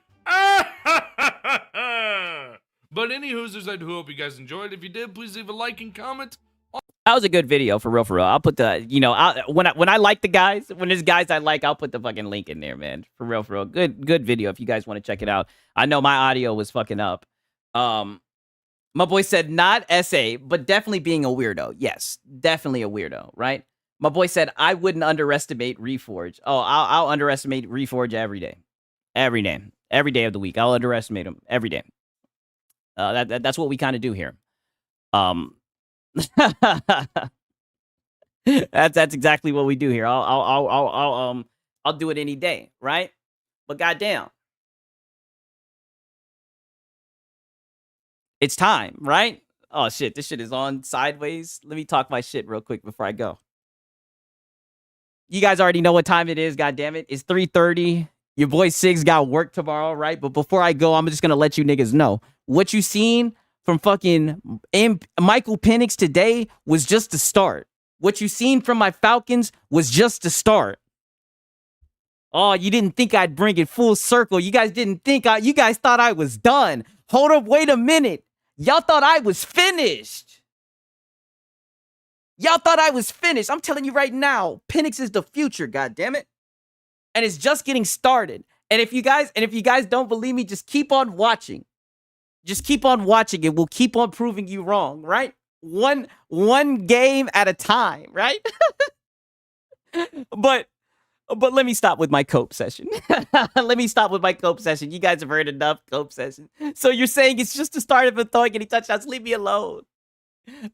But any hoosers, I do hope you guys enjoyed. If you did, please leave a like and comment. That was a good video, for real, for real. I'll put the, you know, when I like the guys, when there's guys I like, I'll put the fucking link in there, man. For real, for real. Good video if you guys want to check it out. I know my audio was fucking up. My boy said not SA, but definitely being a weirdo. Yes, definitely a weirdo, right? My boy said I wouldn't underestimate Reforge. Oh, I'll underestimate Reforge every day. Every day of the week. I'll underestimate him every day. That's what we kind of do here. That's exactly what we do here. I'll do it any day, right? But goddamn, It's time, right? Oh shit, this shit is on sideways. Let me talk my shit real quick before I go. You guys already know what time it is, goddammit. It's 3:30. Your boy Siggs got work tomorrow, right? But before I go, I'm just gonna let you niggas know. What you seen from fucking Michael Penix today was just the start. What you seen from my Falcons was just the start. Oh, you didn't think I'd bring it full circle. You guys didn't think you guys thought I was done. Hold up, wait a minute. Y'all thought I was finished. Y'all thought I was finished. I'm telling you right now, Penix is the future, goddammit. And it's just getting started. And if you guys don't believe me, just keep on watching. Just keep on watching it. We'll keep on proving you wrong, right? One game at a time, right? But let me stop with my cope session. Let me stop with my cope session. You guys have heard enough cope session. So you're saying it's just the start of a throwing any touchdowns? Leave me alone.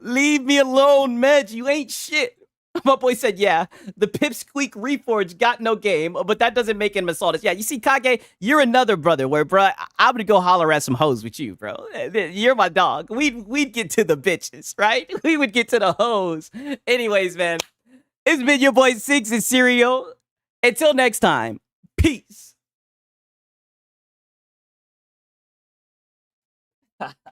Leave me alone, Medj. You ain't shit. My boy said, yeah, the pipsqueak Reforge got no game, but that doesn't make him a saltist. Yeah, you see, Kage, you're another brother where, bro, I'm gonna go holler at some hoes with you, bro. You're my dog. We'd get to the bitches, right? We would get to the hoes. Anyways, man, it's been your boy Siggs and Cereal. Until next time, peace.